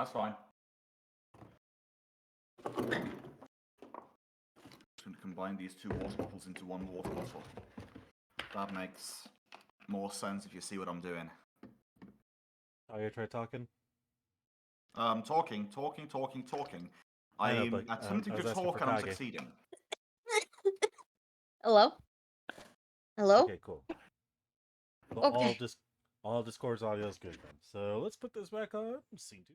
That's fine. Just going to combine these two water bottles into one water bottle. That makes more sense if you see what I'm doing. Are you try talking? Talking. I'm attempting to talk and I'm succeeding. Hello? Hello? Okay, cool. Well, Okay. all Discord's audio is good then. So let's put this back on scene 2.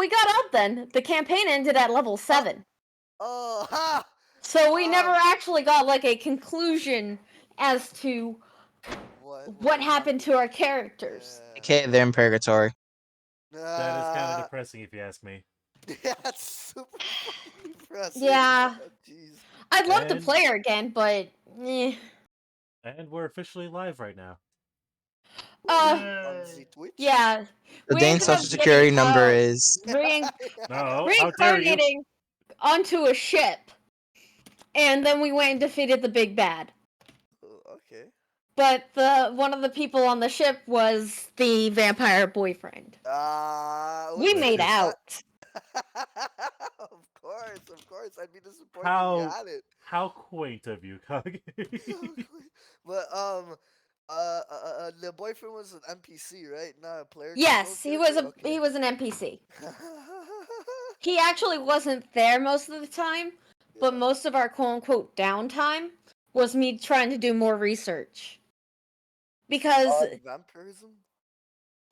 we got out then. The campaign ended at level 7. Oh, ha! So we never actually got like a conclusion as to what happened to our characters. Okay, they're in purgatory. That is kind of depressing, if you ask me. Yeah, it's super fucking depressing. Yeah. Jeez. I'd love to And- play her again, but And we're officially live right now. On Yay. the Twitch? yeah. The We Dane's ended up social security getting, number is. No, how dare you? reincarnating onto a ship. And then we went and defeated the big bad. Okay. But one of the people on the ship was the vampire boyfriend. We Which made is- out. Of course. I'd be disappointed if How- you had it. How quaint of you, Kage. But the boyfriend was an NPC, right? Not a player. Yes, he was Okay. he was an NPC. He actually wasn't there most of the time, but Yeah. most of our quote-unquote downtime was me trying to do more research. Because Vampirism?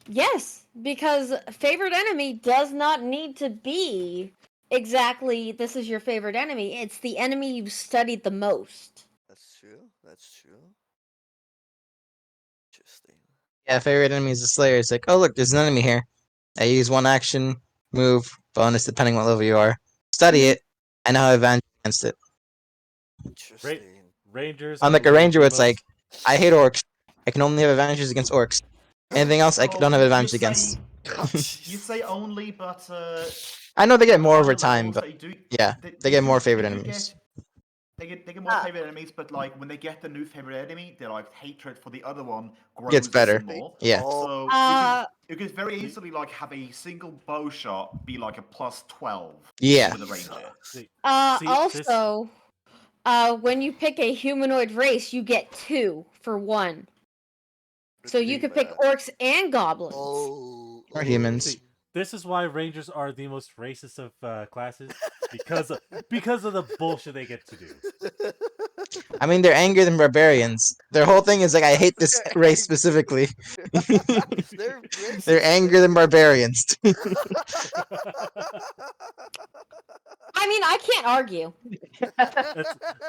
yes, because favorite enemy does not need to be exactly this is your favorite enemy. It's the enemy you've studied the most. That's true. Interesting. Yeah, favorite enemy is the Slayer. It's like, oh look, there's an enemy here. I use one action, move, bonus depending what level you are. Study it, I now have advantage against it. Interesting. Rangers. Unlike are a ranger, the it's like, I hate orcs. I can only have advantages against orcs. Anything else, I don't have Oh, advantage you against. You say only, but I know they get more higher over time, levels, but they do, yeah, they get more do- favorite they do enemies. They get more favorite enemies, but like when they get the new favorite enemy, their like hatred for the other one grows Gets better. even more. Yeah. Oh, So you could very easily like have a single bow shot be like a +12 Yeah. with a ranger. See, Also, when you pick a humanoid race, you get 2 for 1. So you could pick orcs and goblins. Or humans. See, this is why Rangers are the most racist of classes, because of the bullshit they get to do. I mean, they're angrier than barbarians. Their whole thing is like, I hate this race specifically. They're racist. They're angrier than barbarians. I mean, I can't argue.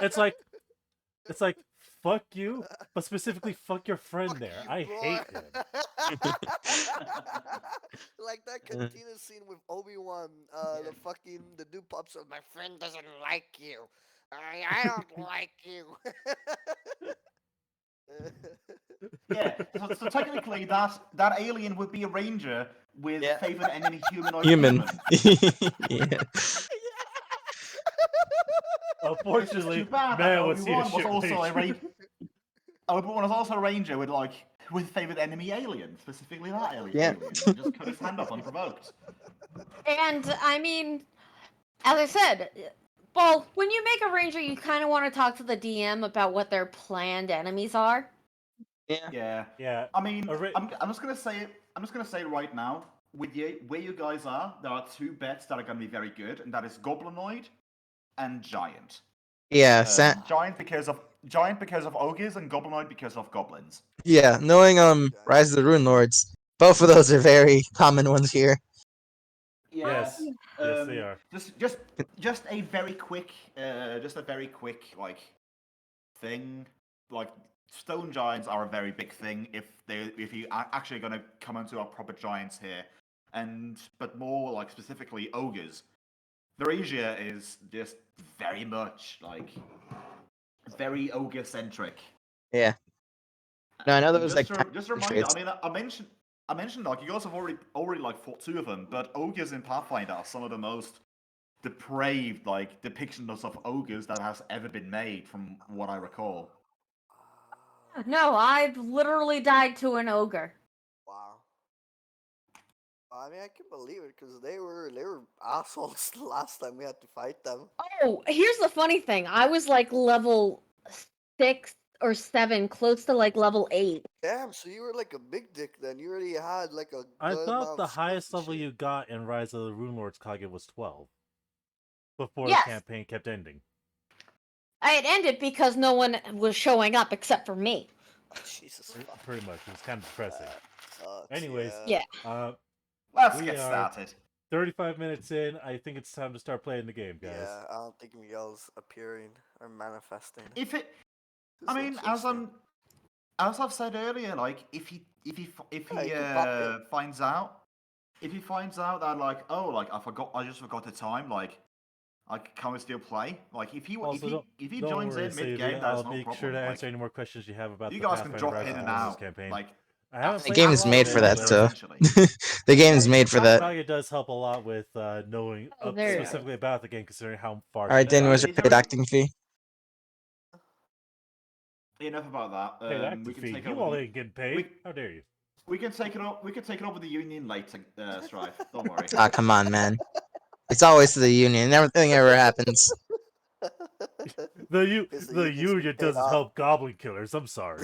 It's like fuck you, but specifically fuck your friend there. I hate him. Like that cantina scene with Obi-Wan, the dude pops up, my friend doesn't like you. I don't like you. Yeah, so technically that alien would be a ranger with Yeah. favorite enemy humanoid Human. Yeah. Unfortunately, Too bad man that was here Obi-Wan was shit also a Ranger. ranger. Obi-Wan was also a ranger with favorite enemy alien, specifically that alien. Yeah. Just cut his hand off unprovoked. And I mean, as I said, well, when you make a ranger, you kind of want to talk to the DM about what their planned enemies are. Yeah. Yeah. I mean, A ra- I'm just gonna say it. I'm just gonna say right now, with you, where you guys are, there are 2 bets that are gonna be very good, and that is Goblinoid and Giant. Yeah. Giant because of ogres, and Goblinoid because of goblins. Yeah. Knowing Rise of the Runelords, both of those are very common ones here. Yes. Yes, they are. Just a very quick, like thing. Like stone giants are a very big thing if you are actually going to come into our proper giants here, but more like specifically ogres. Verasia is just very much like very ogre centric. Yeah. No, I know there was like. Just a reminder. I mean, I mentioned like you guys have already like fought 2 of them, but ogres in Pathfinder are some of the most depraved like depictions of ogres that has ever been made, from what I recall. No, I've literally died to an ogre. Wow. I mean, I can believe it because they were assholes the last time we had to fight them. Oh, here's the funny thing. I was like level 6 or 7, close to like level 8. Damn, so you were like a big dick then. You already had like a. I good thought amount the of highest skills and level shit. you got in Rise of the Runelords Kage was 12. Before Yes. the campaign kept ending. It ended because no one was showing up except for me. Jesus fuck. Pretty much. It was kind of depressing. Sucks, Anyways, Yeah. Let's We get are- started. 35 minutes in, I think it's time to start playing the game, guys. Yeah, I don't think Miguel's appearing or manifesting. If it, This I is mean, interesting. as I've said earlier, like if he Yeah, he could pop in. finds out, if he finds out that like, oh, like I just forgot the time, like can we still play? Like if he Also, if he don't joins worry, in Sadie, mid game, I'll that's no make problem. sure to Like, answer any more questions you have about you the guys can Pathfinder drop Rise in of and the Nemesis out. campaign. Like I haven't that's played The game's a lot made of for it, that, but so essentially. the game's I made for that. feel like it does help a lot with knowing Oh, very Yeah. good. specifically about the game, considering how far. All right, she Danny, got. where's your It's paid already- acting fee? Enough about that. Paid We active can fee. take You over all the, ain't getting paid. we- How dare you? we can take it up. We can take it over the union later, Strife. Don't worry. Ah, come on, man. It's always to the union. Nothing ever happens. The Guess the the union's been union paid doesn't off. help goblin killers. I'm sorry.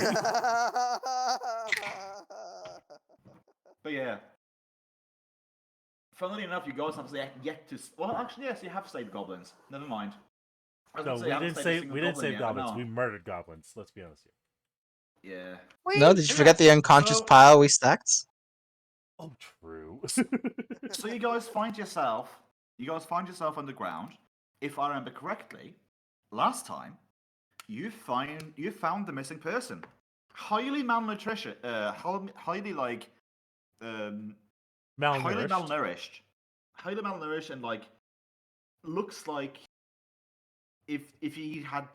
But yeah. Funnily enough, you guys have yet to. Well, actually, yes, you have saved goblins. Never mind. I was No, gonna say, we you haven't didn't saved a save single we didn't goblin save yet, but goblins. no. We murdered goblins. Let's be honest here. Yeah. Wait, No, did you But forget yeah, the unconscious so- pile we stacked? Oh, true. So you guys find yourself underground. If I remember correctly, last time you found the missing person, highly malnutrition, highly like, highly Malnourished. malnourished, and like looks like if she had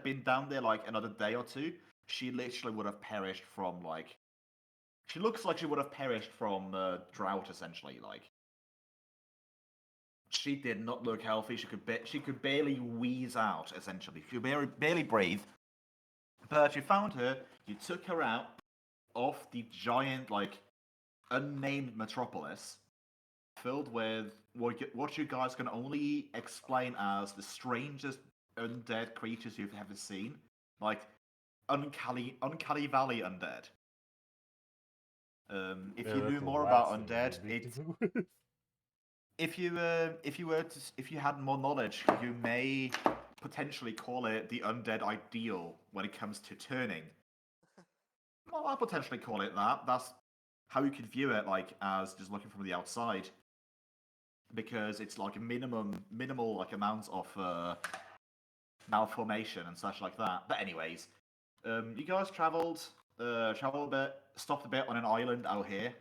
been down there like another day or two, she literally would have perished from like. She looks like she would have perished from drought, essentially. Like, she did not look healthy. She could barely wheeze out, essentially. She could barely breathe. But you found her. You took her out of the giant, like, unnamed metropolis, filled with what you guys can only explain as the strangest undead creatures you've ever seen, like uncanny valley undead. If Yeah, you that's knew the more last about thing undead, we need. if you had more knowledge, you may potentially call it the undead ideal when it comes to turning. Well, I'll potentially call it that. That's how you could view it, like, as just looking from the outside, because it's like a minimal like amounts of malformation and such like that. But anyways, you guys traveled a bit, stopped a bit on an island out here.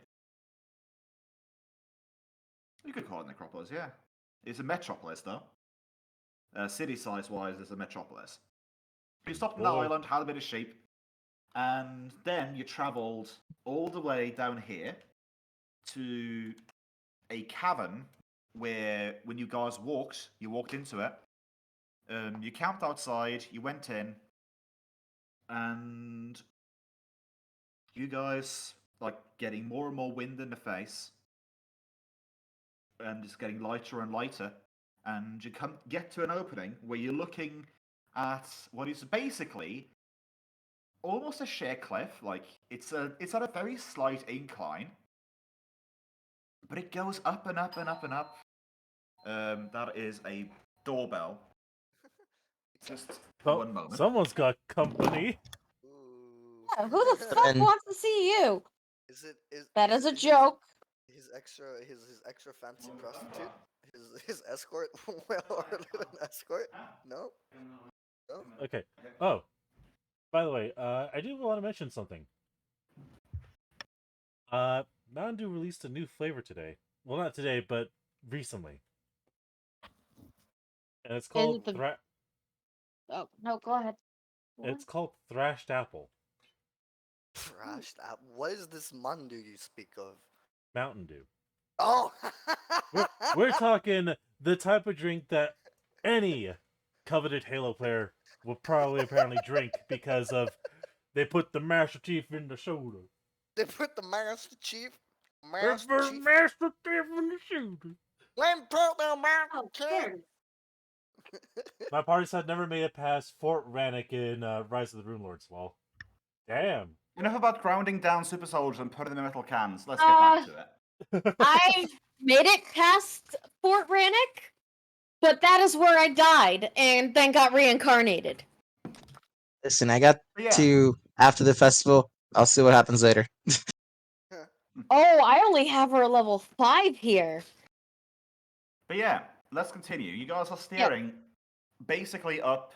You could call it Necropolis, yeah. It's a metropolis, though. City size wise, it's a metropolis. You stopped on that Boy. island, had a bit of sheep, and then you travelled all the way down here to a cavern where, when you guys you walked into it. You camped outside, you went in, and you guys like getting more and more wind in the face, and it's getting lighter and lighter, and you get to an opening where you're looking at what is basically almost a sheer cliff. Like it's at a very slight incline, but it goes up and up and up and up. That is a doorbell. Just one moment. Someone's got company. Ooh. Yeah, who the fuck And- wants to see you? Is That is a joke. His extra fancy prostitute? His escort? Well-ordered escort? No? No? Okay. Oh, by the way, I do want to mention something. Mountain Dew released a new flavor today. Well, not today, but recently. And it's called the- Oh no, go ahead. It's called Thrashed Apple. Thrashed apple? What is this mandu you speak of? Mountain Dew. Oh! We're talking the type of drink that any coveted Halo player will probably apparently drink because of they put the Master Chief in the shoulder. They put the Master Chief. They Master put Chief. Master Chief in the shoulder. When put the Master Oh, Chief. there. My parties had never made it past Fort Rannoch in Rise of the 𝓮𝓼 𝓛𝓲𝓷𝓮. Damn. Enough about grounding down super soldiers and putting them in metal cans. Let's get back to it. I made it past Fort Rannoch, but that is where I died and then got reincarnated. Listen, I got But yeah. to after the festival. I'll see what happens later. Oh, I only have her level 5 here. But yeah, let's continue. You guys are steering basically up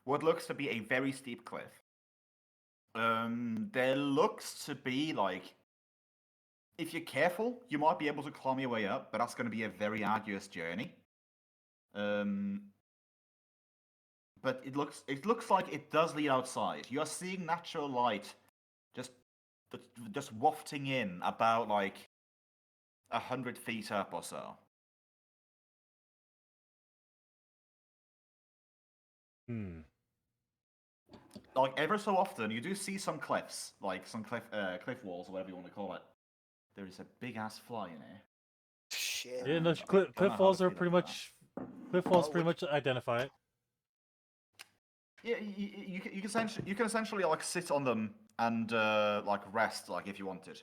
what looks to be a very steep cliff. There looks to be like, if you're careful, you might be able to climb your way up, but that's going to be a very arduous journey. But it looks like it does lead outside. You are seeing natural light just wafting in about like 100 feet up or so. Like ever so often, you do see some cliffs, like some cliff walls or whatever you want to call it. There is a big ass fly in here. Shit. Yeah, no, I cliff don't know how walls to are feel pretty about much. Cliff walls Oh, pretty much identify it. Yeah, you can essentially like sit on them and like rest, like if you wanted.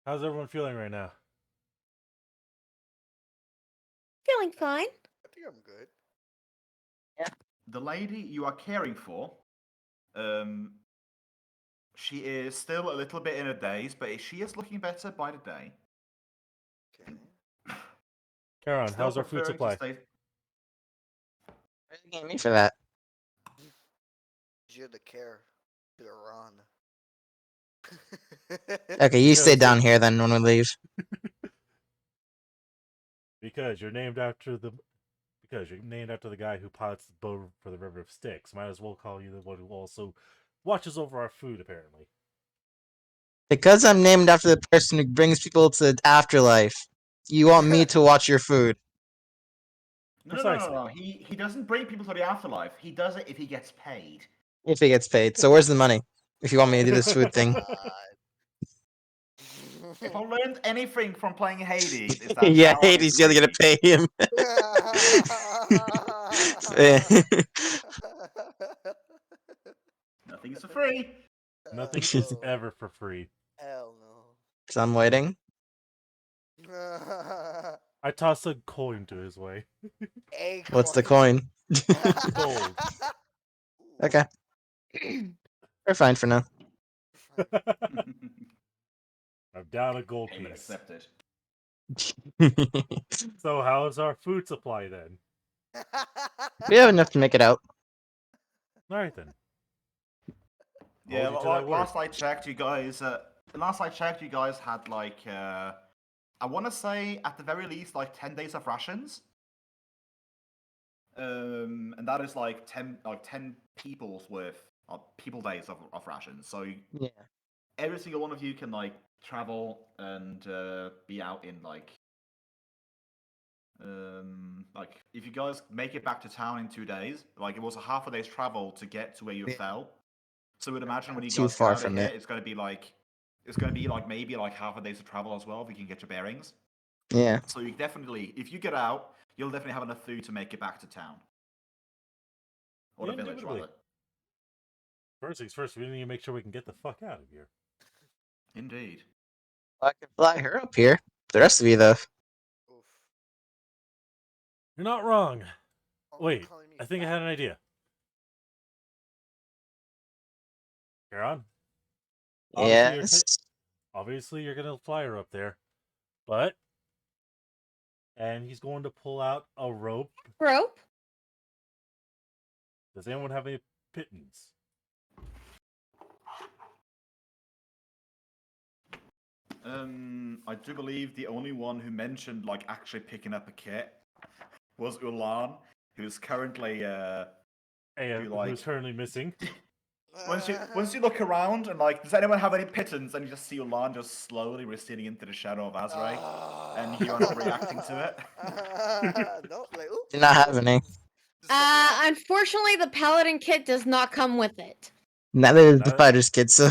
How's everyone feeling right now? Feeling fine. I think I'm good. The lady you are caring for, she is still a little bit in a daze, but she is looking better by the day. Okay. Karen, Still how's our food preferring supply? to stay. Why are you getting me for that? You're the care. To the Ron. Okay, you stay Yes. down here then when we leave. Because you're named after the guy who pilots the boat for the River of Styx. Might as well call you the one who also watches over our food, apparently. Because I'm named after the person who brings people to the afterlife, you want me to watch your food. No. He doesn't bring people to the afterlife. He does it if he gets paid. If he gets paid. So where's the money? If you want me to do this food thing. If I learned anything from playing Hades, is that Yeah, Charon is Hades, you're gonna greedy. pay him. Nothing's for free. Nothing Hell is ever for free. Hell So I'm waiting. no. I toss a coin to his way. What's the coin? Gold. Okay. We're fine for now. I'm down a gold Payment piece. accepted. So how's our food supply then? We have enough to make it out. Alright then. Yeah, Hold you to that word. last I checked, you guys. Had like I want to say at the very least like 10 days of rations. And that is like 10 people's worth of people days of rations. So Yeah. every single one of you can like travel and be out in like if you guys make it back to town in 2 days, like it was a half a day's travel to get to where you Yeah. fell. So we'd imagine when you Too guys far get out from of here, it. it's gonna be like maybe like half a day's of travel as well if you can get your bearings. Yeah. So you definitely, if you get out, you'll definitely have enough food to make it back to town. Or the village, Indubitably. rather. First things first, we need to make sure we can get the fuck out of here. Indeed. I can fly her up here. The rest of you, though. Oof. You're not wrong. Oh, Wait, calling me I think I fat. had an idea. Karen? Yes. Obviously, you're gonna fly her up there, but and he's going to pull out a rope. Rope? Does anyone have any pittance? I do believe the only one who mentioned like actually picking up a kit was Ulan, who's currently Who's currently missing? once you look around and like, does anyone have any pittance? And you just see Ulan just slowly receding into the shadow of Azrael, and you are not reacting to it. No, like, ooh, Do not have any. Unfortunately, the paladin kit does not come with it. Neither does the Neither- fighter's kid, so.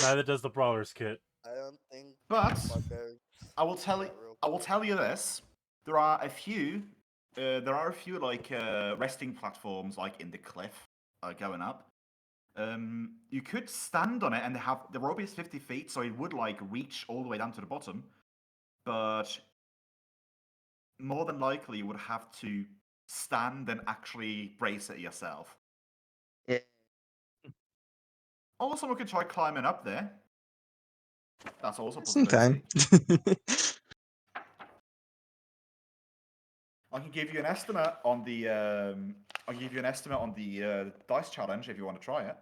Neither does the brawler's kit. I don't think. But barbarians I will tell you. are real. I will tell you this: there are a few like resting platforms like in the cliff going up. You could stand on it and the rope is 50 feet, so it would like reach all the way down to the bottom. But more than likely, you would have to stand and actually brace it yourself. Yeah. Or someone could try climbing up there. That's also a Some possibility. time. I can give you an estimate on the. I'll give you an estimate on the dice challenge if you want to try it.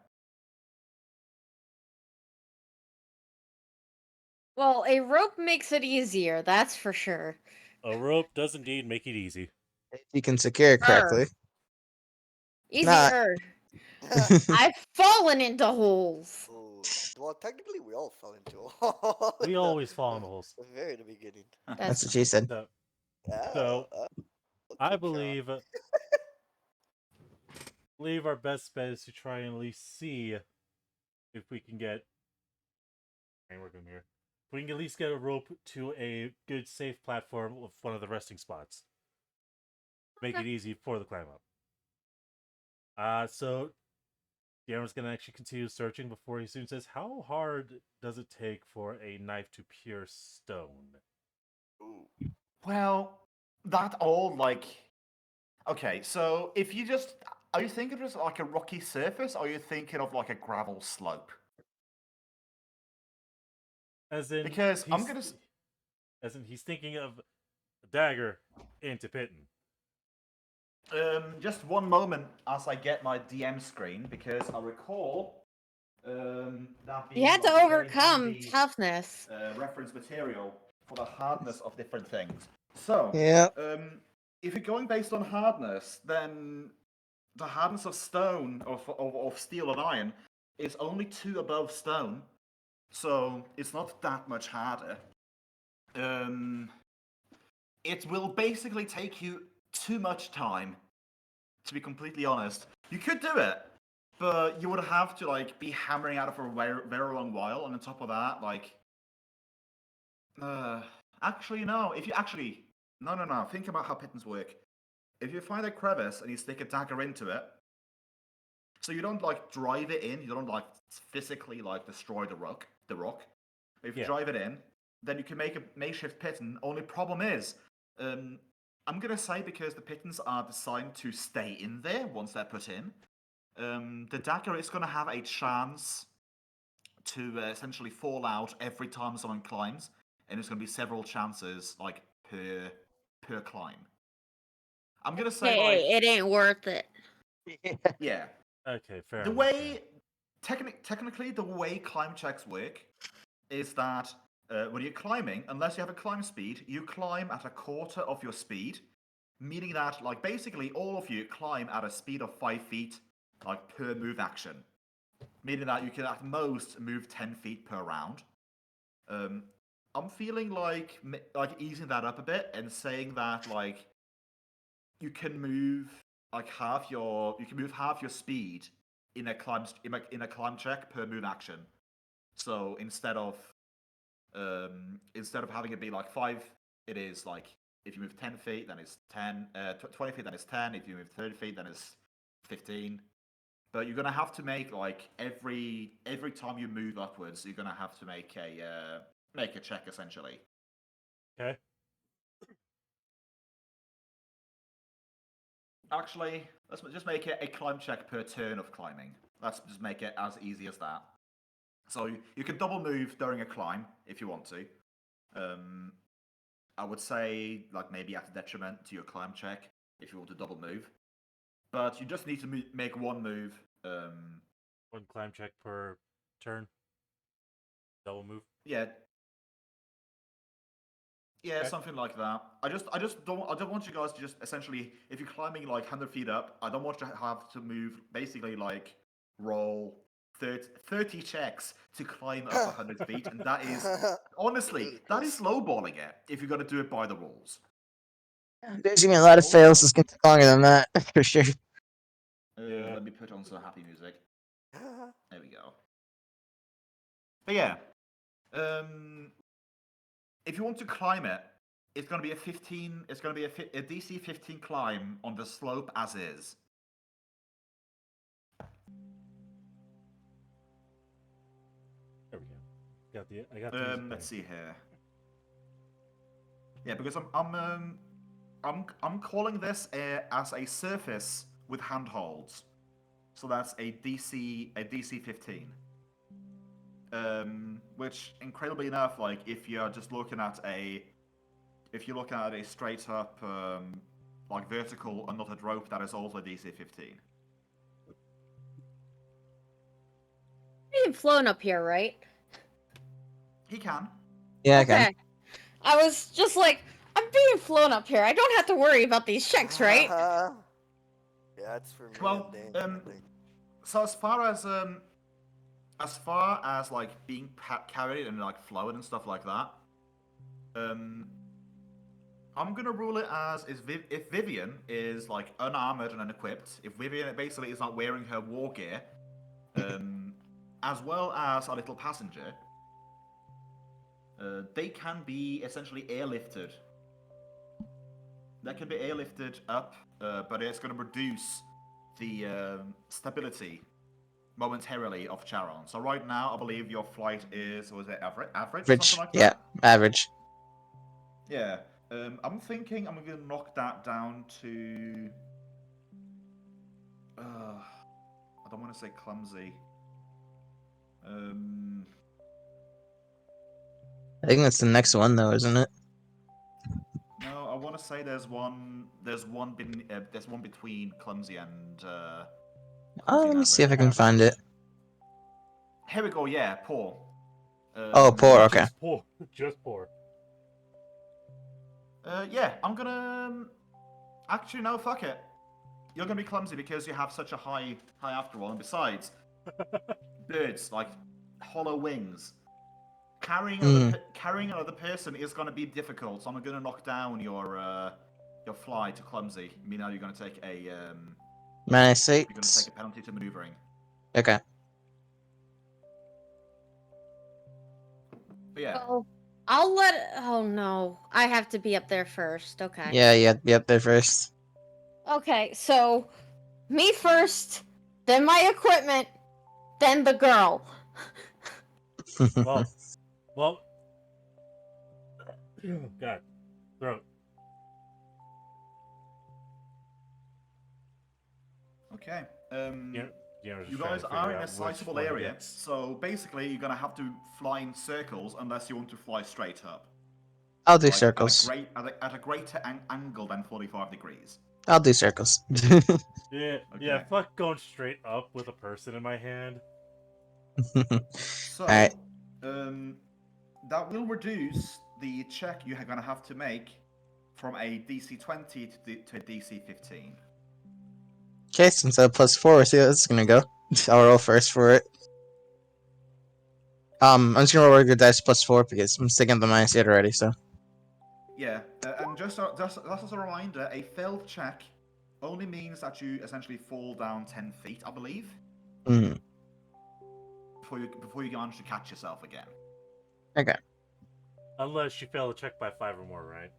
Well, a rope makes it easier, that's for sure. A rope does indeed make it easy. If you can secure it correctly. Not. Easier. I've fallen into holes. Ooh, well, technically, we all fell into a hole. We always fall in the holes. Very in the beginning. That's what she said. So, Yeah, So, I okay, Carol. believe our best bet is to try and at least see if we can get. Ain't working here. If we can at least get a rope to a good, safe platform with one of the resting spots. Make it easy for the climb up. So Guillermo's gonna actually continue searching before he soon says, "How hard does it take for a knife to pierce stone?" Ooh. Well, that all like. Okay, so if you just. Are you thinking of just like a rocky surface, or are you thinking of like a gravel slope? As in, Because I'm gonna. As in, he's thinking of a dagger into Pitten. Just one moment as I get my DM screen, because I recall that being You had to like a very overcome handy, toughness. reference material for the hardness of different things. So, Yeah. if you're going based on hardness, then the hardness of stone, of steel and iron, is only 2 above stone. So, it's not that much harder. It will basically take you too much time, to be completely honest. You could do it, but you would have to like be hammering at it for a very, very long while, and on top of that, like, actually no. If you actually, no. Think about how pittons work. If you find a crevice and you stick a dagger into it, so you don't like drive it in, you don't like physically like destroy the rock. If you Yeah. drive it in, then you can make a makeshift pitten. Only problem is, I'm gonna say because the pittons are designed to stay in there once they're put in, the dagger is gonna have a chance to essentially fall out every time someone climbs, and there's gonna be several chances like per climb. I'm gonna say like Hey, it ain't worth it. yeah. Okay, fair The enough. way technically the way climb checks work is that when you're climbing, unless you have a climb speed, you climb at a quarter of your speed, meaning that like basically all of you climb at a speed of 5 feet like per move action, meaning that you can at most move 10 feet per round. I'm feeling like easing that up a bit and saying that like you can move like half your speed in a climb check per move action. So instead of having it be like 5, it is like if you move 10 feet, then it's 10. 20 feet, then it's 10. If you move 30 feet, then it's 15. But you're gonna have to make like every time you move upwards, you're gonna have to make a check essentially. Okay. Actually, let's just make it a climb check per turn of climbing. Let's just make it as easy as that. So you can double move during a climb if you want to. I would say like maybe at a detriment to your climb check if you want to double move. But you just need to make one move. One climb check per turn. Double move. Yeah. Yeah, Okay. something like that. I don't want you guys to just essentially, if you're climbing like 100 feet up, I don't want you to have to move basically like roll 30 checks to climb up 100 feet, and that is honestly that is lowballing it if you're gonna do it by the rules. There's gonna be a lot of fails. It's gonna take longer than that for sure. Yeah. Let me put on some happy music. There we go. But yeah, if you want to climb it, it's gonna be a 15. It's gonna be a DC 15 climb on the slope as is. There we go. I got the. Let's see here. Yeah, because I'm calling this as a surface with handholds, so that's a DC 15. Which incredibly enough, like if you're looking at a straight up like vertical unknotted rope that is also DC 15. Being flown up here, right? He can. Yeah, I Okay. can. I was just like, I'm being flown up here. I don't have to worry about these checks, right? Yeah, it's for me Well, and Dane, I think. So as far as like being carried and like flowing and stuff like that, I'm gonna rule it as if Vivian is like unarmored and unequipped, if Vivian basically is not wearing her war gear, as well as a little passenger, they can be essentially airlifted. They can be airlifted up, but it's gonna reduce the stability momentarily of Charon. So right now, I believe your flight is, was it average? Average. Something like Yeah, that? average. Yeah. I'm thinking I'm going to knock that down to... I don't want to say clumsy. I think that's the next one though, isn't it? No, I want to say there's one between clumsy and Let me see if I can average. find it. Here we go. Yeah, poor. Oh, poor. Okay. Just poor. Just poor. Yeah, I'm gonna. Actually, no, fuck it. You're gonna be clumsy because you have such a high afterall, and besides, birds like hollow wings. Carrying another person is gonna be difficult, so I'm gonna knock down your fly to clumsy. You know, you're gonna take a -8. you're gonna take a penalty to maneuvering. Okay. But yeah. Oh, I'll let. Oh no, I have to be up there first. Okay. Yeah, you have to be up there first. Okay, so me first, then my equipment, then the girl. Well, God, throat. Okay. You guys are in a sizable area, so basically you're gonna have to fly in circles unless you want to fly straight up. I'll do Like, circles. At a greater angle than 45 degrees. I'll do circles. Yeah, Okay. fuck going straight up with a person in my hand. So, Alright. that will reduce the check you're gonna have to make from a DC 20 to a DC 15. Okay, since I have +4, we'll see how this is gonna go. I'll roll first for it. I'm just gonna roll regular dice +4 because I'm sticking the -8 already, so. Yeah, and just as a reminder, a failed check only means that you essentially fall down 10 feet, I believe. Mm. Before you manage to catch yourself again. Okay. Unless you fail a check by 5 or more, right?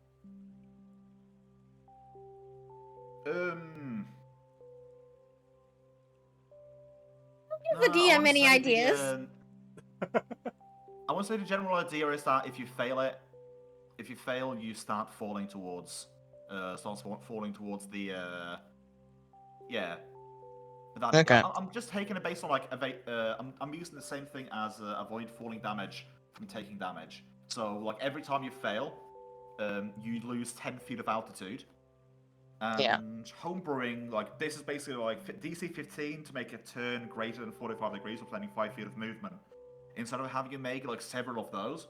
Give the DM any ideas. I want to say the general idea is that if you fail, you start falling towards, the, yeah. But that, Okay. I'm just taking it based on like, I'm using the same thing as avoid falling damage from taking damage. So like every time you fail, you lose 10 feet of altitude. And Yeah. homebrewing, like this is basically like DC 15 to make a turn greater than 45 degrees, representing 5 feet of movement. Instead of having you make like several of those,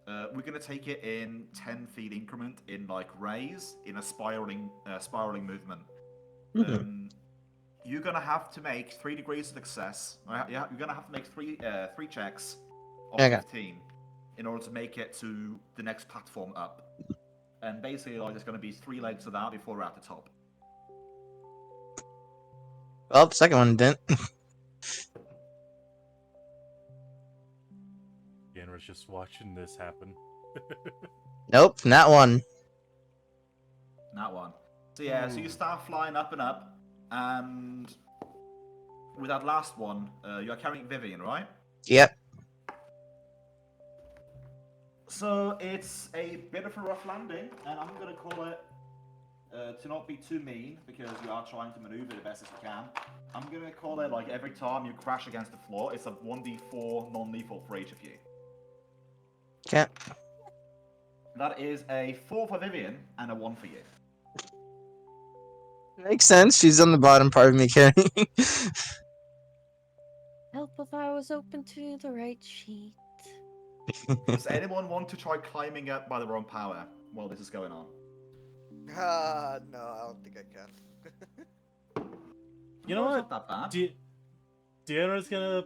we're gonna take it in 10 feet increment in like rays in a spiraling movement. You're gonna have to make 3 degrees of success. You're gonna have to make three checks of 15 in order to make it to the next platform up. And basically, like, there's gonna be 3 legs of that before we're at the top. Well, the second one didn't. Again, we're just watching this happen. Nope, not one. Not one. So yeah, so you start flying up and up, and with that last one, you're carrying Vivian, right? Yep. So it's a bit of a rough landing, and I'm gonna call it, to not be too mean, because you are trying to maneuver the best as you can, I'm gonna call it like every time you crash against the floor, it's a 1d4 non-lethal for each of you. Okay. That is a 4 for Vivian and a 1 for you. Makes sense. She's on the bottom part of me carrying. Help if I was open to the right sheet. Does anyone want to try climbing up by the wrong power while this is going on? No, I don't think I can. You know Well, what? it's not that bad. Deanna's gonna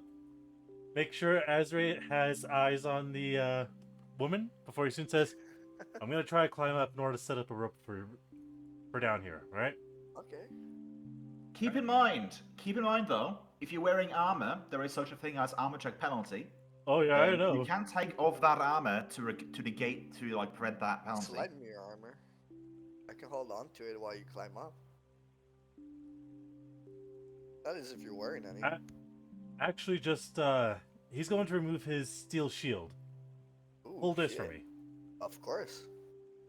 make sure Azrael has eyes on the woman before he soon says, "I'm gonna try to climb up in order to set up a rope for down here." Right? Okay. Keep in mind though, if you're wearing armor, there is such a thing as armor check penalty. Oh yeah, I You know. can take off that armor to negate to like prevent that penalty. Slide me your armor. I can hold on to it while you climb up. That is if you're wearing any. Actually, just he's going to remove his steel shield. Ooh, Hold this shit. for me. Of course.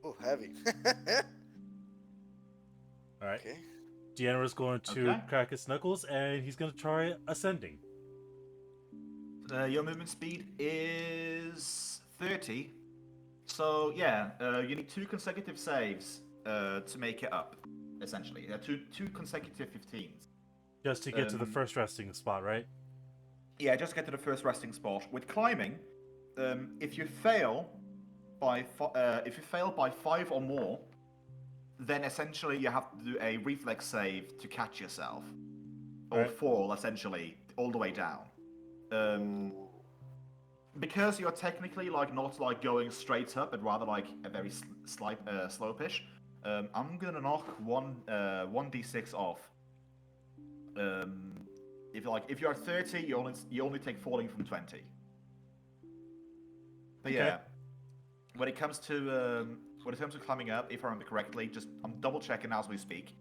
Ooh, heavy. All right. Okay. Deanna's going to Okay. crack his knuckles, and he's going to try ascending. Your movement speed is 30. So yeah, you need 2 consecutive saves to make it up. Essentially, two consecutive 15s. Just to get to the Um, first resting spot, right? Yeah, just get to the first resting spot. With climbing, if you fail by 5 or more, then essentially you have to do a reflex save to catch yourself, or Right. fall essentially all the way down. Ooh. Because you're technically like not like going straight up, but rather like a very slopish. I'm gonna knock 1d6 off. If you're 30, you only take falling from 20. But Okay. yeah, when it comes to climbing up, if I remember correctly, I'm double checking as we speak.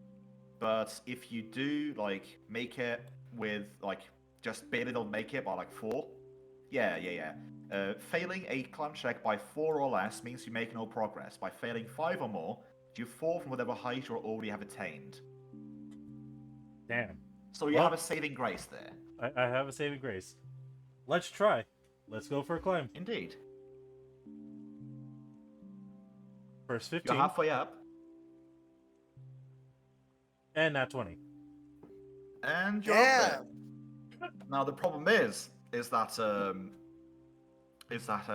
But if you do like make it with like just barely don't make it by like 4, yeah. Failing a climb check by 4 or less means you make no progress. By failing 5 or more, you fall from whatever height you already have attained. Damn. So you Well- have a saving grace there. I have a saving grace. Let's try. Let's go for a climb. Indeed. First You're 15, halfway up, and nat 20. and you're up there. Damn. Now the problem is that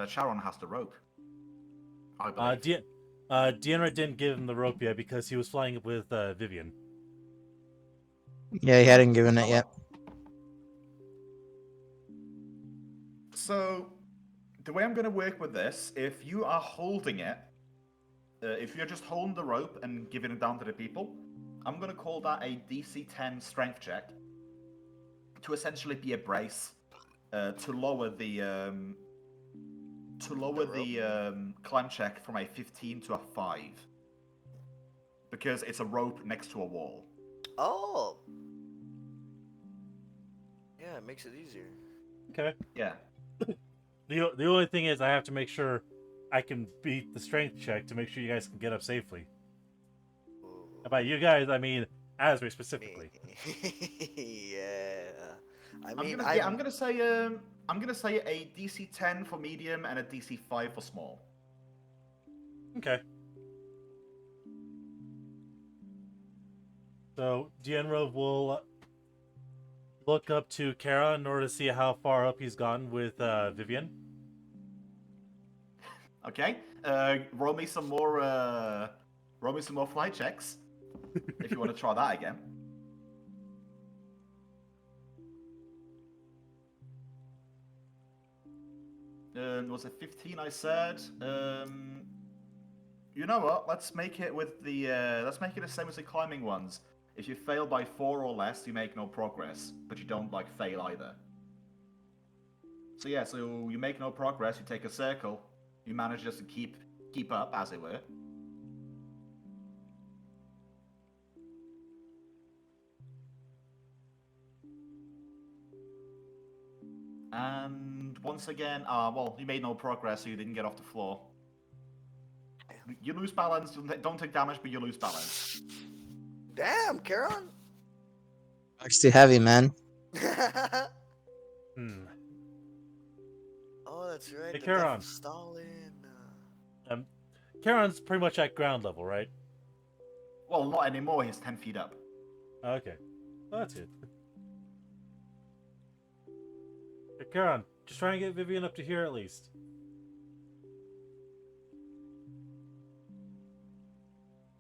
Sharon has the rope. I believe. Deanna didn't give him the rope yet because he was flying it with Vivian. Yeah, he hadn't given it yet. So, the way I'm going to work with this, if you are holding it, if you're just holding the rope and giving it down to the people, I'm going to call that a DC 10 strength check to essentially be a brace to lower the climb check from a 15 to a 5, because it's a rope next to a wall. Oh. Yeah, it makes it easier. Okay. Yeah. The only thing is I have to make sure I can beat the strength check to make sure you guys can get up safely. Ooh. By you guys, I mean Azrael specifically. Yeah. I I'm mean, gonna say a DC 10 for medium and a DC 5 for small. Okay. So Deanna will look up to Kara in order to see how far up he's gone with Vivian. Okay. Roll me some more flight checks if you want to try that again. Was it 15? I said. You know what? Let's make it the same as the climbing ones. If you fail by 4 or less, you make no progress, but you don't like fail either. So yeah, so you make no progress. You take a circle. You manage just to keep up, as it were. And once again, well, you made no progress, so you didn't get off the floor. You lose balance. Don't take damage, but you lose balance. damn, Karen. It's too heavy, man. Hmm. Oh, that's right. Hey, the Karen. death of Stalin. Karen's pretty much at ground level, right? Well, not anymore. He's 10 feet up. Okay. Well, that's it. Hey, Karen, just try and get Vivian up to here at least.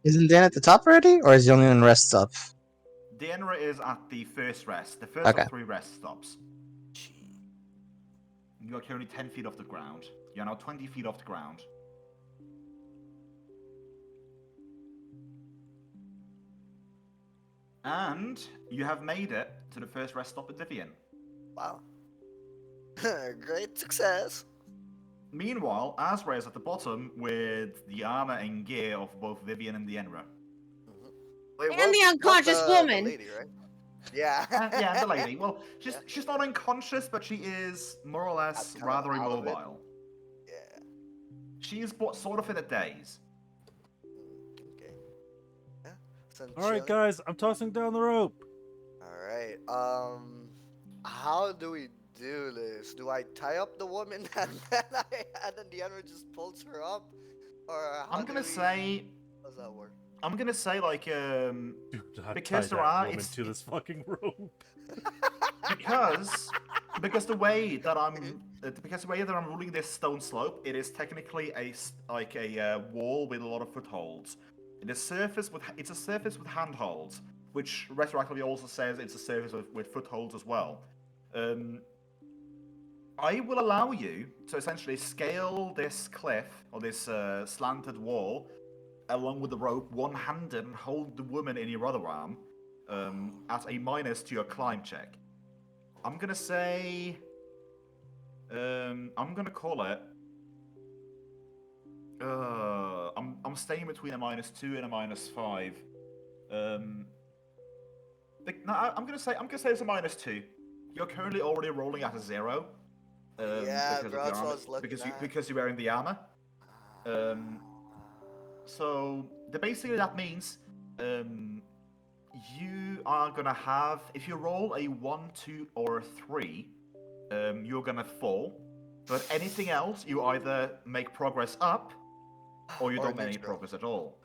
Isn't Dan at the top already, or is he only in rest stop? 𝓮𝓺𝓷𝓮 is at the first rest. The first Okay. of 3 rest stops. You are currently 10 feet off the ground. You are now 20 feet off the ground. And you have made it to the first rest stop with Vivian. Wow. Great success. Meanwhile, Azra is at the bottom with the armor and gear of both Vivian and 𝓮𝓺𝓷. Wait, And the unconscious woman. The lady, right? Yeah. Yeah, and the lady. Well, she's not unconscious, but she is more or less Kind of rather out of it. immobile. Yeah. She is sort of in a daze. Okay. Yeah. Some All right, chilling. guys, I'm tossing down the rope. All right. How do we do this? Do I tie up the woman and then the other just pulls her up, or how I'm gonna say, How does that work? like, Do not Because tie there that are- woman it's- to this fucking rope. because the way that I'm ruling this stone slope, it is technically a wall with a lot of footholds. It's a surface with handholds, which retroactively also says it's a surface with footholds as well. I will allow you to essentially scale this cliff or this slanted wall along with the rope one-handed and hold the woman in your other arm at a minus to your climb check. I'm gonna say, I'm gonna call it. I'm staying between a -2 and a -5. No, I'm gonna say it's a -2. You're currently already rolling at a 0. Yeah, because bro, of that's the what I armor, was looking at. because you're wearing the armor. So basically that means you are gonna have, if you roll a 1, 2, or a 3, you're gonna fall. But anything else, you either make progress up, or you Or don't make any neutral. progress at all.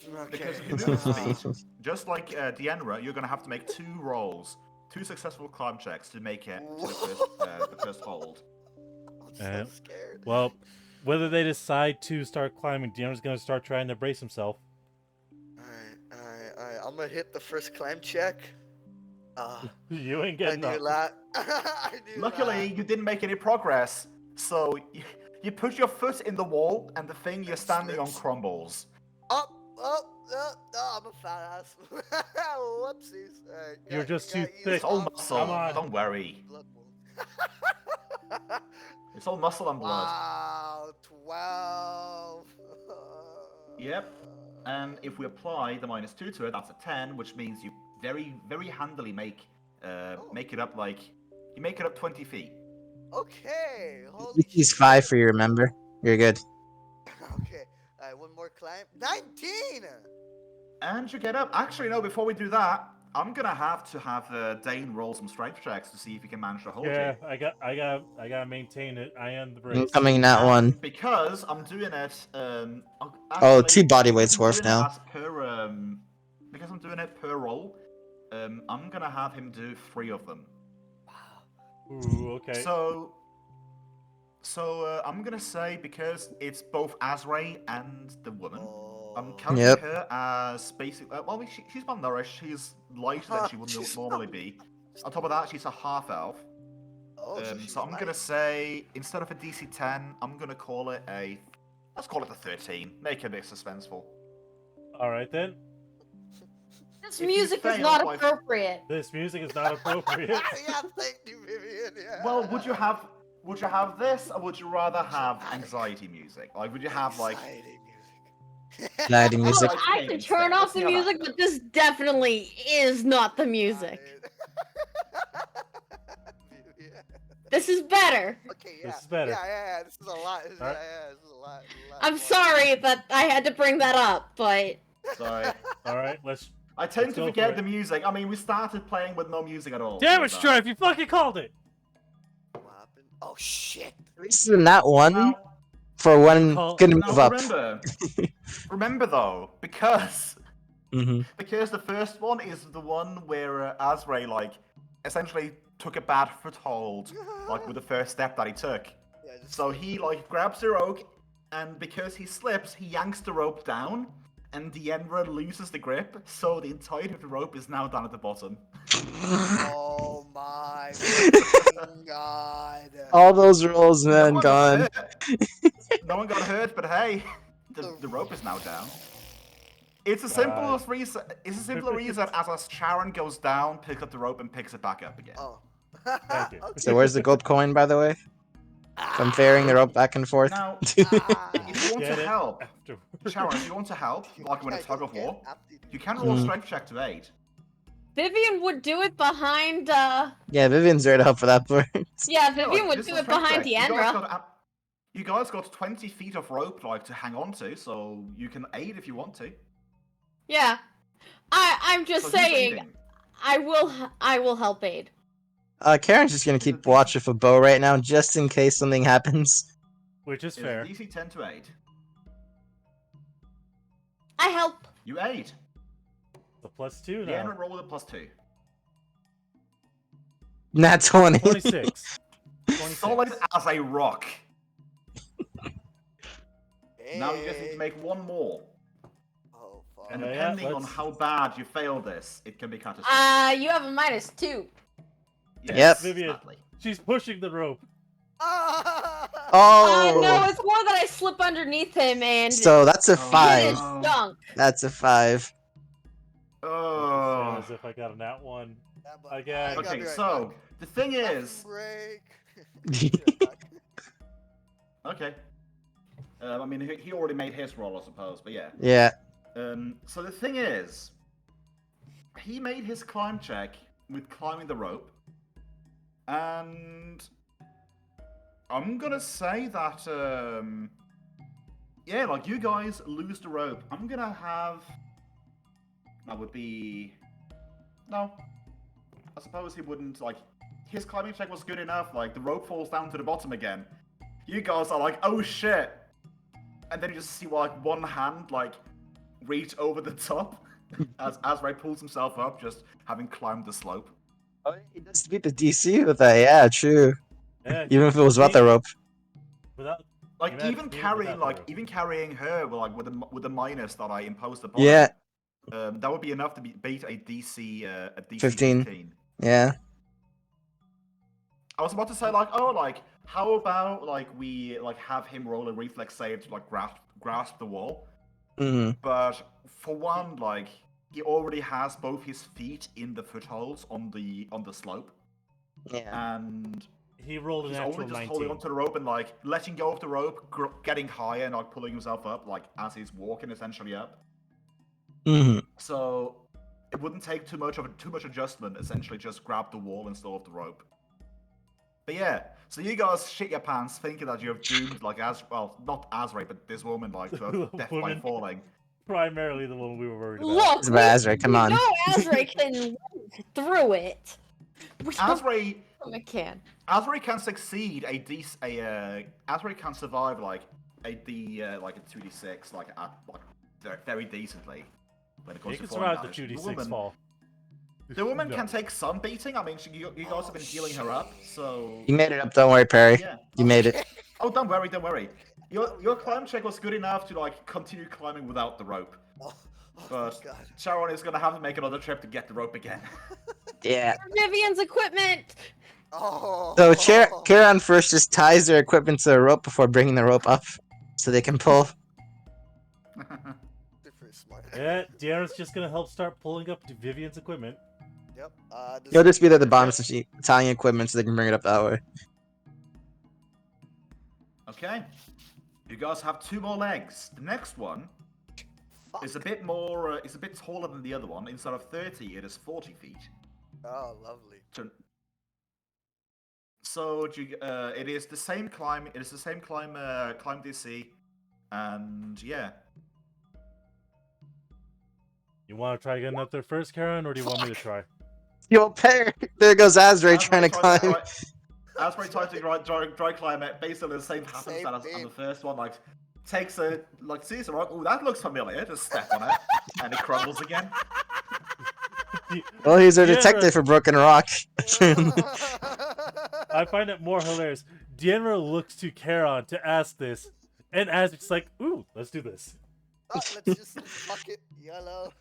Okay. Because if you move at speed, just like 𝓮𝓺𝓷𝓮, you're gonna have to make 2 rolls, 2 successful climb checks to make it to the first hold. I'm so scared. Well, whether they decide to start climbing, Deanna's gonna start trying to brace himself. Alright. I'm gonna hit the first climb check. You ain't I getting knew up. that. I knew Luckily, that. you didn't make any progress, so you put your foot in the wall, and the thing you're standing on slips. crumbles. Up. I'm a fat ass. Whoopsies. Alright, You're just too ease thick. It's all off. muscle. Come on. Don't worry. Blood wound. It's all muscle and blood. Wow, 12. Yep. And if we apply the -2 to it, that's a 10, which means you very, very handily make it up you make it up 20 feet. Okay, holy He's shit. 5 for you, remember? You're good. Okay, alright, one more climb. 19! And you get up. Actually, no. Before we do that, I'm gonna have Dane roll some strength checks to see if he can manage to hold Yeah, you. I gotta maintain it. I am the brace. Incoming that And one. because I'm doing it. Oh, Actually, 2 body because weights I'm worth doing it now. as per, because I'm doing it per roll, I'm gonna have him do 3 of them. Ooh, okay. So I'm gonna say, because it's both Azrae and the woman, I'm counting Yep. her as basically. Well, she's malnourished. She's lighter than she would She's normally be. On top of that, she's a half elf. Oh, she's So I'm gonna light. say, instead of a DC 10, I'm gonna call it a. Let's call it a 13. Make it a bit suspenseful. All right then. This If you music is fail not by- appropriate. This music is not appropriate. Yeah, thank you, Vivian. Yeah. Well, would you have this, or would you rather have anxiety music? Like, would you have like? Anxiety music. Lighting Look, music. I can turn off the music, but this definitely is not the music. Yeah. This is better. Okay, yeah. This is better. Yeah. This is a lot. This is, Alright. yeah, this is a lot. I'm more. sorry that I had to bring that up, but Sorry. All right, let's. I tend Let's to go forget for the it. music. I mean, we started playing with no music at all. Damn it, so Strife! You fucking called it. What happened? Oh shit. This is not one Now, for when call- gonna now move up. remember though, because Mm-hmm. Because the first one is the one where 𝓬𝓪 like essentially took a bad foothold, like with the first step that he took. Yeah, just So he like grabs the rope, and because he slips, he yanks the rope down, and the 𝓮𝓵 loses the grip. So the entirety of the rope is now down at the bottom. Oh my fucking god. All those rolls, No man, one got gone. hurt. No one got hurt, but hey, the rope is now down. It's a simple reason. It's a simpler reason as Sharon goes down, picks up the rope, and picks it back up again. Oh. Thank you. So where's the gold coin, by the way? From ferrying the rope back and forth. Now, Ah. if you want Get to it help, afterwards. Sharon, if you want to help, like when a tug of war, you can roll a Mhm. strength check to aid. Vivian would do it behind. Yeah, Vivian's there to help for that part. Yeah, Yeah, Vivian would this do is a it strength behind check. the 𝓮𝓵. You guys got 20 feet of rope like to hang on to, so you can aid if you want to. Yeah, I'm just So who's saying, aiding? I will help aid. Karen's just gonna keep watch with a bow right now, just in case something happens. Which is Is fair. DC 10 to aid. I help. You aid. The +2 The now. 𝓮𝓵 roll with a +2. Nat 20. 26. 26. Solid as a rock. Hey. Now you just need to make one more. Oh fuck. And Yeah, depending on let's- how bad you fail this, it can be catastrophic. You have a -2. Yes, Yep. Vivian. exactly. She's pushing the rope. Ah! Oh! No, it's more that I slip underneath him and So that's a Oh, get his 5. no. junk. That's a 5. Oh. As if I got a nat 1. Yeah, but Again. I gotta Okay, be right so back. the thing Bathroom is, break. Be right back. okay. I mean, he already made his roll, I suppose, but yeah. Yeah. So the thing is, he made his climb check with climbing the rope, and I'm gonna say that, yeah, like you guys lose the rope. I'm gonna have that would be no. I suppose he wouldn't like. His climbing check was good enough. Like the rope falls down to the bottom again. You guys are like, oh shit. And then you just see like one hand like reach over the top as 𝓬𝓪 pulls himself up, just having climbed the slope. Oh, he does beat the DC with that, yeah, true. Yeah, Even if it was without the rope. Without, Like Imagine even being carrying without the like rope. even carrying her with the minus that I imposed upon Yeah, him, that would be enough to beat a DC 15. 15. yeah. I was about to say like, oh, like how about like we like have him roll a reflex save to like grasp the wall. Mm-hmm. But for one, like he already has both his feet in the footholds on the slope, Yeah. and he rolled a he's natural only just 19. holding onto the rope and like letting go of the rope, getting higher and like pulling himself up, like as he's walking essentially up. Mm-hmm. So it wouldn't take too much adjustment. Essentially, just grab the wall instead of the rope. But yeah, so you guys shit your pants thinking that you have doomed like not 𝓬𝓪, but this woman like to her death by Woman. falling. Primarily the one we were worried about. Look, It's about 𝓬𝓪, come on. No, 𝓬𝓪 can work through it. 𝓬𝓪 can. 𝓬𝓪 can succeed 𝓬𝓪 can survive like a 2d6 like very decently when it comes He to can falling survive the damage. 2d6 fall. The woman No. can take some beating. I mean, you guys have been healing her up, so You made it up, don't worry, Perry. yeah. You made it. Oh, don't worry. Your climb check was good enough to like continue climbing without the rope. Oh, But thank God. Sharon is gonna have to make another trip to get the rope again. Yeah. Vivian's equipment. Oh. So Karen first just ties their equipment to the rope before bringing the rope up, so they can pull. They're pretty smart. Yeah, De'Aaron's just gonna help start pulling up Vivian's equipment. Yep. You'll just be there at the bottom of the tying equipment so they can bring it up that way. Okay. You guys have 2 more legs. The next one is a bit more. It's a bit taller than the other one. Instead of 30, it is 40 feet. Oh, lovely. So it is the same climb. It is the same climb DC, and yeah. You want to try getting up there first, Karen, or do you want me to try? Yo, Perry! There goes 𝓬𝓪 trying to climb. 𝓬𝓪 tried to dry climb it, basically the same happens Same as thing. the first one. Like takes a sees a rock. Oh, that looks familiar. Just step on it. and it crumbles again. Well, he's a Deanna- detective for Broken Rock. I find it more hilarious. Deanna looks to Charon to ask this, and as it's like, ooh, let's do this. Oh, let's just fuck it, yellow.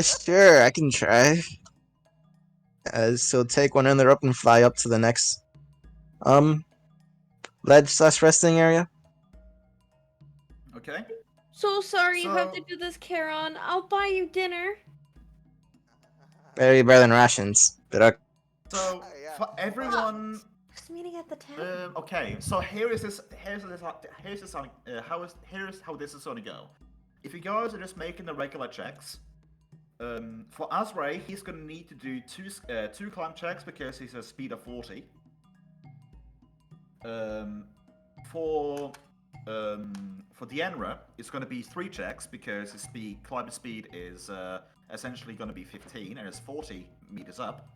Sure, I can try. So take one in the rope and fly up to the next, ledge/resting area. Okay. So sorry you have to So- do this, Charon. I'll buy you dinner. Very better than rations. But okay. So Yeah. for everyone, Just meeting at the tent. okay. So here's how this is gonna go. If you guys are just making the regular checks, for Azray, he's gonna need to do two climb checks because he's a speed of 40. For 𝓮𝓵, it's gonna be 3 checks because his climbing speed is essentially gonna be 15 and it's 40 meters up.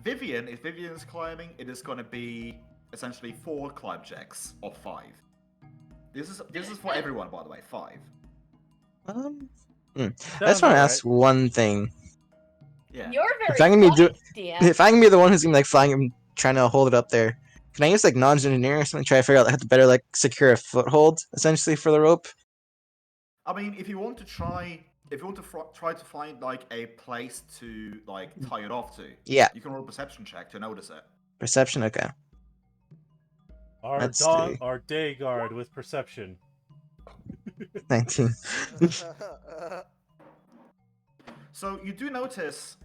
Vivian, if Vivian's climbing, it is going to be essentially 4 climb checks of 5. This is for everyone, by the way, 5. I just Sounds want to alright. ask one thing. Yeah. You're very If I can be funny, DM. If I can be the one who's gonna be, like flying and trying to hold it up there, can I use like non-engineer or something to try to figure out how to better like secure a foothold essentially for the rope? I mean, if you want to try to find like a place to like tie it off to, Yeah, you can roll a perception check to notice it. perception. Okay. Let's see. Our day guard with perception. 19. So you do notice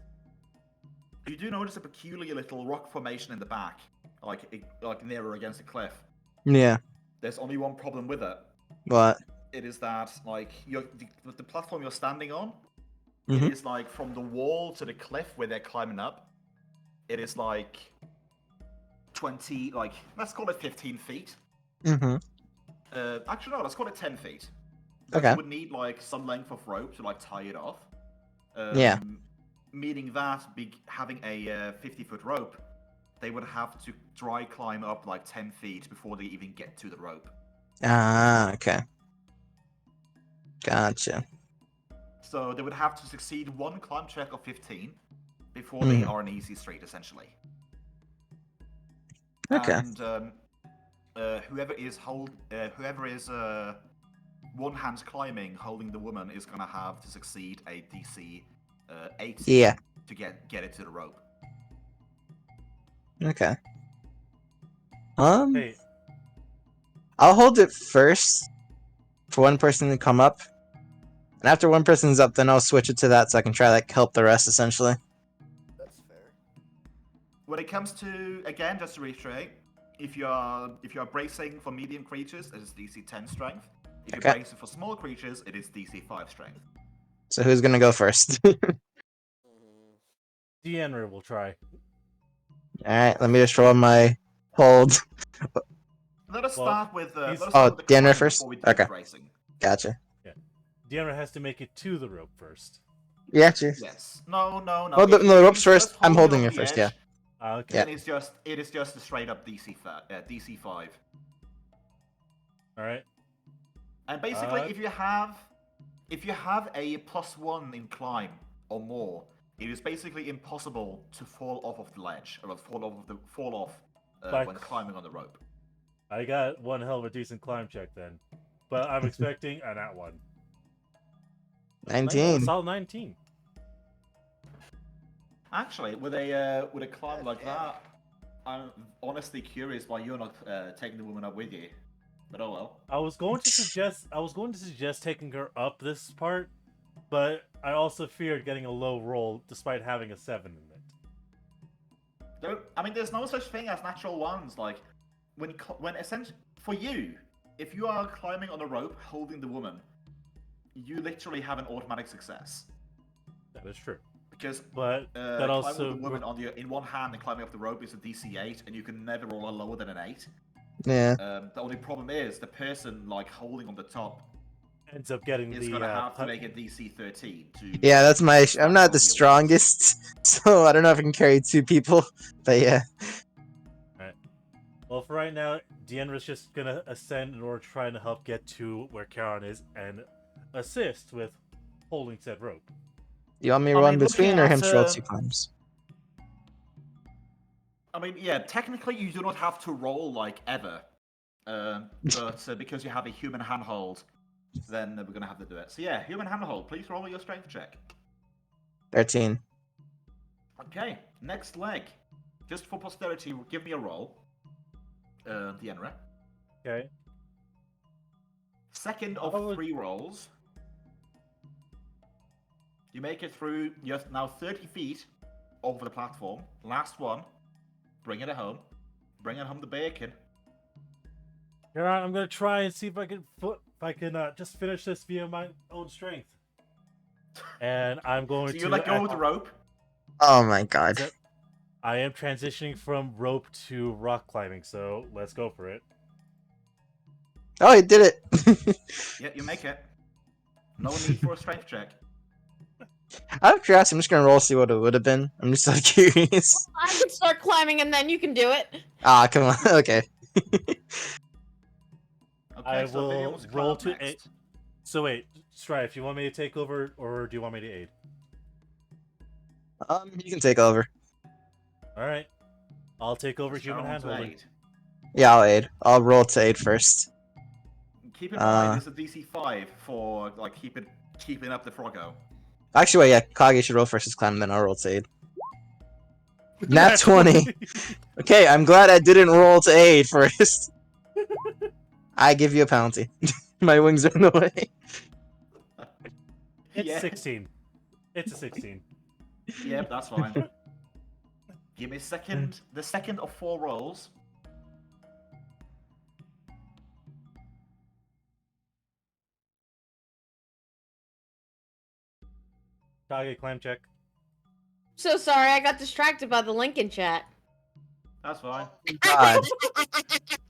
a peculiar little rock formation in the back, like nearer against the cliff. Yeah. There's only one problem with it. What? It is that like the platform you're standing on, Mhm. it is like from the wall to the cliff where they're climbing up. It is like 20, like let's call it 15 feet. Mm-hmm. Actually, no, let's call it 10 feet. Okay. You would need like some length of rope to like tie it off. Yeah. Meaning that having a 50-foot rope, they would have to dry climb up like 10 feet before they even get to the rope. Ah, okay. Gotcha. So they would have to succeed one climb check of 15 before they are an easy street, essentially. Okay. And whoever is one hand climbing, holding the woman, is gonna have to succeed a DC 8 Yeah. to get it to the rope. Okay. Hey, I'll hold it first for one person to come up. And after one person's up, then I'll switch it to that so I can try like help the rest essentially. That's fair. When it comes to, again, just to reiterate, if you are bracing for medium creatures, it is DC 10 strength. If you're Okay. bracing for small creatures, it is DC 5 strength. So who's gonna go first? Deanna will try. Alright, let me just roll my hold. Let us Well, start with he's- let us Oh, start with the Deanna climbing first? before we do Okay. the bracing. Gotcha. Deanna has to make it to the rope first. Yeah, cheers. Yes. No. Oh, If no, you ropes first. just I'm hold holding on it the first, edge, Okay. Yeah. then it is just a straight up DC 5. All right. And basically, if you have a +1 in climb or more, it is basically impossible to fall off of the ledge or fall off Like- when climbing on the rope. I got one hell of a decent climb check then, but I'm expecting a nat one. 19. Solid 19. Actually, with a climb like that, I'm honestly curious why you're not taking the woman up with you. But oh well. I was going to suggest taking her up this part, but I also feared getting a low roll despite having a 7 in it. There's no such thing as natural ones. Like when essentially for you, if you are climbing on a rope holding the woman, you literally have an automatic success. That is true. Because But that climbing also with the woman in one hand and climbing up the rope is a DC 8, and you can never roll a lower than an 8. Yeah. The only problem is the person like holding on the top ends up getting is the gonna have to make a DC 13 to. Yeah, that's my issue. I'm stand not on the the strongest, so I don't know if I can carry 2 people. But yeah. Well, for right now, Deanna's just gonna ascend in order to try and help get to where Charon is and assist with holding said rope. You want me to I run mean, looking between or him at, to roll 2 climbs? I mean, yeah, technically you do not have to roll like ever, but because you have a human handhold, then we're gonna have to do it. So yeah, human handhold. Please roll your strength check. 13. Okay, next leg. Just for posterity, give me a roll. 𝓮𝓺𝓷𝓾𝓲𝓵. Okay. Second of Oh. 3 rolls. You make it through. You're now 30 feet over the platform. Last one. Bring it home. Bring it home the bacon. Here, I'm gonna try and see if I can just finish this via my own strength. And I'm going So to you let go of the rope. Oh my god. Except I am transitioning from rope to rock climbing, so let's go for it. Oh, he did it! Yeah, you make it. No need for a strength check. Out of curiosity, I'm just gonna roll see what it would have been. I'm just so curious. I can start climbing and then you can do it. Ah, come on. Okay. Okay, I so Vivian will was roll cloud to next. So wait, Strife, you want me to take over, or do you want me to aid? You can take over. All right, I'll take over human Sharon to handholding. aid. Yeah, I'll aid. I'll roll to aid first. Keep in mind, this is a DC 5 for like keeping up the froggo. Actually, wait, yeah, Kage should roll first his climb, then I'll roll to aid. Nat 20. Okay, I'm glad I didn't roll to aid first. I give you a penalty. My wings are in the way. It's Yeah. 16. It's a 16. Yep, that's fine. Give me the second of 4 rolls. Kage climb check. So sorry, I got distracted by the link in chat. That's fine. God.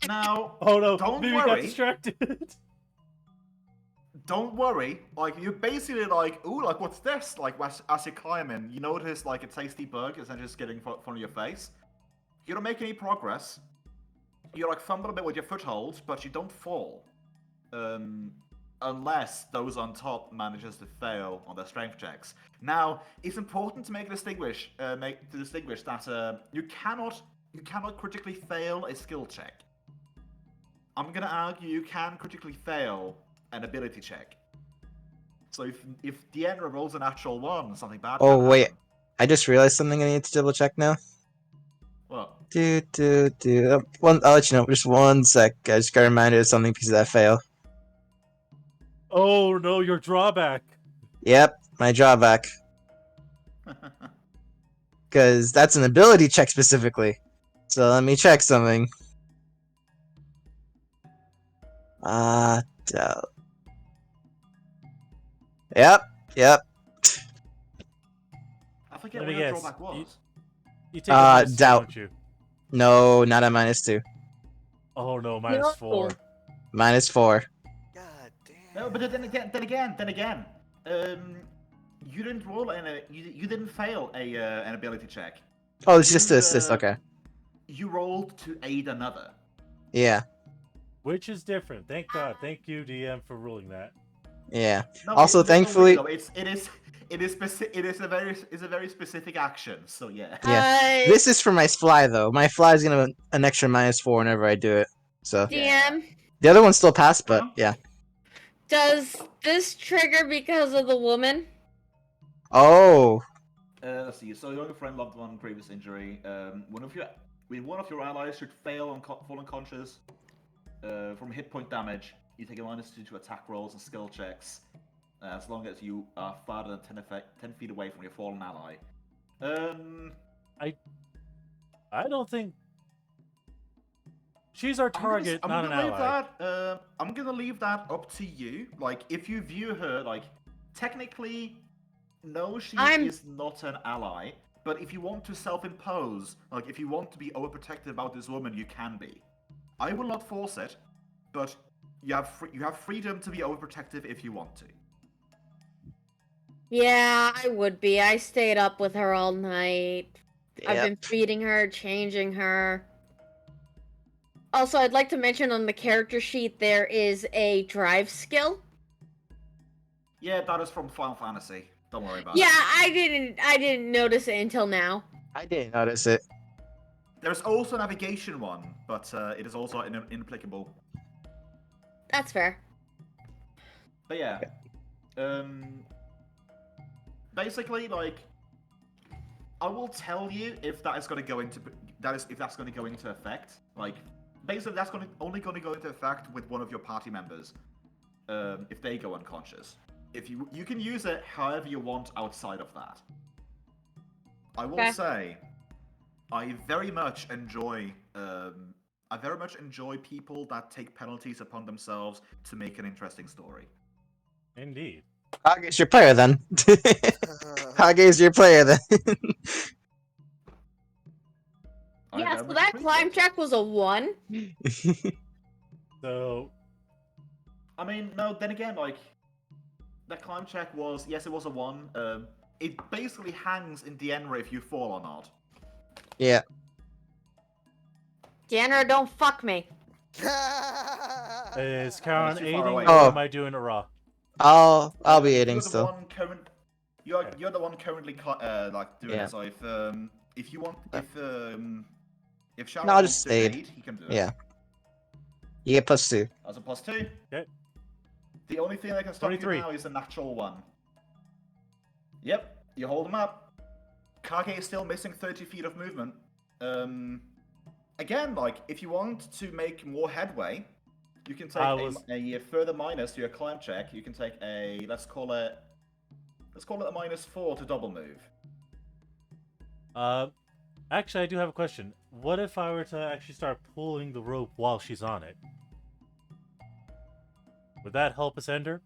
Now, Oh no, don't Vivi got worry. distracted. Don't worry. Like, you're basically like, ooh, like, what's this? Like, as you're climbing, you notice, like, a tasty bug is just getting in front of your face. You don't make any progress. You, like, fumble a bit with your foothold, but you don't fall. Unless those on top manages to fail on their strength checks. Now, it's important to distinguish that you cannot critically fail a skill check. I'm gonna argue you can critically fail an ability check. So if 𝓮𝓺𝓷𝓾 rolls a natural 1, something bad. Oh, can wait. happen. I just realized something I need to double check now. What? I'll let you know. Just one sec. I just got reminded of something because of that fail. Oh no, your drawback. Yep, my drawback. Because that's an ability check specifically. So let me check something. Yep. I forget Let what me your guess. drawback was. You take a -2, doubt. don't you? No, not at -2. Oh no, No. -4. -4. God damn. No, but then again, you didn't roll you didn't fail an ability check. Oh, it's just You, assist. Okay. You rolled to aid another. Yeah. Which is different. Thank God. Thank you, DM, for ruling that. Yeah. No, Also, there's no thankfully- way, though. It is a very specific action. So yeah. Yeah. This is for my fly though. My fly is gonna have an extra -4 whenever I do it. So DM, the other one still passed, but yeah. does this trigger because of the woman? Oh. Let's see. So your friend, loved one, previous injury. One of your allies should fail on fall unconscious from hit point damage. You take a -2 to attack rolls and skill checks, as long as you are farther than 10 feet away from your fallen ally. I don't think she's our target, not an ally. I'm gonna leave that up to you. Like, if you view her, like, technically, no, she is not an ally. But if you want to self-impose, like, if you want to be overprotective about this woman, you can be. I will not force it, but you have freedom to be overprotective if you want to. Yeah, I would be. I stayed up with her all night. I've Yep. been feeding her, changing her. Also, I'd like to mention on the character sheet there is a drive skill. Yeah, that is from Final Fantasy. Don't worry about Yeah, it. I didn't notice it until now. I didn't notice it. There's also a navigation one, but it is also inapplicable. That's fair. But yeah, basically, like, I will tell you if that is going to go into if that's going to go into effect. Like, basically, that's only going to go into effect with one of your party members, if they go unconscious. If you can use it however you want outside of that. I will Okay. say, I very much enjoy people that take penalties upon themselves to make an interesting story. Indeed. Kage's your player then. Kage's your player then. Yeah, very so much that appreciate climb it. check was a 1. So, I mean, no, then again, like, that climb check was, yes, it was a 1. It basically hangs in 𝓮𝓺𝓷𝓮'𝓼 if you fall or not. Yeah. Deanna, don't fuck me. is Oh, Karen it's too far aiding away. or Oh. am I doing it raw? I'll be aiding You're the still. one you're the one currently like doing Yeah. it. So if you want if Shadow No, I'll wants just to aid. aid, he can do it. Yeah. You get +2. As a +2. Okay. The only thing that can stop 23. you now is a natural 1. Yep, you hold him up. Kage is still missing 30 feet of movement. Again, like, if you want to make more headway, you can take a further minus to your climb check. You can take a let's call it a -4 to double move. Actually, I do have a question. What if I were to actually start pulling the rope while she's on it? Would that help us end her?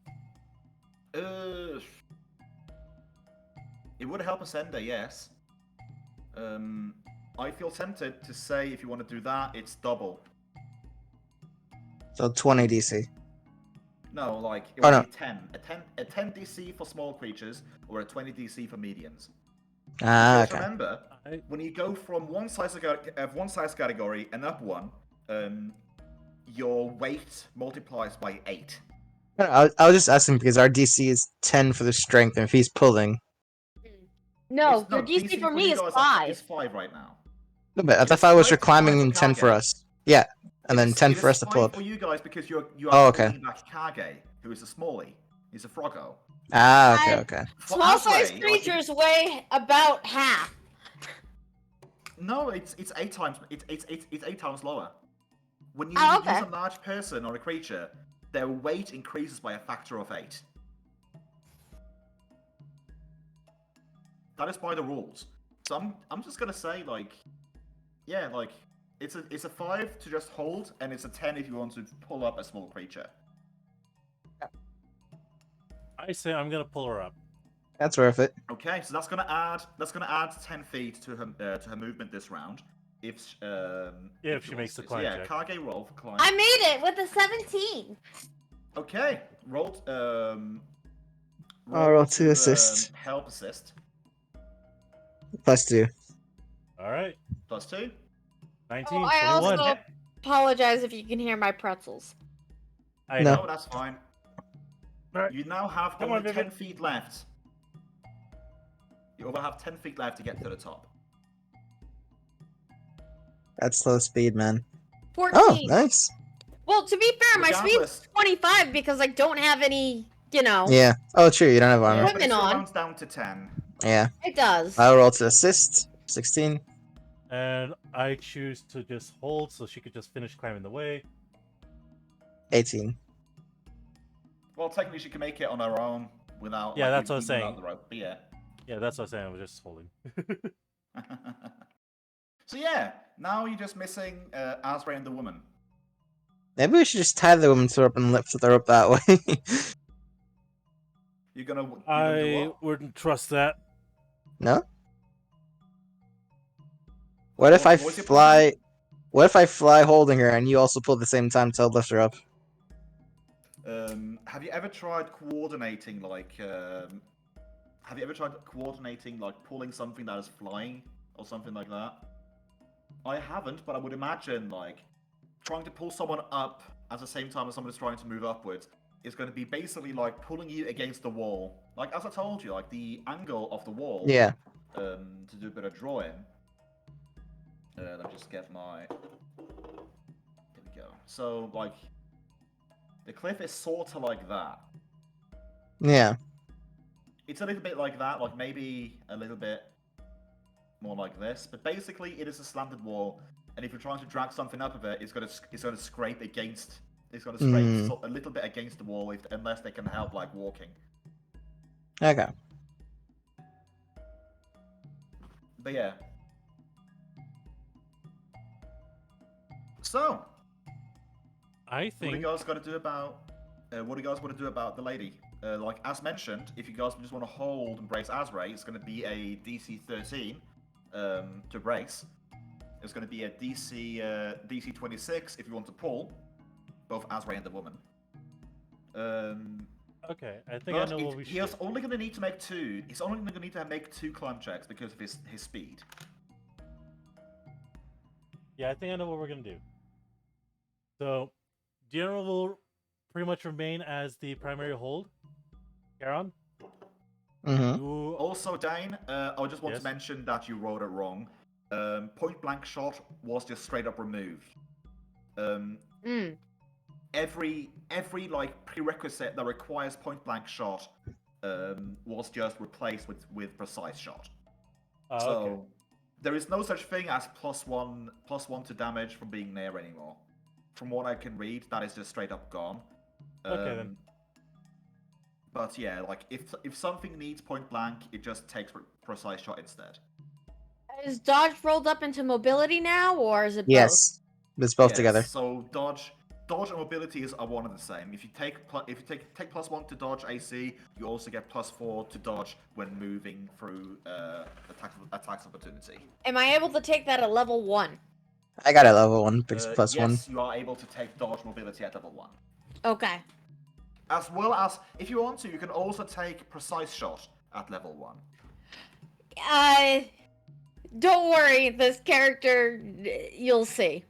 It would help us ender, yes. I feel tempted to say if you want to do that, it's double. So 20 DC. No, like, it Oh, would no. be 10. A 10 DC for small creatures, or a 20 DC for medians. Ah, Because okay. remember, when you go from one size category and up one, your weight multiplies by 8. I was just asking because our DC is 10 for the strength, and if he's pulling. No, your DC DC for me you is guys 5. is 5 right now. No, but I It thought is I was 5 climbing for and 10 for Kage. us. Yeah, and then 10 It for is us to pull 5 up. for you guys because you Oh, are okay. holding back Kage, who is a smallie. He's a froggo. Ah, okay, okay. For Small size Asway, creatures weigh about half. No, it's 8 times. It's 8 times lower. When you Oh, use okay. a large person or a creature, their weight increases by a factor of 8. That is by the rules. So I'm just gonna say, like, yeah, like, it's a 5 to just hold, and it's a 10 if you want to pull up a small creature. I say I'm gonna pull her up. That's worth it. Okay, so that's gonna add 10 feet to her movement this round. If she makes the climb check. Kage roll for climb. I made it with a 17. Okay, roll roll to 2 assist. help assist. +2. Alright. +2. 19, Oh, I 21. also apologize if you can hear my pretzels. I No. know. No, that's fine. Alright. You now have Come only on, Vivian. 10 feet left. You only have 10 feet left to get to the top. That's slow speed, man. 14. Oh, nice. Well, to be fair, my Regardless- speed's 25 because I don't have any, you know. Yeah. Oh, true, you don't have armor. Yeah, but it Women still on. rounds down to 10. Yeah. It does. I'll roll to assist. 16. And I choose to just hold so she could just finish climbing the way. 18. Well, technically she can make it on her own without. Yeah, like, that's what I was even without saying. The rope, but yeah. Yeah, that's what I was saying. I was just holding. So yeah, now you're just missing Asray and the woman. Maybe we should just tie the woman to the rope and lift the rope that way. You're gonna do I what? wouldn't trust that. No? What if I What's your fly... What if I fly holding her and you also pull at the same time to lift her up? Have you ever tried coordinating like? Have you ever tried coordinating like pulling something that is flying or something like that? I haven't, but I would imagine like trying to pull someone up at the same time as someone is trying to move upwards is going to be basically like pulling you against the wall. Like as I told you, like the angle of the wall. Yeah. To do a bit of drawing. Let me just get my. There we go. So like, the cliff is sort of like that. Yeah. It's a little bit like that, like maybe a little bit more like this. But basically, it is a slanted wall, and if you're trying to drag something up of it, it's gonna scrape against. It's gonna scrape a little bit against the wall, unless they can help like walking. Okay. But yeah. So, I what do you think guys got to do about? What do you guys want to do about the lady? Like as mentioned, if you guys just want to hold and brace Azray, it's going to be a DC 13 to brace. It's going to be a DC 26 if you want to pull both Azray and the woman. okay. I think I know what we should. He's only going to need to make two. He's only going to need to make 2 climb checks because of his speed. Yeah, I think I know what we're gonna do. So, General will pretty much remain as the primary hold. Karen? Mm-hmm. You... Also, Dane, I just want Yes? to mention that you wrote it wrong. Point blank shot was just straight up removed. Every like prerequisite that requires point blank shot was just replaced with precise shot. So okay. there is no such thing as +1 to damage from being near anymore. From what I can read, that is just straight up gone. Okay, then. But yeah, like if something needs point blank, it just takes precise shot instead. Is dodge rolled up into mobility now, or is it both? Yes. It's both Yes, together. So dodge and mobility are one and the same. If you take +1 to dodge AC, you also get +4 to dodge when moving through attacks opportunity. Am I able to take that at level 1? I got a level 1 plus 1. Yes, you are able to take dodge mobility at level 1. Okay. As well as, if you want to, you can also take precise shot at level 1. Don't worry, this character, you'll see.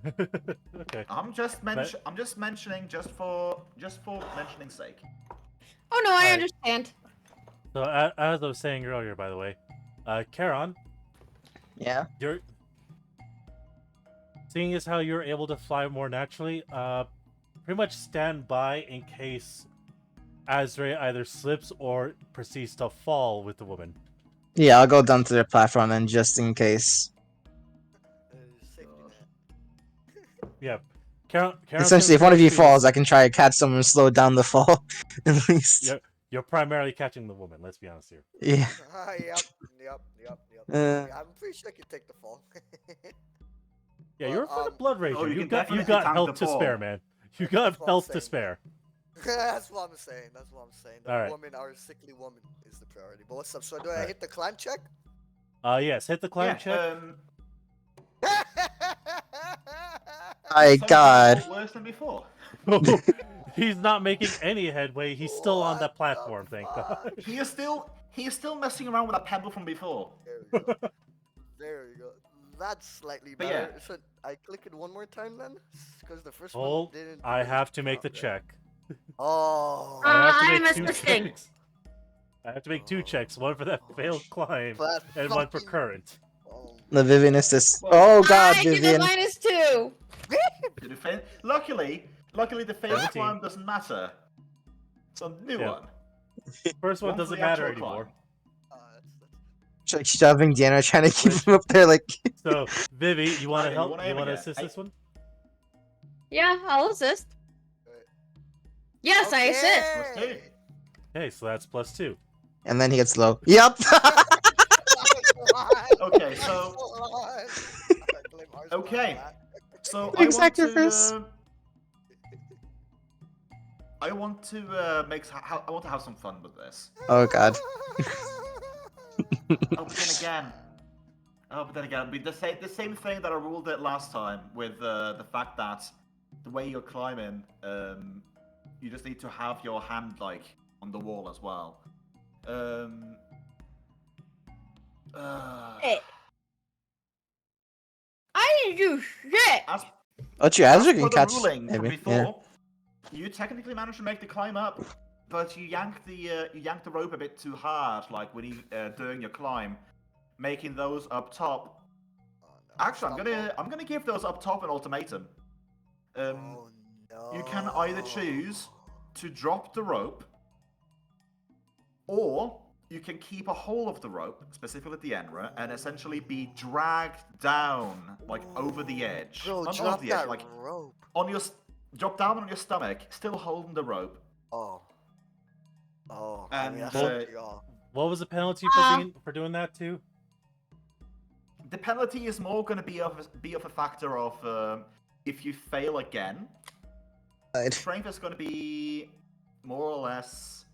Okay. I'm just mentioning just for mentioning's sake. Oh no, I Alright. understand. So, as I was saying earlier, by the way, Karen, Yeah. you're... Seeing as how you're able to fly more naturally, pretty much stand by in case Azray either slips or proceeds to fall with the woman. Yeah, I'll go down to their platform then, just in case. Safety net. Yeah. Karen's Essentially, if gonna one of you basically falls, I can try to catch someone and slow down the fall, at least. You're primarily catching the woman, let's be honest here. Yeah. Yep. I'm pretty sure I can take the fall. Yeah, Well, you're a fucking blood ranger. you you can got definitely health tank to the fall. spare, man. You got That's what I'm health to saying. spare. That's what I'm saying. The Alright. woman, our sickly woman, is the priority. But what's up? So do I hit the climb check? Yes, hit the climb Yeah, check. My something god. worse than before. He's not making any headway. He's still on that platform, thank God. He is still messing around with that pebble from before. There we go. There we go. That's slightly But better. yeah. So I click it one more time then? Because the first Hold. one didn't. I have to make the check. Oh. I have to I'm make 2 assisting. checks. I have to make 2 checks. One for that failed climb, That and one for fucking- current. Oh. The Vivian is this. Oh god, I get a Vivian. -2. Luckily, the failed 17. climb doesn't matter. It's a new Yeah. one. First one One for doesn't the matter actual climb. anymore. It's like shoving Deanna, trying to keep him up there, like. So, Vivi, you want to Alright, help? wanna You aim want to again? assist this one? Yeah, I'll assist. Yes, I assist. Okay. Okay, so that's +2. And then he gets low. Yep! Okay, so okay, so Big sacrifice. I want to have some fun with this. Oh god. But then again, the same thing that I ruled it last time with the fact that the way you're climbing, you just need to have your hand like on the wall as well. Hey. I didn't do shit. As Oh, true, Azure per can the catch. ruling from Maybe. before, Yeah. You technically managed to make the climb up, but you yanked the rope a bit too hard, like when you doing your climb, making those up top. Oh, no. Actually, I'm gonna give those up top an ultimatum. Oh no. You can either choose to drop the rope, or you can keep a hold of the rope, specifically the 𝓮𝓼𝓵, and essentially be dragged down, like over the edge. Bro, Not drop over the edge, that like rope. on your drop down on your stomach, still holding the rope. Oh. Oh. And, I mean, that's uh, up to y'all. What was the penalty for doing that too? The penalty is more going to be of a factor of if you fail again. Strength is going to be more or less.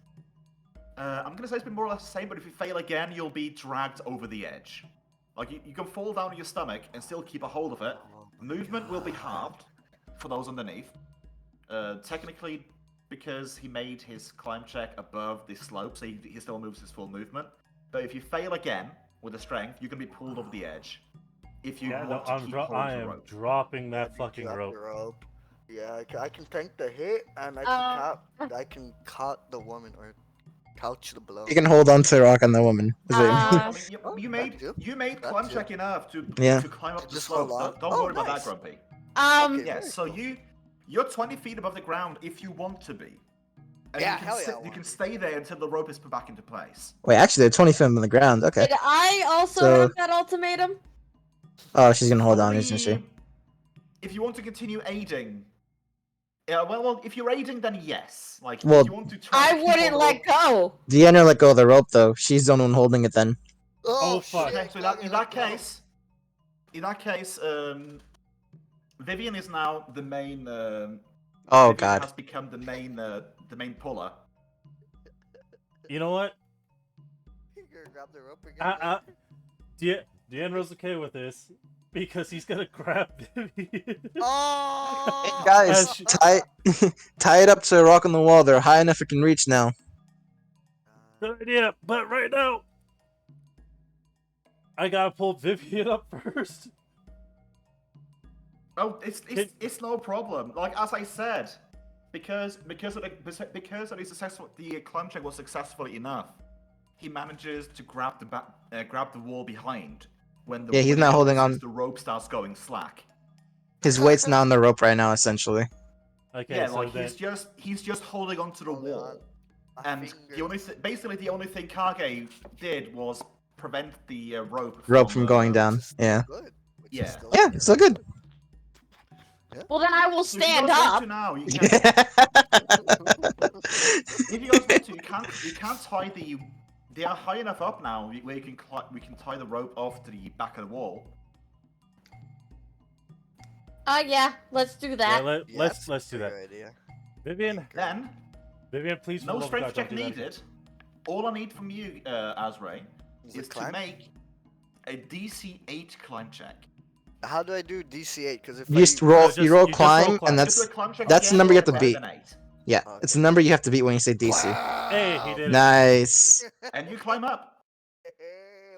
I'm going to say it's been more or less the same, but if you fail again, you'll be dragged over the edge. Like you can fall down on your stomach and still keep a hold of it. Oh, Movement will be halved for those underneath. Technically, because he made his climb check above the slope, so he still moves his full movement. But if you fail again with the strength, you can be pulled over the edge. If you Yeah, no, want to keep hold I of the am rope. dropping that you fucking drop rope. the rope. Yeah, I can tank the hit, and I can caught the woman or couch the blow. You can hold on to Rock on the woman. Is it- I mean, Oh, you that too. made That climb too. check enough to Yeah. climb up To the just slope. hold on? Don't Oh, worry about that, nice. Grumpy. Okay. Yeah, Very so cool. you're 20 feet above the ground if you want to be. And Yeah, you can hell yeah, I you want can to. stay there until the rope is put back into place. Wait, actually, they're 20 feet on the ground. Okay. Did I also So- have that ultimatum? Oh, she's gonna hold on, isn't she? Only if you want to continue aiding. Yeah, well, if you're aiding, then yes. Like, Well, if you want to try I to keep on wouldn't the let rope- go. Deanna let go of the rope though. She's the only one holding it then. Oh, shit, fuck. Okay, so Kage, in let that go. case, Vivian is now the main. Oh Vivian god. has become the main puller. You know what? You gonna grab the rope again? Deanna's okay with this because he's gonna grab Vivian. Oh! Guys, As she- tie it up to a rock on the wall. They're high enough it can reach now. Good idea, but right now, I gotta pull Vivian up first. Oh, it's no problem. Like as I said, because of the climb check was successful enough, he manages to grab the wall behind when the Yeah, he's when he not holding notices on. The rope starts going slack. His weight's not on the rope right now, essentially. Okay, Yeah, so like then he's just holding onto the Holding wall. on. My And fingers. basically the only thing Kage did was prevent the rope From going down. Which is Yeah. good. Which is Yeah. still Yeah, so good. Well, then I will So if you stand guys want up. to now, you can. If you guys want to, you can't tie the. They are high enough up now where we can tie the rope off to the back of the wall. Yeah, let's do yeah, that. let's that's do a that. good idea. Vivian, Then, Vivian, please. for no the love of strength God, don't check do that again. needed. All I need from you, Azray, Is it is to climb? make a DC 8 climb check. How do I do DC8? Because if You just roll. just- You roll you just roll climb, climb. and Just do that's a climb check that's the again, number you roll have to better beat. than 8. Yeah, it's the number you have to beat when you say DC. Hey, he did it. Nice. And you climb up. Hey,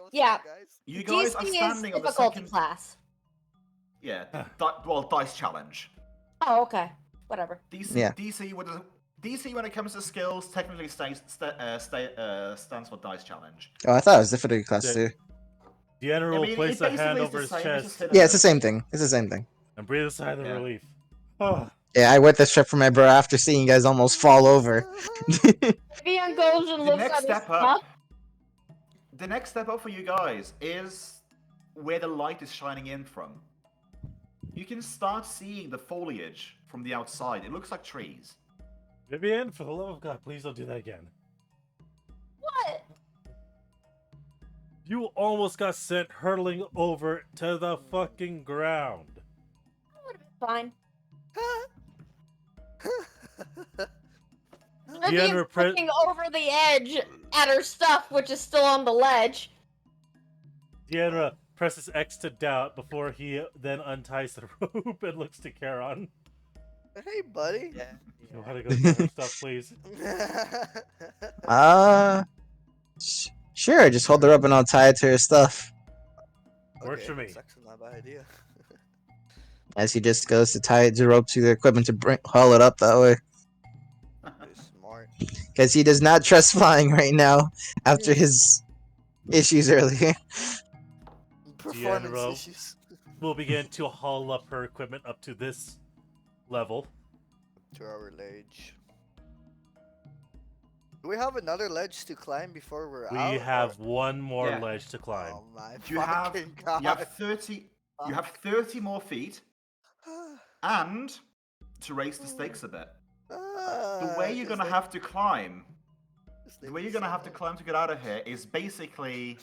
what's Yeah. up, guys? You guys DC are is standing on the difficulty second. class. Yeah, dice challenge. Oh, okay. Whatever. Yeah. DC when it comes to skills technically stands for dice challenge. Oh, I thought it was difficulty class Yeah. too. Deanna I will mean, place it a hand basically is over the his same, it's just chest Yeah, it's the similar. same thing. It's the same thing. and breathe a sigh of Yeah. relief. Oh, Yeah, I wet this trip for my bro after seeing you guys almost fall over. Vivian goes and The looks next at his step stuff. up. The next step up for you guys is where the light is shining in from. You can start seeing the foliage from the outside. It looks like trees. Vivian, for the love of God, please don't do that again. What? You almost got sent hurtling over to the fucking ground. That would have been fine. Deanna Vivian's looking over the edge at her stuff, which is still on the ledge. Deanna presses X to doubt before he then unties the rope and looks to Charon. Hey, buddy. Yeah. You want to go get her stuff, please? Sure. Just hold her up and I'll tie it to her stuff. Works for me. It's actually not a bad idea. As he just goes to tie the rope to the equipment to haul it up that way. because he does not trust flying right now after his issues earlier. Performance Deanna issues. will begin to haul up her equipment up to this level. To our ledge. Do we have another ledge to climb before we're out? We or- have one more Yeah. ledge to climb. Oh my You have fucking god. you have 30 you have 30 more feet, and to raise the stakes a bit, the way you're gonna have to climb, the way you're gonna have to climb to get out of here is basically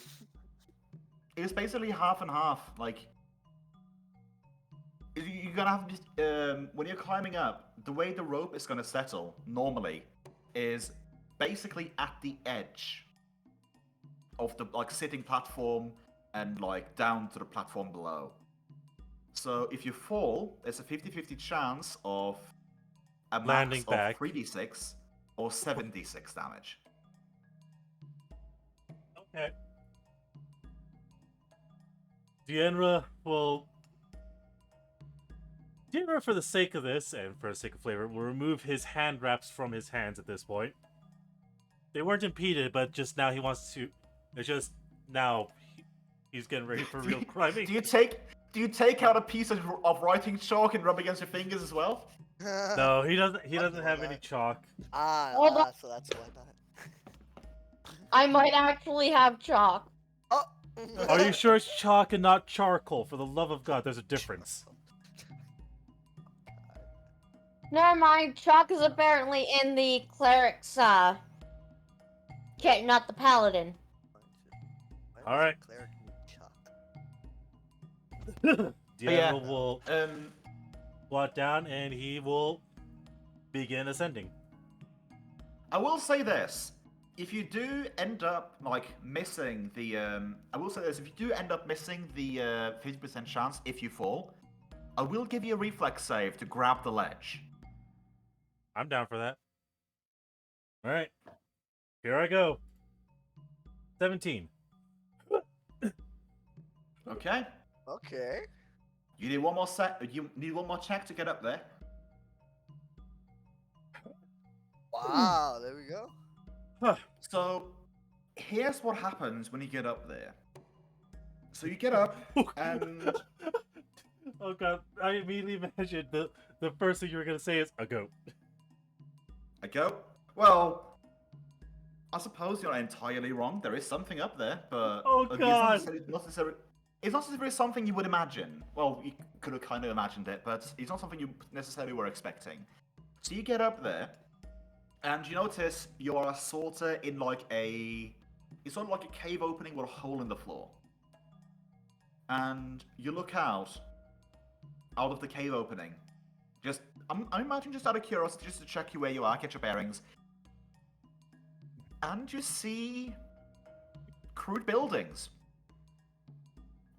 half and half. Like you're gonna have to, when you're climbing up, the way the rope is gonna settle normally is basically at the edge of the sitting platform and down to the platform below. So if you fall, there's a 50-50 chance of a max Landing of back. 3d6 or 7d6 damage. Okay. Deanna, for the sake of this, and for the sake of flavor, will remove his hand wraps from his hands at this point. They weren't impeded, but just now he wants to... It's just now he's getting ready for real climbing. Do you take out a piece of writing chalk and rub against your fingers as well? No, he doesn't Fucking have why any not? chalk. Hold on. So that's why not. I might actually have chalk. Oh! Are you sure it's chalk and not charcoal? For the love of God, there's a difference. Never mind, chalk is apparently in the cleric's, okay, not the paladin. Alright. Cleric need chalk? Deanna will Um, blot down and he will begin ascending. I will say this: if you do end up missing the, I will say this: if you do end up missing the 50% chance if you fall, I will give you a reflex save to grab the ledge. I'm down for that. Alright. Here I go. 17. Okay. Okay. You need one more You need one more check to get up there. Wow, there we go. So, here's what happens when you get up there. So you get up, and Oh god, I immediately imagined the first thing you were gonna say is a goat. I go. Well, I suppose you're not entirely wrong. There is something up there, but Oh, God. it's not necessarily something you would imagine. Well, you could have kind of imagined it, but it's not something you necessarily were expecting. So you get up there, and you notice you are sort of in it's sort of like a cave opening with a hole in the floor. And you look out of the cave opening. I imagine just out of curiosity, just to check you where you are, get your bearings. And you see crude buildings.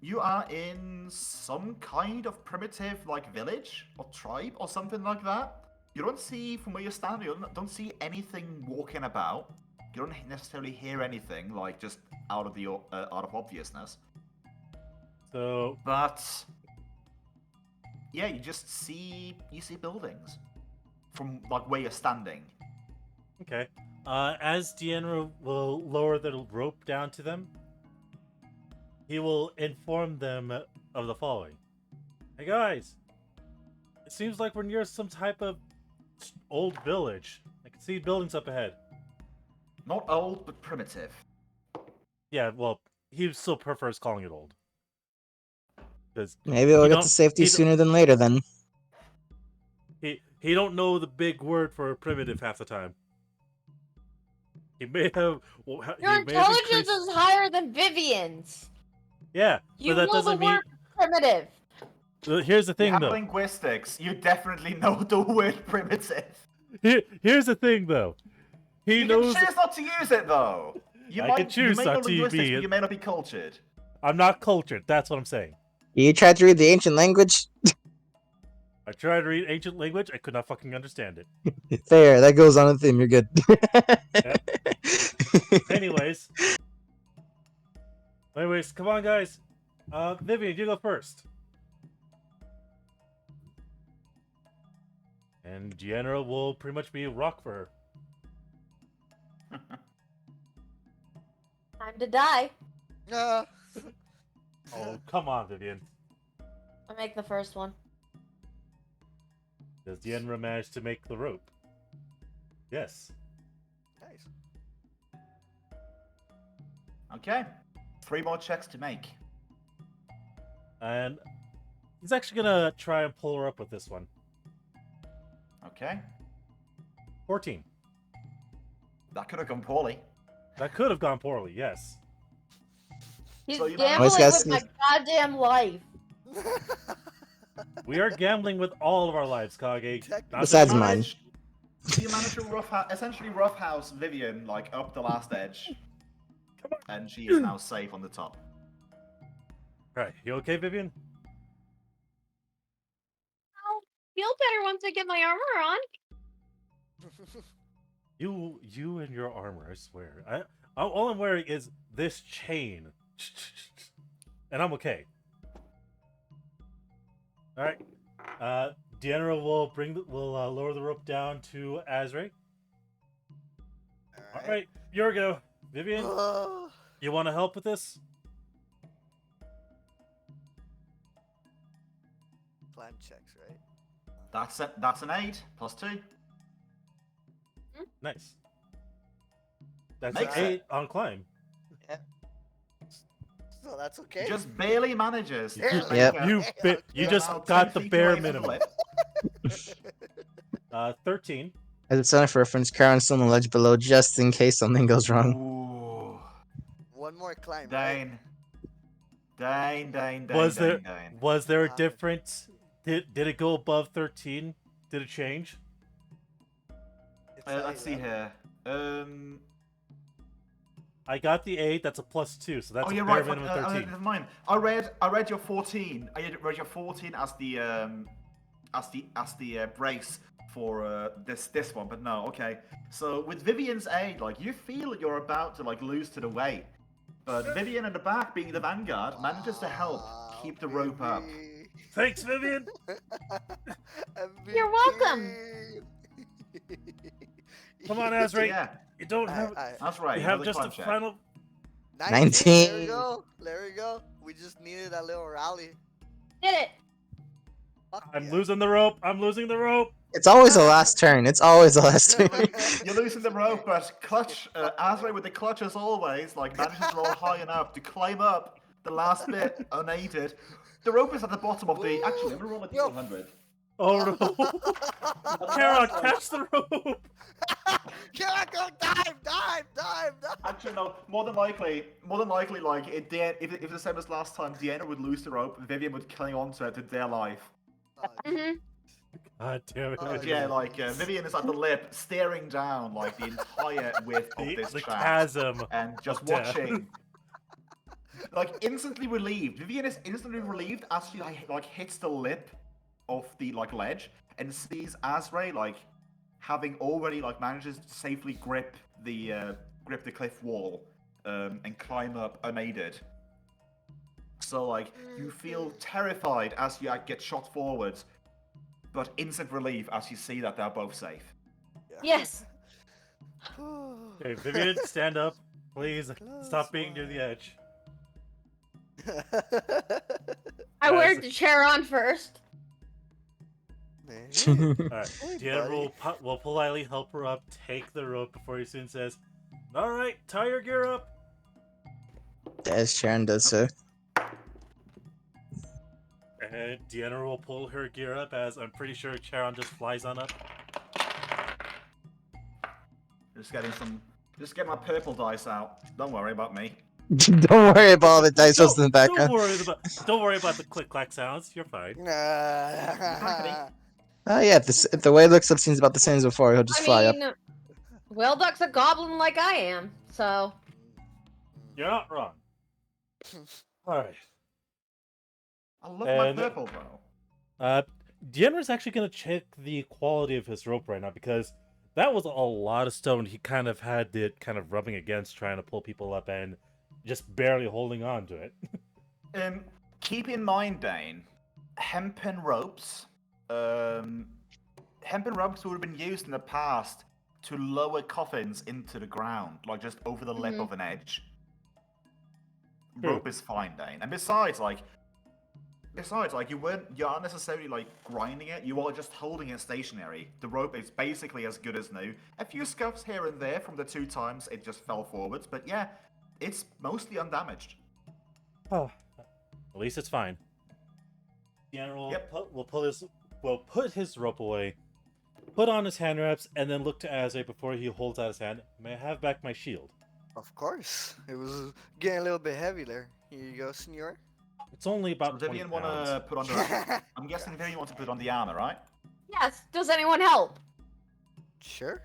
You are in some kind of primitive, village or tribe or something like that. You don't see, from where you're standing, you don't see anything walking about. You don't necessarily hear anything, just out of obviousness. So But yeah, you see buildings from where you're standing. okay. As Deanna will lower the rope down to them, he will inform them of the following. Hey guys, it seems like we're near some type of old village. I can see buildings up ahead. Not old, but primitive. Yeah, well, he still prefers calling it old. Because Maybe we'll get to safety sooner than later then. he don't know the big word for primitive half the time. He may have. Your intelligence is higher than Vivian's. Yeah, You but that know doesn't the word primitive. Here's the You thing, have though. linguistics. You definitely know the word primitive. Here's the thing, though. He You knows. can choose not to use it, though. You can choose you may not know to linguistics, be- but you may not be cultured. I'm not cultured. That's what I'm saying. You tried to read the ancient language? I tried to read ancient language. I could not fucking understand it. Fair, that goes on a theme, you're good. Anyways, come on, guys. Vivian, you go first. And Deanna will pretty much be a rock for her. Time to die. Ah. Oh, come on, Vivian. I make the first one. Does 𝓮𝓵𝓷 manage to make the rope? Yes. Nice. Okay. 3 more checks to make. And he's actually gonna try and pull her up with this one. Okay. 14. That could have gone poorly. That could have gone poorly, yes. He's So you gambling always gotta with my sneak- goddamn life. We are gambling with all of our lives, Kage. Not Besides just- mine. So you managed to essentially roughhouse Vivian like up the last edge, and she is now safe on the top. Right, you okay, Vivian? I'll feel better once I get my armor on. You and your armor, I swear. All I'm wearing is this chain. And I'm okay. Alright. 𝓮𝓵𝓷 will lower the rope down to 𝓬𝓪𝓷. Alright, here we go. Vivian, you want to help with this? Climb checks, right? That's an 8 plus 2. Nice. That's Makes an it. 8 on climb. So that's okay. Just barely manages. You- Yep. You just About got 10 the feet bare away from the minimum. lip. 13. As it's on for reference, Karen's still on the ledge below just in case something goes wrong. Ooh. One more climb, right? Dane. Was there Dane. was there a Uh, difference? Did it go above 13? Did it change? It's Let's see eight, here. I got the 8. That's a +2, so that's Oh, a you're bare right. minimum 13. Never mind. I read your 14. I read your 14 as the brace for this one, but no. Okay. So with Vivian's aid, like you feel you're about to like lose to the weight, but Vivian in the back, being the vanguard, manages to help keep the rope up. baby. Thanks, Vivian. You're welcome. Come on, Azrae. Yeah, You don't have. that's right. You you know have the just climb a check. final. 19. There 19. we go. There we go. We just needed a little rally. Did it. Fuck I'm yeah. losing the rope. I'm losing the rope. It's always the last turn. It's always the last turn. You're losing the rope, but clutch, Azrae with the clutch as always, like manages to roll high enough to climb up the last bit unaided. The rope is at the bottom of the. Actually, I'm gonna roll a D100. Oh no! Karen, catch the rope. Karen, go dive. Actually, no. More than likely, like if it's the same as last time, 𝓮𝓵𝓷 would lose the rope, Vivian would cling on to it to their life. Mm-hmm. God damn it! Oh, But yeah, like Vivian is at the lip, staring down like the entire width of this the shaft, chasm. and just of death. watching. Like instantly relieved. Vivian is instantly relieved as she like hits the lip of the like ledge and sees Azrae like having already like manages to safely grip the cliff wall and climb up unaided. So like you feel terrified as you get shot forwards, but instant relief as you see that they're both safe. Yes. Okay, Vivian, stand up, please. Stop being near the edge. I Guys. wear the chair on first. Alright, Hey, 𝓮𝓵𝓷 will politely help her up, take the rope before he soon says, "Alright, tie your gear up." As Sharon does so. And 𝓮𝓵𝓷 will pull her gear up as I'm pretty sure Charon just flies on up. Just get my purple dice out. Don't worry about me. Don't worry about all the dice rolls in the Don't background. don't worry about the click clack sounds. You're fine. Oh yeah, if the way it looks up seems about the same as before, he'll just fly up. Whale Duck's a goblin like I am, so. You're not wrong. Alright. I love And- my purple, bro. 𝓮𝓵𝓷's actually going to check the quality of his rope right now because that was a lot of stone he kind of had it kind of rubbing against trying to pull people up and just barely holding on to it. Keep in mind, Dane, hempen ropes would have been used in the past to lower coffins into the ground, like just over the lip Mhm. of an edge. True. Rope is fine, Dane. And besides, like you aren't necessarily like grinding it. You are just holding it stationary. The rope is basically as good as new. A few scuffs here and there from the 2 times it just fell forwards, but yeah, it's mostly undamaged. Oh, at least it's fine. General Yep. will put his rope away, put on his hand wraps, and then look to Azray before he holds out his hand. May I have back my shield? Of course. It was getting a little bit heavy there. Here you go, senor. It's only Does about 20 Vivian pounds. want to put on the? I'm guessing Vivian wants to put on the armor, right? Yes. Does anyone help? Sure.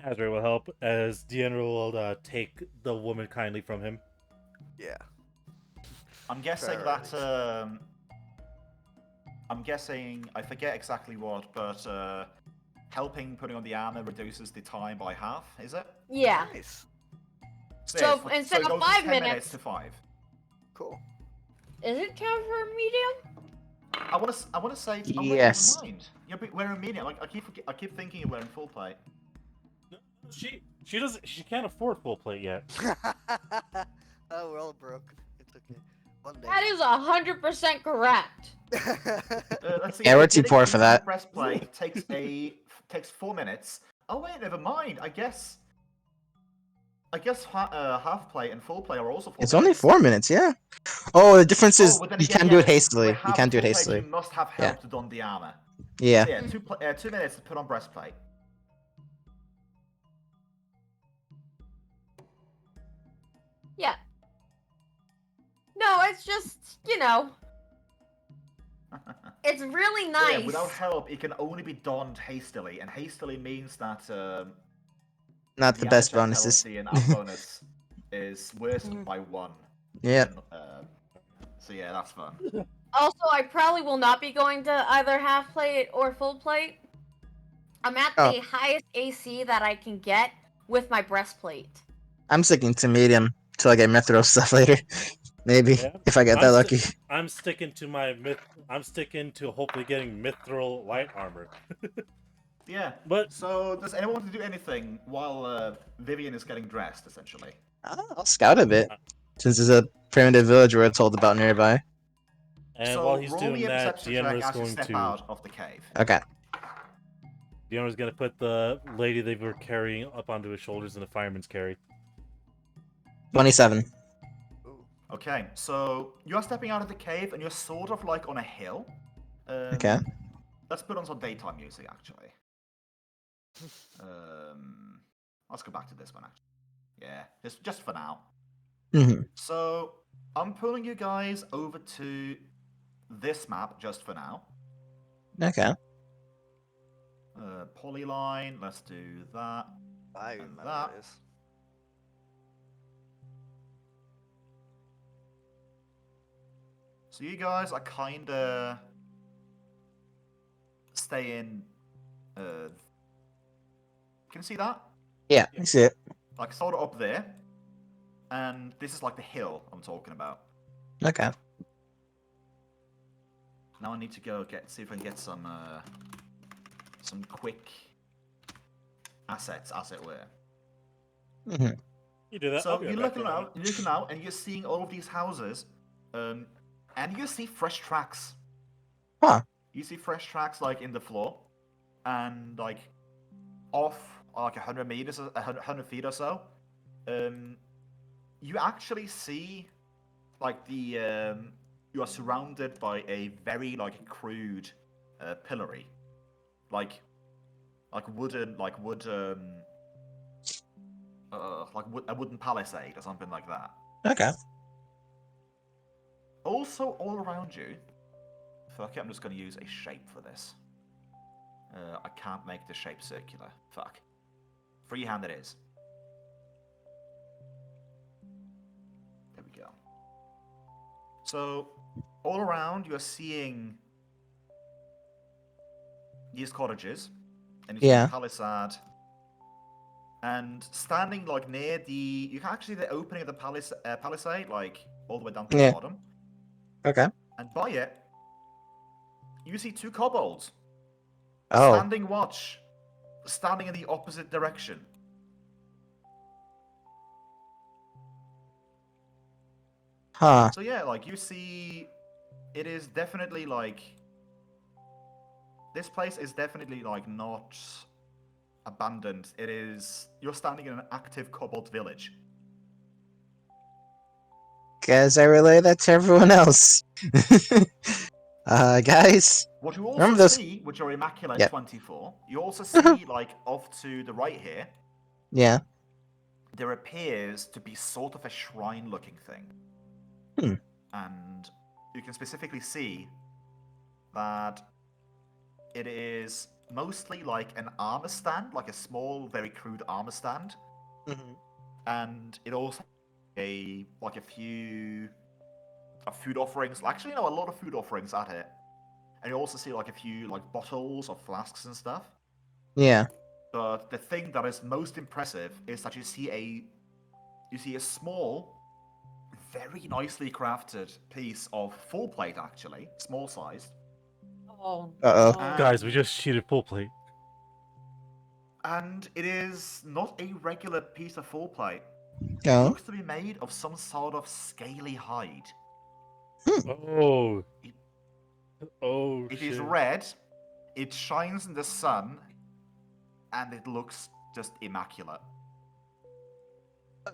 Azray will help as General will take the woman kindly from him. Yeah. I'm guessing Priorities. that. I'm guessing I forget exactly what, but helping putting on the armor reduces the time by half. Is it? Yeah. Nice. So yeah, instead it of goes from 5 10 minutes minutes, to 5. Cool. is it count for medium? I want to say. Oh, wait, Yes. never mind. Yeah, but we're in medium. Like I keep thinking we're in full play. She can't afford full plate yet. Oh, we're all broke. It's okay. One day. That is 100% correct. Let's see. Yeah, we're too getting poor for into that. Breastplate takes 4 minutes. Oh wait, never mind. I guess half plate and full plate are also 4 It's minutes. only 4 minutes, yeah. Oh, the difference is but then you again, can't do it with hastily. You half can't do it full plate, hastily. You must have Yeah. help to don the armor. Yeah. So yeah, 2 minutes to put on breastplate. Yeah. No, it's just, it's really So nice. yeah, without help, it can only be donned hastily, and hastily means that Not the the best armor check bonuses. penalty and up bonus is worse Mhm. by 1. Yeah. So yeah, that's fun. Also, I probably will not be going to either half plate or full plate. I'm at Oh. the highest AC that I can get with my breastplate. I'm sticking to medium till I get Mithral stuff later. Maybe. Yeah. If I get that lucky. I'm sticking to I'm sticking to hopefully getting mithril light armor. Yeah. But So does anyone want to do anything while Vivian is getting dressed, essentially? I'll scout a bit. Since there's a primitive village we're told about nearby. and So while he's roll doing me a that, perception Deanna check is as you going step to out of the cave. Okay. Deanna's going to put the lady they were carrying up onto his shoulders in the fireman's carry. 27. Ooh. Okay, so you're stepping out of the cave and you're sort of like on a hill. Okay. Let's put on some daytime music, actually. Let's go back to this one, actually. Yeah, just for now. Mm-hmm. So I'm pulling you guys over to this map just for now. Okay. Polyline, let's do that. I And remember that. this. So you guys are kinda staying. Can you see that? Yeah, I see it. Like sort of up there, and this is like the hill I'm talking about. Okay. Now I need to go see if I can get some quick assets, as it were. Mm-hmm. You do that. So I'll be you're right back. looking out, and you're seeing all of these houses, and you see fresh tracks. Huh. You see fresh tracks like in the floor, and like off like 100 meters, 100 feet or so. You actually see like you are surrounded by a very like crude pillory, like wooden a wooden palisade or something like that. Okay. Also, all around you, fuck it, I'm just going to use a shape for this. I can't make the shape circular. Fuck. Freehand it is. There we go. So, all around, you're seeing these cottages, and you see Yeah. the palisade. And standing like near you can actually see the opening of the palisade, like all the way down to Yeah. the bottom. Okay. And by it, you see 2 kobolds Oh. standing watch standing in the opposite direction. Huh. So yeah, like you see, it is definitely like this place is definitely like not abandoned. It is you're standing in an active kobold village. Guys, I relay that to everyone else. Guys, What you also remember those? see, which are Immaculate Yeah. 24, you also see like off to the right here, Yeah. there appears to be sort of a shrine-looking thing. Hmm. And you can specifically see that it is mostly like an armor stand, like a small, very crude armor stand, Mm-hmm. and it also a few food offerings. Actually, no, a lot of food offerings at it, and you also see like a few like bottles or flasks and stuff. Yeah. But the thing that is most impressive is that you see a small, very nicely crafted piece of full plate, actually, small sized. Oh. Uh-oh. no. Guys, we just cheated full plate. And it is not a regular piece of full plate. It No. looks to be made of some sort of scaly hide. Oh. It- Oh, It shit. is red, it shines in the sun, and it looks just immaculate.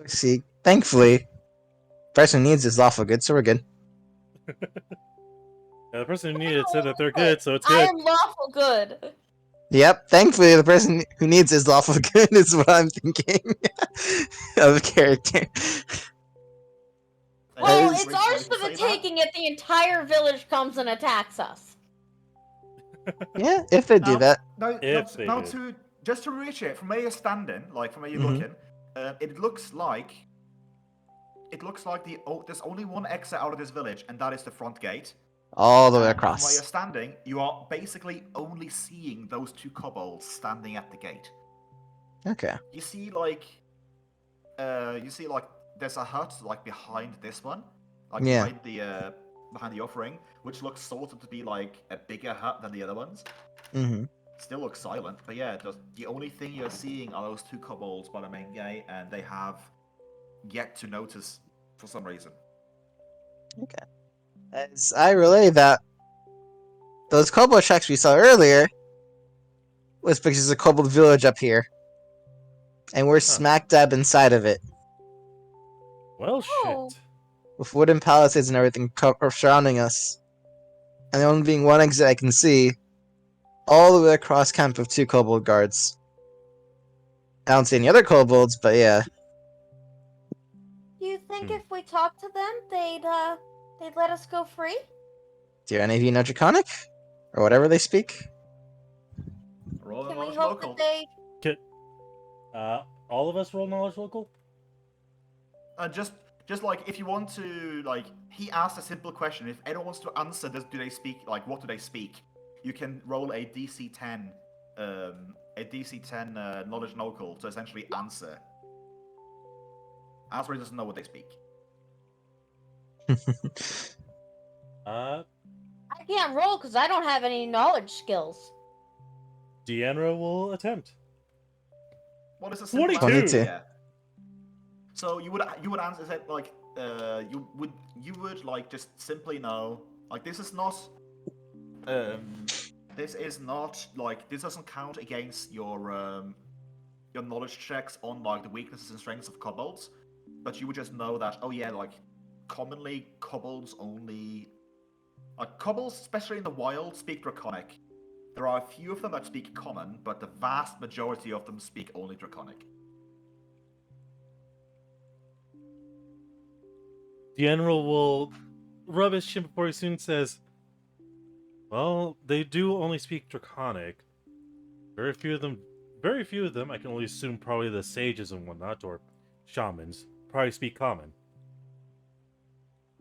See, thankfully, person needs is lawful good, so we're good. Yeah, the person who needed it said that they're Good. good, so it's I good. am lawful good. Yep, thankfully the person who needs is lawful good is what I'm thinking of a character. Well, As- it's ours for the taking if the entire village comes and attacks us. Yeah, if they do that. If they did. Just to reiterate, from where you're standing, like from where you're Mhm. looking, it looks like there's only one exit out of this village, and that is the front gate. All the way And from where across. you're standing, you are basically only seeing those two kobolds standing at the gate. Okay. You see there's a hut like behind this one, like Yeah. behind the offering, which looks sort of to be like a bigger hut than the other ones. Mm-hmm. Still looks silent, but yeah, the only thing you're seeing are those two kobolds by the main gate, and they have yet to notice for some reason. Okay. As I relay that, those kobold tracks we saw earlier was because there's a kobold village up here. And we're smack dab inside of it. Well, Oh. shit. With wooden palisades and everything surrounding us. And there only being one exit I can see, all the way across camp of two kobold guards. I don't see any other kobolds, but yeah. Do you think if we talk to them, they'd let us go free? Do any of you know Draconic? Or whatever they speak? Roll Can we knowledge hope local. that they? All of us roll knowledge local? Just like if you want to, like, he asked a simple question. If anyone wants to answer, do they speak? Like, what do they speak? You can roll a DC 10, knowledge local to essentially answer. Asbury doesn't know what they speak. Uh, I can't roll because I don't have any knowledge skills. Deanra will attempt. What is a simple 22. answer? 22. Yeah. So you would answer it like you would like just simply know, like, this is not like, this doesn't count against your knowledge checks on like the weaknesses and strengths of kobolds, but you would just know that, oh yeah, like, commonly kobolds only, like, kobolds, especially in the wild, speak Draconic. There are a few of them that speak Common, but the vast majority of them speak only Draconic. Deanra will rub his chin before he soon says, well, they do only speak Draconic. Very few of them, I can only assume probably the sages and whatnot, or shamans, probably speak Common.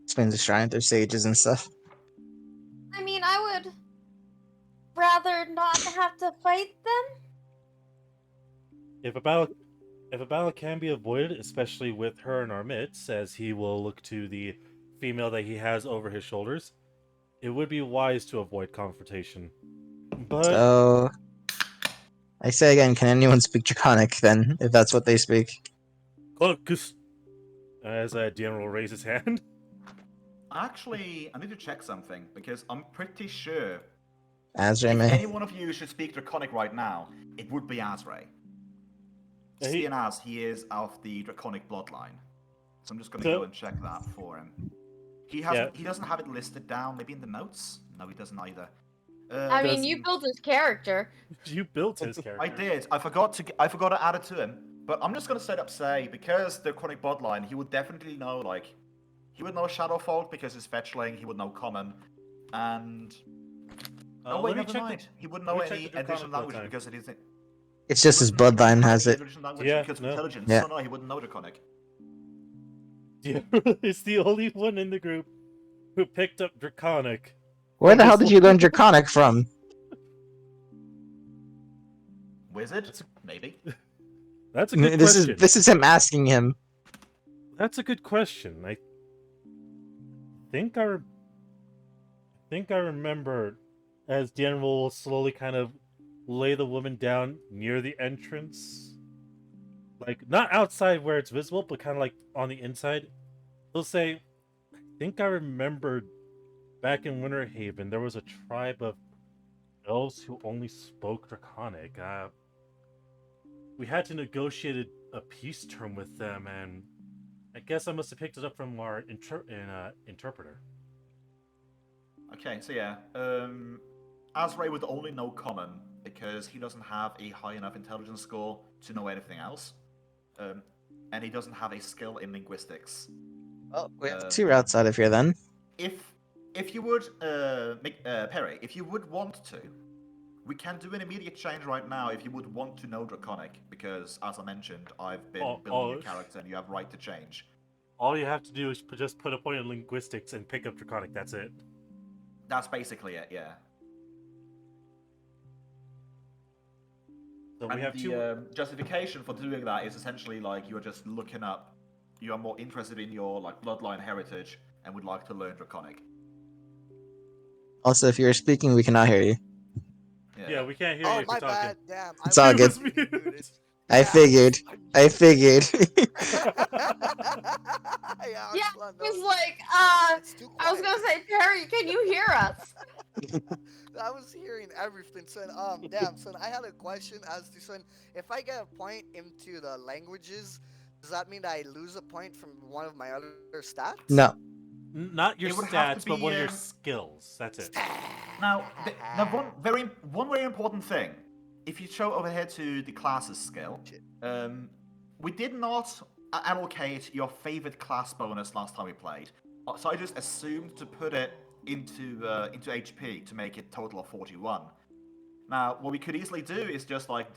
Explains the shrine, there's sages and stuff. I mean, I would rather not have to fight them. If a battle can be avoided, especially with her in our midst, as he will look to the female that he has over his shoulders, it would be wise to avoid confrontation. But So, I say again, can anyone speak Draconic then, if that's what they speak? Caucus. As General raises his hand. Actually, I need to check something because I'm pretty sure Azray if may. any one of you should speak Draconic right now, it would be Azray. Seeing as he is of the Draconic bloodline. So I'm just gonna go and check that for him. He doesn't have it listed down, maybe in the notes? No, he doesn't either. I mean, you built his character. You built his character. I did. I forgot to add it to him. But I'm just gonna straight up say, because the Draconic bloodline, he would definitely know, like, he would know Shadowfolk because he's fetchling, he would know Common, and... oh wait, never mind. He wouldn't know any additional language because it isn't... It's just his bloodline has it. Yeah, because of intelligence. Yeah. So no, he wouldn't know Draconic. Yeah, it's the only one in the group who picked up Draconic. Where the hell did you learn Draconic from? Wizard? Maybe. That's a good question. This is him asking him. That's a good question. I think I remember as General will slowly kind of lay the woman down near the entrance. Like, not outside where it's visible, but kind of like on the inside. He'll say, I think I remembered back in Winterhaven, there was a tribe of elves who only spoke Draconic. We had to negotiate a peace term with them, and I guess I must have picked it up from our interpreter. Okay, so yeah, Azray would only know Common because he doesn't have a high enough intelligence score to know anything else, and he doesn't have a skill in linguistics. Oh, we have two routes out of here then. If you would, Perry, if you would want to, we can do an immediate change right now if you would want to know Draconic, because as I mentioned, I've been building your character and you have right to change. All you have to do is just put a point in linguistics and pick up Draconic, that's it. That's basically it, yeah. So and we have the justification for doing that is essentially like you're just looking up, you are more interested in your like bloodline heritage and would like to learn Draconic. Also, if you're speaking, we cannot hear you. Yeah, we can't hear you if you're talking. Bad, damn. It's all good. I figured. Yeah, he's like, I was gonna say, Perry, can you hear us? I was hearing everything, son. Damn, son. I had a question as to, son, if I get a point into the languages, does that mean that I lose a point from one of my other stats? No. Not your stats, but one of your skills. That's it. Now, one very important thing. If you show over here to the classes skill, we did not allocate your favorite class bonus last time we played, so I just assumed to put it into HP to make it total of 41. Now, what we could easily do is just like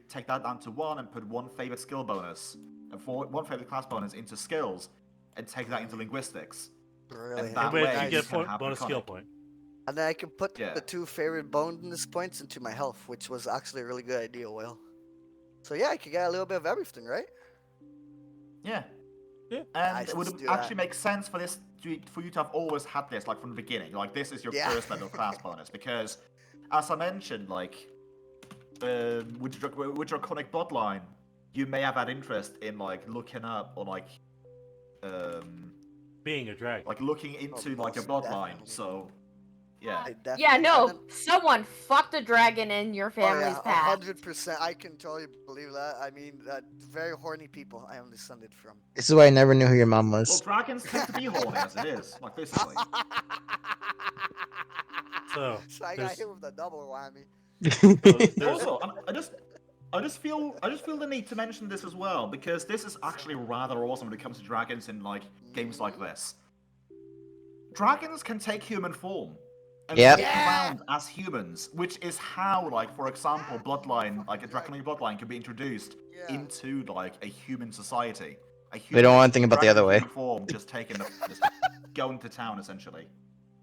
take that down to 1 and put one favorite skill bonus, one favorite class bonus into skills, and take that into linguistics. Brilliant. And that way way you get have bonus Draconic. skill point. And then I can put the two favorite bonus points into my health, which was actually a really good idea, Will. So yeah, I could get a little bit of everything, right? Yeah. Yeah. And it would actually make sense for this for you to have always had this like from the beginning. Like this is your first level class bonus because, as I mentioned, like with Draconic bloodline, you may have had interest in like looking up or like being a dragon, like looking into like a bloodline. Definitely. So yeah. Yeah, no, someone fucked a dragon in your family's past. 100%. I can totally believe that. I mean, very horny people I am descended from. This is why I never knew who your mom Well, was. dragons tend to be horny as it is, like basically. So I got hit with a double whammy. Also, I just feel the need to mention this as well because this is actually rather awesome when it comes to dragons in like games like this. Dragons can take human form and Yep. walk around as humans, which is how, like, for example, bloodline, like a draconic bloodline, can be introduced into like a human society. We don't want to think about the other way. Form, just going to town essentially.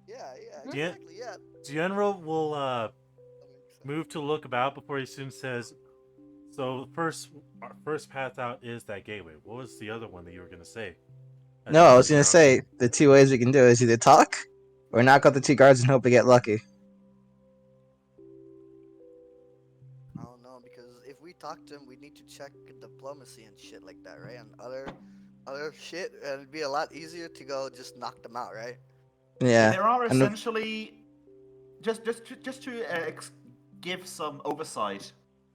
Yeah, exactly. Yeah. General will move to look about before he soon says, so our first path out is that gateway. What was the other one that you were going to say? No, I was going to say, the two ways we can do it is either talk, or knock out the two guards and hope we get lucky. I don't know, because talk to him, we need to check diplomacy and shit like that, right? And other shit, and it'd be a lot easier to go just knock them out, right? Yeah. There are And essentially just to give some oversight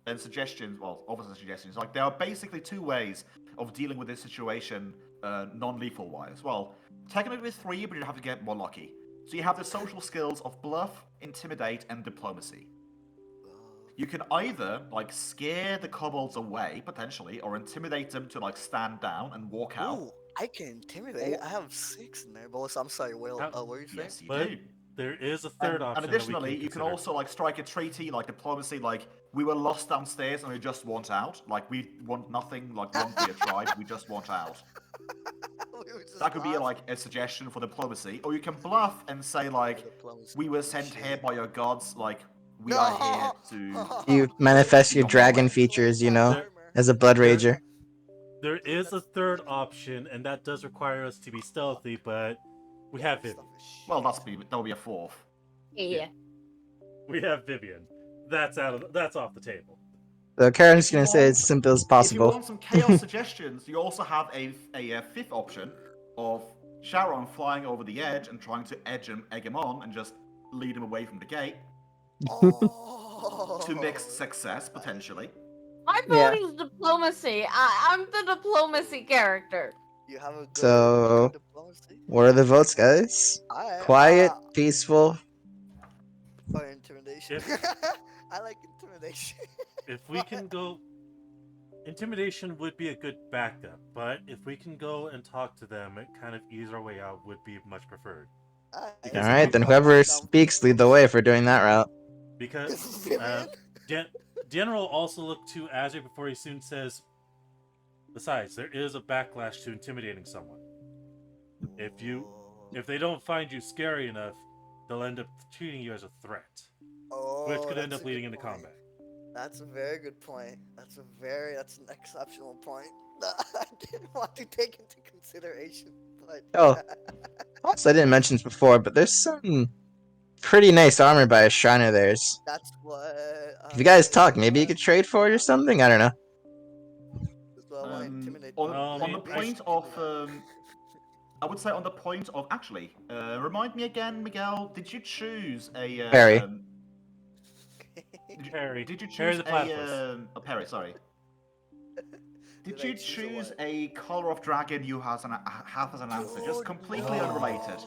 and suggestions. Well, oversight suggestions. Like there are basically two ways of dealing with this situation, non-lethal wise. Well, technically three, but you have to get more lucky. So you have the social skills of bluff, intimidate, and diplomacy. You can either like scare the kobolds away potentially, or intimidate them to like stand down and walk out. Ooh, I can intimidate. I have 6 in there, boss. I'm sorry, Will. How- What were you saying? Yes, you But do. there is a third option. And additionally, that we you can consider. also like strike a treaty, like diplomacy, like we were lost downstairs and we just want out. Like we want nothing, like won't be a tribe, we just want out. We were just That could be lost. like a suggestion for diplomacy, or you can bluff and say like Diplomacy. we were sent here by your gods, like we No! are here to. you manifest your Be on my dragon way. features, you know, There- as a blood rager. There is a third option, and that does require us to be stealthy, but we have Vivian. Well, that'll be a fourth. Yeah. We have Vivian. That's off the table. So Karen's If you gonna say want- it's simple as If you possible. want some chaos suggestions, you also have a fifth option of Sharon flying over the edge and trying to egg him on and just lead him away from the gate Oh. to mixed success potentially. My Yeah. vote is diplomacy. I'm the diplomacy character. You have a good, So- good diplomacy. What are the votes, guys? Alright, Quiet, peaceful. or intimidation. I like intimidation. If we can go, intimidation would be a good backup, but if we can go and talk to them, it kind of ease our way out would be much preferred. All right, then whoever speaks lead the way if we're doing that route. Because Vivian? General also looked to Azure before he soon says, besides, there is a backlash to intimidating someone. If they don't find you scary enough, they'll end up treating you as a threat, which could end that's up a leading good into point. combat. That's a very good point. That's an exceptional point. I didn't want to take into consideration, but Oh. Also, I didn't mention this before, but there's some pretty nice armor by a shrine of theirs. that's what. If you guys talk, maybe you could trade for it or something. I don't know. That's what I want to intimidate On, them. I on the mean, point of, I would say on the point of actually, remind me again, Miguel. Did you choose a Perry. Perry. Did you choose Perry the platypus. a Perry? Sorry. Did Did I you choose a choose what? a color of dragon you have as an answer? Just Dude, completely no. unrelated.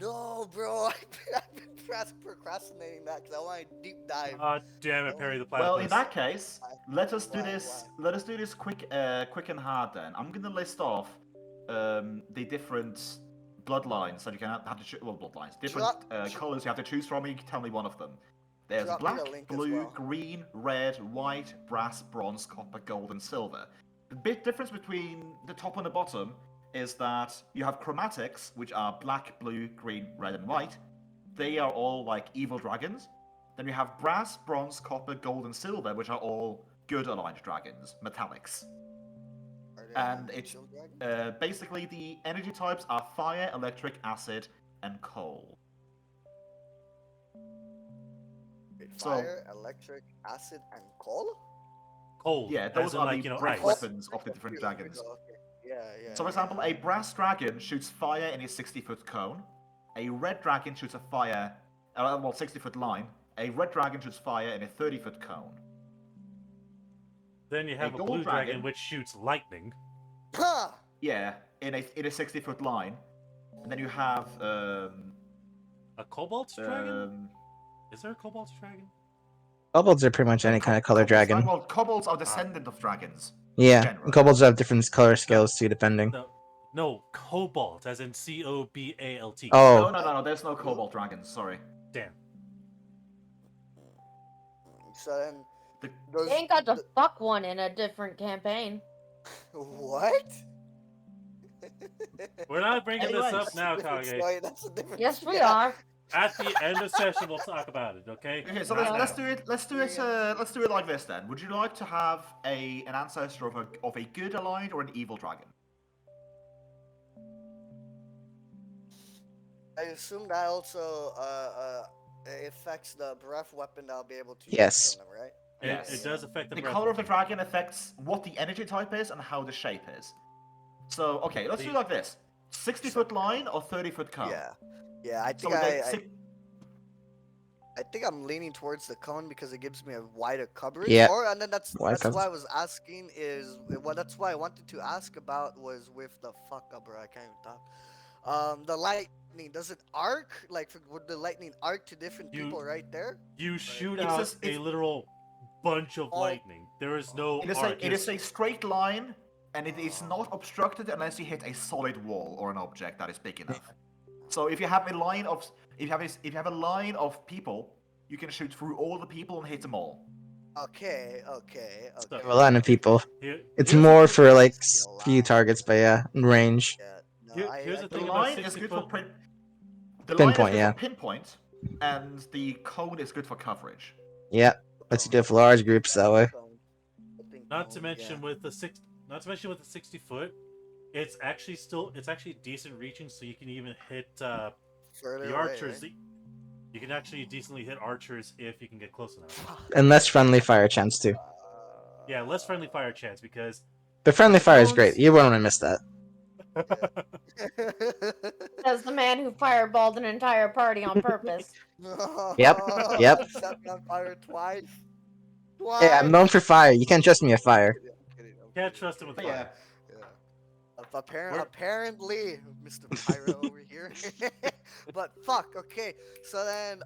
No, bro. I've been procrastinating that because I want to deep dive. Ah, damn it, Perry the platypus. Well, in that case, let us do Why, this. Let us do this quick and hard. Then I'm gonna list off the different bloodlines that you can have to choose. Well, bloodlines, different colors you have to choose from. You can tell me one of them. There's Drop me the black, link as blue, well. green, red, white, brass, bronze, copper, gold, and silver. The big difference between the top and the bottom is that you have chromatics, which are black, blue, green, red, and white. They are all like evil dragons. Then you have brass, bronze, copper, gold, and silver, which are all good aligned dragons, metallics. Are there And any it's chill dragons? basically the energy types are fire, electric, acid, and coal. Wait, so- fire, electric, acid, and coal? Cold. Yeah, those as in, are like, the ice. breath weapons of the different Here we dragons. go, okay. Yeah. So, for example, a brass dragon shoots fire in a 60-foot cone. A red dragon shoots a fire, 60-foot line. A red dragon shoots fire in a 30-foot cone. Then you have a gold blue dragon dragon. which shoots lightning. Huh! Yeah, in a 60-foot line. And then you have A cobalt dragon? Is there a cobalt dragon? Kobolds are pretty much any kind of color dragon. Well, kobolds are descendant of dragons. Yeah, general. and kobolds have different color scales too, depending. No, cobalt, as in COBALT. Oh, No, there's no cobalt dragons, sorry. Damn. So then, The- those, They ain't got to fuck one in a different campaign. what? We're not bringing this Anyways. up now, Different Kage. story, that's a different Yes, we yeah. are. At the end of session, we'll talk about it, okay? Okay, so Not let's now. do it. Let's do it like this then. Would you like to have an ancestor of a good aligned or an evil dragon? I assume that also affects the breath weapon that I'll be able to use Yes. on them, right? Yes. It does affect the The breath color of the weapon. dragon affects what the energy type is and how the shape is. So, okay, let's do like this: 60-foot line or 30-foot cone. Yeah. I So think the I think I'm leaning towards the cone because it gives me a wider coverage. Yeah. And then that's Wide why coverage. I was asking is that's why I wanted to ask about was with the fuck up, bro. I can't even talk. The lightning, does it arc? Like, would the lightning arc to different people right there? You shoot It's out just- a it's- literal bunch of Oh. lightning. There is no it is arc. a straight line, and it is not obstructed unless you hit a solid wall or an object that is big enough. So if you have a line of if you have a line of people, you can shoot through all the people and hit them all. Okay. A lot of people. Here- It's here's more the for like Yeah, a few lot. targets, but yeah, in range. Yeah. No, Here's the The thing about line is 60 good foot. for the line is Pinpoint, good yeah. for pinpoint, and the cone is good for coverage. Yeah, lets you do it for large groups that way. Not to mention with the 60 foot, it's actually decent reaching, so you can even hit Further the away, archers. right? You can actually decently hit archers if you can get close enough. And less friendly fire chance too. Yeah, less friendly fire chance because But friendly the fire is cones- great. You won't want to miss that. As the man who fireballed an entire party on purpose. Yep. Set me on fire twice. Hey, I'm known for fire. You can't trust me with fire. Can't trust him with But fire. Apparently, Mr. Pyro over here. But fuck, okay. So then,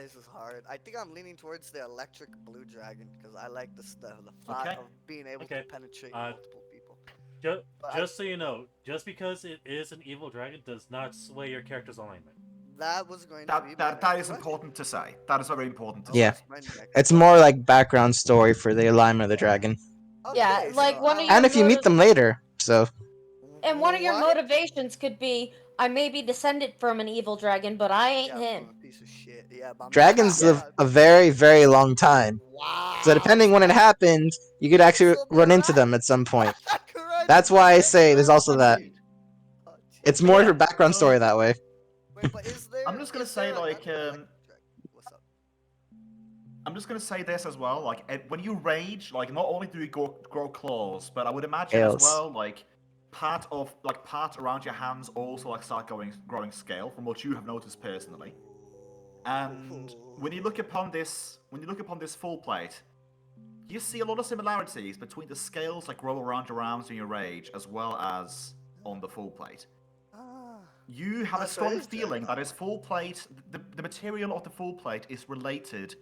this is hard. I think I'm leaning towards the electric blue dragon because I like the thought Okay. of being able Okay. to penetrate Uh, multiple people. Just so you know, just because it is an evil dragon does not sway your character's alignment. That was going to be That my is next important to say. That is very important to Yeah. say. question. My next It's question. more like background story for the alignment of the dragon. Yeah, Okay, like so one of I'll- your And if you meet them later, so And one of your What? motivations could be, I may be descended from an evil dragon, but I ain't Yeah, him. from a piece of shit. Yeah, but I'm dragons not- live a very, very long time. Wow. So depending when it happened, you could actually So run they're into them at some point. Correct. That's why I say there's also that. Indeed. Oh, It's jeez. more Yeah, for background so- story that way. Wait, but is there? I'm just gonna is say, there like, another electric dragon? What's up? I'm just gonna say this as well. Like when you rage, like not only do you grow claws, but I would imagine Scales. as well, like part around your hands also like start growing scale, from what you have noticed personally. And when you look upon this full plate, you see a lot of similarities between the scales that grow around your arms in your rage, as well as on the full plate. Ah. You have a So it strong is feeling dragon that his full plate, the material of the full plate is related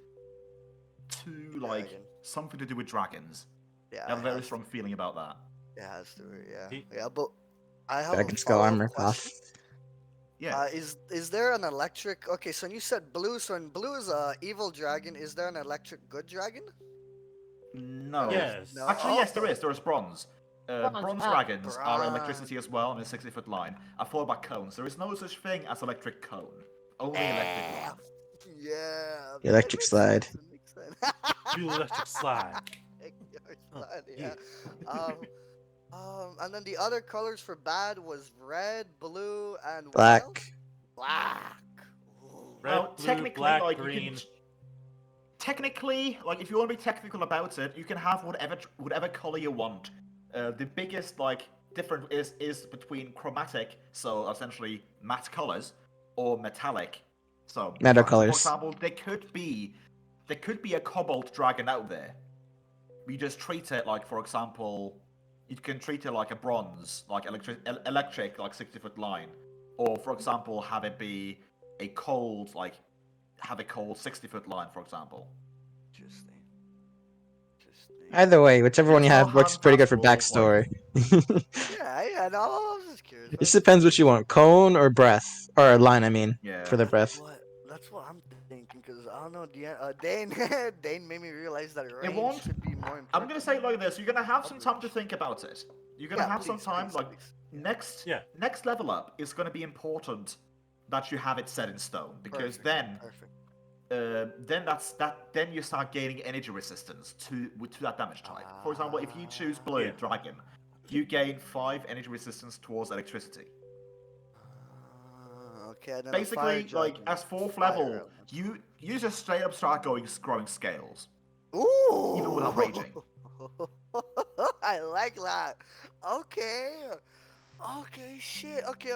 to like Dragon. something to do with dragons. Yeah. I have a it very has strong feeling about that. to- It has to. Yeah. He- Yeah, but I have Dragon a skull follow-up armor question. off. Yeah. Is there an electric? Okay, so you said blue. So in blue is a evil dragon. Is there an electric good dragon? No. Yes. No. Actually, yes, there is. There is bronze. Bronze, Bronze ah. dragons are Bronze. electricity as well on a 60-foot line. I thought about cones. There is no such thing as electric cone. Only electric one. Yeah. The electric makes slide. sense, it makes sense. You electric slide. Electric Oh, slide, yeah. And then the other colors for bad was red, blue, and what Black. else? Black. Ooh. Red, Well, blue, technically, black, like green. you can. Technically, like if you want to be technical about it, you can have whatever color you want. The biggest like difference is between chromatic, so essentially matte colors, or metallic. So Meta for colors. example, there could be a cobalt dragon out there. We just treat it like, for example, you can treat it like a bronze, like electric, like 60-foot line, or for example, have it be a cold 60-foot line, for example. Interesting. Interesting. Either way, whichever one you It's all have works hard pretty good and for fast rules, backstory. Yeah, no, I was just curious. It just depends what you want, cone or breath, or a line. I mean, Yeah. for the breath. That's what I'm thinking, because I don't know, Dane, Dane made me realize that range won't- should be more important. I'm gonna say it like this: you're gonna have some time to think about it. You're gonna Yeah, have some please, time. please, Like please. next level up is gonna be important that you have it set in stone, because Perfect. then you start gaining energy resistance to that damage type. For example, if you choose blue Yeah. dragon, you gain 5 energy resistance towards electricity. Okay, and then the Basically, fire like dragon, as 4th fire level, elements. you just straight up start growing scales. Ooh. even without raging. I like that. Okay. Okay, shit. Okay.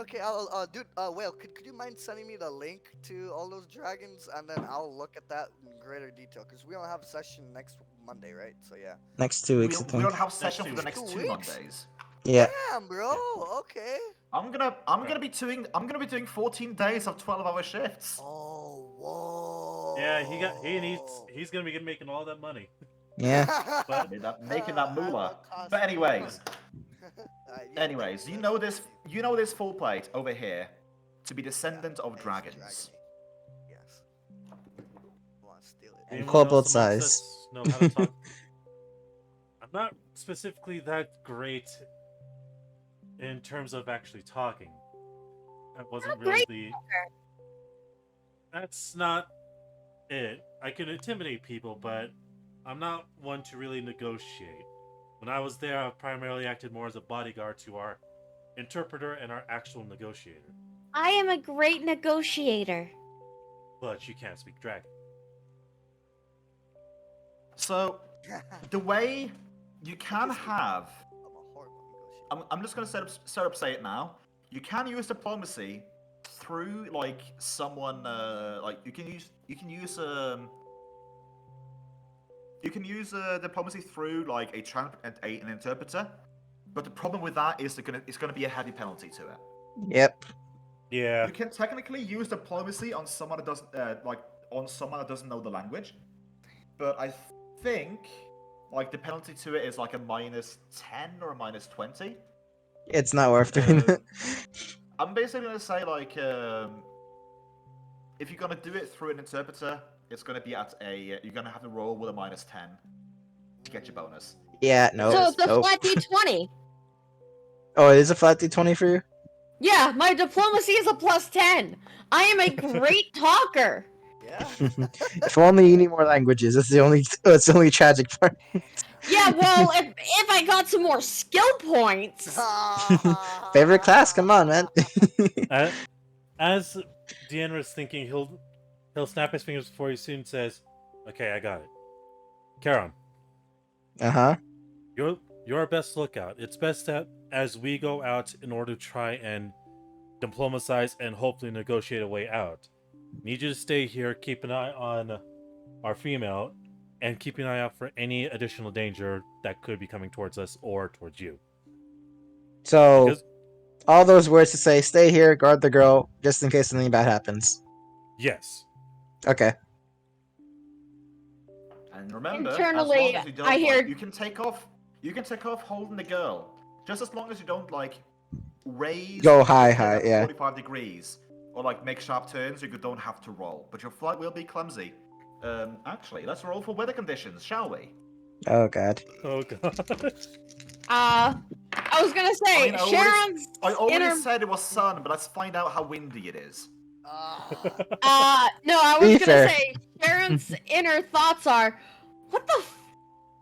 Dude. Well, could you mind sending me the link to all those dragons, and then I'll look at that in greater detail. Cause we don't have a session next Monday, right? So yeah. Next 2 weeks, I We think. don't have session for 2 the next weeks. 2 Mondays. Yeah. Damn, bro. Okay. I'm gonna be doing 14 days of 12-hour shifts. Oh, whoa. Yeah, he's gonna be making all that money. Yeah. But- Making that I'm moolah. a cost But anyways, yeah, anyways, thank you you, know that's this nice you know this full plate over here to be descendant of It's dragons. dragony. Yes. I want to steal it. Anyone Kobold else amongst size. us know how to talk? I'm not specifically that great in terms of actually talking. That wasn't Not really great the. That's not it. I can intimidate people, but I'm not one to really negotiate. When I was there, I primarily acted more as a bodyguard to our interpreter and our actual negotiator. I am a great negotiator. But you can't speak dragon. So the way you can have, I'm a horrible negotiator. I'm just gonna say it now. You can use diplomacy through like someone like you can use diplomacy through like an interpreter, but the problem with that is it's gonna be a heavy penalty to it. Yep. Yeah. You can technically use diplomacy on someone that doesn't know the language, but I think like the penalty to it is like a -10 or a -20. It's not worth doing that. I'm basically gonna say like if you're gonna do it through an interpreter, it's gonna be at you're gonna have to roll with a -10 to get your bonus. Yeah, no. So it's a Nope. flat D20. Oh, it is a flat D20 for you? Yeah, my diplomacy is a +10. I am a great talker. Yeah. If only you need more languages. That's the only tragic part. Yeah, well, if I got some more skill points. Favorite class? Come on, man. As Deanna's thinking, he'll snap his fingers before he soon says, "Okay, I got it." Charon, Uh-huh. you're our best lookout. It's best that as we go out in order to try and diplomatize and hopefully negotiate a way out, need you to stay here, keep an eye on our female, and keep an eye out for any additional danger that could be coming towards us or towards you. So, Because, all those words to say, stay here, guard the girl, just in case something bad happens. yes. Okay. And remember, Internally, as long as you don't, I hear- like, you can take off holding the girl, just as long as you don't like raise Go your high, head up yeah. 45 degrees or like make sharp turns. You don't have to roll, but your flight will be clumsy. Actually, let's roll for weather conditions, shall we? Oh, God. Oh god. I was gonna say, I already- Sharon's I already inner. said it was sun, but let's find out how windy it is. No, I was Be gonna fair. say Sharon's inner thoughts are,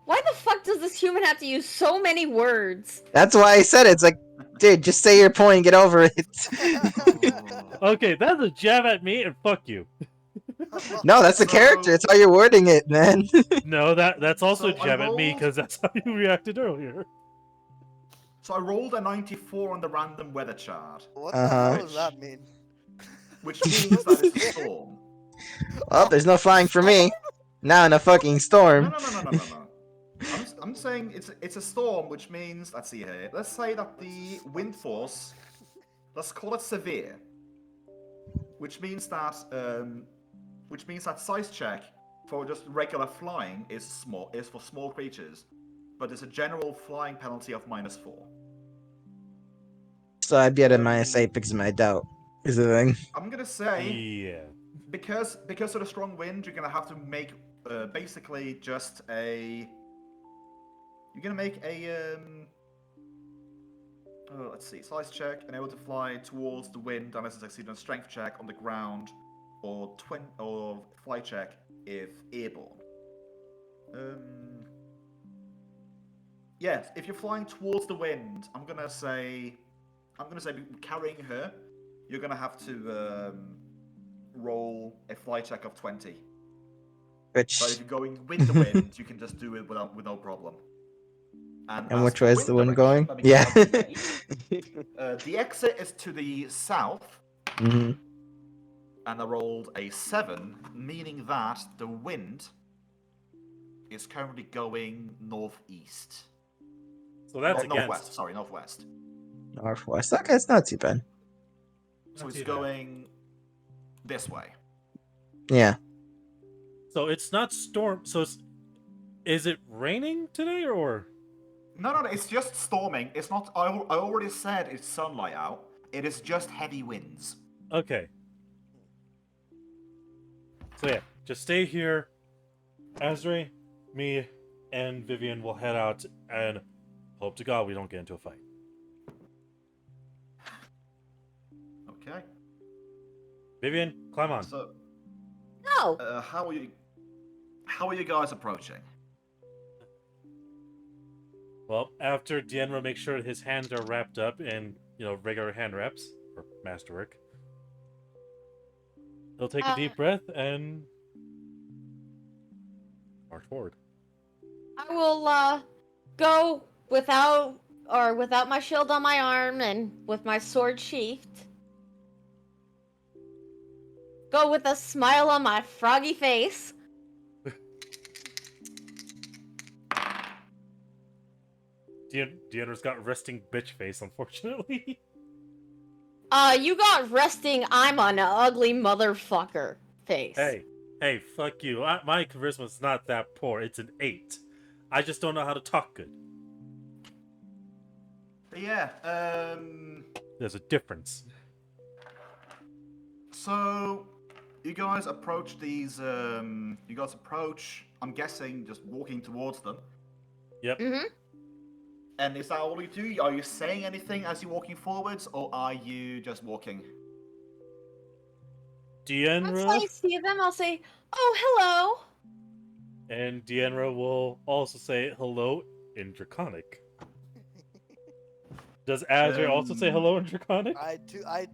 why the fuck does this human have to use so many words? That's why I said it. It's like, dude, just say your point and get over it. Okay, that's a jab at me, and fuck you. No, that's the character. It's how you're wording it, man. No, that's also So a jab I at me, rolled- because that's how you reacted earlier. So I rolled a 94 on the random weather chart, What the Uh-huh. hell does that mean? which means that it's a storm. Well, there's no flying for me. Now in a fucking storm. No. I'm saying it's a storm, which means, let's see here. Let's say that the wind force, let's call it severe, which means that size check for just regular flying is for small creatures, but there's a general flying penalty of -4. So I'd be at a -8 because of my doubt. Is the thing. I'm gonna say Yeah. because of the strong wind, you're gonna have to make basically just a. You're gonna make a let's see, size check, and able to fly towards the wind unless it's succeeded on a strength check on the ground, or fly check if airborne. Yes, if you're flying towards the wind, I'm gonna say carrying her, you're gonna have to roll a fly check of 20. But if Which you're going with the wind, you can just do it with no problem. and as which for way is the wind direction, going? let me get Yeah. out the map. The exit is to the south, hmm and I rolled a 7, meaning that the wind is currently going northeast. So that's against. Northwest. Sorry, northwest. Northwest. Okay, it's not too bad. So Not it's too bad. going this way. Yeah. So it's not storm. So it's. Is it raining today or? No, it's just storming. It's not. I already said it's sunlight out. It is just heavy winds. Okay. So yeah, just stay here. Azri, me, and Vivian will head out and hope to God we don't get into a fight. Okay. Vivian, climb on. So, No. how are you guys approaching? Well, after 𝓮𝓼𝓷 makes sure his hands are wrapped up in, regular hand wraps or masterwork, he'll take a deep breath and march forward. I will go without my shield on my arm and with my sword sheathed. Go with a smile on my froggy face. 𝓮𝓼𝓷's got resting bitch face, unfortunately. You got resting I'm an ugly motherfucker face. Hey, fuck you. My charisma's not that poor. It's an 8. I just don't know how to talk good. But yeah. There's a difference. So, you guys approach these. You guys approach. I'm guessing just walking towards them. Yep. Mm-hmm. And is that all you do? Are you saying anything as you're walking forwards, or are you just walking? Once I 𝓮𝓷𝓷 see them, I'll say, "Oh, hello." and 𝓮𝓷𝓷 will also say hello in Draconic. Does Azri also say hello in Draconic? I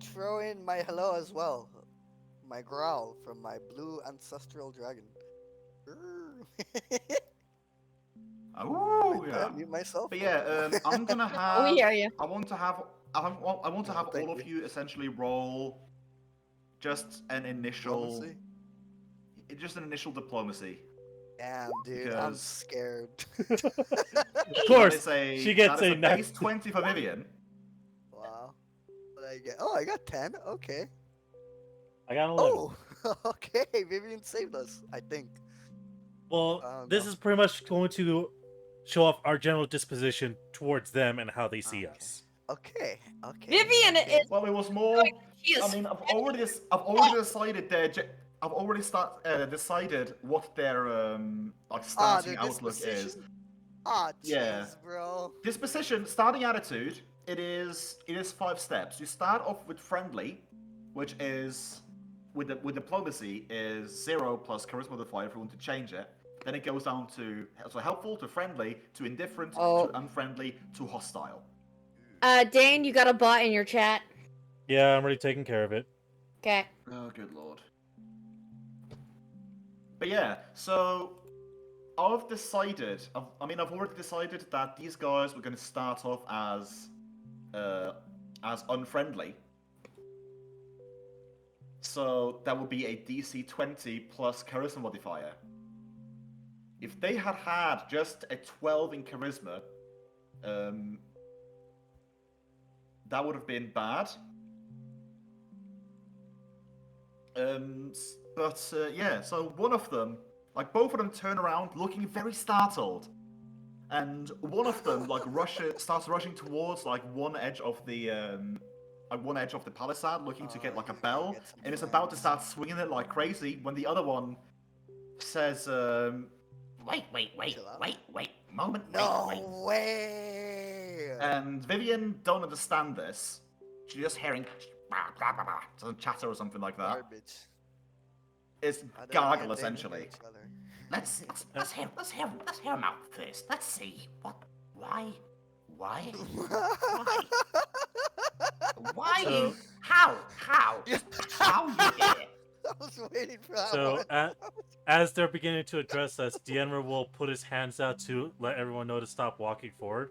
throw in my hello as well. My growl from my blue ancestral dragon. Oh yeah. Mute myself. But yeah, I'm gonna have. Oh, we hear you. I want to have. I want to have Thank all of you essentially roll just an initial. Diplomacy? Just an initial diplomacy. Damn, dude, I'm Because- scared. Of course, she gets that is a base 20 for Vivian. Wow. What I get? Oh, I got 10. Okay. I got an 11. Oh, okay. Vivian saved us, I think. Well, this no. is pretty much going to show off our general disposition towards them and how they see Okay. us. Okay. Okay. Vivian okay. is. Well, it was more. She is. I mean, I've already decided I've already decided what their like starting their outlook is. disposition? Ah, jeez, Yeah. bro. Disposition, starting attitude. It is 5 steps. You start off with friendly, which is with diplomacy is 0 plus charisma modifier if you want to change it. Then it goes down to helpful to friendly to indifferent Oh. to unfriendly to hostile. Dane, you got a bot in your chat. Yeah, I'm already taking care of it. Okay. Oh, good lord. But yeah, so I've decided. I've already decided that these guys were going to start off as unfriendly. So that would be a DC 20 plus charisma modifier. If they had just a 12 in charisma, that would have been bad. Yeah, so one of them, like both of them turn around looking very startled. And one of them starts rushing towards like one edge of the palisade looking to get like a bell, and is about to start swinging it like crazy when the other one says, wait, moment, No wait. way. And Vivian don't understand this. She's just hearing some chatter or something like that. Garbage. It's How did gargle they hear essentially. each other? Let's hear him out first. Let's see why why So- how you did it. I was waiting for that So one. As they're beginning to address us, Dienra will put his hands out to let everyone know to stop walking forward.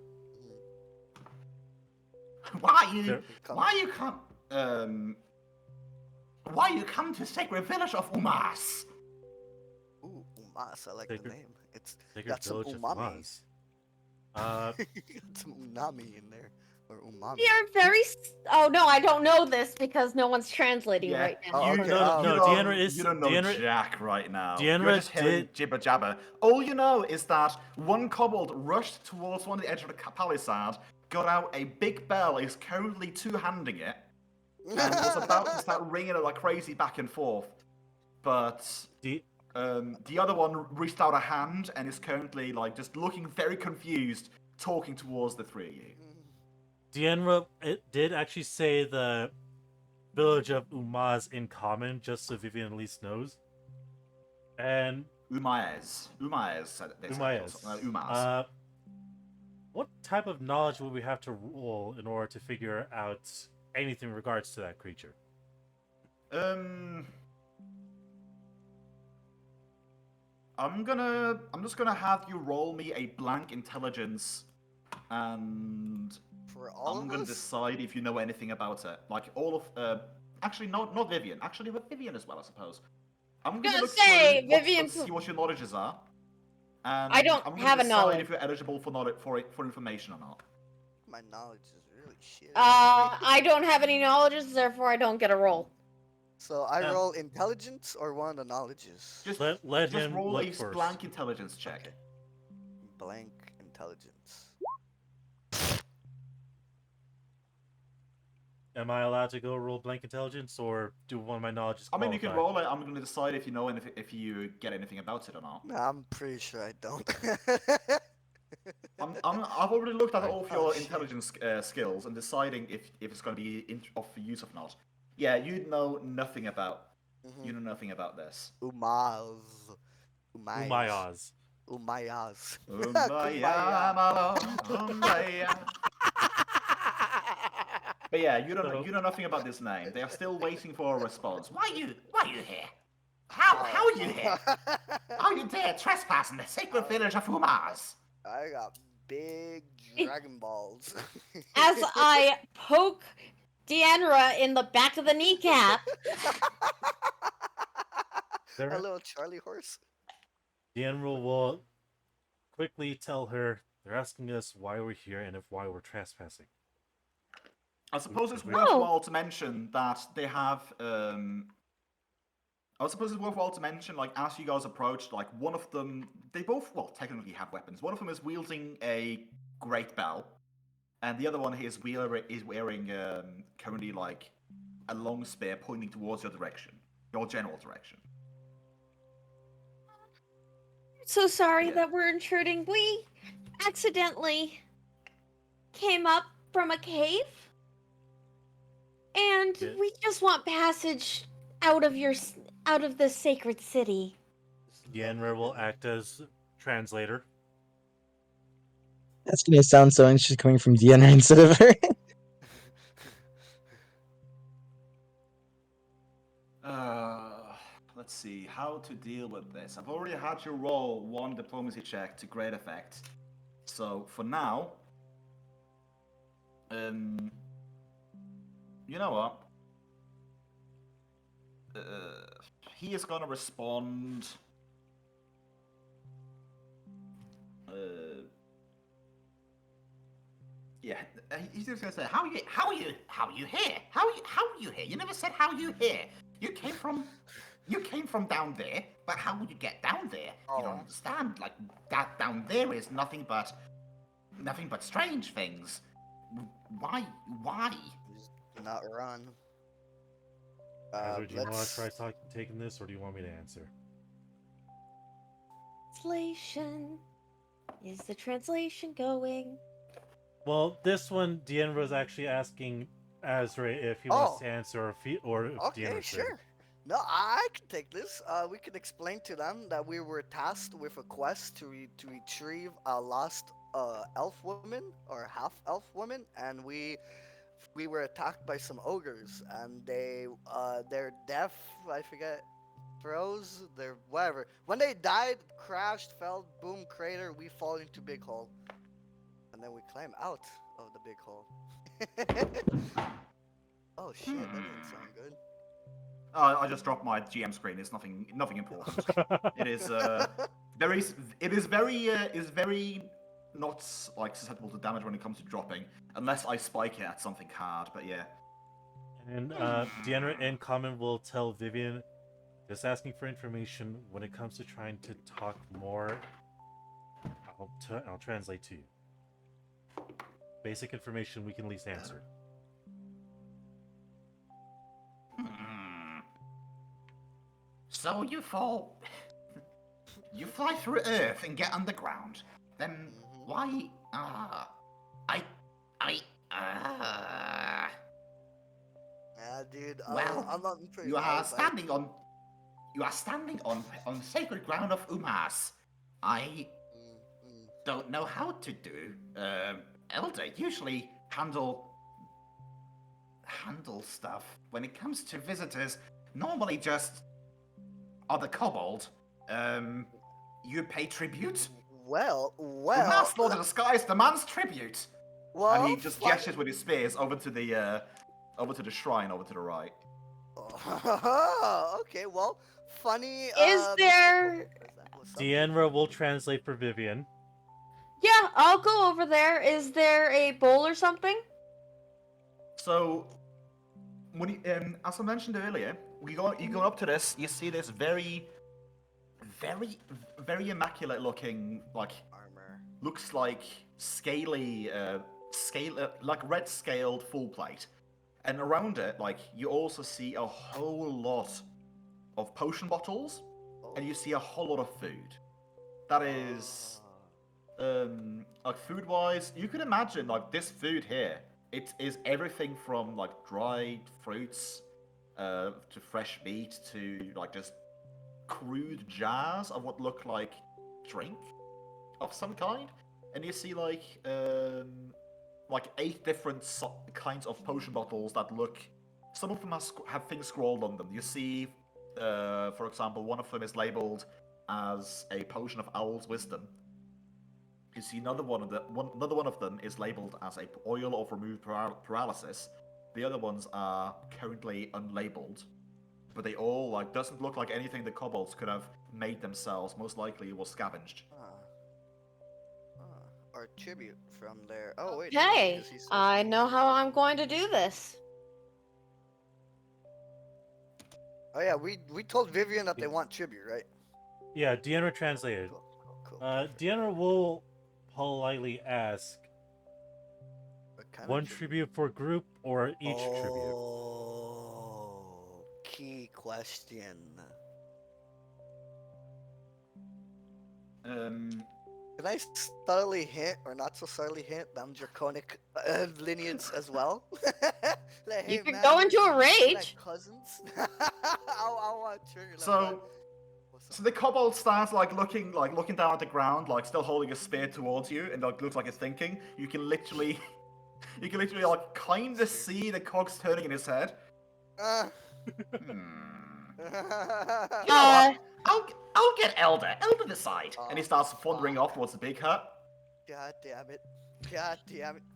Why you? There- Why you come? Why you come to sacred village of Umas? Ooh, umas. I like the Sacred- name. It's Sacred got some village of umami. Maz. Got some unami in there, or umami. You're very. Oh no, I don't know this because no one's translating Yeah, right now. Oh, you, okay. No, you Deanna don't, is- you don't know Deanna- Jack right now. Deanna You're just hearing did- jibber jabber. All you know is that one kobold rushed towards one of the edge of the palisade, got out a big bell, is currently two-handing it, and was about to start ringing it like crazy back and forth. But D- the other one reached out a hand and is currently like just looking very confused, talking towards the three of you. Dienra did actually say the village of Umaz in common, just so Vivian at least knows. And Umaez said it. Umayas. Umaz. What type of knowledge would we have to roll in order to figure out anything in regards to that creature? I'm just gonna have you roll me a blank intelligence, and For all I'm of gonna us? decide if you know anything about it. Like all of, actually not Vivian. Actually with Vivian as well, I suppose. I'm gonna Gonna look say, through Vivian- see what your knowledges are. And I don't I'm gonna have a decide knowledge. if you're eligible for information or not. My knowledge is really shit. I don't have any knowledges, therefore I don't get a roll. So I Um, roll intelligence or one of the knowledges? Just Let just him roll look a first. blank intelligence check. Okay. Blank intelligence. Am I allowed to go roll blank intelligence, or do one of my knowledges I mean, you can qualify? roll it. I'm gonna decide if you know if you get anything about it or not. Nah, I'm pretty sure I don't. I've already looked at Right. all of Oh, your shit. intelligence skills and deciding if it's going to be of use or not. Yeah, you know nothing about you know nothing about this. Umaz. Umayas. Umayaz. Umayas. Umbaya, my lord, umbaya. But yeah, you know nothing about this name. They are still waiting for a response. Why you here? How are you here? How you dare trespass in the sacred village of Umaz? I got big Dragon Balls. As I poke Deanra in the back of the kneecap, A little Charlie horse. The Emerald will quickly tell her they're asking us why we're here and if why we're trespassing. I suppose it's Oh. worthwhile to mention that they have. I suppose it's worthwhile to mention, like, as you guys approach, like, one of them, they both, well, technically have weapons. One of them is wielding a great bell, and the other one is wearing currently, like, a long spear pointing towards your direction, your general direction. so sorry Yeah. that we're intruding. We accidentally came up from a cave, and Yeah. we just want passage out of the sacred city. Yenra will act as translator. That's gonna sound so interesting coming from Deanna instead of her. Let's see how to deal with this. I've already had you roll one diplomacy check to great effect. So for now, you know what? He is gonna respond. Yeah, he's just gonna say, "How are you here? How are you here? You never said how you here. You came from down there, but how would you get down there? You don't understand. Like that down there is nothing but strange things. Why? Just not run. Azure, do you want Let's. to try taking this, or do you want me to answer? Translation. Is the translation going? Well, this one, Deanra was actually asking Azra if he wants to answer, or if Okay, Deanra should. sure. No, I can take this. We can explain to them that we were tasked with a quest to retrieve a lost elf woman or half elf woman, and we were attacked by some ogres, and they're deaf. I forget throws their whatever. When they died, crashed, fell, boom, crater, we fall into big hole. And then we climb out of the big hole. Oh shit, that didn't sound good. I just dropped my GM screen. It's nothing important. It is very not like susceptible to damage when it comes to dropping, unless I spike it at something hard. But yeah. And Deanna in common will tell Vivian, just asking for information when it comes to trying to talk more. I'll translate to you. Basic information we can at least answer. So you fly through Earth and get underground. Then why? Yeah, dude. Well, I'm not pretty you are proud, standing on sacred ground of Umas. I don't know how to do. Elder usually handle stuff when it comes to visitors. Normally just other kobold. You pay tribute. Well. Umas Lord of the Skies demands tribute. Well, And he just gestures with his spears over to the shrine over to the right. Okay, well, funny. Is there? Deanna will translate for Vivian. Yeah, I'll go over there. Is there a bowl or something? So, when you, as I mentioned earlier, you go up to this, you see this very immaculate looking, like, Armor. looks like scaly, like red scaled full plate. And around it, like, you also see a whole lot of potion bottles, and you see a whole lot of food. That is, like, food-wise, you can imagine, like, this food here, it is everything from, like, dried fruits, to fresh meat, to, like, just crude jars of what look like drink of some kind. And you see, like 8 different kinds of potion bottles that look... Some of them have things scrawled on them. You see, for example, one of them is labeled as a potion of owl's wisdom. You see another one of them is labeled as a oil of removed paralysis. The other ones are currently unlabeled, but they all doesn't look like anything the kobolds could have made themselves. Most likely it was scavenged. Or tribute from there. Oh wait. Okay, no, 'cause he says- I know how I'm going to do this. Oh yeah, we told Vivian that they want tribute, right? Yeah, Deanna translated. Cool. Deanna will politely ask, What kind one of tribute for group or each tribute? Oh, key question. Can I subtly hint, or not so subtly hint, that I'm draconic lineage as well? Like, You hey, could man, go into a we're like rage. cousins. I want to trigger them. So the kobold starts looking down at the ground, like still holding a spear towards you, and looks like he's thinking. You can literally kind of see the cogs turning in his head. I'll get Elder decide. And he starts wandering off towards the big hut. God damn it.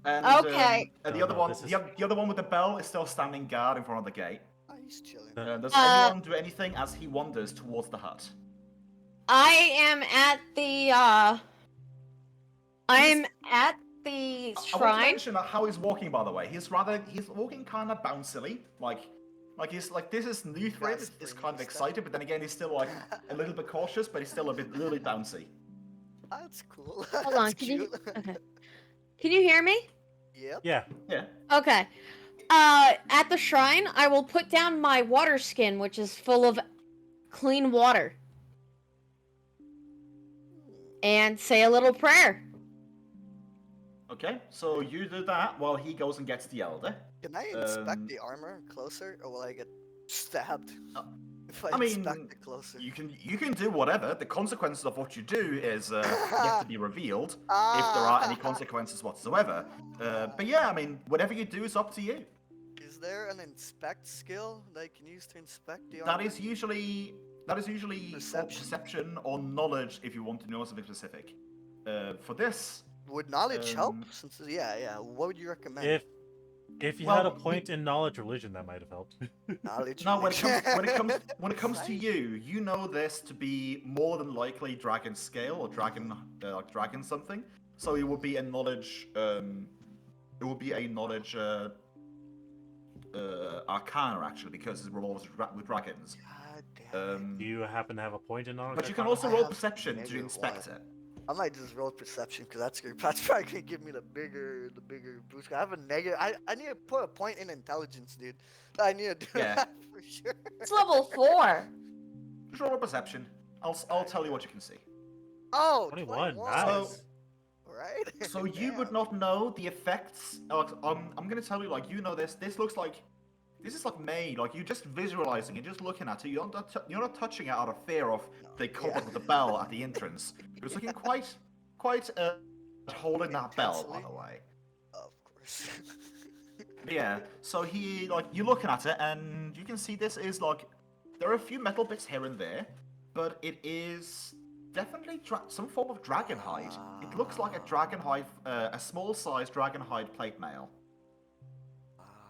And, Okay. And the No, other no, one, this is- the other one with the bell is still standing guard in front of the gate. Oh, he's chilling. Does anyone do anything as he wanders towards the hut? I am at the I'm at the I want to shrine. mention how he's walking, by the way. He's walking kind of bouncily, this is new for him. Yes, He's for kind of new excited, but then again, he's still a little bit cautious, but he's still a little bit bouncy. That's cool. Hold on, That's can you cute. okay. Can you hear me? Yep. Yeah. Yeah. Okay. At the shrine, I will put down my water skin, which is full of clean water, and say a little prayer. Okay, so you do that while he goes and gets the Elder. Can I inspect Um, the armor closer, or will I get stabbed if I I mean, inspect it closer? You can do whatever. The consequences of what you do is yet to be revealed, if there are any consequences whatsoever. But yeah, I mean, whatever you do is up to you. Is there an inspect skill that I can use to inspect the armor? That is usually That is usually called perception or knowledge if you want to know something specific. For this, Would knowledge help? Um, Since yeah. What would you recommend? If you Well, had a point in knowledge religion, that might have helped. Knowledge. no, when it religion. comes to Right. you know this to be more than likely dragon scale or dragon like dragon something. So it would be a knowledge. It would be a knowledge arcana actually because it revolves with dragons. God damn. Do you happen to have a point in knowledge? But you can Arcana? also I roll have perception to negative inspect one. it. I might just roll perception because that's probably gonna give me the bigger boost. I have a negative. I need to put a point in intelligence, dude. I need to do Yeah. that for sure. It's level 4. Just roll a perception. I'll tell you what you can see. Oh, 21, 21. nice. Right. So you would Damn. not know the effects. I'm gonna tell you, like, you know this. This looks like, this is like made. Like, you're just visualizing it, just looking at it. You're not touching it out of fear of the cobalt with the bell at the entrance. It's looking quite holding that bell, by the way. Of course. But yeah. So you're looking at it, and you can see this is like, there are a few metal bits here and there, but it is definitely some form of dragon hide. It looks like a dragon hide, a small-sized dragon hide plate mail.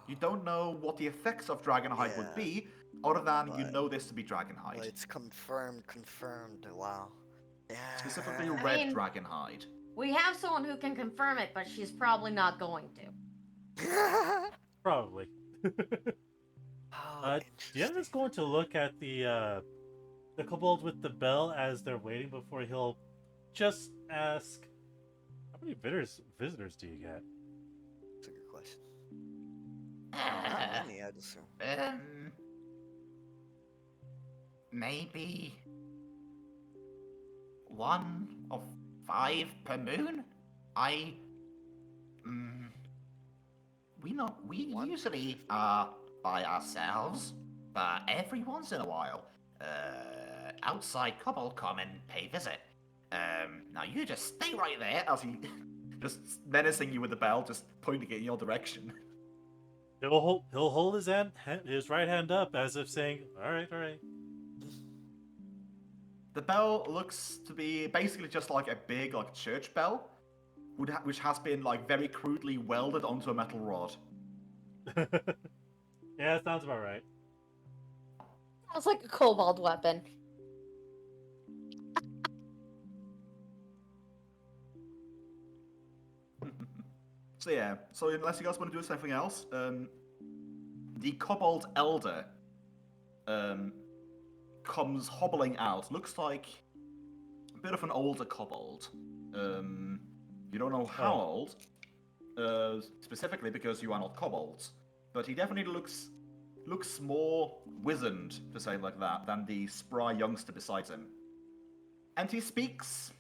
You don't know what the effects of dragon hide would Yeah, be, other than you but- know this to be dragon hide. Well, it's confirmed. Wow. Yeah. Specifically red mean- dragon hide. We have someone who can confirm it, but she's probably not going to. Probably. Oh, Deanna's interesting. going to look at the kobold with the bell as they're waiting before he'll just ask, "How many visitors do you get?" That's a good question. Not many, I'd assume. Maybe 1 of 5 per moon. We usually are by ourselves, but every once in a while, outside kobold come and pay visit. Now you just stay right there as he just menacing you with the bell, just pointing it in your direction. He'll hold his right hand up as if saying, "All right, all right." The bell looks to be basically just like a big, like, church bell, which has been, like, very crudely welded onto a metal rod. Yeah, that sounds about right. Sounds like a kobold weapon. So yeah, so unless you guys want to do something else, the kobold elder comes hobbling out. Looks like a bit of an older kobold. You don't know how old, specifically because you are not kobolds, but he definitely looks more wizened, to say it like that, than the spry youngster beside him. And he speaks,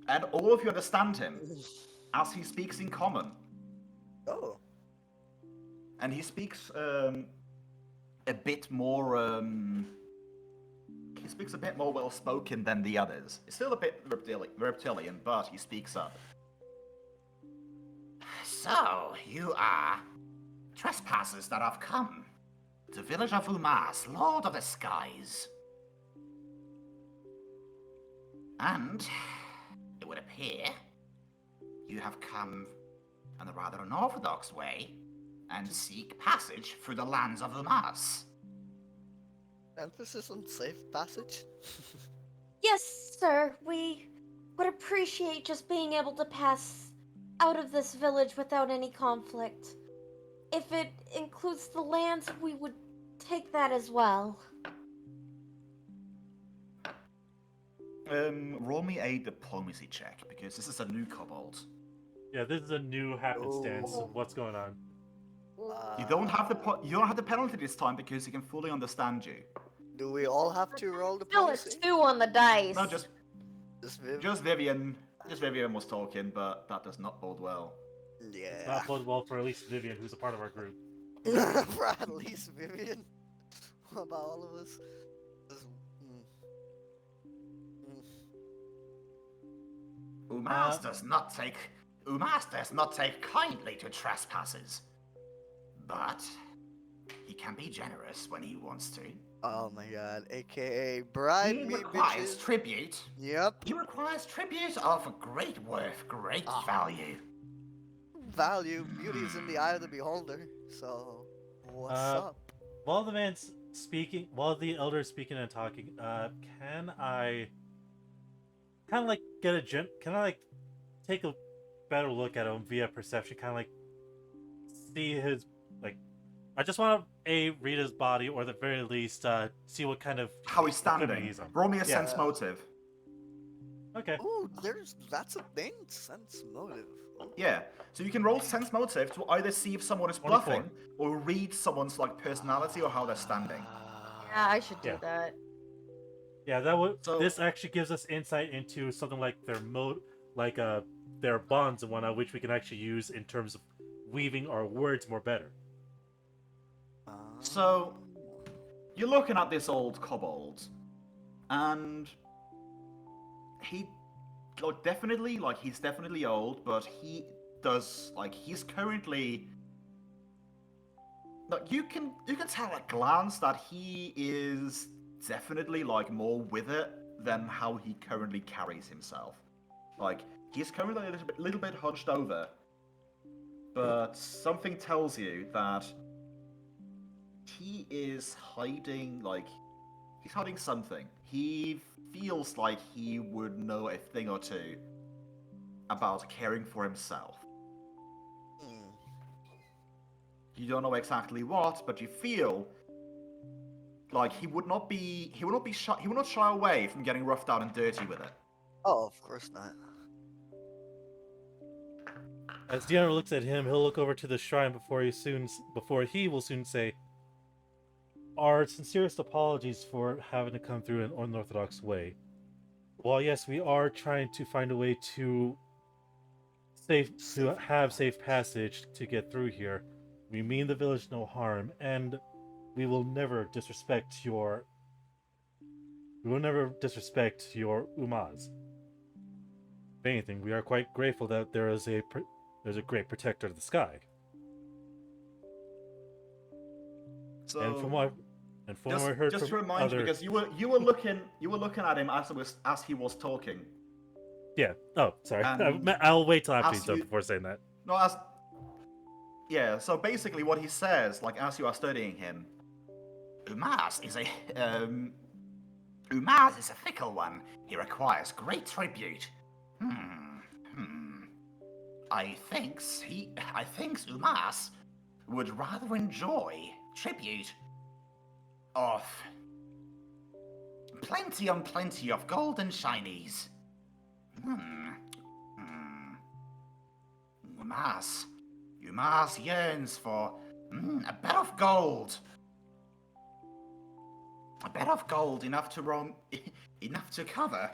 and all of you understand him, as he speaks in common. Oh. And he speaks a bit more. He speaks a bit more well spoken than the others. It's still a bit reptilian, but he speaks up. So you are trespassers that have come to village of 𝓮𝓼, Lord of the Skies, and it would appear you have come in a rather unorthodox way and seek passage through the lands of 𝓮𝓼. Emphasis on safe passage? Yes, sir. We would appreciate just being able to pass out of this village without any conflict. If it includes the lands, we would take that as well. Roll me a diplomacy check, because this is a new kobold. Yeah, this is a new happenstance Oh. of what's going on. You don't have the penalty this time because he can fully understand you. Do we all have to roll the Still a policy? 2 on the dice. No, just Just Viv? Vivian was talking, but that does not bode well. Yeah. Not bode well for at least Vivian, who's a part of our group. For at least Vivian. What about all of us? Just- 𝓮𝓼 does not take kindly to trespassers, but he can be generous when he wants to. Oh my god, aka bribe He me, requires bitches. tribute. Yep. He requires tribute of great worth, great Ah. value. Value, beauty is in the eye of the beholder. So, what's up? While the man's speaking, while the elder is speaking and talking, can I kind of like get a can I like take a better look at him via perception, kind of like see his like. I just want to read his body, or at the very least, see what kind of How he's equipment standing. he's on. Roll me a Yeah. sense motive. Okay. Ooh, that's a thing. Sense motive. Ooh. Yeah. So you can roll sense motive to either see if someone is 24. bluffing or read someone's like personality or how they're standing. Yeah, I should do Yeah. that. Yeah, that would. So- This actually gives us insight into something like their their bonds and whatnot, which we can actually use in terms of weaving our words more better. So, you're looking at this old kobold, and he, he's definitely old, but he's currently, you can tell at glance that he is definitely more with it than how he currently carries himself. He's currently a little bit hunched over, but something tells you that he is hiding, he's hiding something. He feels like he would know a thing or two about caring for himself. You don't know exactly what, but you feel like he would not shy away from getting roughed out and dirty with it. Oh, of course not. As Deanna looks at him, he'll look over to the shrine before he will soon say, "Our sincerest apologies for having to come through an unorthodox way. While yes, we are trying to find a way to have safe passage to get through here, we mean the village no harm, and we will never disrespect your 𝓮𝓼. If anything, we are quite grateful that there's a great protector of the sky." So, And from what I heard just to from remind you, other... because you were looking at him as he was talking. Yeah. Oh, sorry. And I'll wait till after he's as done you- before saying that. No, yeah. So basically, what he says, as you are studying him, Umaz is a fickle one. He requires great tribute. I thinks Umaz would rather enjoy tribute of plenty of golden shinies. Umaz yearns for a bed of gold. A bed of gold enough to cover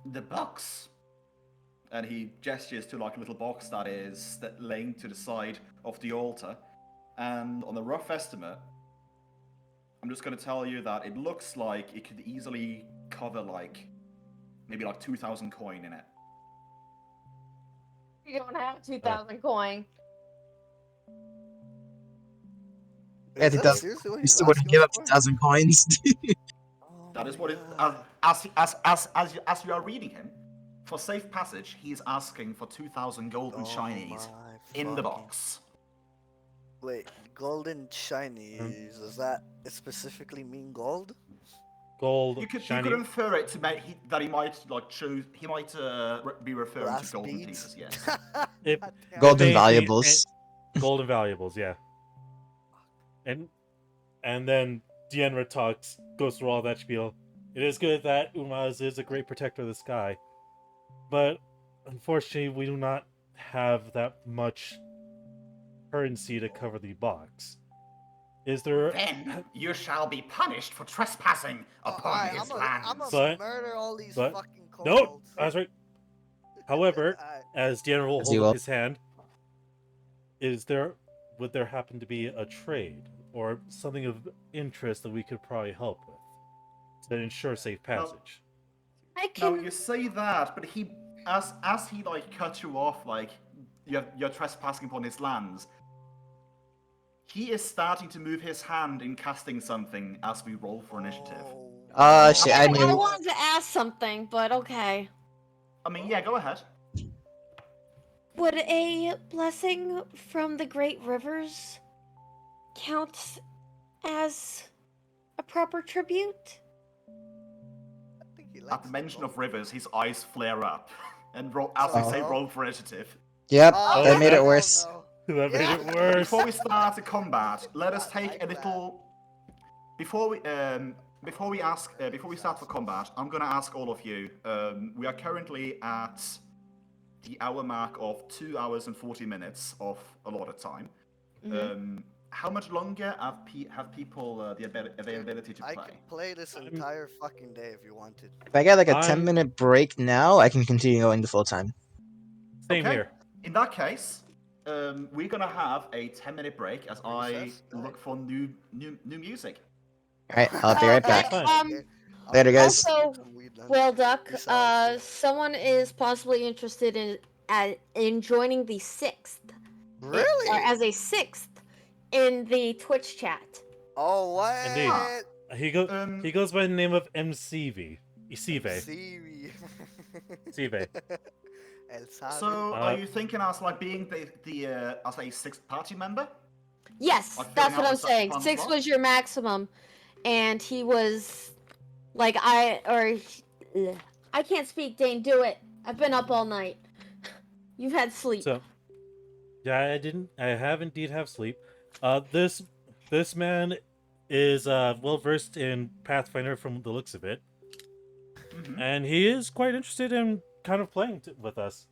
the box. And he gestures to a little box that is laying to the side of the altar. And on the rough estimate, I'm just going to tell you that it looks like it could easily cover maybe 2,000 coin in it. You don't have 2,000 coin. Yeah, Is that that's- seriously what You he's still wouldn't asking give us up for? 2,000 coins. Oh That is my what it God. as you are reading him. For safe passage, he is asking for 2,000 golden Oh shinies my in the fucking- box. Wait, golden shinies, does that specifically mean gold? Gold, You could shiny. infer it to that he might be referring Glass to golden beads? pieces. Yes. If- Goddamn. Golden Maybe, valuables. Golden valuables, yeah. And then Deanra goes through all that spiel. It is good that Umaz is a great protector of the sky, but unfortunately, we do not have that much currency to cover the box. Is there? Then you shall be punished for trespassing upon his lands. I'm gonna But- murder all these but- fucking No, kobolds. that's right. However, Alright. as Deanra will As hold you up will. his hand, would there happen to be a trade or something of interest that we could probably help with to ensure safe passage? I Now can. you say that, but as he like cuts you off, like you're trespassing upon his lands. He is starting to move his hand in casting something as we roll for initiative. Shit, I I knew. wanted to ask something, but okay. I mean, yeah, go ahead. Would a blessing from the great rivers count as a proper tribute? I think he At likes the it, mention though. of rivers, his eyes flare up, and as we say, Oh. roll for initiative. Yep, Oh, that made it hell worse. no. That made Yeah. it But worse. before we start the combat, let us I take like a that. little. Before we start the combat, I'm gonna ask all of you. We are currently at the hour mark of 2 hours and 40 minutes of allotted time. How much longer have people the availability to I play? could play this entire fucking day if you wanted. If I get like a I'm- 10-minute break now, I can continue going to full time. Same Okay. here. In that case, we're gonna have a 10-minute break as I Recess? look for new music. Alright, I'll be right back. Fine. Okay. I'll Later, go guys. smoke Also, some weed then. Well, Duck, Peace out. someone is possibly interested in joining the sixth. Really? Or as a sixth in the Twitch chat. Oh, what? Indeed. He goes by the name of MCV. Isive. Siri. Sive. El Sabe. So, are you thinking as like being the as a sixth party member? Yes, Like that's filling what out I'm the saying. fun 6 slot? was your maximum, and he was like I can't speak. Dane, do it. I've been up all night. You've had sleep. So, yeah, I have indeed have sleep. This man is well versed in Pathfinder from the looks of it, and he is quite interested in kind of playing with us.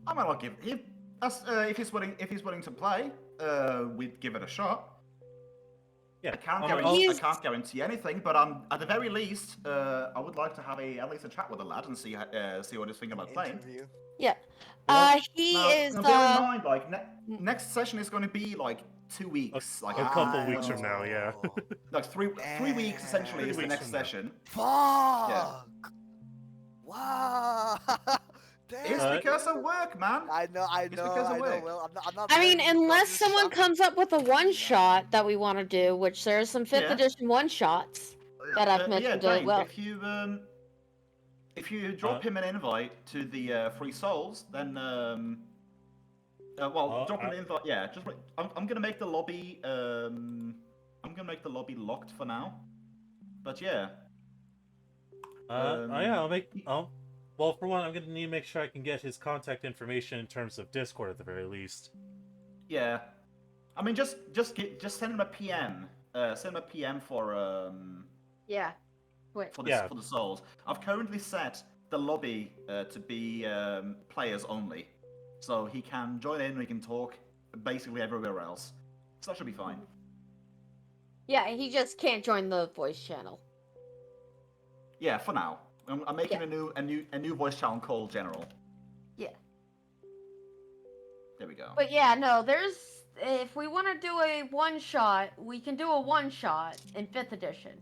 I might not give him. If he's willing to play, we'd give it a shot. Yeah, I can't guarantee anything, but at the very least, I would like to have at least a chat with the lad and see what he's thinking about playing. Interview. Yeah. Well, He Now, is. bear in mind, like next session is going to be like 2 weeks, like a couple weeks from now, yeah. like three weeks essentially 3 is the weeks next from now. session. Fuck! Wow! Damn. It's because of work, man. I know, because of work. Well, I'm not I mean, blaming you, I'm unless just someone shocked. comes up with a one shot that we want to do, which there's some 5th Yeah. edition one shots that I've Yeah, mentioned. Dane, Well, if you drop him an invite to the Free Souls, then drop him an invite. Yeah, just I'm gonna make the lobby. I'm gonna make the lobby locked for now. But yeah. Well, for one, I'm gonna need to make sure I can get his contact information in terms of Discord at the very least. Yeah. I mean, just send him a PM. Send him a PM for yeah. Wait. for the souls. I've currently set the lobby to be players only, so he can join in. We can talk basically everywhere else. So that should be fine. Yeah, he just can't join the voice channel. Yeah, for now. I'm making a new voice channel called General. Yeah. There we go. But yeah, no, if we want to do a one shot, we can do a one shot in 5th edition.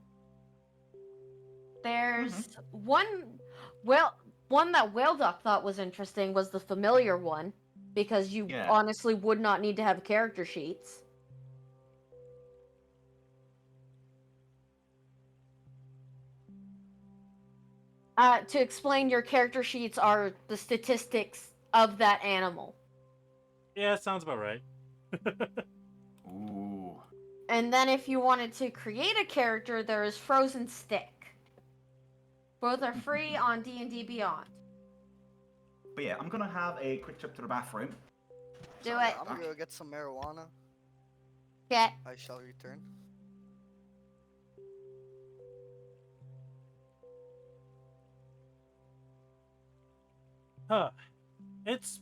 There's one that Whale Duck thought was interesting was the familiar one, because you honestly would not need to have character sheets. To explain, your character sheets are the statistics of that animal. Yeah, sounds about right. Ooh. And then if you wanted to create a character, there is Frozen Stick. Both are free on D&D Beyond. But yeah, I'm gonna have a quick trip to the bathroom. Do So, it. I'm gonna go get some marijuana. Yeah. I shall return. It's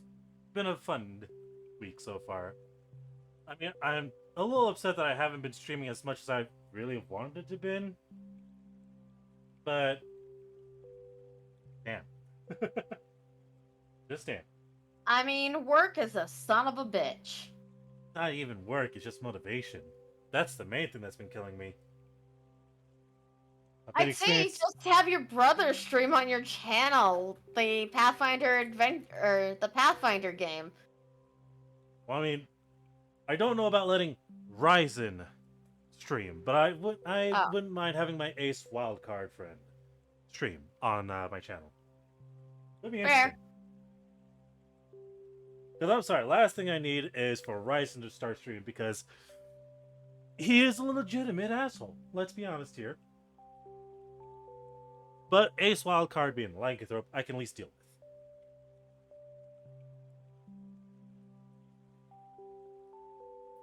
been a fun week so far. I mean, I'm a little upset that I haven't been streaming as much as I really wanted to been. But damn. Just damn. I mean, work is a son of a bitch. Not even work, it's just motivation. That's the main thing that's been killing me. I'd say experience. just have your brother stream on your channel the Pathfinder the Pathfinder game. Well, I mean, I don't know about letting Ryzen stream, but I Oh. wouldn't mind having my Ace Wildcard friend stream on my channel. That'd be Fair. interesting. Because I'm sorry, last thing I need is for Ryzen to start streaming because he is a legitimate asshole. Let's be honest here. But Ace Wildcard being Lycanthrope, I can at least deal with.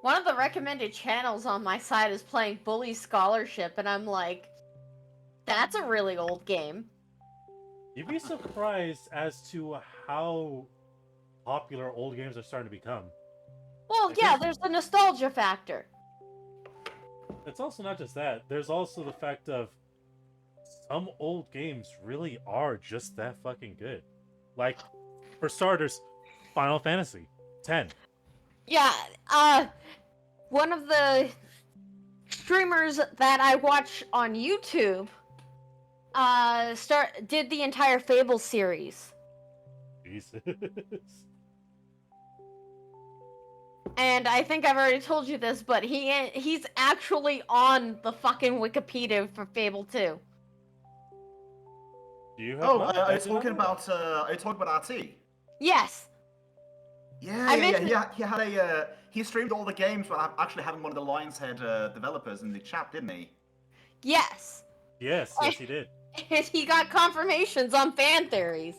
One of the recommended channels on my side is playing Bully Scholarship, and I'm like, that's a really old game. You'd be surprised as to how popular old games are starting to become. Well, yeah, there's the nostalgia factor. It's also not just that. There's also the fact of some old games really are just that fucking good. Like, for starters, Final Fantasy X. Yeah, one of the streamers that I watch on YouTube, did the entire Fable series. Jesus. And I think I've already told you this, but he's actually on the fucking Wikipedia for Fable 2. Do you have Oh, not? are I you did not talking know that. about RT? Yes. Yeah, I yeah, mentioned- yeah. He had a he streamed all the games, but actually having one of the Lion's Head developers in the chat, didn't he? Yes. Yes, he did. And he got confirmations on fan theories.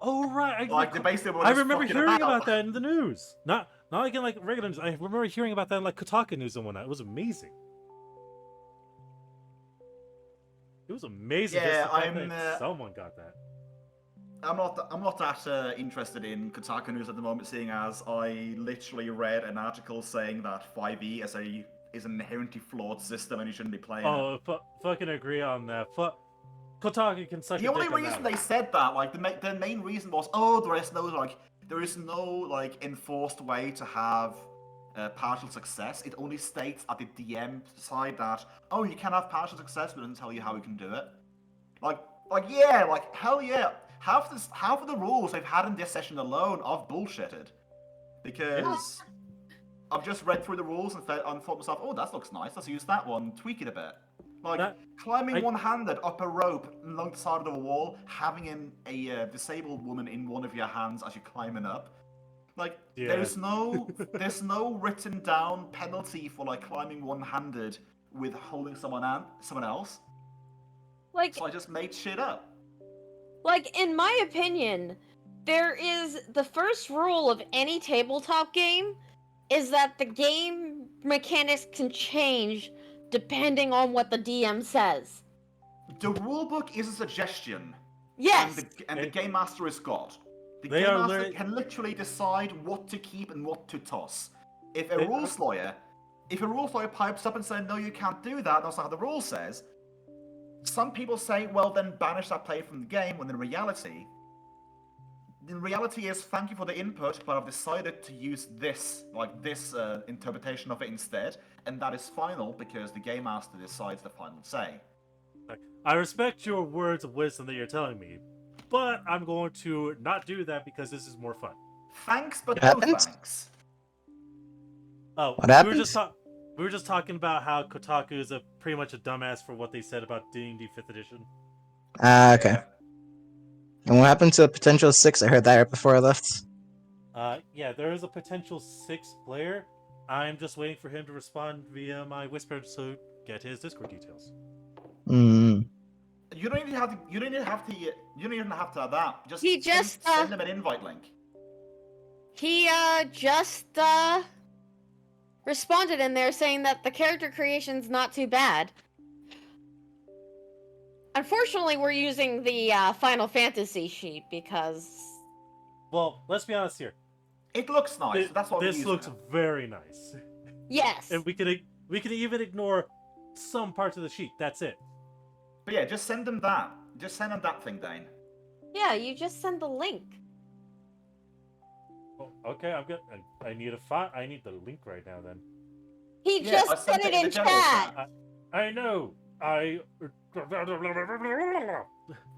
Oh right, Like they basically were I just remember fucking hearing about that in the news. Not like in like regular news. I remember hearing about that in like Kotaku news and whatnot. It was amazing. It was amazing. Yeah, just the fact that someone got that. I'm not that interested in Kotaku news at the moment, seeing as I literally read an article saying that 5e is an inherently flawed system and you shouldn't be playing it. Oh, fucking agree on that. Kotaku can suck The a only dick on reason that. they said that, like the main reason was, oh, there is no enforced way to have partial success. It only states at the DM side that, oh, you can have partial success, but it doesn't tell you how you can do it. Hell yeah. Half of the rules I've had in this session alone are bullshitted, because I've just read through the rules and thought to myself, oh, that looks nice. Let's use that one, tweak it a bit. Climbing one-handed up a rope along the side of the wall, having a disabled woman in one of your hands as you're climbing up. There's no written down penalty for climbing one-handed with holding someone else. So I just made shit up. In my opinion, there is the first rule of any tabletop game is that the game mechanics can change depending on what the DM says. The rulebook is a suggestion. Yes. And the game master is God. The They game are master can literally decide what to keep and what to toss. If a rules lawyer pipes up and says, no, you can't do that, that's not how the rule says, some people say, well, then banish that player from the game, when in reality is, thank you for the input, but I've decided to use this interpretation of it instead, and that is final because the game master decides the final say. I respect your words of wisdom that you're telling me, but I'm going to not do that because this is more fun. Thanks, but What no happens? thanks. Oh, What happens? We were just talking about how Kotaku is pretty much a dumbass for what they said about D&D 5th edition. Okay. And what happened to the potential 6? I heard that right before I left. Yeah, there is a potential 6th player. I'm just waiting for him to respond via my Whisper to get his Discord details. Mm. You don't even have to have that. Just He send them an invite link. He just responded in there saying that the character creation's not too bad. Unfortunately, we're using the Final Fantasy sheet because... Well, let's be honest here. It looks nice. That's what This looks very nice. Yes. And we can even ignore some parts of the sheet. That's it. But yeah, just send them that. Just send them that thing, Dane. Yeah, you just send the link. Oh, okay, I'm good. I need the link right now then. He Yeah, just I sent sent it it in in the general chat. chat. I know. I.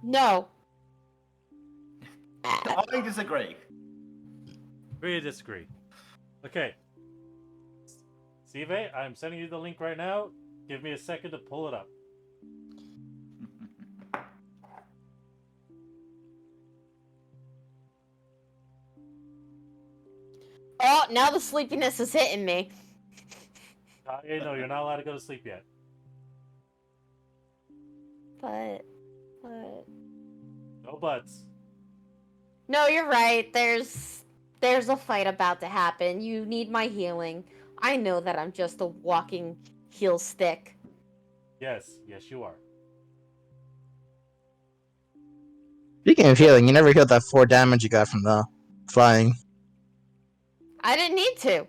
No. I disagree. Really disagree. Okay. Steve, I'm sending you the link right now. Give me a second to pull it up. Oh, now the sleepiness is hitting me. No, you're not allowed to go to sleep yet. But. No buts. No, you're right. There's a fight about to happen. You need my healing. I know that I'm just a walking heal stick. Yes, you are. Speaking of healing, you never healed that 4 damage you got from the flying. I didn't need to.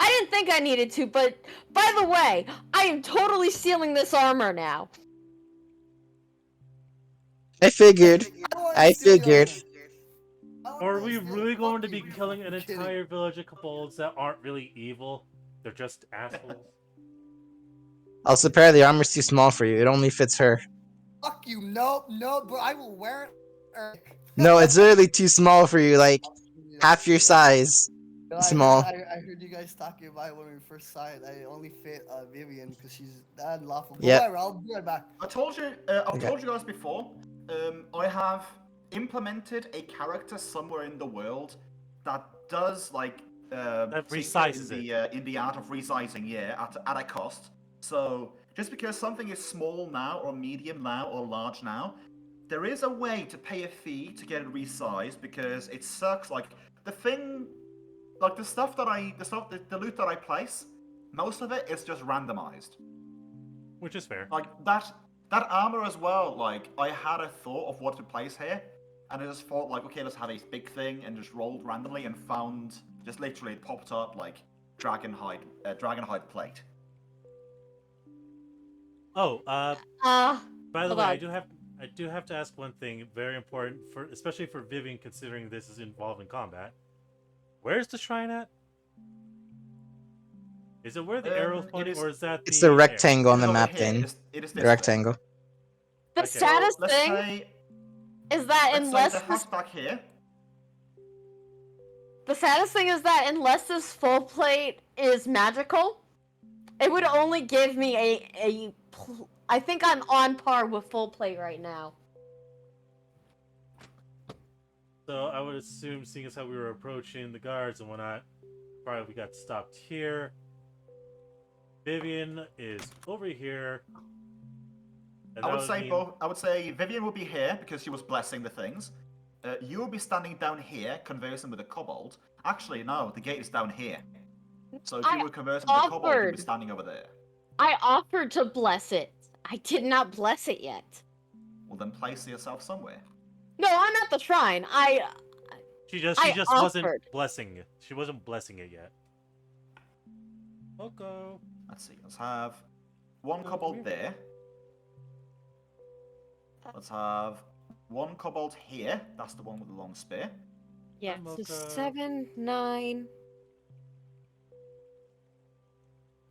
I didn't think I needed to, but by the way, I am totally stealing this armor now. I figured. don't wanna I steal your figured. armor. I don't Or are wanna we steal- really going fuck to be you, killing an I'm kidding. entire village of kobolds that aren't really evil? They're just assholes. Also, apparently the armor's too small for you. It only fits her. Fuck you, no, bro, I will wear it. No, it's literally too small for you. Like half your size. No, Small. I heard you guys talking about it when we first saw it. I only fit Vivian because she's that unlawful. But Yep. whatever, I'll be right back. I've Okay. told you guys before. I have implemented a character somewhere in the world that does like That see resizes in the art of resizing, yeah, at a cost. So just because something is small now, or medium now, or large now, there is a way to pay a fee to get it resized because it sucks. Like the thing, like the loot that I place, most of it is just randomized. Which is fair. Like that armor as well. Like I had a thought of what to place here, and I just thought like, okay, let's have a big thing, and just rolled randomly and found just literally it popped up like dragon hide plate. Oh, by the Hold way, on. I do have to ask one thing, very important for especially for Vivian, considering this is involved in combat. Where's the shrine at? Is it where the arrow's It pointing, is- or is that It's the the rectangle on It is the over map, here. Dane. It is The this rectangle. The Okay. Thing. saddest So let's thing say is that let's say unless the this, hut back here. the saddest thing is that unless this full plate is magical, it would only give me I think I'm on par with full plate right now. So I would assume, seeing as how we were approaching the guards and whatnot, probably we got stopped here. Vivian is over here. And I that would say mean- both. I would say Vivian will be here because she was blessing the things. You will be standing down here conversing with a kobold. Actually, no, the gate is down here. So if you I were conversing with a kobold, you'd be offered. standing over there. I offered to bless it. I did not bless it yet. Well, then place yourself somewhere. No, I'm at the shrine. She just I wasn't offered. blessing it. She wasn't blessing it yet. Okay. Let's see. Let's have one kobold there. Let's have one kobold here. That's the one with the long spear. Yeah, I'm so okay. 7, 9.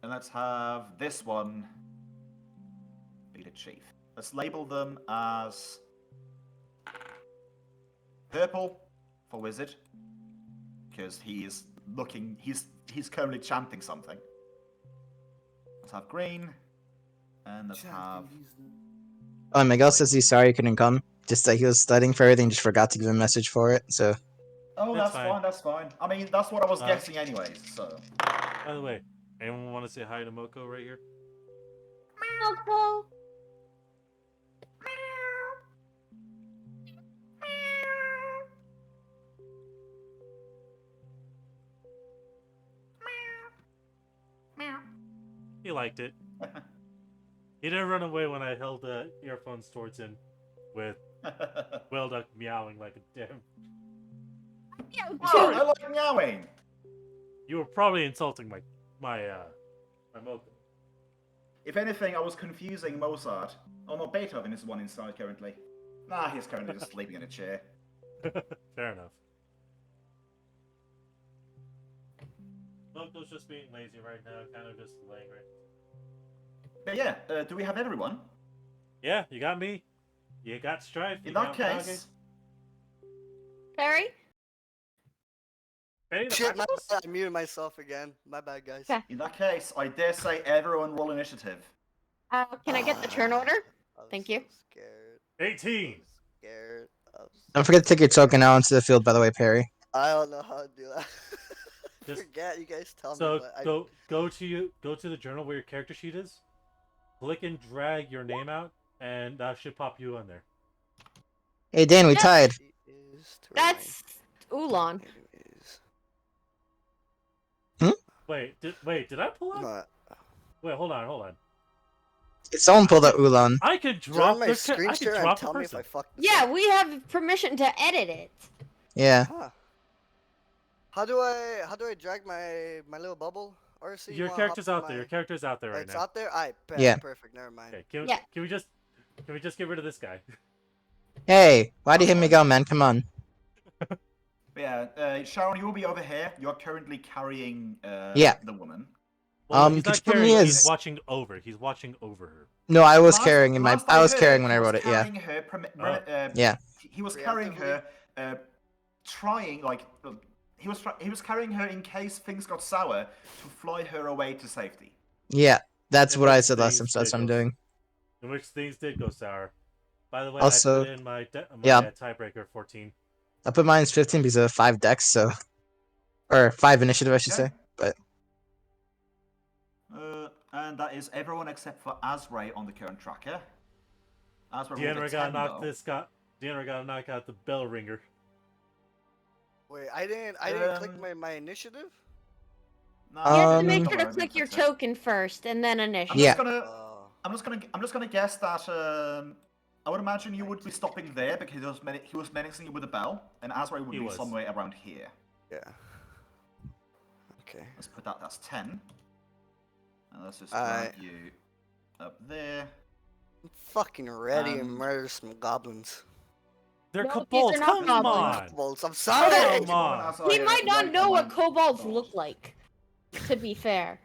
And let's have this one be the chief. Let's label them as purple for wizard, because he's currently chanting something. Let's have green, and let's have Oh, Miguel says he's sorry he couldn't come. Just that he was studying for everything, just forgot to give a message for it. So oh, That's that's fine. fine. That's fine. I mean, that's what I was Uh, guessing anyways. So By the way, anyone want to say hi to Moko right here? Moko. He liked it. He didn't run away when I held the earphones towards him with Wellduck meowing like a damn. oh, I like meowing. You were probably insulting my Moko. If anything, I was confusing Mozart. Oh no, Beethoven is the one inside currently. Nah, he's currently just sleeping in a chair. Fair enough. Moko's just being lazy right now, kind of just laying right. But yeah, do we have everyone? Yeah, you got me. You got Strife. You In that got Kage. case, Barry? Ready the Shit, my practicals? bad. I muted myself again. My bad, guys. Okay. I dare say everyone roll initiative. Can I get the turn order? I'm Thank so you. Scared. 18. I'm scared. Don't forget to take your token out into the field, by the way, Perry. I don't know how to do that. Just- Forget, you guys tell me. So But I... go to the journal where your character sheet is. Click and drag your name out, and that should pop you on there. Hey, Dan, we Yes. tied. That's Ulan. Wait, did I pull out? Wait, hold on. Someone pulled out Ulan. I could Join drop my the screen I could share and drop tell the me if I person. fucked this Yeah, up. we have permission to edit it. Yeah. Huh. How do I drag my little bubble? Or see Your character's out there. Your character's out there right It's now. out there. Alright, Yeah. perfect. Never mind. Okay, Yeah. can we just get rid of this guy? Hey, why do you hit me go, man? Come on. But yeah, Sharon, you'll be over here. You're currently carrying Yeah. the woman. Well, he's could not you put me carrying. as- He's watching over. He's watching over her. No, I was Last- carrying in my. last I was heard, carrying when he I was wrote it. Yeah. carrying her Oh. Yeah. He was carrying her, trying like he was carrying her in case things got sour to fly her away to safety. Yeah. That's In what I which said last time. things So that's did what I'm go- doing. In which things did go sour. By the way, Also- I put in my yeah. tiebreaker 14. I put mine as 15 because of 5 decks. So, or 5 initiative, I should Okay. say. But And that is everyone except for Azray on the current tracker. Azray rolled a Deanna 10 got knocked though. Deanna got knocked out the bell ringer. Wait, I didn't click my initiative? No, You have to Um, make don't sure to worry, click your fix it. token first, and then initiate. Yeah. I'm just gonna guess that I would imagine you would be stopping there because he was menacing you with a bell, and Azray would He be was. somewhere around here. Yeah. Okay. Let's put that as 10. And let's just Alright. drag you up there. I'm fucking ready to And- murder some goblins. They're No, these kobolds. are not Come goblins. on. Kobolds, I'm sorry! Come on. He might not know what kobolds look like. To be fair.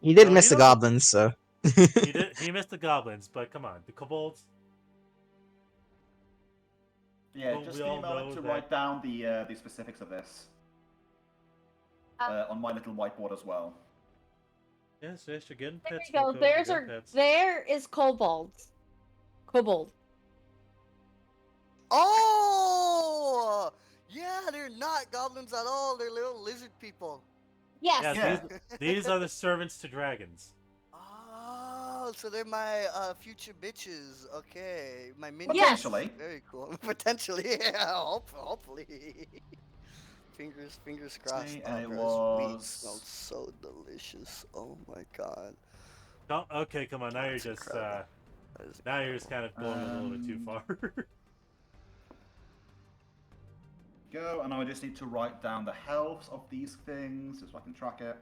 he did No, miss you the know- goblins, so. He missed the goblins, but come on, the kobolds. Yeah, Don't just we give me all a moment know to that- write down the specifics of this on my little whiteboard as well. Yes, you're getting There pets. we go. Miko, There's you're our. getting pets. There is kobolds. Kobold. Oh! Yeah, they're not goblins at all. They're little lizard people. Yes. Yeah, Yeah. these are the servants to dragons. Oh, so they're my future bitches. Okay, my minions. Yes. Potentially. Very cool. Potentially, yeah. Hopefully. Fingers crossed. See, and it bro, was- this weed smells so delicious. Oh my god. Oh, okay, come on. Now That's you're just incredible. That is now you're just kind of going a little bit too far. Go, and I just need to write down the health of these things just so I can track it.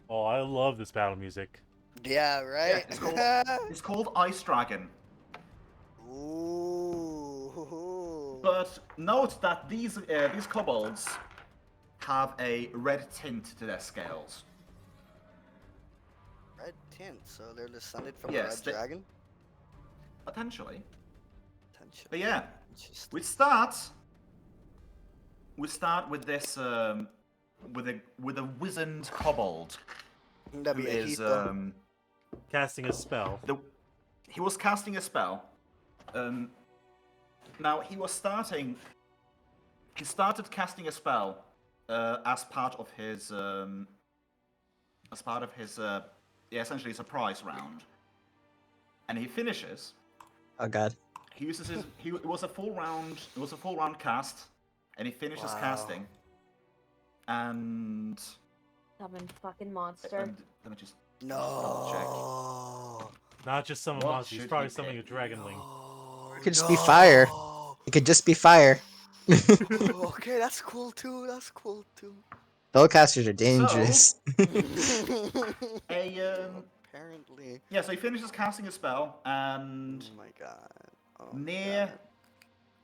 Oh, I love this battle music. Yeah, right. It's called Ice Dragon. Ooh. But note that these kobolds have a red tint to their scales. Red tint, so they're descended from Yes, a they- red dragon. Potentially. Potentially. But yeah, Interesting. we start with this with a wizened kobold That'd who be a is Hito. Casting a spell. he was casting a spell. Now he started casting a spell as part of his essentially surprise round, and he finishes. Oh god. He uses his. It was a full round. It was a full round cast, and he finishes Wow. casting. And, Summon fucking monster. and let me just. No. Not just summon What monsters. He's should probably he summoning a pick? dragonling. It could just be fire. It could just be fire. Okay, that's cool too. That's cool too. Spellcasters are dangerous. Apparently. Yeah, so he finishes casting a spell, and Oh my god. Oh, near god.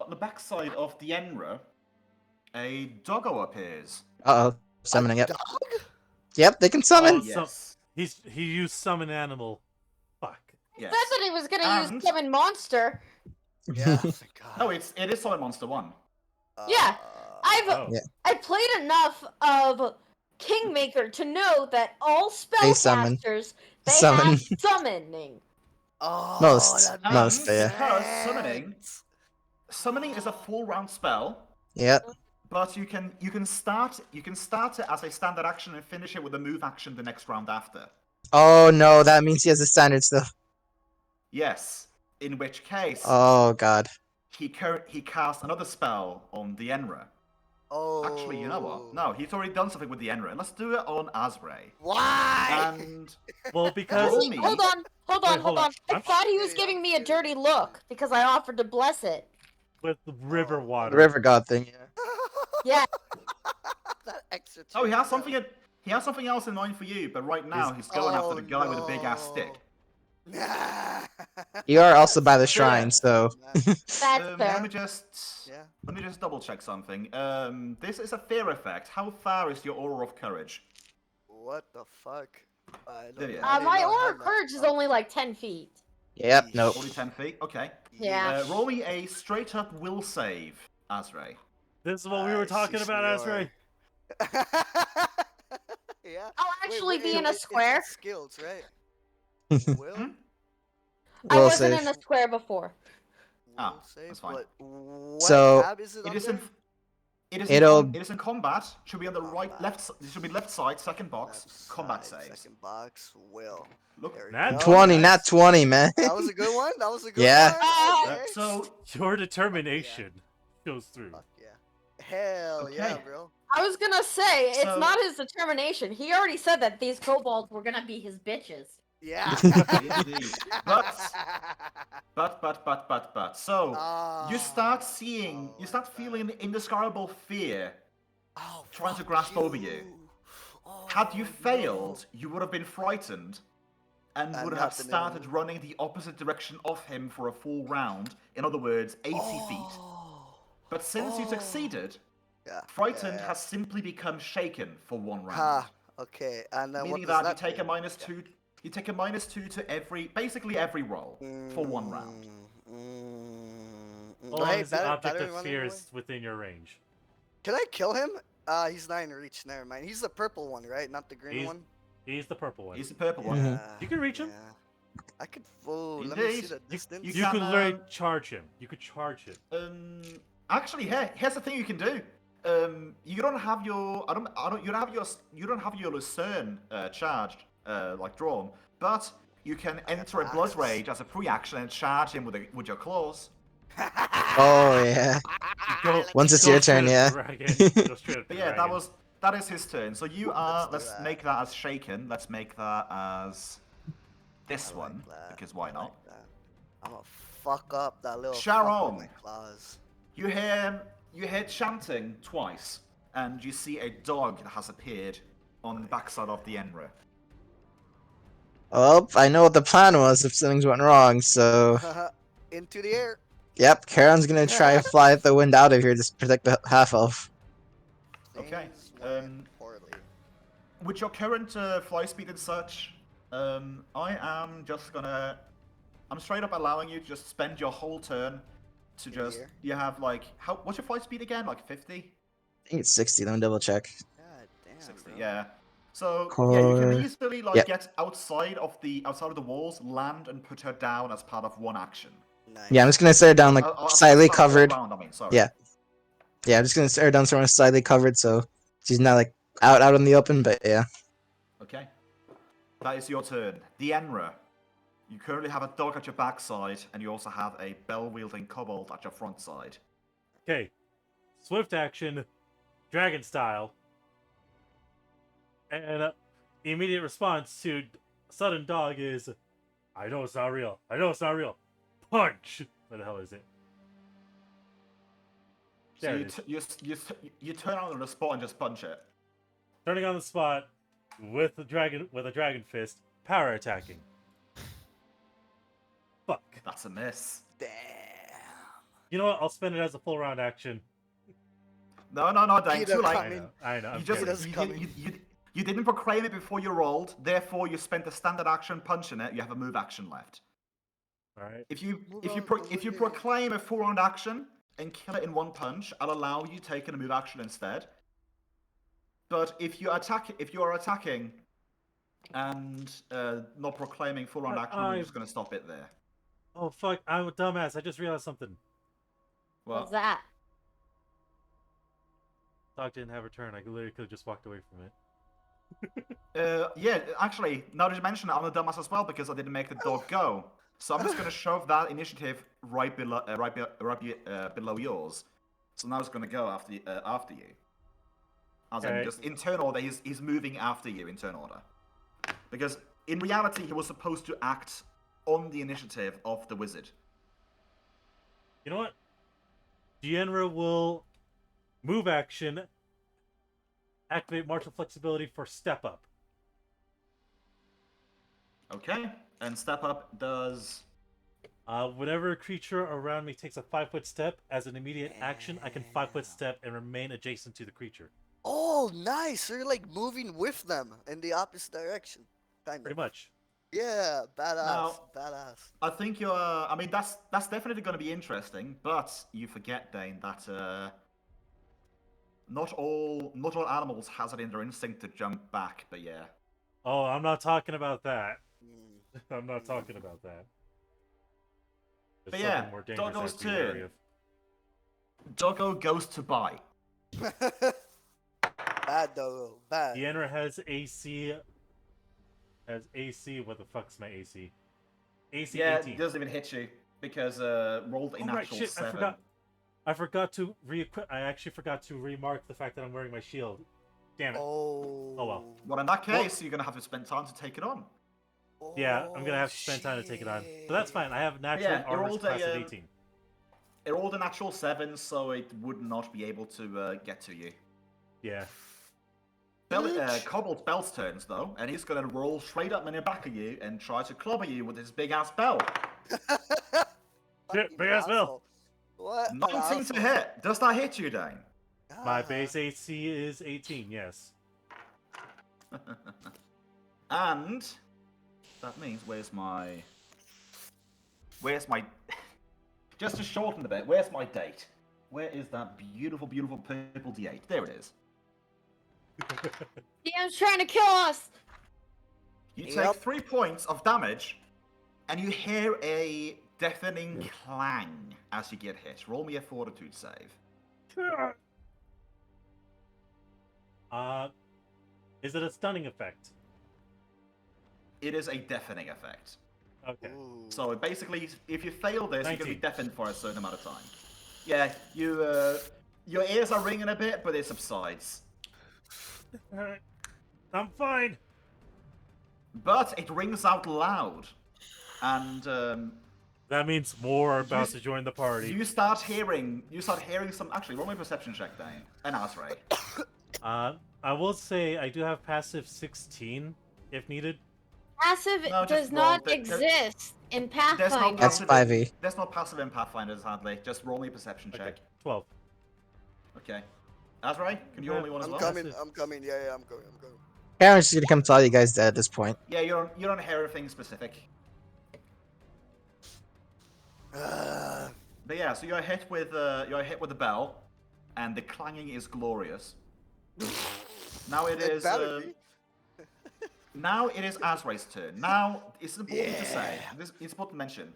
on the backside of the 𝓮𝓵, a doggo appears. Uh oh. Summoning A it. dog? Yep, they can summon. Oh, Yes. he used summon animal. Fuck. Yes. Said that he was gonna And- use summon monster. Yeah. Thank God. No, it is Solid Monster 1. Yeah, Oh. Yeah. I played enough of Kingmaker to know that all They summon. spellcasters they Summon. have summoning. Oh, Most. that And Most, yeah. because summoning is a full round spell, Yep. but you can start it as a standard action and finish it with a move action the next round after. Oh no, that means he has a standard still. Yes. In which case, Oh god. he cast another spell on the 𝓮𝓵𝓷. Oh. Actually, you know what? No, he's already done something with the 𝓮𝓵𝓷. Let's do it on 𝓬𝓚. Why? And Well, because Roll me. Hold on. Wait, hold on. I I'm thought he was kidding, giving I'm me a kidding. dirty look because I offered to bless it. with the river Oh. water. The river god thing, yeah. Yeah. That extra. oh, he has treat, something. He has something else in mind for you, but right now he's going after the guy with the big ass stick. Nah. You are also by the Fair. shrine, so That's Let fair. me just Yeah. let me just double check something. This is a fear effect. How far is your aura of courage? What the fuck? I don't There you know. go. I didn't My know I aura had of that. courage is only like 10 feet. yep, Yeesh. nope. Only 10 feet. Okay. Yeah. Roll me a straight up will save, 𝓬𝓚. This is what we were talking Sí, about, señor. Azray. Yeah. I'll actually be in a it's square. skills, right? Will? Hmm? I Will wasn't save. in a square before. Will Ah, save, that's fine. but what So, tab is it on It is there? in. It'll- It is in combat. Should be on the right, Combat. left. It should be left side, second box. Left Combat side, saves. Second box, Will. Look. There we Nat go. 20, nice. not 20, man. That was a good one. That was a good Yeah. one. Okay. So Your determination goes through. Fuck yeah. Hell yeah, Okay. bro. I was gonna say, it's So- not his determination. He already said that these kobolds were gonna be his bitches. Yeah. Indeed. But. So you start seeing, you start feeling indescribable fear Oh, trying to fuck grasp over you. Oh, Had you no. failed, you would have been frightened and And would not have been started able- running the opposite direction of him for a full round. In other words, 80 feet. Oh. But since you Oh. succeeded, Yeah. frightened yeah. has simply become shaken for one round. Ha. Okay. And then Meaning what does that you take do? a -2. You take a -2 to basically every roll for one round. As long Hey, as the better- object better of running fear away. is within your range. Can I kill him? He's not in reach. Never mind. He's the purple one, right? Not the green He's- one. He's the purple one. He's the purple one. Mhm. Yeah, You can reach him. yeah. I could. Oh, let me see Indeed. the distance. You can, could literally charge him. You could charge him. Actually, here's the thing you can do. You don't have your, you don't have your Lucerne charged, like drawn, but you can enter a blood axes. rage as a pre-action and charge him with your claws. Oh, yeah. Go- Once it's go your straight turn, at yeah. the dragon. Go straight at the But yeah, dragon. that is his turn. So you are. do Let's that. make that as shaken. Let's make that as this I one like that. because why I not? like that. I'm gonna fuck up that little Sharon. fucker with my claws. You hear chanting twice, and you see a dog that has appeared on the backside of the 𝓮𝓵𝓷. Well, I know what the plan was if things went wrong, so... Into the air. Yep, Charon's gonna try to fly the wind out of here to protect the half-elf. Okay, Things went poorly. With your current fly speed and such, I am just gonna. I'm straight up allowing you to just spend your whole turn to In just. here? You have like what's your fly speed again? Like 50? I think it's 60, let me double check. God damn. 60. Bro. Yeah. So yeah, you can Core- easily like Yep. get outside of the walls, land, and put her down as part of one action. Nice. Yeah, I'm just gonna set her down like As slightly part of one covered. round, I mean, sorry. Yeah. Yeah, I'm just gonna set her down somewhere slightly covered so she's not like out in the open, but yeah. Okay. That is your turn. The 𝓮𝓵𝓷. You currently have a dog at your backside, and you also have a bell-wielding kobold at your front side. Okay. Swift action, dragon style. And immediate response to sudden dog is, I know it's not real. I know it's not real. Punch! What the hell is it? So There you, it is. you turn on the spot and just punch it. Turning on the spot with a dragon fist, power attacking. Fuck. That's a miss. Damn. You know what? I'll spend it as a full round action. No, Dane, Peter too late. coming. I know. I'm You just kidding. Peter's you, coming. you didn't proclaim it before you rolled, therefore you spent a standard action punching it. You have a move action left. All right. If you Move if you out pro- the if you way. proclaim a 4-round action and kill it in one punch, I'll allow you taking a move action instead. But if you are attacking and not proclaiming 4-round action, I'm just going to stop it there. Oh fuck! I'm a dumbass. I just realized something. Well, What's that? Dog didn't have a turn. I literally could have just walked away from it. yeah, actually, now that you mention it, I'm a dumbass as well because I didn't make the dog go. So I'm just going to shove that initiative right below yours. So now it's going to go after you. As in, Okay. just in turn order, he's moving after you in turn order. Because in reality, he was supposed to act on the initiative of the wizard. You know what? 𝓮𝓵𝓷 will move action, activate martial flexibility for step up. Okay, and step up does. Whenever a creature around me takes a 5-foot step, as an immediate action, I can 5-foot step and remain adjacent to the creature. Oh, nice. So you're like moving with them in the opposite direction. Kind Pretty of. much. Yeah, badass. Now- Badass. I think you're. I mean, that's definitely going to be interesting, but you forget, Dane, that not all animals has it in their instinct to jump back. But yeah. Oh, I'm not talking about that. Mm. I'm not talking about that. There's But yeah, something more dangerous I Doggo's have to be wary turn. of. Doggo goes to buy. Bad though. Bad. 𝓮𝓵𝓷 has AC. Has AC. What the fuck's my AC? AC Yeah, 18. it doesn't even hit you because rolled a Oh, natural right, shit, 7. I forgot to re-equip. I actually forgot to remark the fact that I'm wearing my shield. Damn it. Oh. Oh, well. Well, in that case, you're gonna have to spend time to take it on. Yeah, I'm gonna have to spend time to take it on. But that's fine. I have natural Yeah, you're armor all class at the, 18. It rolled a natural 7, so it would not be able to get to you. Yeah. Cobble's Bell's turns though, and he's gonna roll straight up in the back of you and try to clobber you with his big ass bell. Shit, big ass bell. What? 19 to hit. Does that hit you, Dane? My base AC is 18, yes. And that means where's my just to shorten a bit, where's my date? Where is that beautiful purple D8? There it is. DM's trying to kill us! You take Yep. 3 points of damage, and you hear a deafening clang as you get hit. Roll me a fortitude save. Is it a stunning effect? It is a deafening effect. Okay. Ooh. So basically, if you fail this, you're gonna be 19. deafened for a certain amount of time. Yeah, your ears are ringing a bit, but it subsides. Alright. I'm fine. But it rings out loud, and That means more are about to join the party. you start hearing some. Actually, roll me a perception check, Dane. And Asray. I will say I do have passive 16 if needed. Passive No, just does roll. not exist in Pathfinder. There's no That's passive. 5e. There's no passive in Pathfinder, sadly. Just roll me a perception Okay. check. 12. Okay. Asray, can you roll me one as I'm well? coming. Passive. I'm coming. Yeah, I'm coming. Karen's just gonna come tell you guys dead at this point. Yeah, you don't hear anything specific. But yeah, so you're hit with the bell, and the clanging is glorious. Now it is. better be. Now it is Asray's turn. Now it's important to say. It's important to mention.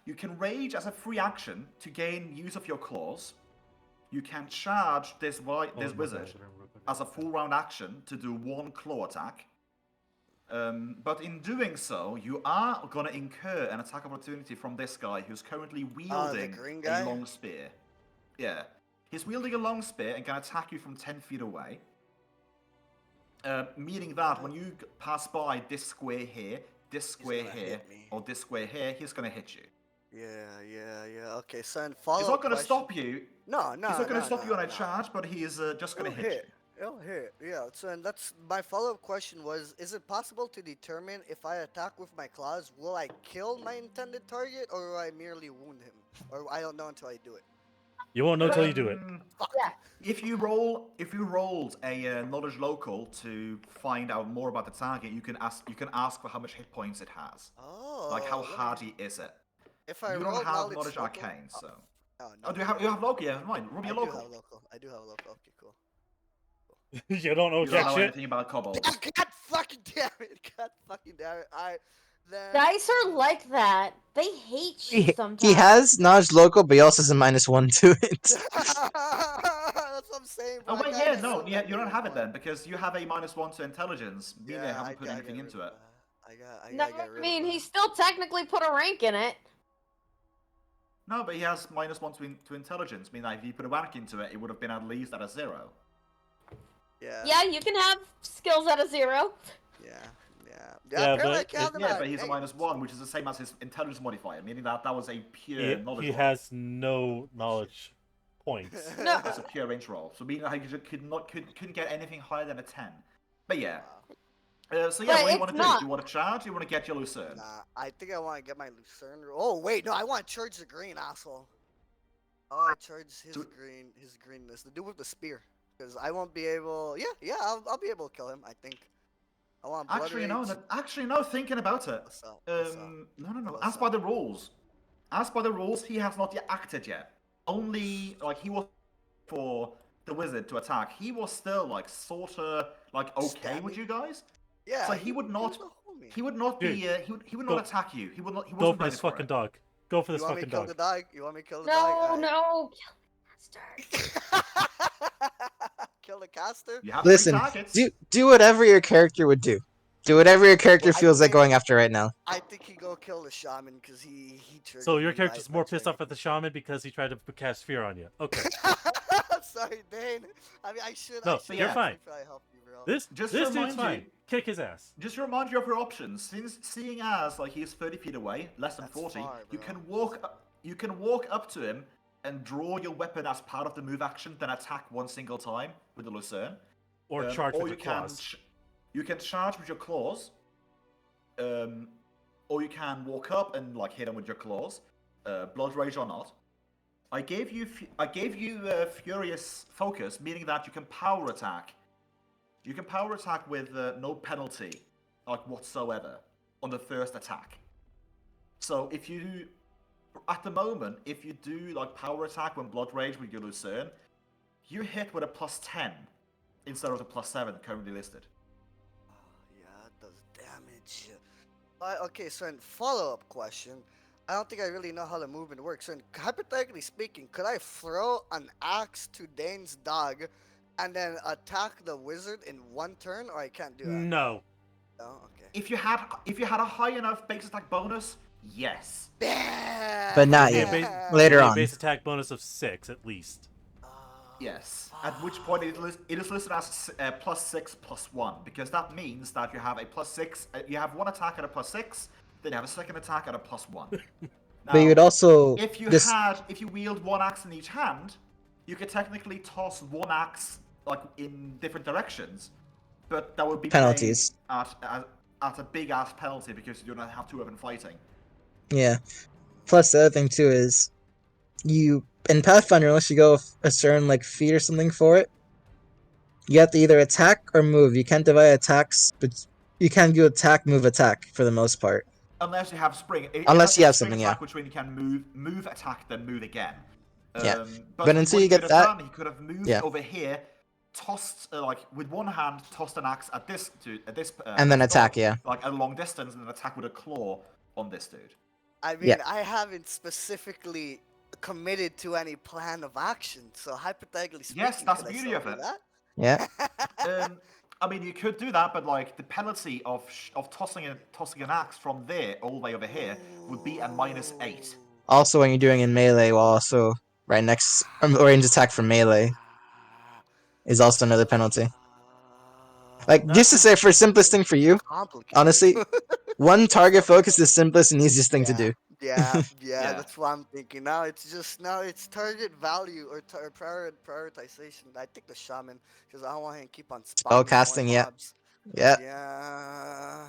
You can rage as a free action to gain use of your claws. You can charge this wizard as a full round action to do 1 claw attack. But in doing so, you are gonna incur an attack opportunity from this guy who's currently wielding green a guy? long spear. Yeah, he's wielding a long spear and can attack you from 10 feet away. Meaning that when you pass by this square here, this square gonna here, hit me. or this square here, he's gonna hit you. Yeah. Okay, son. Follow. He's not gonna stop you. No. He's not gonna stop you on a charge, but he is just gonna He'll hit hit. He'll hit. Yeah. So, and that's my follow-up question was: is it possible to determine if I attack with my claws, will I kill my intended target, or will I merely wound him? Or I don't know until I do it. You won't know until you do it. Yeah. If you rolled a knowledge local to find out more about the target, you can ask for how much hit points it has. Oh. Like how let me- hardy is it? If I You roll don't have knowledge knowledge local- arcane, so. Oh, Oh, no. you have local? Yeah, mine. Roll I me a do local. have local. I do have local. Okay, cool. You don't know You don't jack know shit. anything about kobolds. God fucking damn it! God fucking damn it! Alright, then. Dice are like that. They hate you sometimes. He has knowledge local, but he also has a -1 to it. That's what I'm saying, bro. Oh I wait, gotta yeah, get no, rid of yeah, that you don't have it -1. then because you have a -1 to intelligence, meaning they haven't put gotta anything get rid into of it. that. I No, gotta get I rid mean of he that. still technically put a rank in it. No, but he has -1 to intelligence, meaning that if you put a rank into it, it would have been at least at a 0. Yeah, you can have skills at a 0. Yeah. Yeah, Apparently I but can have them Yeah, at but he's a negative, -1, which is the same as his intelligence modifier, meaning that that was a pure knowledge He roll. has no knowledge points. No. That's a pure range roll, so meaning that he couldn't get anything higher than a 10. But yeah. So yeah, But what do you it's want to do? not. Do you want to charge? Or do you want to get your Lucerne? Nah, I think I want to get my Lucerne. Oh wait, no, I want to charge the green asshole. Oh, I charge his greenness. The dude with the spear, because I won't be able. Yeah, I'll be able to kill him. I think. I want blood rage. Actually, no. Thinking about it, What's up? What's up? no. What's As by up? the rules, he has not yet acted yet. Only like he was for the wizard to attack. He was still like sorta like okay with Standing? you guys. Yeah. So he would not. was a homie. He would not be. He would not Go- attack you. He would not. He Go wasn't for ready this for fucking it. dog. Go for this You want me to fucking kill dog. the dog? You want me to kill the No, dog? no, kill the bastard. Kill the caster? You have Listen, 3 targets. do whatever your character would do. Do whatever your character Well, I feels like think- going after right now. I think he go kill the shaman because he triggered So your me character's by more pissed off triggering at the shaman because he tried to cast fear on you. Okay. Sorry, Dane. I mean, I should. No, I should you're fine. Probably help you, bro. This Just this remind dude's fine. you- Kick his ass. Just to remind you of your options. Since seeing as like he's 30 feet away, less than That's 40, far, you bro. can walk. You can walk up to him and draw your weapon as part of the move action, then attack one single time with the Lucerne. Or charge or with you the can claws. you can charge with your claws. Or you can walk up and like hit him with your claws, blood rage or not. I gave you furious focus, meaning that you can power attack. You can power attack with no penalty, like whatsoever, on the first attack. So if you, at the moment, if you do like power attack when blood rage with your Lucerne, you hit with a +10 instead of the +7 currently listed. Yeah, it does damage. Okay, so in follow-up question, I don't think I really know how the movement works. So hypothetically speaking, could I throw an axe to Dane's dog and then attack the wizard in one turn, or I can't do that? No. No, okay. If you had a high enough base attack bonus, yes. But not It'd yet. be a Later on. base attack bonus of 6 at least. Yes. At which point it is listed as +6/+1 because that means that you have a +6. You have one attack at a +6, then you have a second attack at a +1. Now, But you would also if you wield one axe in each hand, you could technically toss one axe like in different directions, but that would be Penalties. paid at a big ass penalty because you don't have two of them fighting. Yeah. Plus the other thing too is you in Pathfinder, unless you go with a certain like feat or something for it, you have to either attack or move. You can't divide attacks, but you can do attack, move, attack for the most part. Unless you have spring. Unless you have spring something, attack, yeah. which means you can move, attack, then move again. Yeah. But But until what you could get have that- done, he could have moved yeah. over here, tossed like with one hand, tossed an axe at this dude, And then this attack, dog, yeah. like at a long distance, and then attack with a claw on this dude. I mean, Yeah. I haven't specifically committed to any plan of action, so hypothetically speaking, Yes, that's could the I beauty still of do it. that? Yeah. I mean, you could do that, but like the penalty of tossing an axe from there all the way over here would be a -8. Also, when you're doing in melee, while also right next range attack from melee is also another penalty. Like just to say, for simplest thing for you, Complicated. honestly, one target focus is the simplest and easiest thing to do. Yeah, Yeah. that's what I'm thinking. Now it's target value or prioritization. I think the shaman because I don't want him to keep on Spell spamming casting, more yeah. mobs. Yeah. Yeah.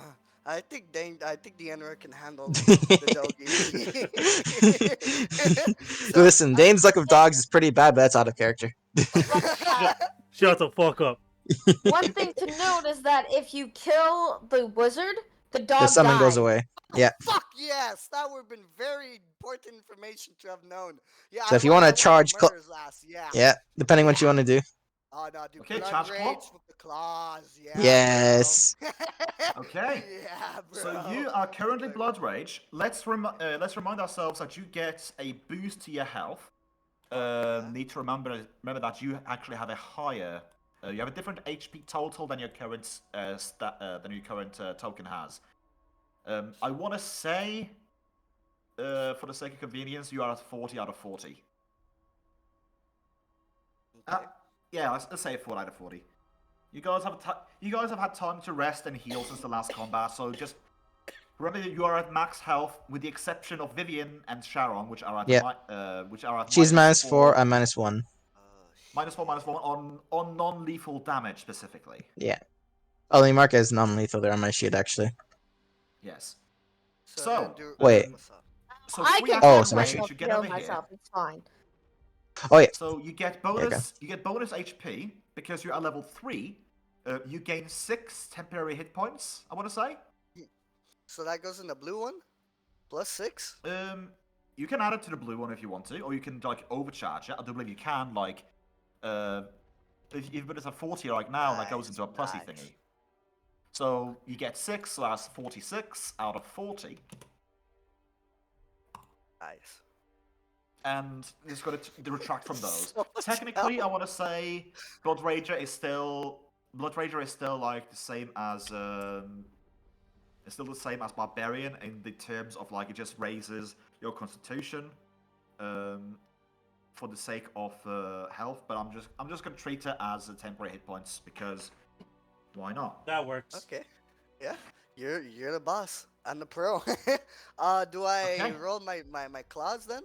I think the Enra can handle the doggy. So, Listen, Dane's luck of dogs is pretty bad, but that's out of character. Shut the fuck up. One thing to note is that if you kill the wizard, the dog The summon dies. goes away. Yeah. Fuck yes, that would have been very important information to have known. Yeah, So if you want to charge, murder his ass. Yeah. yeah, depending what you want to do. Oh no, do Okay, blood charge rage claw. with the claws. Yeah. Yes. Bro. Okay. Yeah, bro. So you are currently Blood Rage. Let's remind ourselves that you get a boost to your health. Need to remember that you actually have a higher. You have a different HP total than your current token has. I want to say, for the sake of convenience, you are at 40 out of 40. Okay. Yeah, let's say 40 out of 40. You guys have had time to rest and heal since the last combat, so just remember that you are at max health, with the exception of Vivian and Sharon, which are at She's -4, I'm -1. Oh, -1 on non-lethal damage specifically. Yeah. Only mark as non-lethal there on my sheet, actually. Yes. So, then wait. what's up? So I free can Oh, action sorry. rage, myself you get heal over here. myself. It's fine. Oh yeah. So you get you go. bonus HP because you're at level 3. You gain 6 temporary hit points, I want to say. So that goes in the blue one, plus 6. You can add it to the blue one if you want to, or you can like overcharge it. I do believe you can like, if it's a 40 right now, that goes into a plusy Nice. thingy. So you get 6, so that's 46 out of 40, Nice. and just got to retract from those. So much Technically, I health. want to say Blood Rager is still like the same as it's still the same as Barbarian in the terms of like it just raises your Constitution, for the sake of health. But I'm just gonna treat it as a temporary hit points because why not? That works. Okay. Yeah, you're the boss. I'm the pro. Do I Okay. roll my claws then?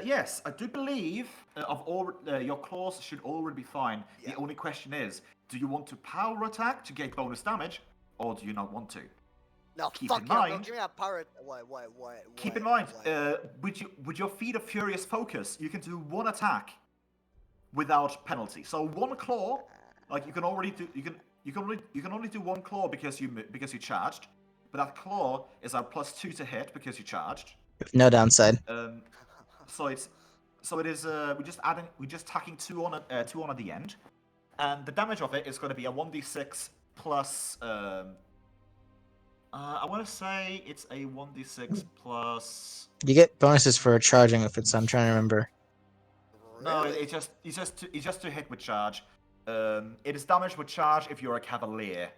Yes, I do believe your claws should already be fine. Yeah. The only question is, do you want to power attack to get bonus damage, or do you not want to? No, Keep fuck in yeah, bro. mind- Give me a power. What? Keep in mind, with your feat of Furious Focus, you can do one attack without penalty. So one claw, like you can only do one claw because you charged, but that claw is at +2 to hit because you charged. No downside. So it is we're just tacking 2 on at the end, and the damage of it is going to be a 1d6 plus. I want to say it's a 1d6 plus. You get bonuses for charging if it's. I'm trying to remember. No, Really? it's just to hit with charge. It is damage with charge if you're a cavalier.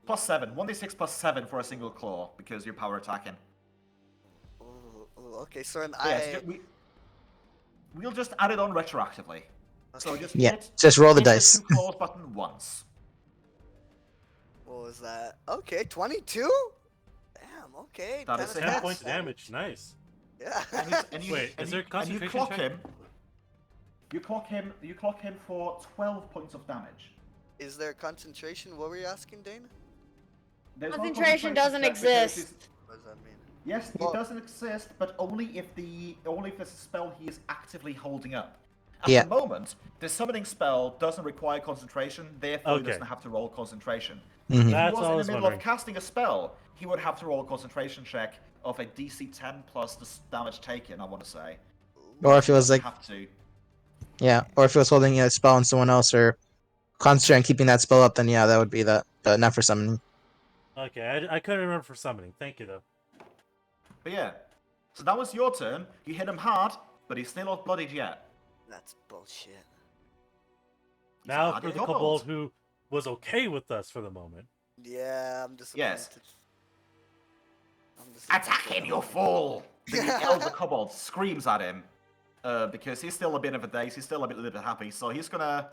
+7, 1d6 +7 for a single claw because you're power attacking. Ooh, okay, so then Yes, we'll just add it on retroactively. So just Yeah. hit, Just roll the hit dice. 2 claws button once. What was that? Okay, 22. Damn. Okay. That 10 is a 10 hit. points of damage. Nice. Yeah. And you, Wait, and is you, there a and you concentration clock check? him. You clock him for 12 points of damage. Is there concentration? What were you asking, Dana? There's no Concentration doesn't check because exist. it's- What does that mean? Yes, Well- it doesn't exist, but only if it's a spell he is actively holding up. At Yeah. the moment, the summoning spell doesn't require concentration, therefore he Okay. doesn't have to roll concentration. Mhm. If he That's was all I in the was middle wondering. of casting a spell, he would have to roll a concentration check of a DC 10 plus the damage taken, I want to say. Or if it was Doesn't like, have to. yeah, or if it was holding a spell on someone else or concentrating on keeping that spell up, then yeah, that would be that. But not for summoning. Okay, I couldn't remember for summoning. Thank you, though. But yeah, so that was your turn. You hit him hard, but he's still not bloodied yet. That's bullshit. He's Now hard for as the a kobold kobold. who was okay with us for the moment. Yeah, I'm disappointed. Yes. I'm disappointed. Attack him, you fool! The elder kobold screams at him because he's still a bit of a daze. He's still a little bit happy, so he's gonna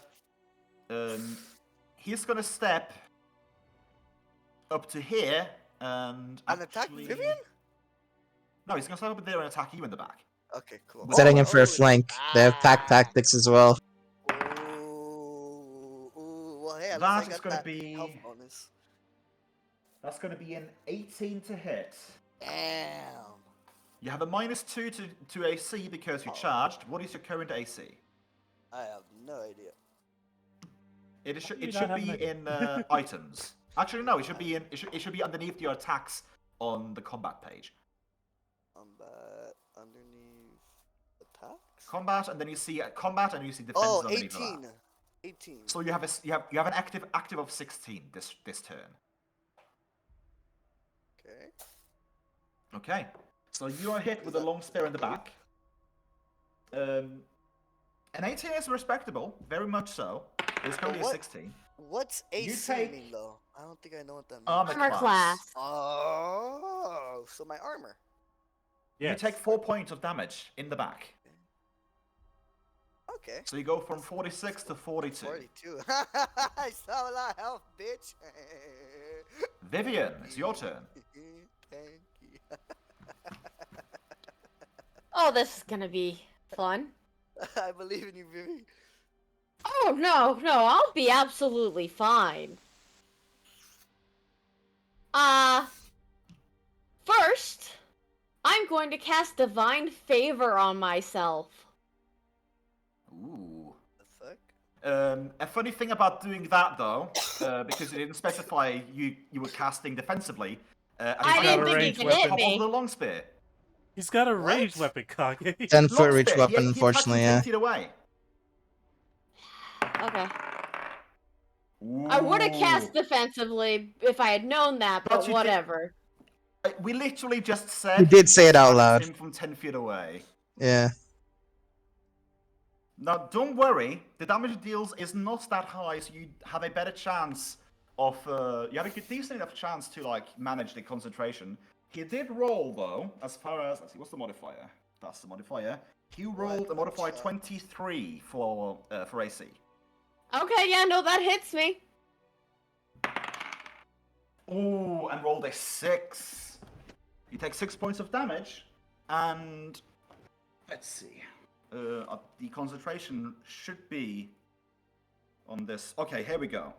step up to here and attack actually- Vivian? No, he's gonna step up there and attack you in the back. Okay, cool. Setting him for a Oh, flank. They have pack tactics as well. Ooh, well, hey, at least That I is got gonna that be- health bonus. That's going to be an 18 to hit. Damn. You have a -2 to AC because you charged. What is your current AC? I have no idea. It do you should not have an be idea? in items. Actually, no. It should be in. It should be underneath your attacks on the combat page. Combat underneath attacks. Combat, and then you see combat, and you see defenses Oh, underneath of 18. that. 18. So you have an active of 16 this turn. Okay. Okay. So you are hit with a long spear in the back. An 18 is respectable, very much so. It's currently a what- 16. What's AC take- mean though? I don't think I know what that means. Armor Armor class. Oh, so my armor. You Yes. take 4 points of damage in the back. Okay. So you go from 46 to 42. 42. I saw a lot of health, bitch. Vivian, it's your turn. Thank you. Oh, this is gonna be fun. I believe in you, Vivi. Oh, no, I'll be absolutely fine. First, I'm going to cast Divine Favor on myself. Ooh. The fuck? A funny thing about doing that, though, because you didn't specify you were casting defensively. I didn't on think you top could hit of me. the long spear. He's got a What? ranged weapon, Kage. 10-foot Long reach spear. weapon, He unfortunately, attacks yeah. from 10 feet away. Okay. I would have cast Ooh. defensively if I had known that, But but you did- whatever. We literally just said. You did say it out attacks loud. him from 10 feet away. Yeah. Now, don't worry. The damage it deals is not that high, so you have a better chance of. You have a decent enough chance to manage the concentration. He did roll though, as far as let's see, what's the modifier? That's the modifier. He rolled a modifier 23 for AC. Okay, yeah, no, that hits me. Ooh, and rolled a 6. You take 6 points of damage, and let's see. The concentration should be on this. Okay, here we go.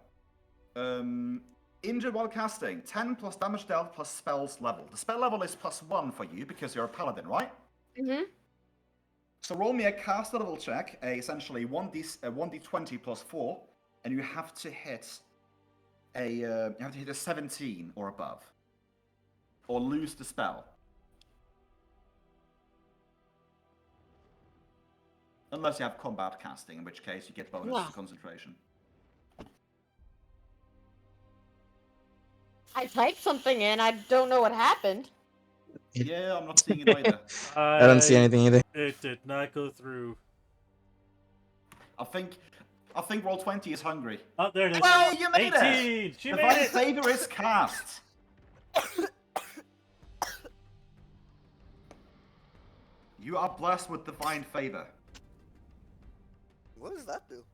Injured while casting, 10 plus damage dealt plus spells level. The spell level is +1 for you because you're a paladin, right? Mm-hmm. So roll me a caster level check, essentially 1d20 plus 4, and you have to hit a 17 or above, or lose the spell. Unless you have combat casting, in which case you get bonus Wow. to concentration. I typed something in, I don't know what happened. Yeah, I'm not seeing it either. I don't see anything either. It did not go through. I think roll 20 is hungry. Oh, there it is. Well, you made 18! it! She Divine made it! Favor is cast. You are blessed with Divine Favor. What does that do?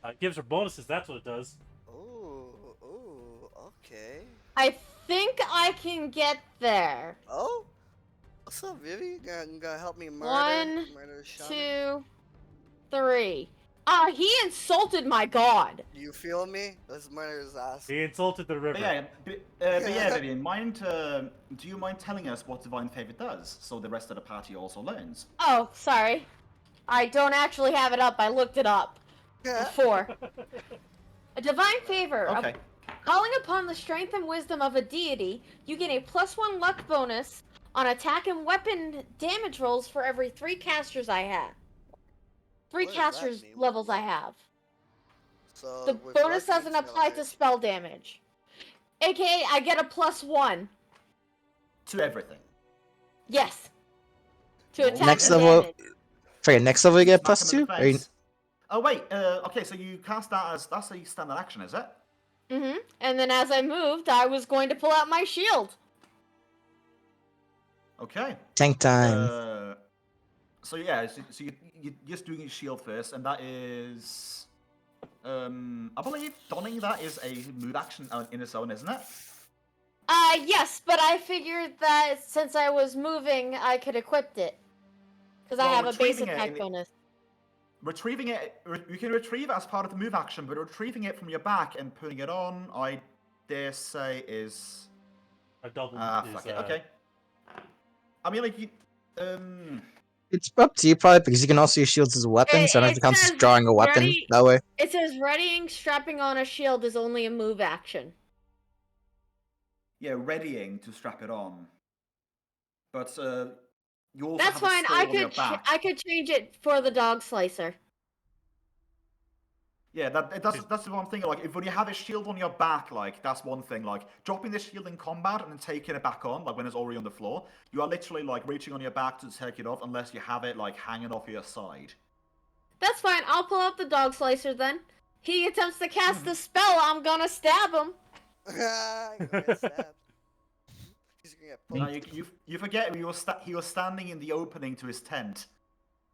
It gives her bonuses, that's what it does. Oh, okay. I think I can get there. Oh? What's up, Vivi? Gonna help me murder? One, murder the shaman? 2, 3. He insulted my god. You feel me? Let's murder his ass. He insulted the river. But yeah, Vivian, do you mind telling us what Divine Favor does, so the rest of the party also learns? Oh, sorry. I don't actually have it up. I looked it up before. A divine favor. Okay. Calling upon the strength and wisdom of a deity, you gain a +1 luck bonus on attack and weapon damage rolls for every 3 casters I have. 3 What does that casters mean? levels I have. So The with bonus luck, doesn't it's apply to gonna spell damage. AKA, I get a +1. To everything. Yes. To Oh, attack Next and level- damage. Sorry, next level you get Smack him in +2? the Or you... face. Oh wait, okay, so you cast that as that's a standard action, is it? Mm-hmm. And then as I moved, I was going to pull out my shield. Tank Okay. time. So yeah, so you're just doing your shield first, and that is, I believe donning that is a move action in its own, isn't it? Yes, but I figured that since I was moving, I could equip it. Because I Well, have a base retrieving it attack in- bonus. Retrieving it, you can retrieve it as part of the move action, but retrieving it from your back and putting it on, I dare say is A double fuck is it. Okay. I mean, like you, It's up to you probably because you can also use shields as a weapon, so I don't have to count as says drawing a weapon ready- that way. It says readying strapping on a shield is only a move action. yeah, readying to strap it on. But you also That's have fine. a sword on your back. I could change it for the dog slicer. Yeah, that's what I'm thinking. Like, if when you have a shield on your back, like that's one thing. Like dropping the shield in combat and then taking it back on, like when it's already on the floor, you are literally like reaching on your back to take it off, unless you have it like hanging off your side. That's fine. I'll pull out the dog slicer then. He attempts to cast the spell. I'm gonna stab him. I'm gonna get stabbed. He's gonna get Now poked. you forget he was standing in the opening to his tent,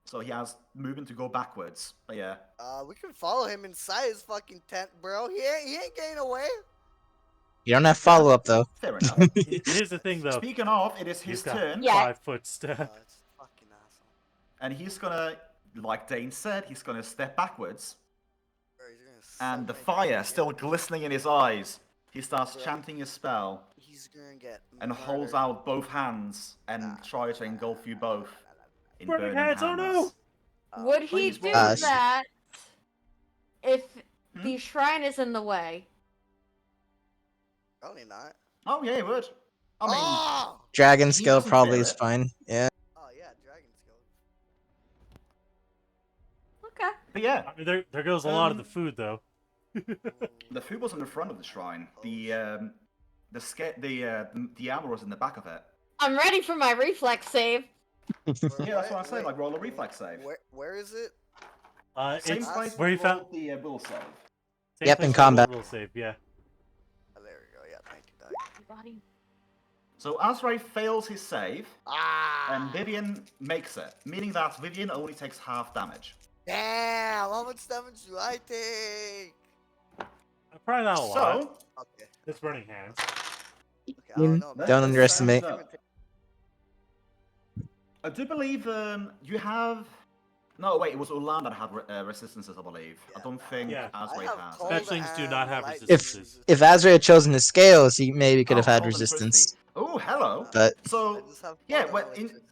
so he has movement to go backwards. But yeah. We can follow him inside his fucking tent, bro. He ain't getting away. You don't have follow up though. Fair enough. Here's the thing, though. Speaking of, it is He's his got turn, Yeah. 5-foot step. Oh, it's a fucking asshole. and he's gonna, like Dane said, he's gonna step backwards, Bro, he's gonna and the suck my fire dick. still glistening in his eyes. He starts Bro. chanting his spell He's gonna get and holds murdered. out both hands and tries to engulf you both in Burning burning hands, oh no! Would he Please do roll. that if Hmm? the shrine is in the way? Probably not. Oh yeah, he would. I mean, Oh! Dragon He skill doesn't probably fear is it. fine. Yeah. Oh yeah, dragon skill. Okay. but yeah, I mean, there goes a lot of the food, though. the food was in the front of the shrine. The armor was in the back of it. I'm ready for my reflex save. Yeah, that's what I'm saying. Like roll a reflex save. Where is it? Same It's place where you you found. rolled the will save. Same Yep, place in you combat. Will save, yeah. Oh, there we go. Yeah, thank you, Doug. Buddy. So Azrael fails his save, Ah! and Vivian makes it, meaning that Vivian only takes half damage. Damn! How much damage do I take? Probably not a lot. So, Okay. It's burning hands. Okay. I don't know, man. Don't underestimate. I do believe you have. No, wait, it was Ulan that had resistances, I believe. I Yeah, don't think I Azrael have has. cold Fetchlings do not and have light resistances. If Azrael had chosen his scales, he maybe could have had cold and resistance. crispy. Oh, hello. But I So, just have yeah, cold well, and in, electricity.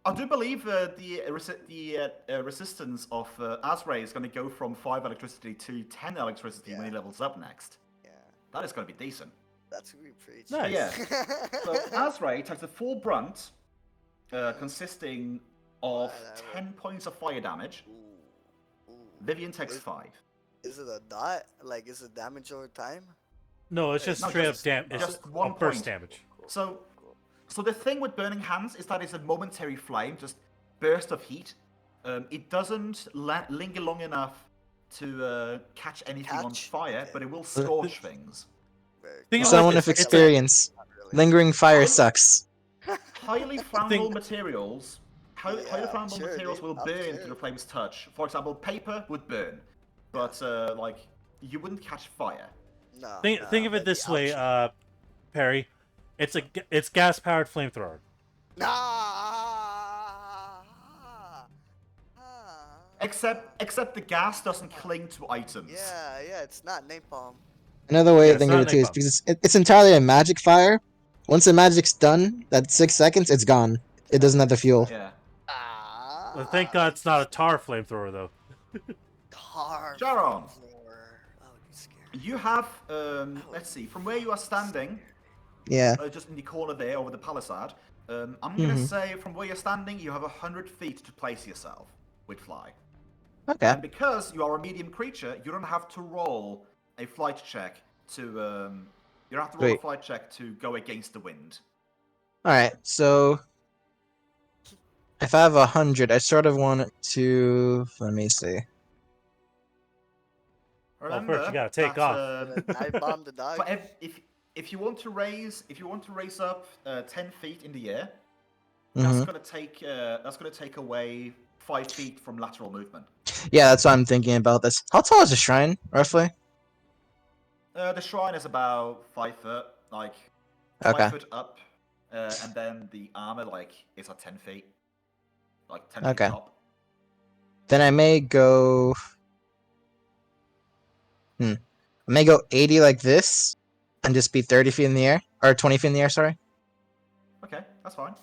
I do believe the resistance of Azrael is going to go from 5 electricity to 10 electricity when he Yeah. levels up next. Yeah, That is going to be decent. that's gonna be pretty. Nice. Yeah. cheap. So Azrael takes the full brunt, consisting of Whatever. 10 points of fire damage. Ooh, ooh. Vivian takes Is- 5. Is it a dot? Like, is it damage over time? No, it's just No, straight just- up damage. It's just one burst point. damage. Cool. So, Cool. so the thing with burning hands is that it's a momentary flame, just burst of heat. It doesn't linger long enough to catch anything on Catch? fire, Okay. but it will scorch things. Very Think cool. of someone like with this, it's a- experience, Not really. lingering fire sucks. Highly flammable materials. Highly Yeah, flammable sure, materials dude. will I'm burn sure. to the flame's touch. For example, paper would burn, but like you wouldn't catch fire. No. Think of it but this the way, ouch- Perry. It's gas powered flamethrower. Except the gas doesn't cling to items. Yeah, it's not napalm. Another way Yeah, to it's think of not it too is napalm. because it's entirely a magic fire. Once the magic's done, that 6 seconds, it's gone. It doesn't have the fuel. Yeah. Well, thank God it's not a tar flamethrower, though. Tar Sharon. flamethrower. That would be scary. You have let's see, from where you are standing, Yeah. just in the corner there over the palisade. I'm gonna Mhm. say from where you're standing, you have 100 feet to place yourself with fly. Okay. And because you are a medium creature, you don't have to roll a flight check to you don't have to roll a Wait. flight check to go against the wind. Alright, so if I have 100, I sort of want to. Let me see. Remember, first you gotta take that, off. Dive bomb the dog. but if you want to raise up 10 feet in the air, Mhm. that's gonna take away 5 feet from lateral movement. Yeah, that's what I'm thinking about this. How tall is the shrine, roughly? The shrine is about 5 foot, like Okay. 5 foot up, and then the armor is at 10 feet, like 10 Okay. feet top. Then I may go. I may go 80 like this, and just be 30 feet in the air, or 20 feet in the air. Sorry, Okay, that's fine.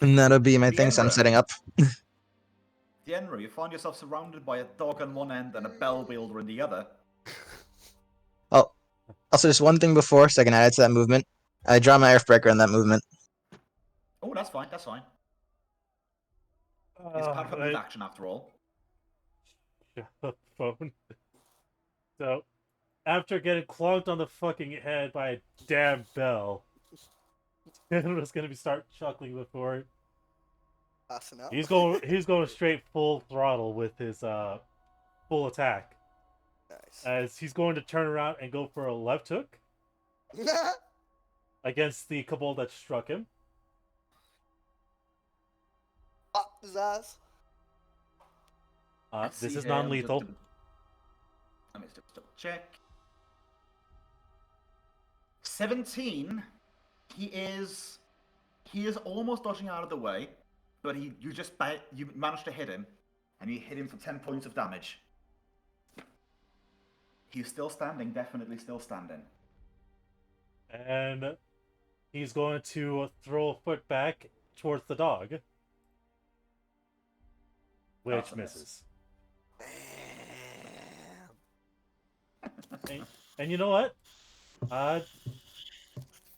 and that'll be my things I'm Vienna. setting up. 𝓮𝓼𝓷𝓮, you find yourself surrounded by a dog on one end and a bell wielder in the other. Oh, also just one thing before, so I can add it to that movement. I draw my Earthbreaker in that movement. Oh, that's fine, that's fine. It's part of a move action after all. Shut up, phone. So, after getting clonked on the fucking head by a damn bell, was gonna start chuckling before Passing out. he's going straight full throttle with his full attack. Nice. As he's going to turn around and go for a left hook against the kobold that struck him. Pop his ass. This is non-lethal. Let me just double check. 17. He is almost dodging out of the way, but you managed to hit him, and you hit him for 10 points of damage. He's still standing, definitely still standing. And he's going to throw a foot back towards the dog, which misses. And you know what?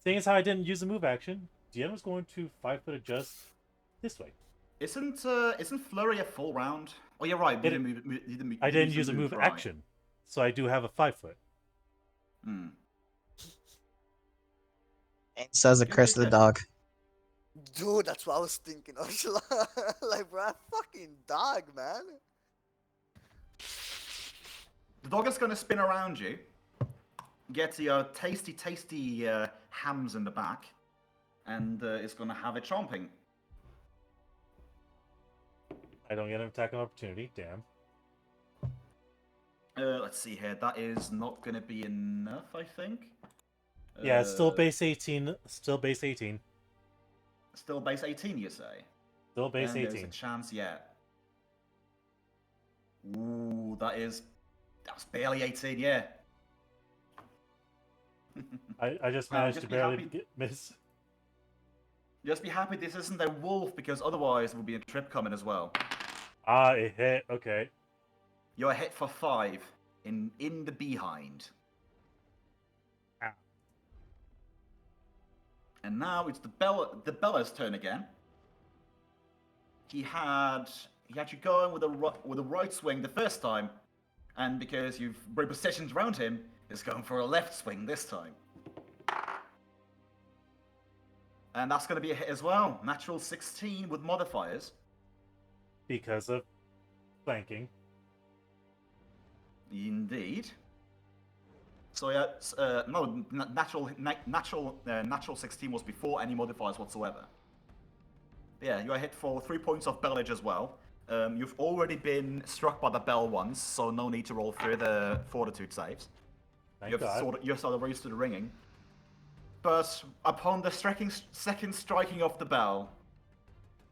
Seeing as how I didn't use the move action, Deanna was going to 5-foot adjust this way. Isn't flurry a full round? Oh, you're right. I didn't use a move action, so I do have a 5-foot. Hmm. Says a curse to the dog. Dude, that's what I was thinking. Like, bro, fucking dog, man. The dog is going to spin around you, get your tasty hams in the back, and it's going to have it chomping. I don't get an attack of opportunity. Damn. Let's see here. That is not going to be enough, I think. Yeah, it's still base 18. Still base 18. Still base 18, you say? Still base 18. There's a chance yet. Ooh, that's barely 18, yeah. I just managed to barely miss. Just be happy this isn't a wolf, because otherwise there would be a trip coming as well. Ah, it hit. Okay. You're hit for 5 in the behind. Ow. And now it's the Bella's turn again. He had you going with a right swing the first time, and because you've repositioned around him, he's going for a left swing this time. And that's going to be a hit as well. Natural 16 with modifiers. Because of flanking. Indeed. So yeah, no, natural 16 was before any modifiers whatsoever. Yeah, you are hit for 3 points of bellage as well. You've already been struck by the bell once, so no need to roll further fortitude saves. Thank God. You're sort of used to the ringing. But upon the second striking of the bell,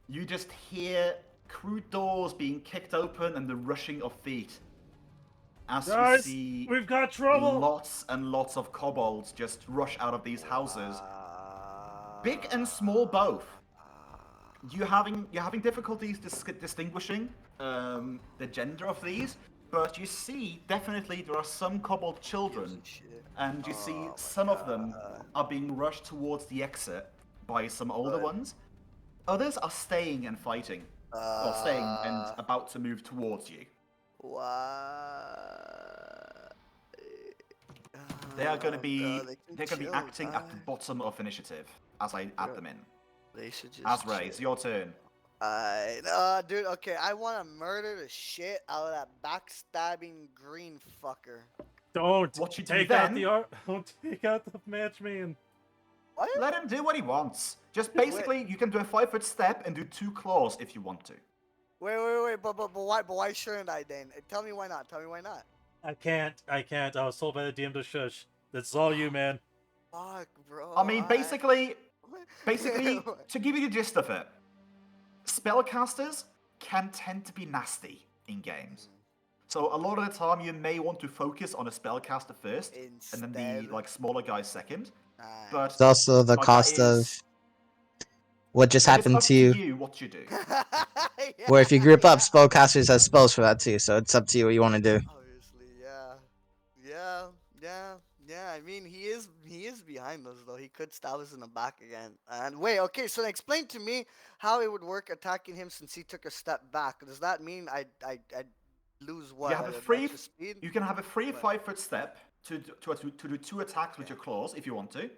you just hear crude doors being kicked open and the rushing of feet. As Guys, you see we've got trouble! lots and lots of kobolds just rush out of these houses. Big and small both. You're having difficulties distinguishing the gender of these, but you see definitely there are some kobold children, and you see some of them are being rushed towards the exit by some older ones. Others are staying and fighting, or staying and about to move towards you. They are going to be acting at the bottom of initiative as I add them in. They should just Azrae, it's your turn. Dude, okay, I want to murder the shit out of that backstabbing green fucker. Don't What you do take then? Don't take out the matchman. What? Let him do what he wants. Just basically, you can do a 5-foot step and do 2 claws if you want to. Wait, but why shouldn't I then? Tell me why not. I can't. I was told by the DM to shush. That's all you, man. Fuck, bro. I mean, basically, to give you the gist of it, spellcasters can tend to be nasty in games. So a lot of the time, you may want to focus on a spellcaster first, and then the Instead. smaller guy second. Nice. But It's also the like, cost that of is, what just it is happened up to you. you what you do. Where if you group up, Yeah. spellcasters have spells for that too, so it's up to you what you want to do. Obviously, yeah. I mean, he is behind us though. He could stab us in the back again. And wait, okay. So explain to me how it would work attacking him since he took a step back. Does that mean I lose what? You have a an free. extra speed? You can have a free What? 5-foot step to do 2 attacks with your claws if you want to,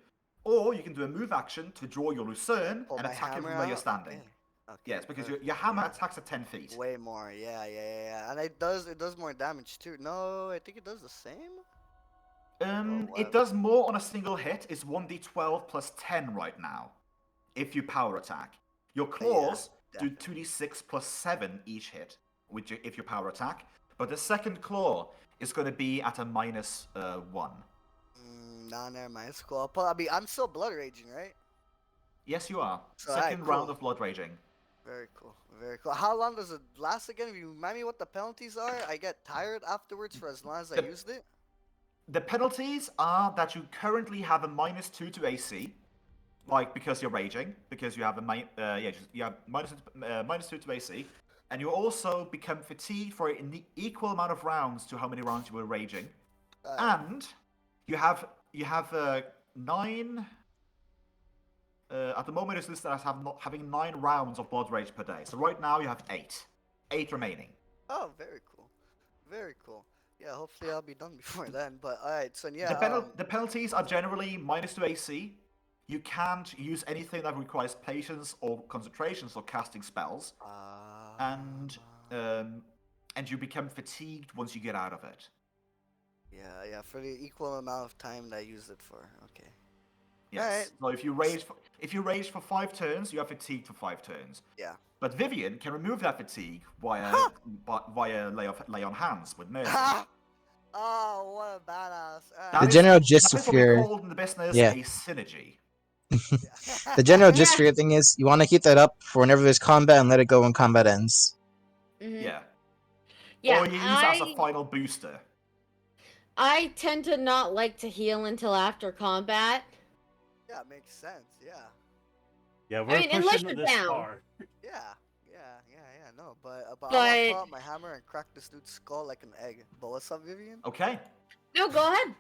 or you can do a move action to draw your lucerne Pull and my attack him hammer from where you're out? standing. Okay. Okay. Yes, because perfect. your hammer attacks at 10 feet. Way more. Yeah. And it does more damage too. No, I think it does the same. It whatever. does more on a single hit. It's 1d12 plus 10 right now, if you power attack. Your claws do definitely. 2d6 plus 7 each hit, if you power attack. But the second claw is going to be at a minus 1. Nah, never mind. It's cool. I mean, I'm still blood raging, right? Yes, you are. So, Second alright, round cool. of blood raging. Very cool. Very cool. How long does it last again? If you remind me what the penalties are, I get tired afterwards for as long as I The- used it. The penalties are that you currently have a -2 to AC, like because you're raging, because you have a you have -2 to AC, and you also become fatigued for an equal amount of rounds to how many rounds you were raging, and you have 9. At the moment, it's listed as having 9 rounds of blood rage per day. So right now you have 8 remaining. Oh, very cool. Very cool. Yeah, hopefully I'll be done before then. But alright, so yeah. The penalties are generally -2 AC. You can't use anything that requires patience or concentration, so casting spells, and you become fatigued once you get out of it. Yeah, for the equal amount of time that I used it for. Okay. Yes. Alright. So if you rage for 5 turns, you are fatigued for 5 turns. Yeah. But Vivian can remove that fatigue via lay on hands with mercy. Oh, what a badass. The general gist that of is what we your call in the business yeah. a synergy. The general gist for your thing is you want to keep that up for whenever there's combat and let it go when combat ends. Yeah. Yeah, Or you use it as a final booster. I tend to not like to heal until after combat. Yeah, makes sense. Yeah. Yeah, we're mean, unless pushing you're this down. far. Yeah. No, but I want to pull out my hammer and crack this dude's skull like an egg. But what's up, Vivian? Okay. No, go ahead.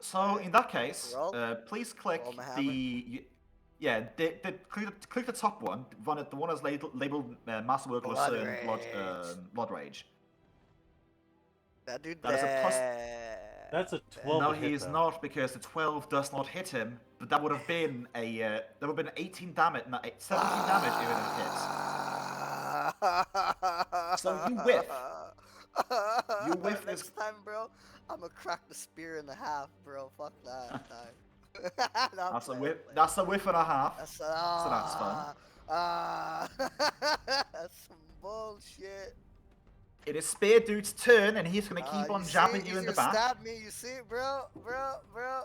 So in that case, Roll. please click Roll my click the top one, the one that's labeled Masterwork Blood Lucerne Blood Rage. That dude That is a plus. That's a 12 No, to hit, he is though. not, because the 12 does not hit him. But that would have been 18 damage, no, 17 damage if it hit. So you whiff. You whiff this. Next time, bro, I'm gonna crack the spear in half, bro. Fuck that time. That's a whiff. That's a whiff and a half. That's, So that's fun. That's some bullshit. It is Spear Dude's turn, and he's gonna keep on jabbing you in the back. Stab me, you see, bro.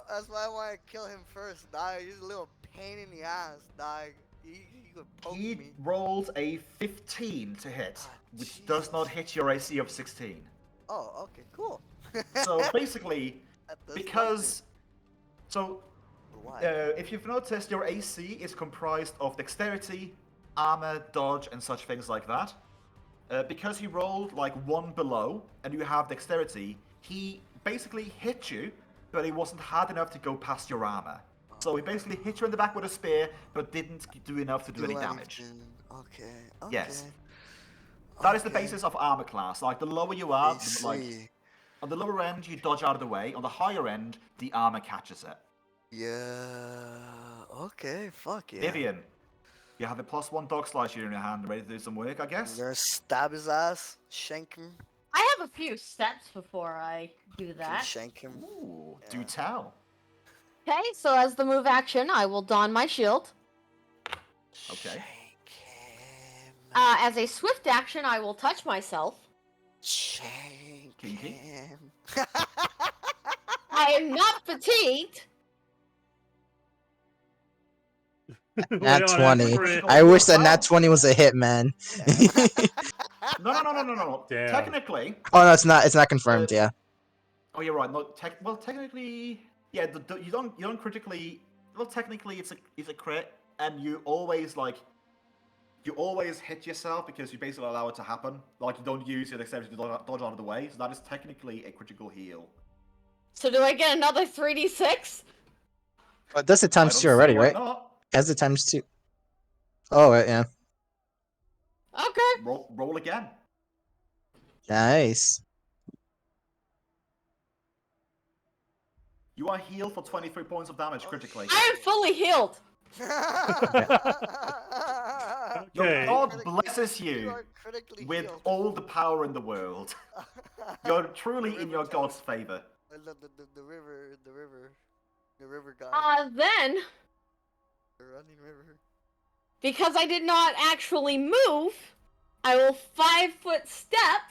That's why I want to kill him first, dog. He's a little pain in the ass, dog. He could poke me. He rolled a 15 to hit, which Jesus. does not hit your AC of 16. Oh, okay, cool. So basically, because if you've noticed, your AC is comprised of dexterity, armor, dodge, and such things like that. Because he rolled like 1 below, and you have dexterity, he basically hit you, but he wasn't hard enough to go past your armor. So he basically hit you in the back with a spear, but didn't do enough to do any damage. Okay. Yes. That is the basis of armor class. Like, the lower you are, on the lower end, you dodge out of the way. On the higher end, the armor catches it. Yeah. Okay. Fuck yeah. Vivian, you have a +1 dog slicer in your hand, ready to do some work, I guess? You're gonna stab his ass, shank him, I have a few steps before I do that. shank him. Ooh, Yeah. do tell. Okay, so as the move action, I will don my shield. Okay. Shank him. As a swift action, I will touch myself. Shank Kinky. him. I am not fatigued. Nat Wait, 20. crit. I wish that Nat 20 was a hit, man. No. Damn. Technically, Oh no, it's not. It's not confirmed. Yeah. oh, you're right. No, well, technically, yeah. You don't critically. Well, technically, it's a crit, and you always hit yourself because you basically allow it to happen. Like you don't use your dexterity to dodge out of the way, so that is technically a critical heal. So do I get another 3d6? But that's the I times don't 2 see already, why right? not. Has the times 2. Oh right, yeah. Okay. Roll again. Nice. You are healed for 23 points of damage critically. I am fully healed. Your Okay. god blesses You you are critically with healed. all the power in the world. You're truly in your god's favor. I love the river god. Then, The running river. because I did not actually move, I will 5-foot step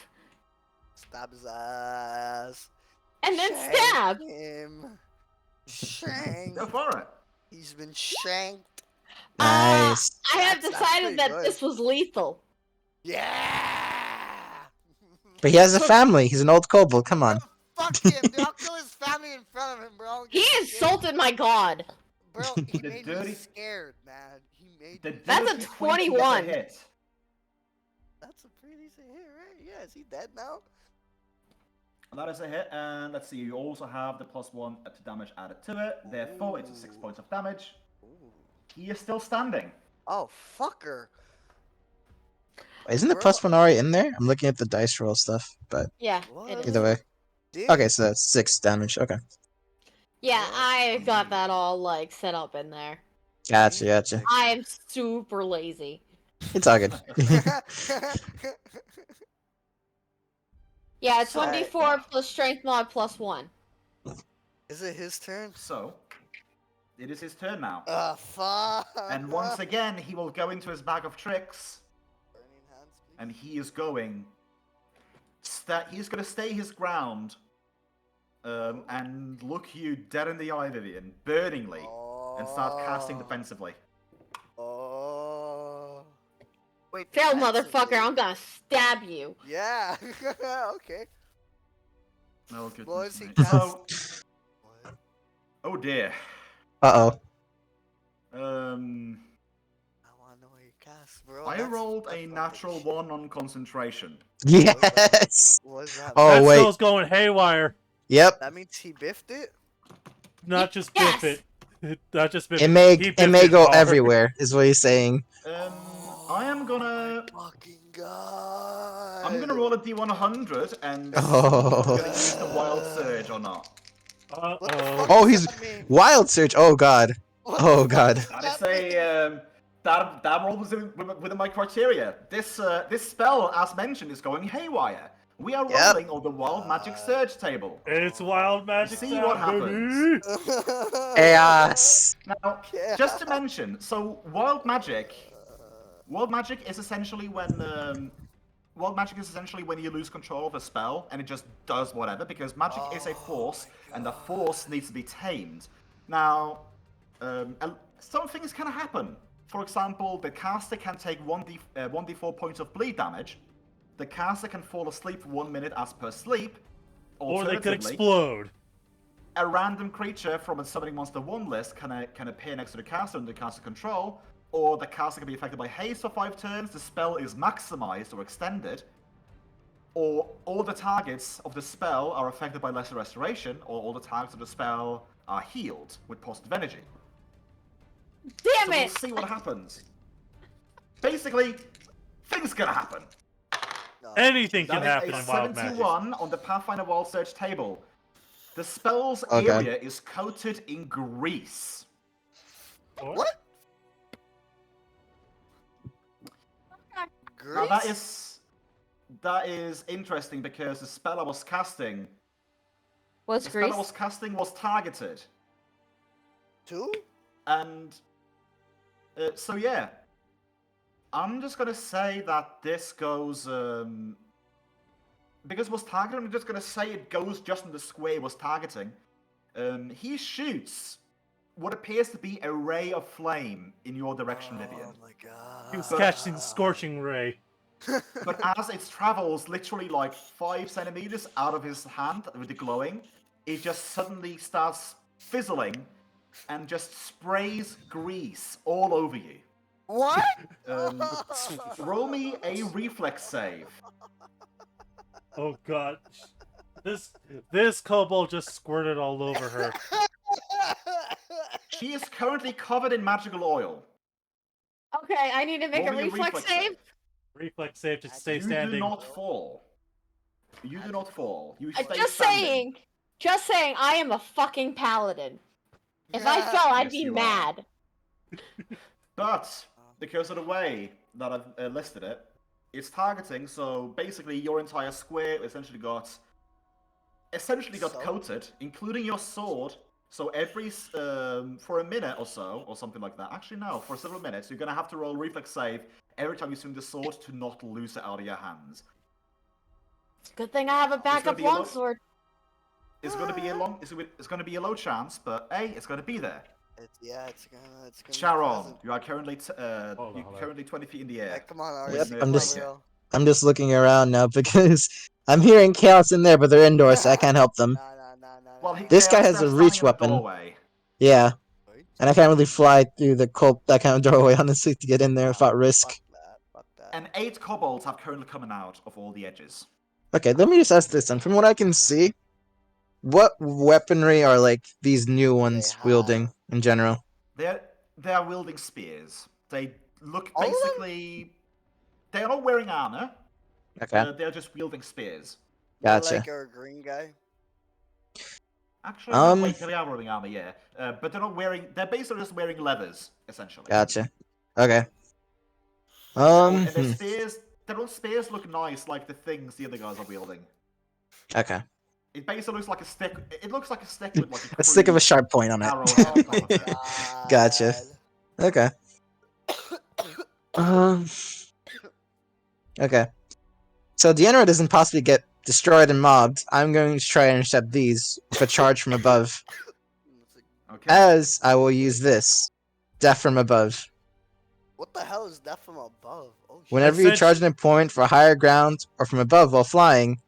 Stab his ass. and then Shank stab. him. Shank. Go for it. He's been shanked. Nice. I have That's decided pretty that good. this was lethal. Yeah. But he has a family. He's an old kobold. Come on. Fuck him, dude. I'll kill his family in front of him, bro. He Get insulted my god. Bro, he The made me dirty- scared, man. He made The me... That's a dirty 20 is 21. hit. That's a pretty decent hit, right? Yeah, is he dead now? That is a hit, and let's see, you also have the +1 to damage added to it. Therefore, it's 6 points of damage. Ooh. He is still standing. Oh, fucker. Isn't the Bro. +1 already in there? I'm looking at the dice roll stuff, but Yeah, What? it is. either way. Dude. Okay, so that's 6 damage. Okay. Yeah, I got that all, like, set up in there. Gotcha. I am super lazy. It's all good. Yeah, So- 24 plus strength mod +1. Is it his turn? So, it is his turn now. Fuck. And once again, he will go into his bag of tricks, Burning hands, please. and he is going... He's going to stay his ground and look you dead in the eye, Vivian, burningly, and start casting defensively. Oh. Wait. Fail, defensively? motherfucker, I'm gonna stab you. Yeah. Okay. Oh, goodness What is he me. casting? So, What? oh dear. Uh-oh. I want to know what he casts, bro. I That's- rolled that's a not natural good 1 on concentration. Yes! What does that Oh, That wait. spell's going haywire. Yep. That means he biffed it? Not just Yes! biff it. Not just biff It it. may He it biffed may go hard. everywhere, is what he's saying. I am gonna... Fucking god. I'm gonna roll a D100 and see Oh. if I'm gonna use the Wild Surge or not. What the Uh-oh. fuck Oh, does he's that mean? Wild Surge. Oh god. What Oh, the fuck God. does That is that mean? that roll was within my criteria. This spell, as mentioned, is going haywire. We are Yep. rolling on the Wild Magic Surge table. It's wild magic See time, what baby. happens. Chaos. Now, Yeah. just to mention, so Wild Magic is essentially when you lose control of a spell and it just does whatever, because magic is a force and the force needs to be tamed. Now, some things can happen. For example, the caster can take 1d4 points of bleed damage. The caster can fall asleep for 1 minute as per sleep. Or they could Alternatively, explode. a random creature from a Summoning Monster 1 list can appear next to the caster under caster control, or the caster can be affected by haste for 5 turns, the spell is maximized or extended, or all the targets of the spell are affected by Lesser Restoration, or all the targets of the spell are healed with positive energy. Damn So we'll it! see what happens. Basically, things gonna happen. No. Anything can That happen is in a wild magic. 71 on the Pathfinder Wild Search table. The spell's Okay. area is coated in grease. What? Now Grease? that is interesting because the spell I was casting, What's the spell I grease? was casting was targeted, Two? and so yeah, I'm just gonna say that this goes because it was targeted. I'm just gonna say it goes just in the square it was targeting. He shoots what appears to be a ray of flame in your direction, Vivian. Oh my god. He was catching Scorching Ray. But as it travels literally like 5 centimeters out of his hand with the glowing, it just suddenly starts fizzling and just sprays grease all over you. What? Roll me a reflex save. Oh god. This kobold just squirted all over her. She is currently covered in magical oil. Okay, I need to make Roll a me reflex save. Reflex save to stay You standing. do not fall. You do not fall. You stay Just standing. saying, I am a fucking paladin. If I fell, I'd Yes, be you are. mad. But because of the way that I've listed it, it's targeting. So basically, your entire square essentially got coated, including your sword. So every for a minute or so, or something like that. Actually, no, for several minutes, you're gonna have to roll a reflex save every time you swing the sword to not lose it out of your hands. It's a good thing I have a backup longsword. It's gonna be a low chance, but hey, it's gonna be there. It's gonna Sharon, be you are currently Hold on. currently 20 feet in the air. come on, Ari. Yep, I'm just- I'm just looking around now because I'm hearing chaos in there, but they're indoors, so I can't help them. Well, This guy Chaos has stands a reach standing in the weapon. doorway. Yeah, and I can't really fly through that kind of doorway, honestly, to get in there without risk. Fuck that. And 8 kobolds have currently coming out of all the edges. Okay, let me just ask this then. From what I can see, what weaponry are like these new ones wielding in general? They are wielding spears. They look All of them? basically. They are not wearing armor. Okay, They're just wielding spears. gotcha. Like our green guy. Actually, no, wait, they are wearing armor, yeah. But they're not wearing. They're basically just wearing leathers, essentially. Gotcha. Okay. And their spears. Their own spears look nice, like the things the other guys are wielding. Okay. It basically looks like a stick. It looks like a stick with like A stick of a crude sharp point on it. arrow Oh on my top of it. god. Gotcha. Okay. Okay. So Deanna doesn't possibly get destroyed and mobbed. I'm going to try and intercept these with a charge from above. Okay. As I will use this. Death from above. What the hell is that from above? Oh shit. Whenever you charge a point for higher ground or from above while flying,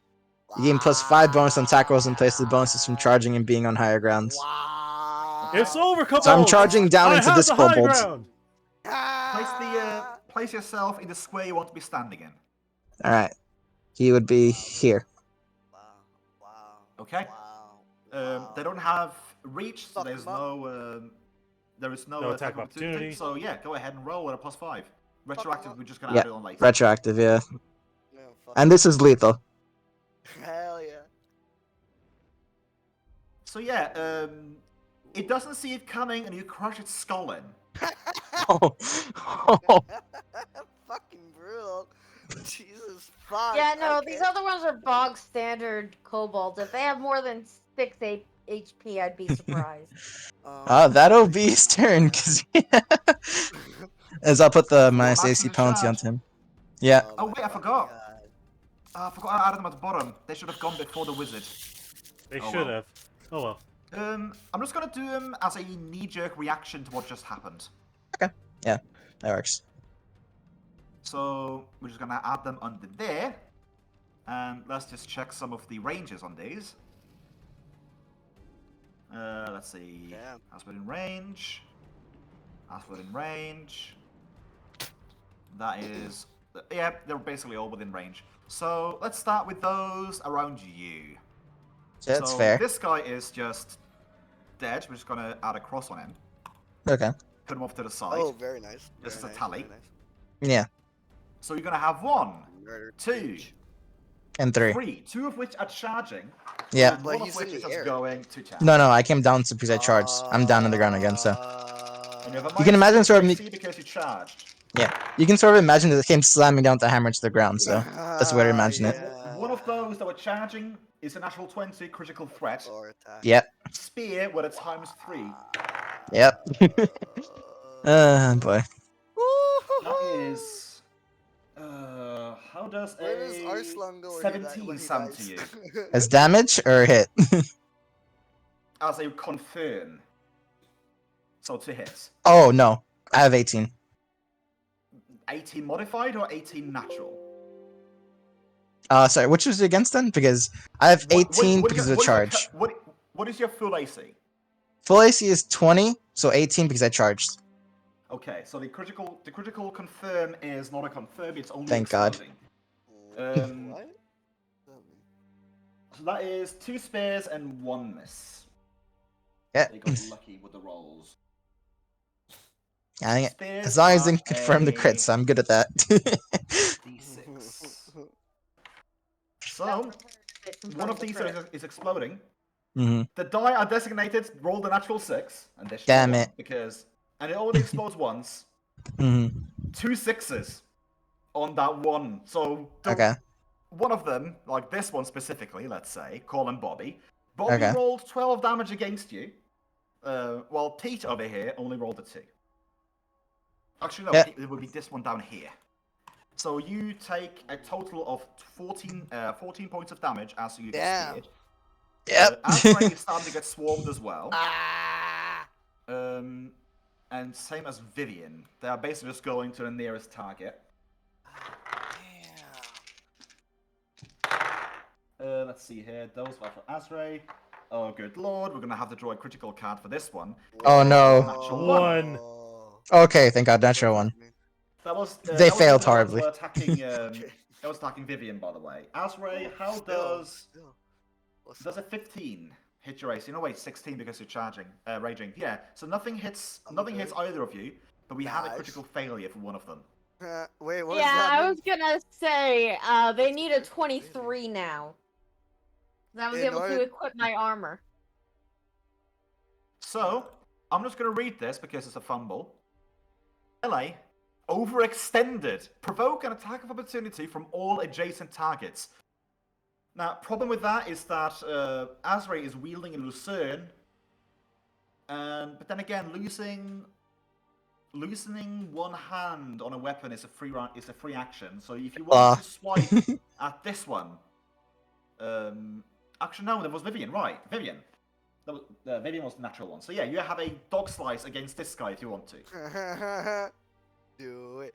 you gain +5 bonus on attack rolls in place of the bonuses from charging and being on higher grounds. Wow. It's over, kobold! So I'm charging down I into have this the high kobold. ground! Place yourself in the square you want to be standing in. Alright. He would be here. Wow. Okay. Wow. They don't have reach, so Fuck there's 'em up. no there is no No attack opportunity. So yeah, go ahead and roll at a +5. Retroactive, we're just gonna add it on later. Retroactive, yeah. Yeah, fuck And this is lethal. Hell yeah. So yeah, it doesn't see it coming, and you crush its skull in. Fucking brutal. Jesus fuck. Yeah, no, okay. these other ones are bog standard kobolds. If they have more than 6 HP, I'd be surprised. That'll be his turn, because as I'll put the minus AC Maximum penalty charge. onto him. Yeah. Oh wait, I forgot. God. I forgot I added them at the bottom. They should have gone before the wizard. They Oh, should well. have. Oh well. I'm just gonna do them as a knee-jerk reaction to what just happened. That works. So we're just gonna add them under there, and let's just check some of the ranges on these. Let's see. Damn. That's within range. That's within range. That is. Yeah, they're basically all within range. So let's start with those around you. That's so fair. This guy is just dead. We're just gonna add a cross on him. Okay. Put him off to the side. Oh, very nice. This is Very a nice, tally. very nice. Yeah. So you're gonna have 1, Murder 2, bitch. And 3. 3. 2 of which are charging. Yeah. And But 1 of he's which in is the just air. going to charge. No, I came down to because I charged. I'm down on the ground again, so. And you have a You can minus imagine 2 sort of AC because you charged. Yeah. You can sort of imagine that it came slamming down to hammer to the ground, so that's the way to imagine it. One of those that were charging is a natural 20 critical threat. Or attack. Yep. Spear with a ×3. Yep. Boy. That is. How does Where does a Arslan go when 17 he sound to dies? you? As damage or hit? As a confirm. So to hit. Oh, no. I have 18. 18 modified or 18 natural? Sorry, which was it against then? Because I have 18 because of the charge. What is your full AC? Full AC is 20, so 18 because I charged. Okay, so the critical confirm is not a confirm, it's only Thank God. exploding. What? So that is 2 spares and 1 miss. Yeah. They got lucky with the rolls. As Spares long as they are can confirm the a crits, I'm good at that. D6. So, one of these is exploding. hmm The die are designated roll the natural 6, and this Damn it. and it only explodes once. hmm 2 6s on that one. So Okay. one of them, like this one specifically, let's say, Colin Bobby. Bobby Okay. rolled 12 damage against you, while Pete over here only rolled a 2. Actually, no, Yeah. it would be this one down here. So you take a total of 14 points of damage as you get Damn. speared. Yep. Azrael is starting to get swarmed as well. Ah! And same as Vivian. They are basically just going to the nearest target. Damn. Let's see here. Those are for Azrael. Oh, good lord. We're going to have to draw a critical card for this one. Oh, no. Natural One. Okay, thank God, natural one. That was, They that was failed the horribly. That was attacking Vivian, by the way. Azrael, how does a 15 hit your AC? No, wait, 16 because you're charging, raging. Yeah, so nothing hits either of you, but we have a critical failure for one of them. Wait, what does Yeah, that I mean? was gonna say, they need a 23 now. 'Cause I was In able order- to equip my armor. So, I'm just going to read this because it's a fumble. LA, overextended. Provoke an attack of opportunity from all adjacent targets. Now, problem with that is that Azrael is wielding a Lucerne, but then again, loosening one hand on a weapon is a free action. So if you want to swipe at this one, actually no, there was Vivian, right? Vivian. Vivian was the natural one. So yeah, you have a dog slice against this guy if you want to. Do it,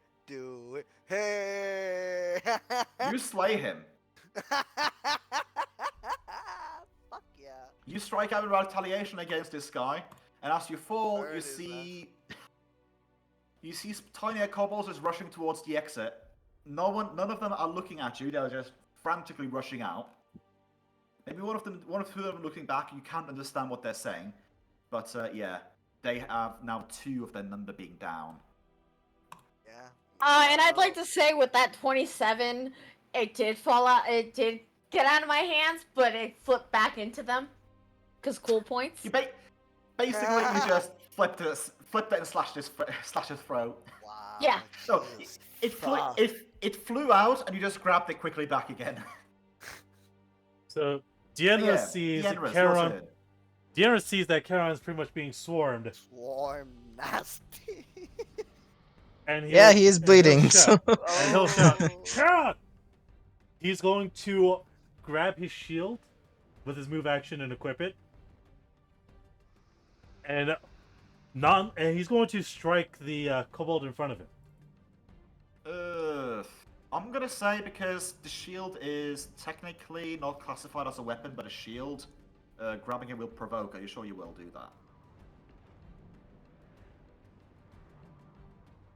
hey! You slay him. Fuck yeah! You strike out in retaliation against this guy, and as you fall, Where you is see tinier kobolds just rushing towards the exit. None of them are looking at you. They're just frantically rushing out. Maybe one of two of them looking back. You can't understand what they're saying, but yeah, they have now 2 of their number being down. Yeah. And I'd like to say with that 27, it did fall out. It did get out of my hands, but it flipped back into them. Cause cool points. You basically you just flipped it and slashed his throat. Wow. Yeah. No, Jesus it fuck. flew out, and you just grabbed it quickly back again. So Deanna sees that Charon's pretty much being swarmed. Swarm nasty. And Yeah, he is bleeding. So. And he'll shout, Charon! He's going to grab his shield with his move action and equip it. And he's going to strike the kobold in front of him. I'm gonna say because the shield is technically not classified as a weapon, but a shield, grabbing it will provoke. Are you sure you will do that?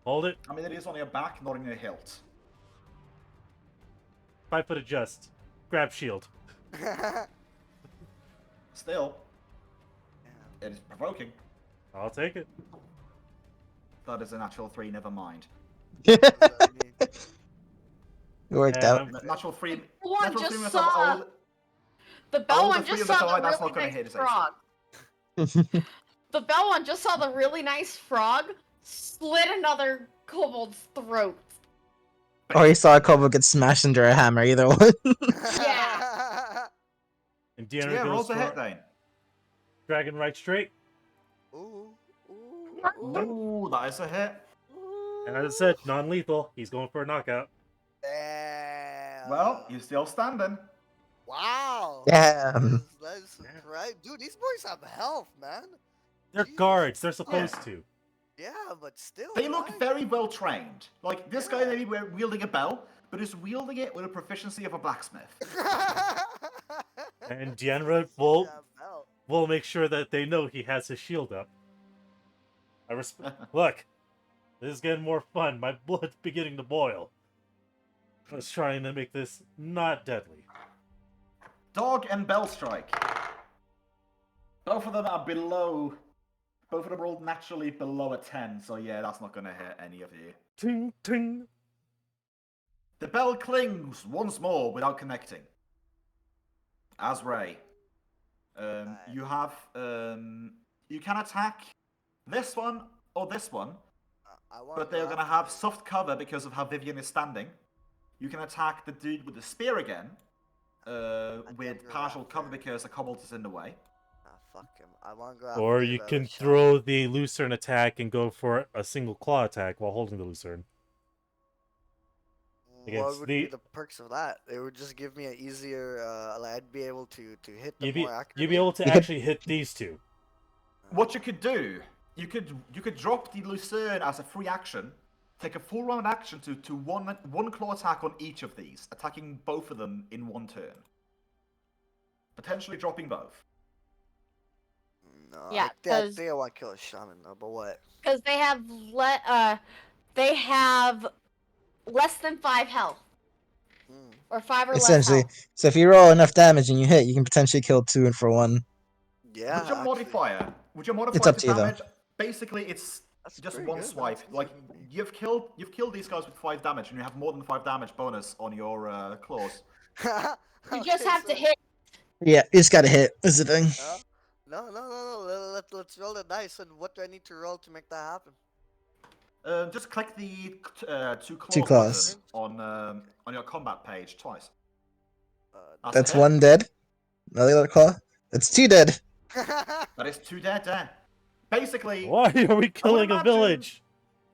Hold it. I mean, it is on your back, not on your hilt. 5 foot adjust. Grab shield. Still, it is provoking. I'll take it. That is a natural 3. Never mind. It worked And out. I'm- Natural 3. The one Natural just 3 saw. The bell all the one three just of the saw die, the that's not really gonna hit nice his AC. frog. The bell one just saw the really nice frog slit another kobold's throat. Or he saw a kobold get smashed under a hammer, either one. Yeah. And Deanna Yeah, goes rolls for a hit then. dragon right straight. Ooh, ooh, Ooh, that is a hit. ooh. And as I said, non-lethal. He's going for a knockout. Damn. Well, you're still standing. Wow. Damn. That's right. Dude, these boys have health, man. They're Jesus. guards. They're supposed to. Yeah, but still. They look why? very well trained. Like, this guy may be wielding a bell, but is wielding it with a proficiency of a blacksmith. And Deanra That belt. will make sure that they know he has his shield up. Look, this is getting more fun. My blood's beginning to boil. I was trying to make this not deadly. Dog and Bell Strike. Both of them are below. Both of them rolled naturally below a 10, so yeah, that's not gonna hit any of you. Ting, ting. The bell clings once more without connecting. As Ray, you have you can attack this one or this one, but they're gonna have soft cover because of how Vivian is standing. You can attack the dude with the spear again, with partial cover because the kobold is in the way. Fuck him. I want to go Or after you the can shot. throw the Lucerne attack and go for a single claw attack while holding the Lucerne. What against would the- be the perks of that? It would just give me an easier. Like I'd be able to hit them You'd be more accurately. able to You could- actually hit these two. What you could do, you could drop the Lucerne as a free action, take a full round action to one claw attack on each of these, attacking both of them in one turn. Potentially dropping both. No, Yeah, I 'cause- think I want to kill a shaman though. But what? Because they have less than 5 health. Hmm. Or 5 or less Essentially. health. So if you roll enough damage and you hit, you can potentially kill 2 for 1. Yeah. Would your actually. modifier? Would your modifier It's up to to you, though. damage? Basically, it's That's just pretty one good. swipe. That's Like easy. you've killed these guys with 5 damage, and you have more than 5 damage bonus on your claws. You just Okay, have to so- hit. Yeah, you just gotta hit, is the thing. No. Let's roll the dice. And what do I need to roll to make that happen? Just click the 2 claws, 2 claws. button on your combat page twice. Uh, That's a hit. 1 dead. Another claw. That's 2 dead. That is 2 dead there. Basically, Why are we killing a imagine- village?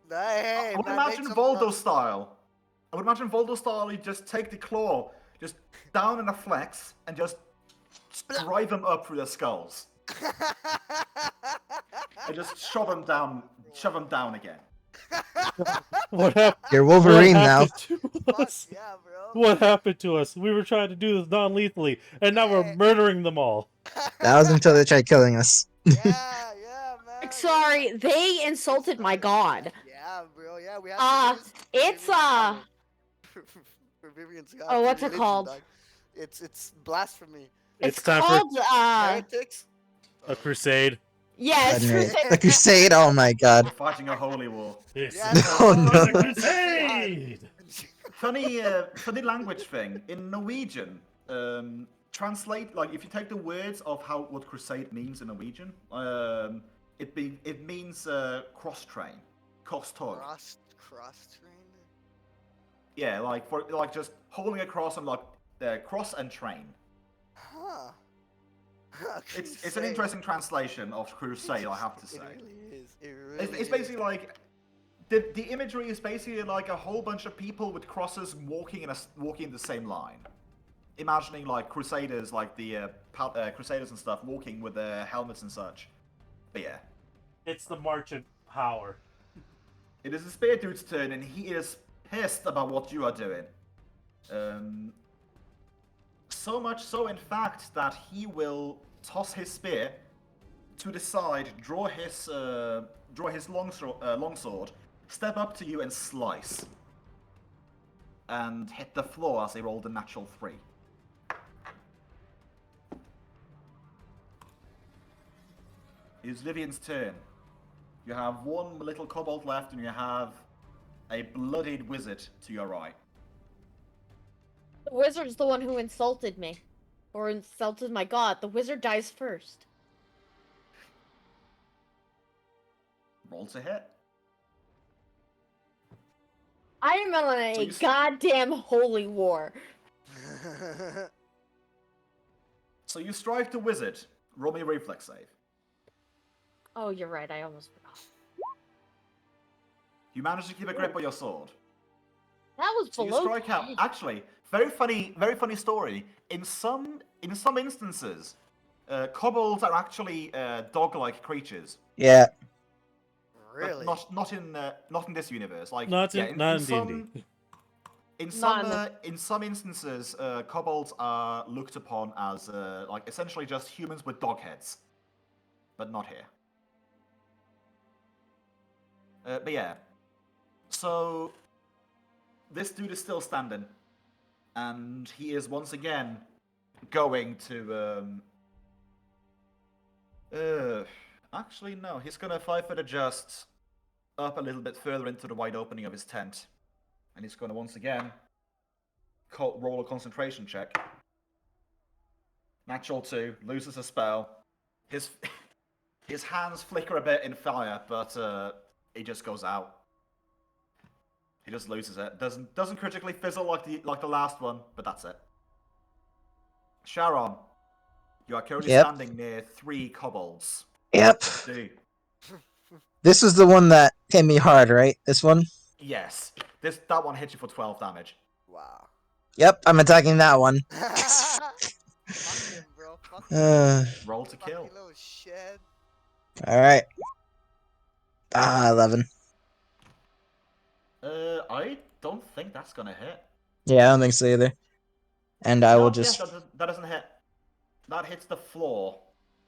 Hey, I would man, imagine make some Voldo fun. style. I would imagine Voldo style. You just take the claw, just down in a flex, and just drive them up through their skulls, and just shove them down again. What happened? You're Wolverine now. To Fuck us? yeah, bro. What happened to us? We were trying to do this non-lethally, and now we're Hey. murdering them all. That was until they tried killing us. Yeah, man. Sorry, they insulted my god. Yeah, bro. Yeah, we have Uh, to use it's, Vivian's god. For Vivian's god. Oh, for what's it religion, called? dog. It's blasphemy. It's It's time called, Heretics. for a crusade. yes, God, mate. Crusade. The crusade, oh my god. We're fighting a holy war. This Yeah, is no, the no. crusade! Funny language thing in Norwegian. Translate, like, if you take the words of what crusade means in Norwegian, it means cross train, korstog. Cross train. Yeah, like just holding a cross and cross and train. Huh. It's an Crusade. interesting translation of crusade, I have to say. It really is. It really It's is. basically like the imagery is basically like a whole bunch of people with crosses walking in the same line. Imagining like crusaders, like the crusaders and stuff, walking with their helmets and such. But yeah, It's the March of Power. it is the spear dude's turn, and he is pissed about what you are doing. So much so, in fact, that he will toss his spear to the side, draw his longsword, step up to you and slice, and hit the floor as he rolled a natural 3. It is Vivian's turn. You have one little kobold left, and you have a bloodied wizard to your right. The wizard's the one who insulted me. Or insulted my god. The wizard dies first. Roll to hit. I am on a Please. goddamn holy war. So you strike the wizard. Roll me a reflex save. Oh, you're right, I almost forgot. You manage to keep a grip on your sword. That was So you below. strike out. Actually, very funny story. In some instances, kobolds are actually dog-like creatures. Yeah. But Really? not in this universe. Like Not yeah, in some, D&D. In None. in some instances, kobolds are looked upon as like essentially just humans with dog heads, but not here. But yeah, so this dude is still standing, and he is once again going to. Actually, no, he's gonna 5-foot adjust up a little bit further into the wide opening of his tent, and he's gonna once again roll a concentration check. Natural 2, loses a spell. His his hands flicker a bit in fire, but he just goes out. He just loses it. Doesn't critically fizzle like the last one, but that's it. Sharon, you are currently standing near 3 kobolds. Yep. Dude. This was the one that hit me hard, right? This one? Yes. That one hits you for 12 damage. Wow. Yep, I'm attacking that one. Fuck him, bro. Fuck him. Roll to kill. Fucking little shit. Alright. 11. I don't think that's gonna hit. Yeah, I don't think so either. And I will just... Yeah, that doesn't hit. That hits the floor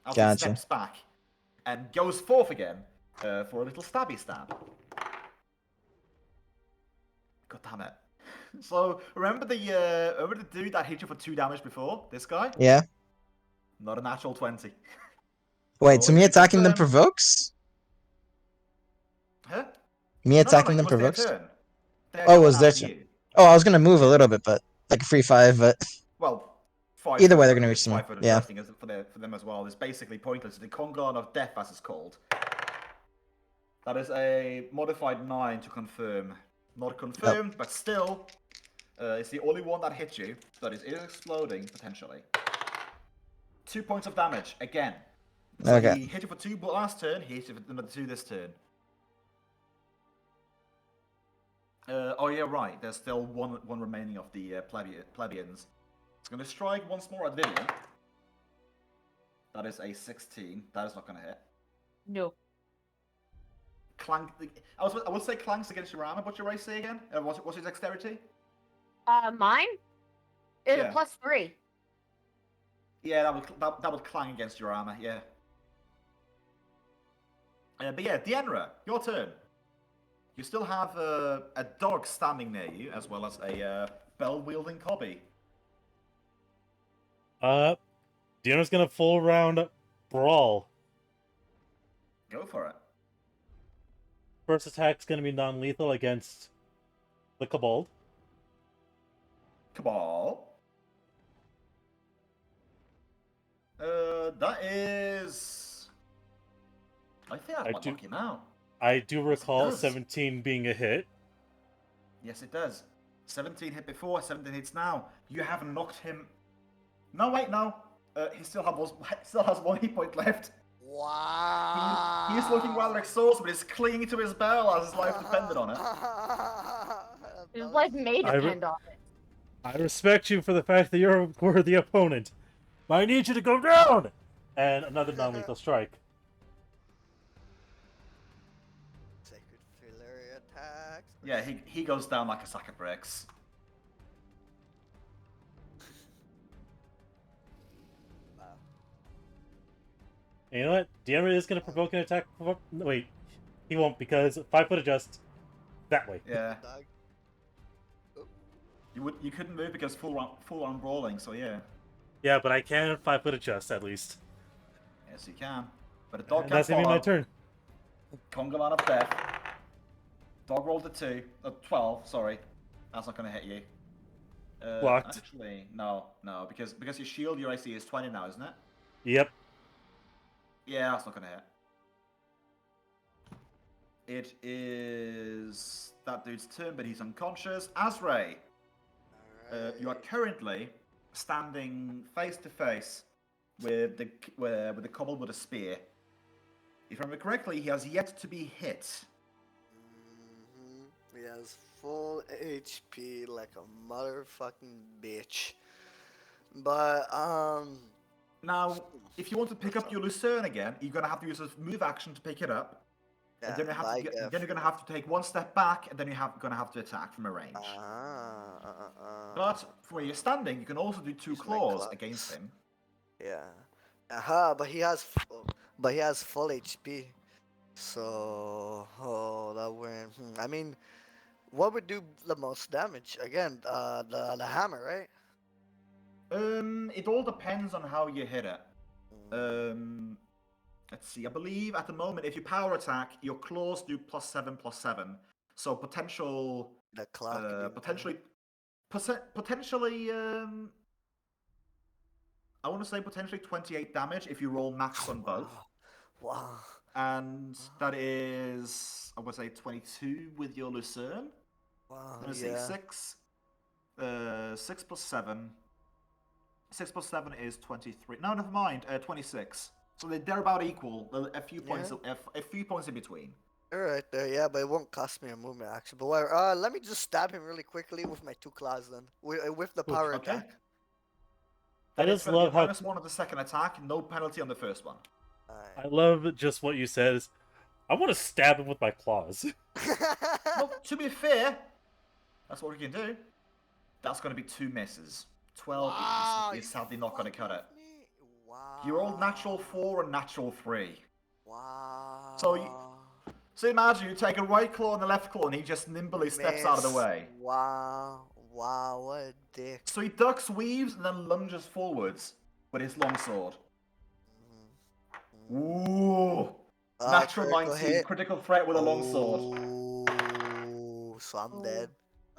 as he Gotcha. steps back and goes forth again for a little stabby stab. God damn it. So, remember the dude that hit you for 2 damage before? This guy? Yeah. Not a natural 20. Wait, so Roll me it to attacking them confirm. provokes? Huh? Me attacking it them was their provokes? turn. They're Oh, it going was their after turn. you. Oh, I was gonna move a little bit, but like a free 5, but Well, 5 either way, they're foot, gonna it's reach me. 5 foot Yeah. adjusting for them as well. It's basically pointless. The 𝓮𝓼 of death, as it's called. That is a modified 9 to confirm. Not confirmed, but still, it's the only one that hits you, but it is exploding potentially. 2 points of damage again. So Okay. he hit you for 2 last turn. He hit you for another 2 this turn. Oh yeah, right. There's still one remaining of the plebeians. It's going to strike once more at Vivian. That is a 16. That is not going to hit. No. Clank. I would say clanks against your armor. What's your AC again? What's your dexterity? Mine? It's Yeah. a +3. Yeah, that would clang against your armor. Yeah. But yeah, 𝓮𝓵, your turn. You still have a dog standing near you, as well as a bell-wielding cobby. 𝓮𝓵's gonna full round brawl. Go for it. First attack's gonna be non-lethal against the kobold. Cabal. That is. I think that might knock him out. I do recall does. 17 being a hit. Yes, it does. 17 hit before, 17 hits now. You have knocked him. No, wait, no. He still has 1 hit point left. Wow. He's looking rather exhausted, but he's clinging to his bell as his life depended on it. His life may depend on it. I respect you for the fact that you're a worthy opponent. But I need you to go down! And another non-lethal strike. Sacred Fillery attacks. Yeah, he goes down like a sack of bricks. Wow. And you know what? 𝓮𝓵 is going to provoke an attack. Wait, he won't because 5-foot adjust that way. Yeah. Dog. You couldn't move because full on brawling, so yeah. Yeah, but I can 5-foot adjust at least. Yes, you can. But a dog And can't that's gonna be follow. my turn. 𝓮𝓼 of death. Dog rolled a 12. Sorry, that's not gonna hit you. Blocked. Actually, no, because your shield, your AC is 20 now, isn't it? Yep. Yeah, that's not gonna hit. It is that dude's turn, but he's unconscious. Azrae, you are currently standing face to face with the kobold with a spear. If I remember correctly, he has yet to be hit. He has full HP like a motherfucking bitch. But, Now, if you want to pick up your Lucerne again, you're gonna have to use a move action to pick it up. Yeah, then, but then you're gonna have to take one step back, and then you're gonna have to attack from a range. But where you're standing, you can also do 2 Use my claws claws. against him. Yeah. But he has full HP. So, that wouldn't. I mean, what would do the most damage? Again, the hammer, right? It all depends on how you hit it. Mm, Let's see. I believe at the moment, if you power attack, your claws do +7/+7. So potential, the clock. could be potentially, I want to say potentially 28 damage if you roll max on both. Wow. And that is, I would say 22 with your Lucerne. Wow. Let me see, Yeah. 6 + 7. 6 + 7 is 23. No, never mind. 26. So they're about equal. A few points. Yeah. A few points in between. All right there. Yeah, but it won't cost me a movement action. But whatever. Let me just stab him really quickly with my 2 claws then. With the power Okay. attack. I Then it's just going to love be how -1 on the second attack, no penalty on the first one. I love just what you said. Is I want to stab him with my claws. Well, to be fair, that's what we can do. That's going to be 2 misses. 12 Wow, is sadly not going to cut it. me? Wow. You rolled natural 4 and natural 3. Wow. So imagine you take a right claw and a left claw, and he just nimbly steps out of the Miss. way. Wow. Wow, what a dick. So he ducks, weaves, and then lunges forwards with his longsword. Ooh! Natural 19, critical threat with a longsword. Oh, so I'm dead.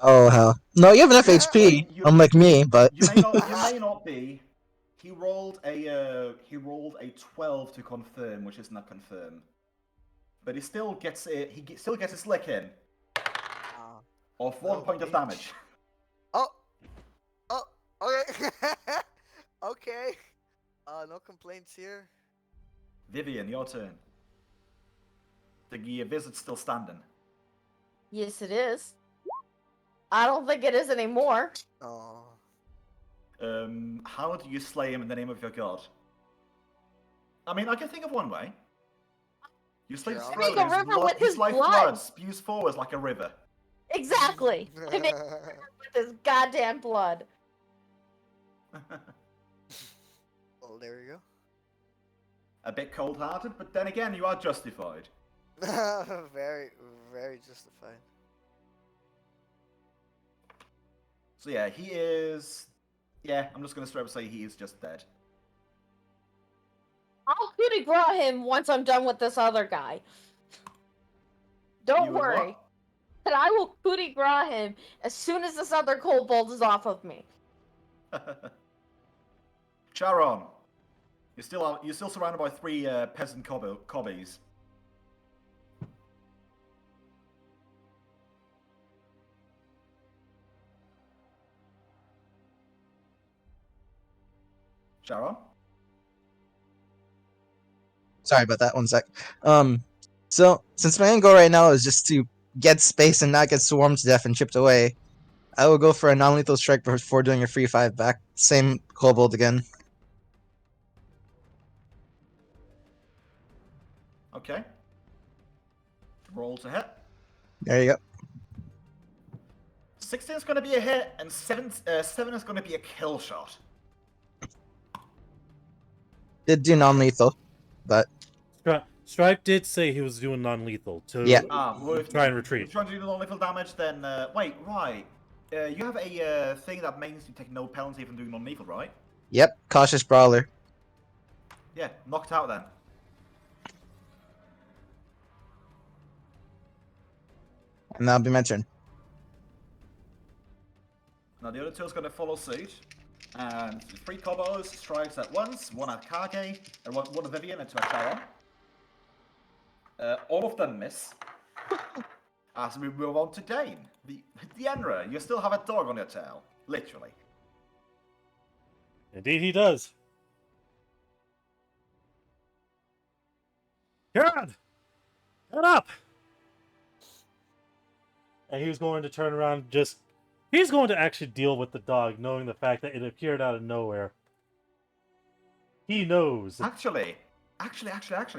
Oh hell. No, you have enough Well, HP, you- unlike me, but You may not be. He rolled a 12 to confirm, which is not confirmed. But he still gets it. Still gets his lick in. Of 1 point of damage. Oh, okay. Okay. No complaints here. Vivian, your turn. The visit's still standing. Yes, it is. I don't think it is anymore. Oh. How do you slay him in the name of your god? I mean, I can think of one way. You slay his Sure, throat, Make a river with his blood. spews forwards like a river. Exactly. I make with his goddamn blood. Well, there you A bit cold-hearted, but then again, you are justified. go. Very, very justified. So yeah, he is... Yeah, I'm just going to straight up say he is just dead. I'll coup de grace him once I'm done with this other guy. Don't You would worry. what? But I will coup de grace him as soon as this other kobold is off of me. Charon, you're still surrounded by 3 peasant cobbies. Charon? sorry about that. 1 sec. So since my end goal right now is just to get space and not get swarmed to death and chipped away, I will go for a non-lethal strike before doing a free 5 back. Same kobold again. Okay. Roll to hit. There you go. 16 is going to be a hit, and 7 is going to be a kill shot. Did do non-lethal, but Stripe did say he was doing non-lethal to Yeah. Well, if try and If retreat. you're trying to do non-lethal damage, then... wait, right. You have a thing that means you take no penalty from doing non-lethal, right? yep, cautious brawler. Yeah, knocked out then. And that'll be my turn. Now the other 2 is going to follow suit. And 3 combos, strikes at once, 1 at Kage, and 1 at Vivian, and 2 at Charon. All of them miss. As we move on to Dane. The 𝓮𝓵𝓷, you still have a dog on your tail. Literally. Indeed, he does. God, shut up! And he was going to turn around. He's going to actually deal with the dog, knowing the fact that it appeared out of nowhere. He knows. Actually,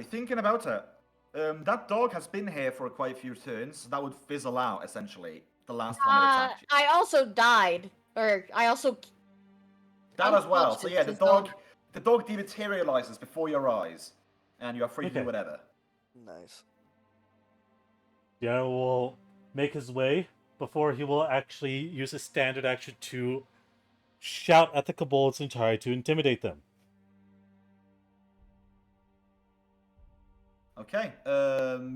thinking about it, That dog has been here for quite a few turns. So that would fizzle out essentially. The last time it attacked you. I also died, or I also. That as well. So yeah, unconscious, the dog dematerializes before your eyes, and you are free to Okay. do whatever. Nice. Deanna will make his way before he will actually use his standard action to shout at the kobolds and try to intimidate them. Okay.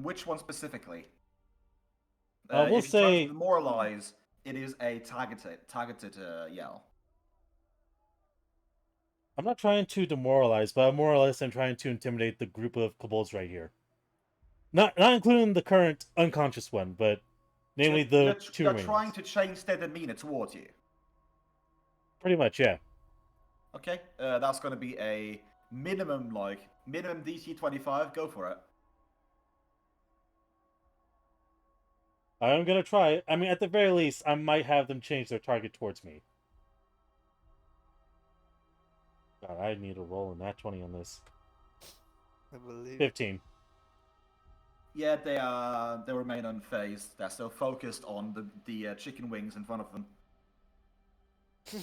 Which one specifically? We'll if you try say- to demoralize, it is a targeted yell. I'm not trying to demoralize, but more or less I'm trying to intimidate the group of kobolds right here. Not including the current unconscious one, but namely the two You're remains. trying to change their demeanor towards you. Pretty much, yeah. Okay. That's going to be a minimum DC 25. Go for it. I'm gonna try. I mean, at the very least, I might have them change their target towards me. God, I need a roll in that 20 on this. I believe. 15. Yeah, they remain unfazed. They're still focused on the chicken wings in front of them.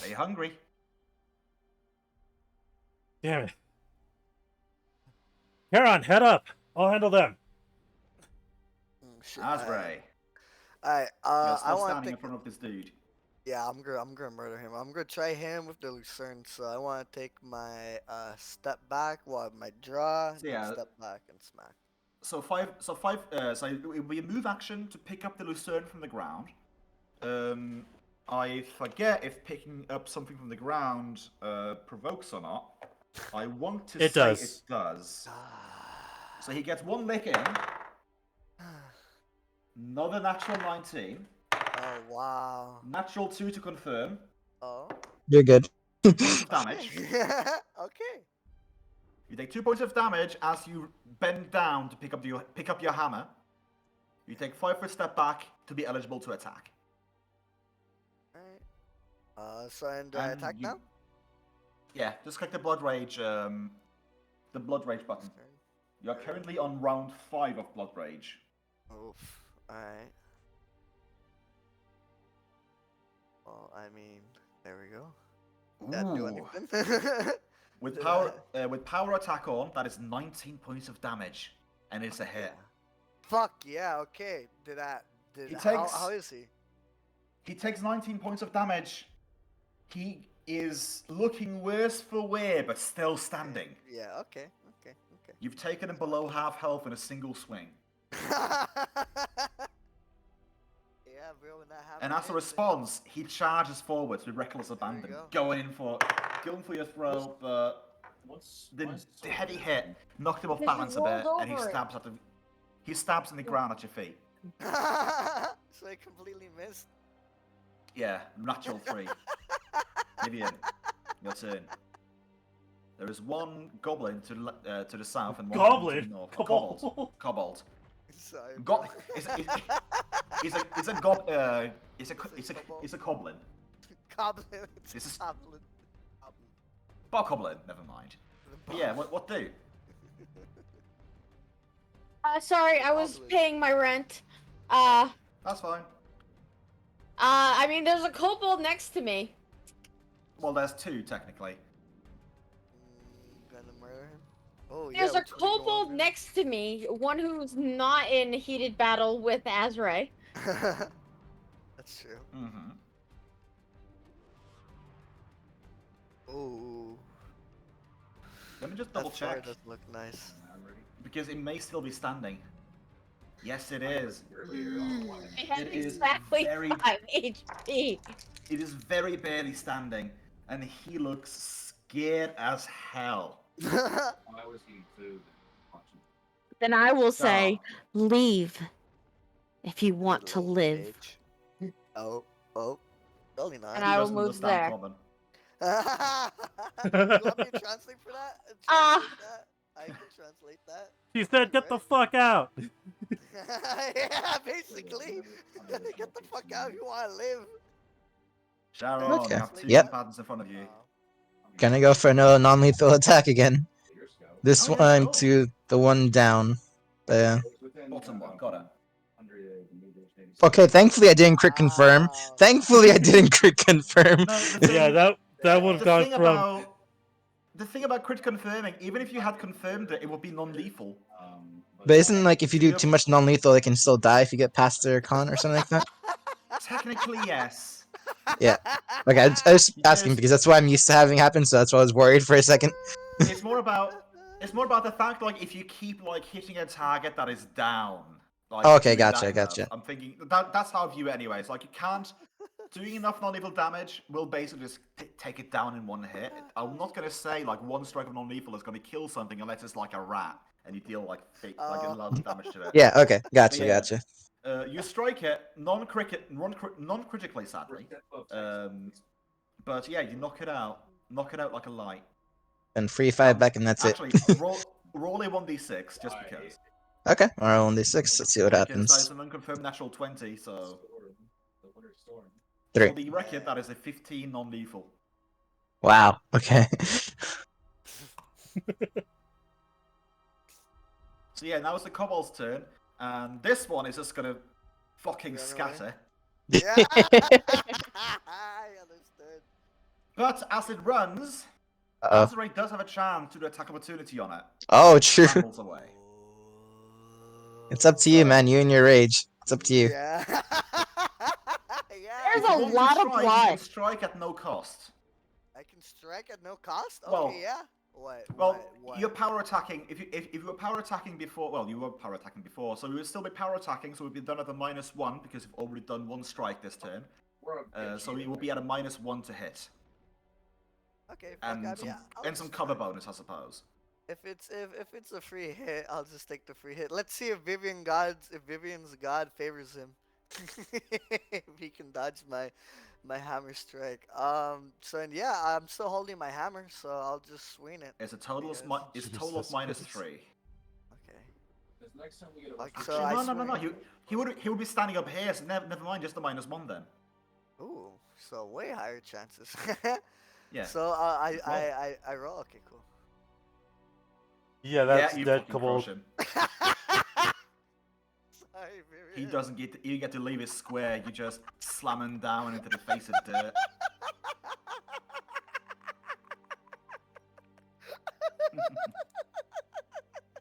They hungry. Damn it. Heron, head up! I'll handle them. Shit. Asbray, Alright, you're I still want standing to in front of this dude. Yeah, I'm gonna murder him. I'm gonna try him with the Lucerne. So I want to take my step back, my draw, So yeah. then step back and smack. So it will be a move action to pick up the Lucerne from the ground. I forget if picking up something from the ground provokes or not. I want to It say does. it does. So he gets one lick in. Another natural 19. Oh wow. Natural 2 to confirm. Oh. You're good. Points of damage. Okay. You take 2 points of damage as you bend down to pick up your hammer. You take 5 foot step back to be eligible to attack. Alright. So and do I attack now? Yeah, just click the blood rage button. You're currently on round 5 of blood rage. Oof. Alright. Well, I mean, there we go. That do Ooh. anything? With Did power attack on, that is 19 points of damage, and it's a hit. Fuck yeah. Okay. He how takes- is he? He takes 19 points of damage. He is looking worse for wear, but still standing. Yeah. Okay. Okay. You've taken him below half health in a single swing. Yeah, bro. When that happens. And as a response, he charges forwards with reckless abandon, go. going for your throat, but the heady hit knocked him off Because you balance a bit, rolled and he over it. stabs in the ground at your feet. So I completely missed. Yeah, natural 3. Vivian, your turn. There is one goblin to the south and one to Goblin? the north. Kobold. Kobold. Sorry. Go- it's a goblin. Goblin. This is- Goblin. Bokoblin, never mind. But yeah, what do? Sorry, I was Goblin. paying my rent. That's fine. I mean, there's a kobold next to me. Well, there's 2 technically. Gonna murder him. Oh yeah. There's a which way you kobold going, next to me, one who's not in heated battle with Azrae. man? That's true. Mm-hmm. Ooh. Let me just That double fire check does look nice. because it may still be standing. Yes, it is. I have It is exactly very- 5 HP. It is very barely standing, and he looks scared as hell. Then I will say, Oh. leave if you want to Little live. bitch. Oh. Really not. And He I will doesn't move understand there. common. You want me to translate for that? I can translate that. He said, "Get the fuck out." Yeah, basically. Get the fuck out if you want to live. Sharon, Okay. you have 2 Yep. patterns in front of you. Gonna go for another non-lethal attack again. This Oh, yeah, time go. to the one down. But yeah. Bottom one, got it. Okay, thankfully I didn't crit confirm. Wow. Thankfully I didn't crit confirm. No, the Yeah, thing, that would have the gone thing from about the thing about crit confirming, even if you had confirmed it, it would be non-lethal. But isn't like if you do Yep. too much non-lethal, they can still die if you get past their con or something like that? Technically, yes. Yeah. Okay, I was asking Yes. because that's what I'm used to having happen, so that's why I was worried for a second. It's more about the fact like if you keep like hitting a target that is down. Like Okay, doing gotcha, that gotcha. enough. I'm thinking that's how I view it anyway. It's like you can't doing enough non-lethal damage will basically just take it down in one hit. I'm not gonna say like one strike of non-lethal is gonna kill something unless it's like a rat and you deal like like a lot of damage to it. Yeah, okay, But gotcha, yeah, gotcha. you strike it non-critically, sadly. But yeah, you knock it out like a light. And free 5 back and that's it. Actually, roll a 1d6 just because. Okay, alright, 1d6, let's see what Because that is happens. an unconfirmed natural 20, so. 3. For the record, that is a 15 non-lethal. Wow, okay. So yeah, now it's the kobold's turn, and this one is just gonna fucking Run away? scatter. Yeah. I understood. But as it runs, Uh-oh. Azure does have a chance to do attack opportunity on it. Oh, It true. scrambles away. It's up to you, man, you and your rage. It's up to you. Yeah. Yeah. There's If you a want lot to of strike, you blood. can strike at no cost. I can strike at no cost? Okay, Well- yeah. What? Well, What? you're power attacking. If you were power attacking before, well, you were power attacking before, so you would still be power attacking. So we'd be done at a -1 because you've already done one strike this turn. So you will be at a -1 to hit, Okay, fuck and up, some yeah. I'll and some just cover try. bonus, I suppose. If it's a free hit, I'll just take the free hit. Let's see if Vivian's god favors him. If he can dodge my hammer strike. So and yeah, I'm still holding my hammer, so I'll just swing it. It's a total of Yes. it's a total of Jesus -3. Okay. Like, so Actually, I no. swing. He would be standing up here, so never mind, just the -1 then. Ooh, so way higher chances. Yeah. So I roll. Okay, cool. yeah, that's yeah, you that fucking kobold. crush him. Sorry, He Vivian. doesn't get you get to leave his square. You just slam him down into the face of dirt.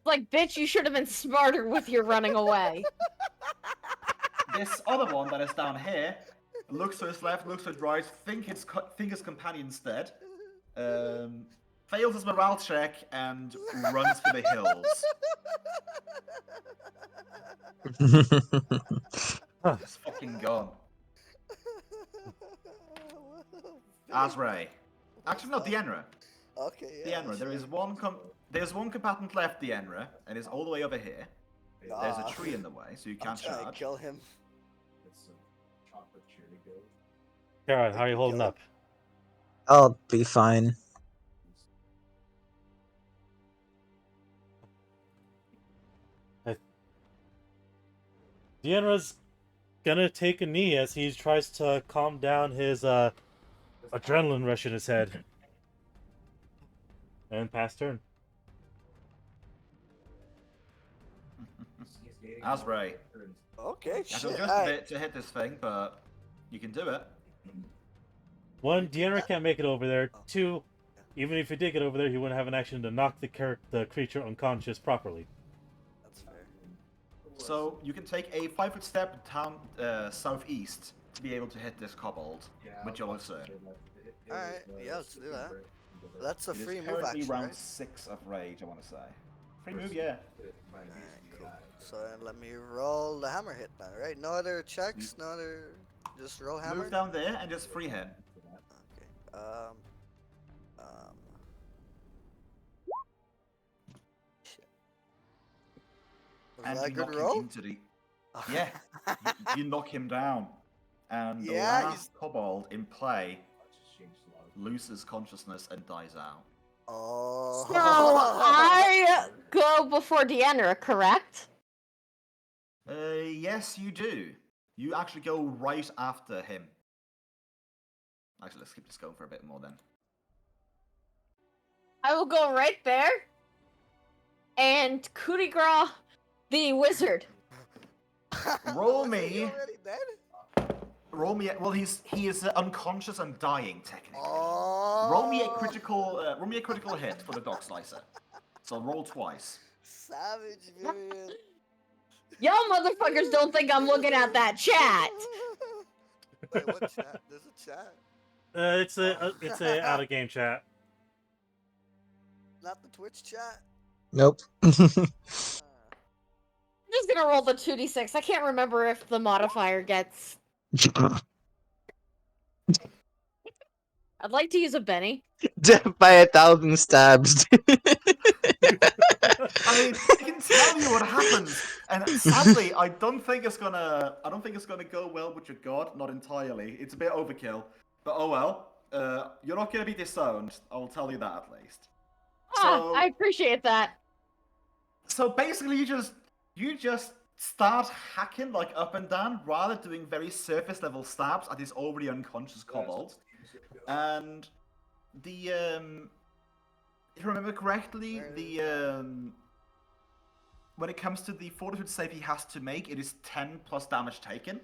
Like, bitch, you should have been smarter with your running away. This other one that is down here looks to his left, looks to his right, think his companion's dead. Fails his morale check and runs for the hills. He's fucking gone. Azray. Actually, no, Deanra. Okay, yeah. Deanra, there's one combatant left, Deanra, and it's all the way over here. There's a tree in the way, so you I'm can't trying to charge. kill him. Karen, how are you holding up? I'll be fine. Deanra's gonna take a knee as he tries to calm down his adrenaline rush in his head. And pass turn. Azray. Okay, You have to shit. adjust a bit to hit this thing, but you can do it. 1, Deanra can't make it over there. 2, even if he did get over there, he wouldn't have an action to knock the creature unconscious properly. That's fair. So you can take a 5-foot step down southeast to be able to hit this kobold with your Lucerne. Alright, yeah, let's do that. That's a It is free move, currently actually, round right? 6 of rage, I want to say. Free move, yeah. Alright, cool. So then let me roll the hammer hit now, right? No other checks, no other... Just roll hammer? Move down there and just free hit. Okay. Shit. Was And that a you good knock roll? him into the... Yeah, you knock him down. And the Yeah, last kobold in play loses consciousness and dies out. Oh. So I go before Deanra, correct? Yes, you do. You actually go right after him. Actually, let's keep this going for a bit more then. I will go right there. And coup de grace The wizard. Roll Was he me. already dead? Roll me. Well, he is unconscious and dying technically. Oh. Roll me a critical hit for the dog slicer. So roll twice. Savage, Vivian. Y'all motherfuckers don't think I'm looking at that chat. Wait, what chat? There's a chat. It's a out of game chat. Not the Twitch chat. Nope. I'm just gonna roll the 2d6. I can't remember if the modifier gets. I'd like to use a Benny. Death by 1,000 stabs. I mean, I can tell you what happens, and sadly, I don't think it's gonna go well with your god. Not entirely. It's a bit overkill, but oh well. You're not gonna be disowned. I'll tell you that at least. Ah, I appreciate that. So basically, you just start hacking like up and down, rather doing very surface level stabs at this already unconscious kobold. And the if I remember correctly, when it comes to the fortitude save he has to make, it is 10 plus damage taken.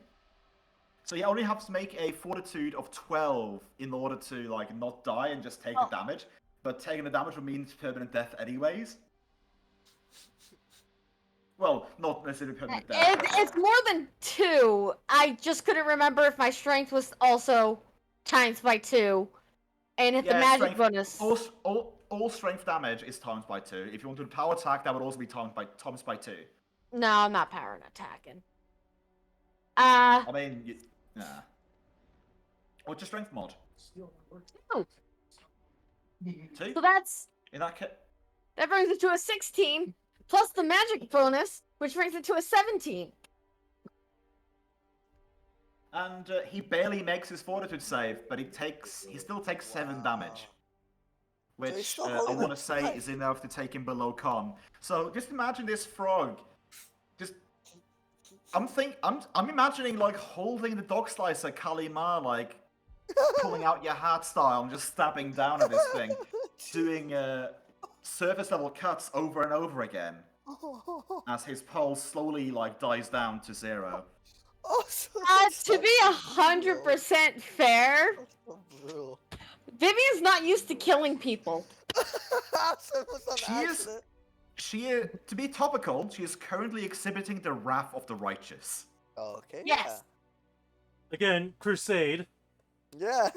So you only have to make a fortitude of 12 in order to like not die and just take the damage. But taking the damage would mean permanent death anyways. Well, not necessarily permanent death. It's more than 2. I just couldn't remember if my strength was also times by 2. And hit the magic bonus. All strength damage is times by 2. If you want to do power attack, that would also be times by 2. No, I'm not power attacking. I mean, nah. What's your strength mod? 2. 2? So that's In that case, that brings it to a 16 plus the magic bonus, which brings it to a 17. and he barely makes his fortitude save, but he still takes 7 damage. Which still I holding want to it say tight. is enough to take him below con. So just imagine this frog. I'm imagining like holding the dog slicer Kalima, like pulling out your hat style and just stabbing down at this thing, doing surface level cuts over and over again as his pulse slowly like dies down to 0. Oh, so To be 100% fair, brutal. Vivian's not used to killing people. She is, to be topical, she is currently exhibiting the wrath of the righteous. Okay. Yes. Again, crusade. Yeah.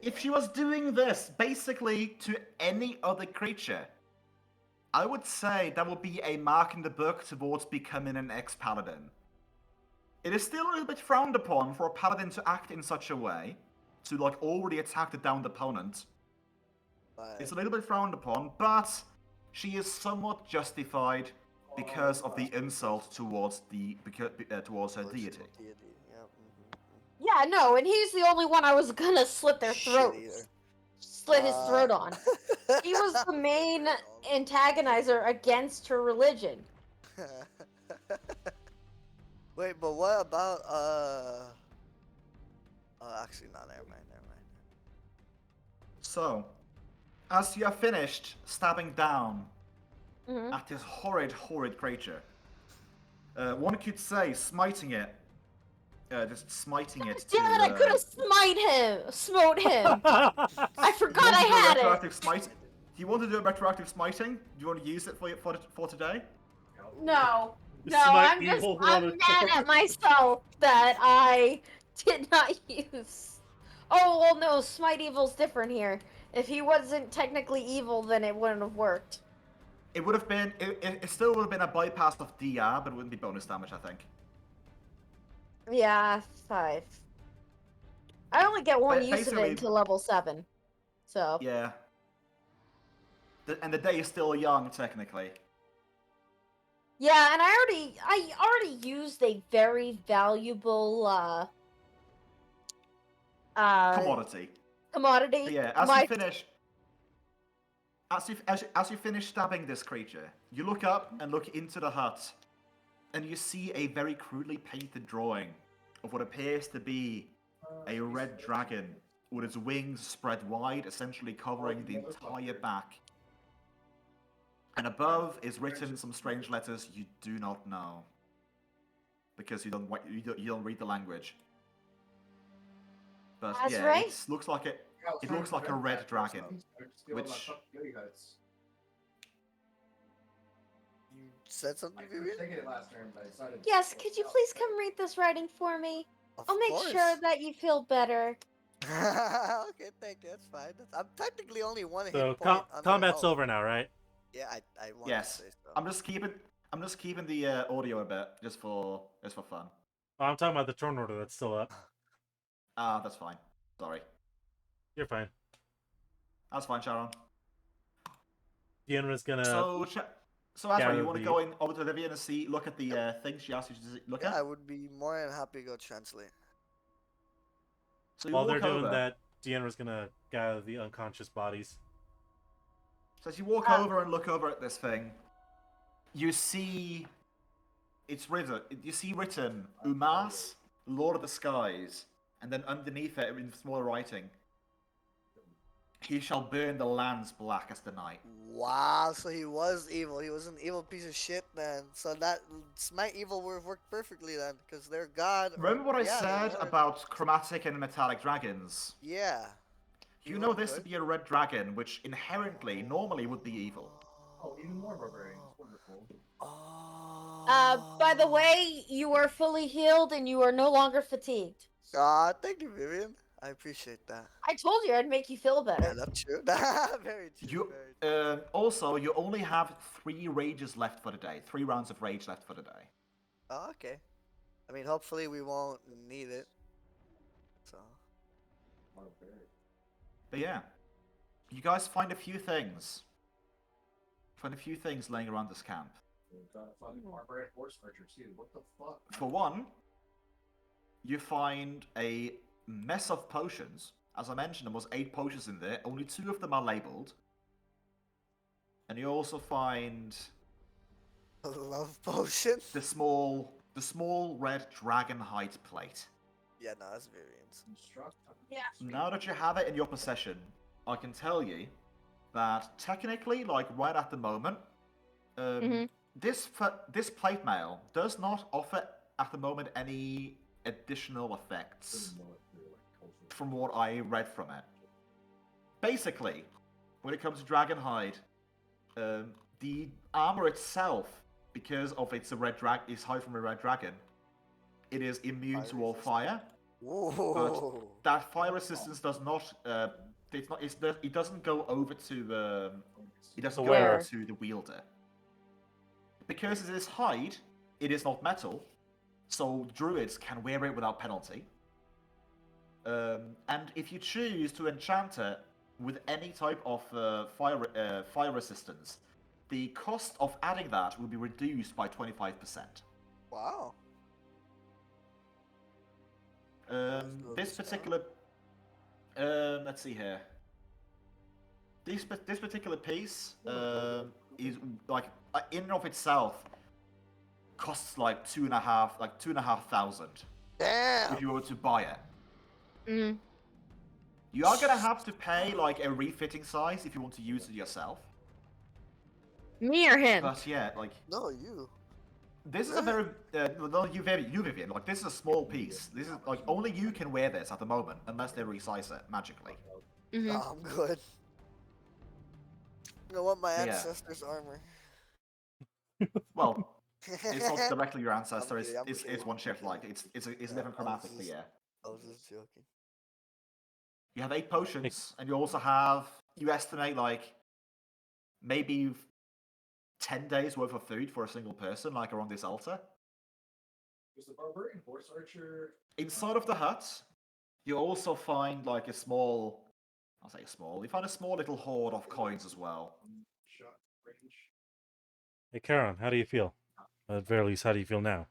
If she was doing this basically to any other creature, I would say that would be a mark in the book towards becoming an ex-paladin. It is still a little bit frowned upon for a paladin to act in such a way, to like already attack the downed opponent. It's a little bit frowned upon, but she is somewhat justified because of the insult towards her deity. Yeah, no, and he's the only one I was gonna slit their throats. Slit his throat on. He was the main antagonizer against her religion. Wait, but what about actually, no, never mind. So, as you have finished stabbing down Mhm. at this horrid creature, one could say smiting it, just smiting it to. Damn it, I could have smote him. I forgot I Do you want to do a had it. retroactive smite? Do you want to do a retroactive smiting? Do you want to use it for today? No, Smite I'm evil mad Rhoda. at myself that I did not use. Oh, well, no, Smite Evil's different here. If he wasn't technically evil, then it wouldn't have worked. It would have been. It still would have been a bypass of DR, but it wouldn't be bonus damage, I think. Yeah, 5. I only get one use of it basically- until level 7. So. Yeah. And the day is still young, technically. Yeah, and I already used a very valuable Commodity. commodity. So yeah, as you finish stabbing this creature, you look up and look into the hut, and you see a very crudely painted drawing of what appears to be a red dragon with its wings spread wide, essentially covering the entire back. And above is written some strange letters you do not know. Because you don't read the language. But That's yeah, right. it looks like a red dragon, which You said something, Vivian? Yes, could you please come read this writing for me? Of I'll make course. sure that you feel better. Okay, thank you. That's fine. I'm technically only one hit So point under combat's health. over now, right? Yeah, I want yes, to say so. I'm just keeping the audio a bit just for fun. Oh, I'm talking about the turn order that's still up. Ah, that's fine. Sorry, You're fine. that's fine, Sharon. Deanna's gonna. So Azra, gather you want to the- go in over to Vivian and look at the things she asked you to look Yeah, at? I would be more than happy to go translate. So you While they're walk doing over. that, Deanna's gonna gather the unconscious bodies. So as you walk over and look over at this thing, you see written Umas, Lord of the Skies, and then underneath it in smaller writing, he shall burn the lands black as the night. Wow, so he was evil. He was an evil piece of shit then. So that Smite evil would have worked perfectly then, because they're god. Remember what I yeah, they're said more- about chromatic and metallic dragons? Yeah. You know this to be a red dragon, which inherently, normally would be evil. Oh. By the way, you are fully healed and you are no longer fatigued. Thank you, Vivian. I appreciate that. I told you I'd make you feel Yeah, better. that's true. Very true. You very true. also you only have 3 rages left for the day. 3 rounds of rage left for the day. Oh, okay. I mean, hopefully we won't need it. So. But yeah, you guys find a few things. Find a few things laying around this camp. For one, you find a mess of potions. As I mentioned, there was 8 potions in there. Only 2 of them are labeled. And you also find A love potion? the small red dragon hide plate. Yeah, no, that's Vivian's. Yeah. Now that you have it in your possession, I can tell you that technically, like right at the moment, this plate mail does not offer at the moment any additional effects from what I read from it. Basically, when it comes to Dragonhide, the armor itself, because of it's is hide from a red dragon, it is immune to all fire. Whoa. That fire resistance does not. It doesn't go over to the. It doesn't go wearer. over to the wielder. Because it is hide, it is not metal, so druids can wear it without penalty. And if you choose to enchant it with any type of fire resistance, the cost of adding that will be reduced by 25%. Wow. This particular, let's see here. This particular piece is like in and of itself costs like 2,500 Damn. if you were to buy it. Mm. You are gonna have to pay like a refitting size if you want to use it yourself. Me or him? But yeah, like No, you. this is a very no, you Vivian, like this is a small piece. This is like only you can wear this at the moment unless they resize it magically. Mhm. No, I'm good. I want my Yeah. ancestors' armor. Well, it's not directly your ancestor. I'm kidding, It's one shift like it's a different chromatic, but yeah. I was just joking. You have 8 potions, and you also you estimate like maybe 10 days worth of food for a single person, like around this altar. Inside of the hut, you also find like a small, I'll say small, you find a small little hoard of coins as well. Hey, Karen, how do you feel? At the very least, how do you feel now?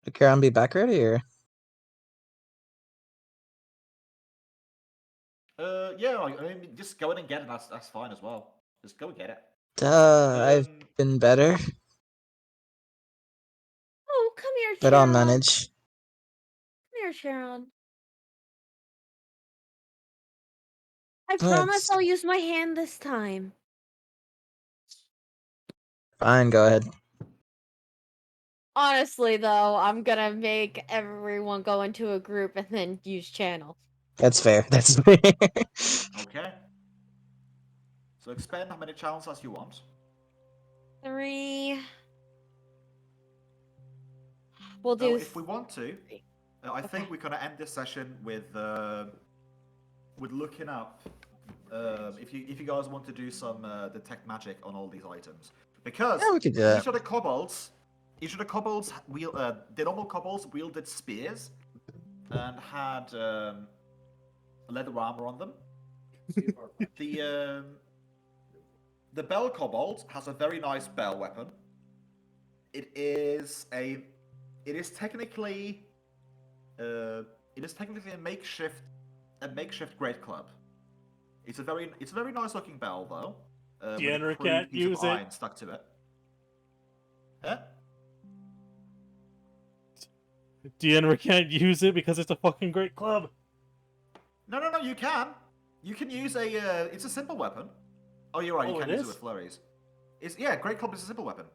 Okay, I'll be back ready, or? Yeah, I mean, just go in and get it, that's fine as well. Just go and get it. I've been better, Oh, come here, but I'll Sharon. manage. Come here, Sharon. I Oh, promise it's- I'll use my hand this time. Fine, go ahead. Honestly, though, I'm gonna make everyone go into a group and then use channel. That's fair. That's fair. Okay. So expend how many channels as you want. 3. We'll So do. if we want to, I think we're gonna end this session with looking up if you guys want to do some detect magic on all these items, because Yeah, we could do that. each of the kobolds, the normal kobolds wielded spears and had leather armor on them. The bell kobold has a very nice bell weapon. It is technically a makeshift great club. It's a very nice looking bell though. Deanna with a can't crude piece of use it. iron stuck to it. Huh? Deanna can't use it because it's a fucking great club. No, you can. You can use it's a simple weapon. Oh, you're right. Oh, You can it use is? it with flurries. Great club is a simple weapon.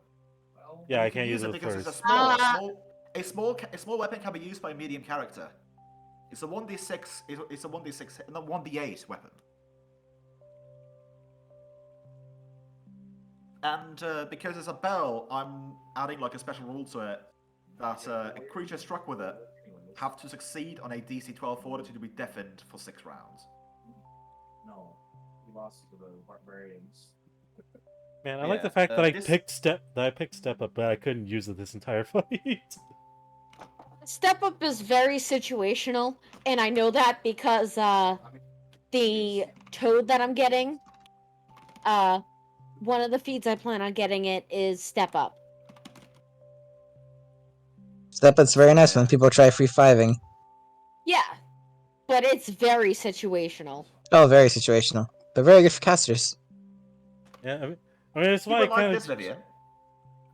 Yeah, And I you can can't use it with because flurries. it's a small weapon can be used by a medium character. It's a 1d6. It's a 1d6, no 1d8 weapon. And because it's a bell, I'm adding like a special rule to it that a creature struck with it have to succeed on a DC 12 fortitude to be deafened for 6 rounds. No, he lost to the barbarians. Man, I like the Yeah, fact that I this- picked step up, but I couldn't use it this entire fight. Step up is very situational, and I know that because the toad that I'm getting, one of the feeds I plan on getting it is step up. Step up's very nice when people try free fiving. Yeah, but it's very situational. Oh, very situational. But very good for casters. Yeah, I mean that's You why I would like kind this, of. Vivian.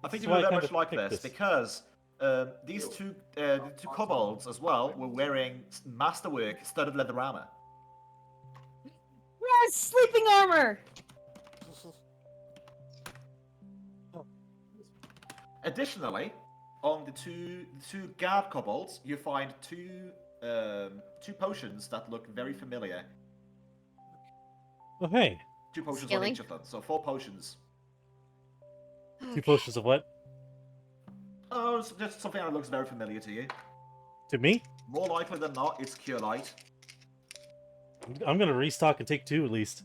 I think That's you why I would very kinda much like picked this this. because the two kobolds as well were wearing masterwork studded leather armor. Yes, sleeping armor! Additionally, on the two guard kobolds, you find two potions that look very familiar. Oh hey, 2 potions on Skilling. each of them, so 4 potions. 2 potions of what? Oh, it's just something that looks very familiar to you. To me? More likely than not, it's Cure Light. I'm gonna restock and take 2 at least.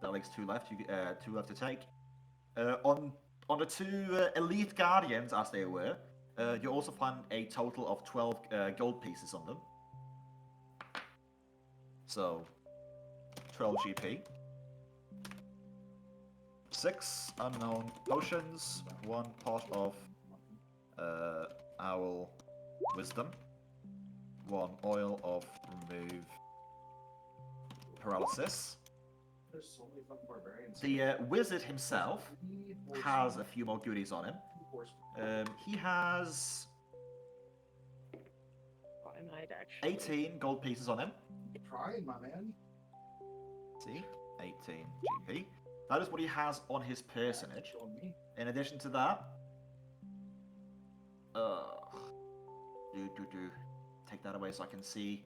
That leaves 2 left. 2 left to take. On the 2 elite guardians, as they were, you also find a total of 12 gold pieces on them. So, 12 GP. 6 unknown potions. 1 pot of owl wisdom. 1 oil of remove paralysis. There's so many fucking barbarians. The wizard himself has a few more goodies on him. He has I might actually. 18 gold pieces on him. Trying, my man. See? 18 GP. That is what he has on his personage. On me. In addition to that, take that away so I can see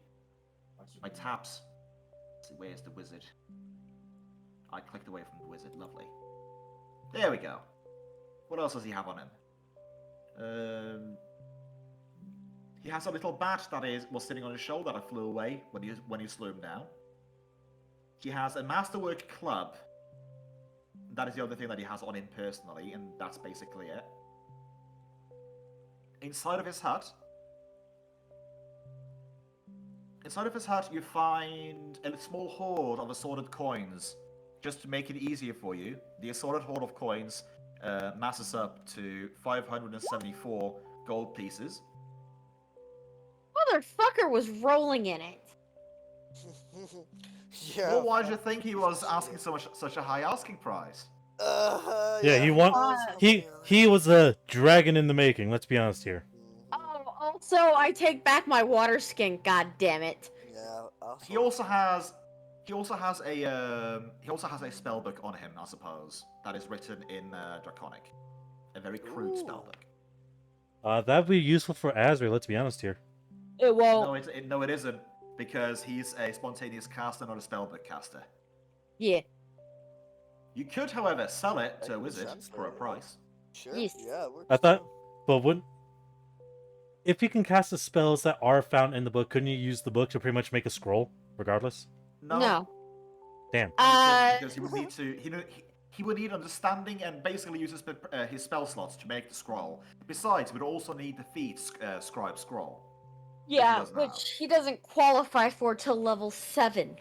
my taps. Let's see, where's the wizard? I clicked away from the wizard. Lovely. There we go. What else does he have on him? He has a little bat that was sitting on his shoulder that flew away when you slew him down. He has a masterwork club. That is the other thing that he has on him personally, and that's basically it. Inside of his hut, you find a small hoard of assorted coins. Just to make it easier for you, the assorted hoard of coins masses up to 574 gold pieces. Motherfucker was rolling in it. Yeah. Well, why did you think he was asking such a high asking price? Yeah, he was a dragon in the making, let's be honest here. Oh, also, I take back my water skin, god damn it. Yeah. He also has He also has a spell book on him, I suppose, that is written in Draconic. A very crude spell book. That'd be useful for Azri, let's be honest here. It won't. No, it isn't, because he's a spontaneous caster, not a spellbook caster. Yeah. You could, however, sell it to a can wizard translate for a it. price. Sure. Yes. Yeah. It works I thought, too. but wouldn't... If you can cast the spells that are found in the book, couldn't you use the book to pretty much make a scroll, regardless? No. Damn. Because he would need to. He would need understanding and basically use his spell slots to make the scroll. Besides, he would also need the feat scribe scroll. Yeah, doesn't have. which he doesn't qualify for till level 7.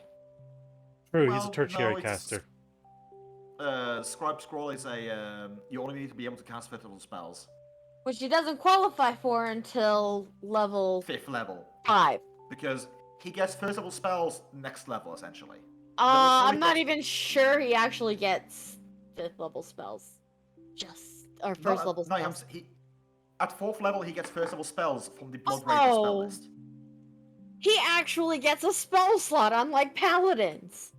True, he's Well, a tertiary no, it's- caster. Scribe scroll is a. You only need to be able to cast 5th level spells. Which he doesn't qualify for until level 5th level. 5. Because he gets 1st level spells next level, essentially. I'm not even sure he actually gets 5th level spells. Or 1st level No, spells. at 4th level, he gets 1st level spells from the Blood Raven spell Oh. list. He actually gets a spell slot, unlike paladins.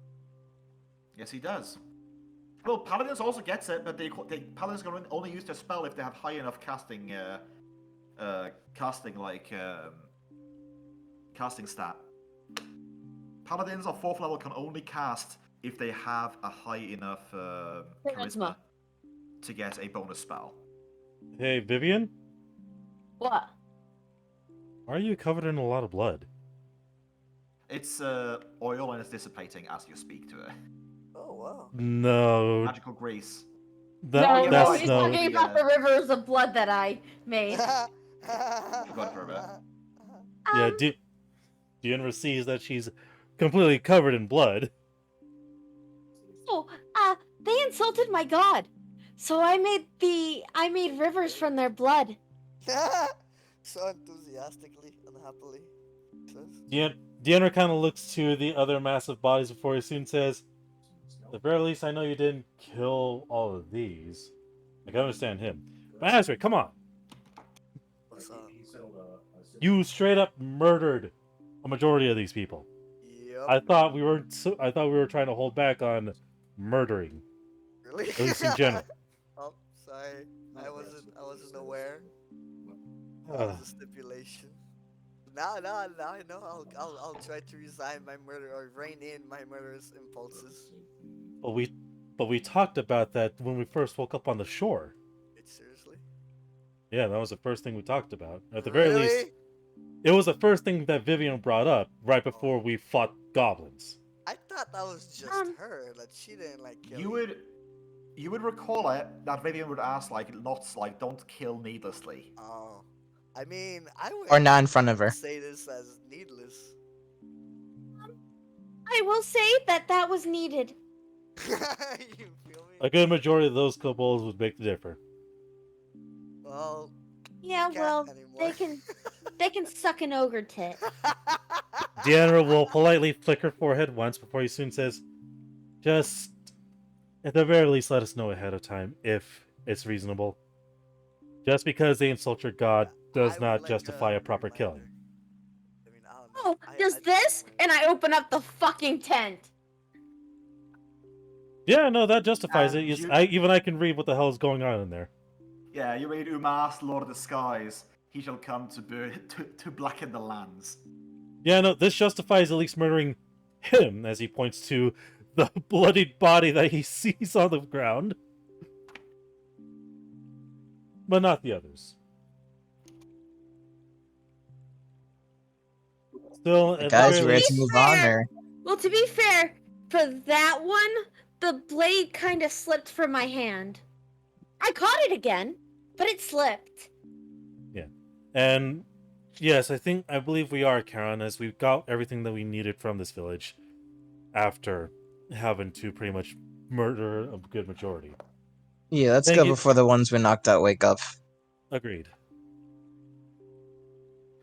Yes, he does. Well, paladins also gets it, but paladins can only use their spell if they have high enough casting stat. Paladins of 4th level can only cast if they have a high enough charisma to get a bonus spell. Hey, Vivian? What? Why are you covered in a lot of blood? It's oil and it's dissipating as you speak to it. Oh wow. No. Magical grease. No, That's he's no. talking about the rivers of blood that I made. Forgot for a bit. Yeah, Deanra sees that she's completely covered in blood. Oh, they insulted my god. So I made rivers from their blood. So enthusiastically and happily. Deanra kind of looks to the other massive bodies before he soon says, at the very least, I know you didn't kill all of these. I can understand him. But Azri, come on. What's up? You straight up murdered a majority of these people. Yep. I thought we were trying to hold back on murdering, Really? at least in general. Oh, sorry. I wasn't aware. That was a stipulation. Now I know. I'll try to resign my murder or rein in my murderous impulses. But we talked about that when we first woke up on the shore. Wait, seriously? Yeah, that was the first thing we talked about. At the very Really? least, it was the first thing that Vivian brought up right before we fought goblins. I thought that was just her, that she didn't like kill. You would recall it that Vivian would ask don't kill needlessly. Oh. I mean, I would Or not in front of her. say this as needless. I will say that was needed. You feel me? A good majority of those kobolds would make the difference. Well, Yeah, can't well, anymore. they can suck an ogre tit. Deanna will politely flick her forehead once before he soon says, just, at the very least, let us know ahead of time if it's reasonable. Just because they insult your god does I would not like justify a proper reminder. killing. I mean, I don't know. Oh, does this? And I open up the fucking tent. Yeah, no, that justifies And it. you- Even I can read what the hell is going on in there. Yeah, you read Umas, Lord of the Skies. He shall come to blacken the lands. Yeah, no, this justifies at least murdering him, as he points to the bloodied body that he sees on the ground. But not the others. Still, at the Guys, very we're ready least- to move on, or Well, to be fair, for that one, the blade kind of slipped from my hand. I caught it again, but it slipped. And yes, I believe we are, Karen, as we've got everything that we needed from this village after having to pretty much murder a good majority. yeah, let's Thank go you. before the ones we knocked out wake up. Agreed.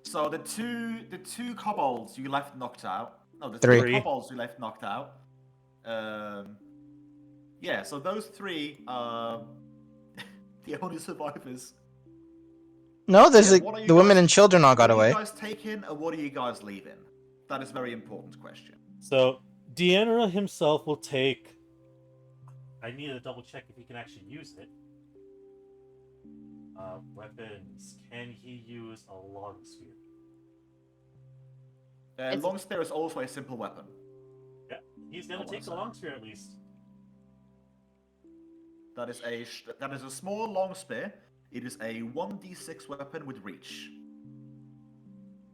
So the two kobolds you left knocked out. No, the Three. three kobolds you left knocked out. Yeah, so those three are the only survivors. No, there's Yeah, like what are you the women guys- and children all got What are away. you guys taking, or what are you guys leaving? That is a very important question. So, 𝓲𝓪 himself will take. I need to double check if he can actually use it. Weapons. Can he use a long spear? Long spear is also a simple weapon. Yeah, he's gonna take the long spear at least. That is a small long spear. It is a 1d6 weapon with reach.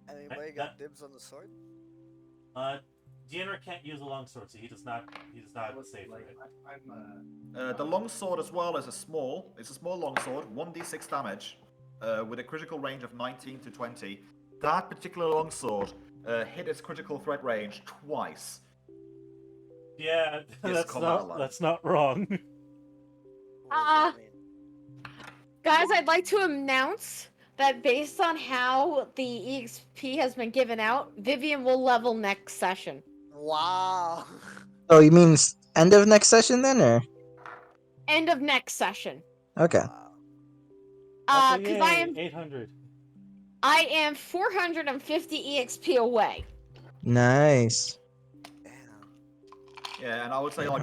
Anybody got dibs on the sword? 𝓲𝓪 can't use a longsword, so he does not save for it. The longsword as well is a small longsword, 1d6 damage, with a critical range of 19 to 20. That particular longsword hit its critical threat range twice. Yeah, Yes, that's not wrong. What does that mean? Guys, I'd like to announce that based on how the EXP has been given out, Vivian will level next session. Wow. Oh, you mean end of next session then, or? End of next session. Okay. Wow. Also, Because yay, 800. I am 450 EXP away. Nice. Damn. Yeah, and I would say like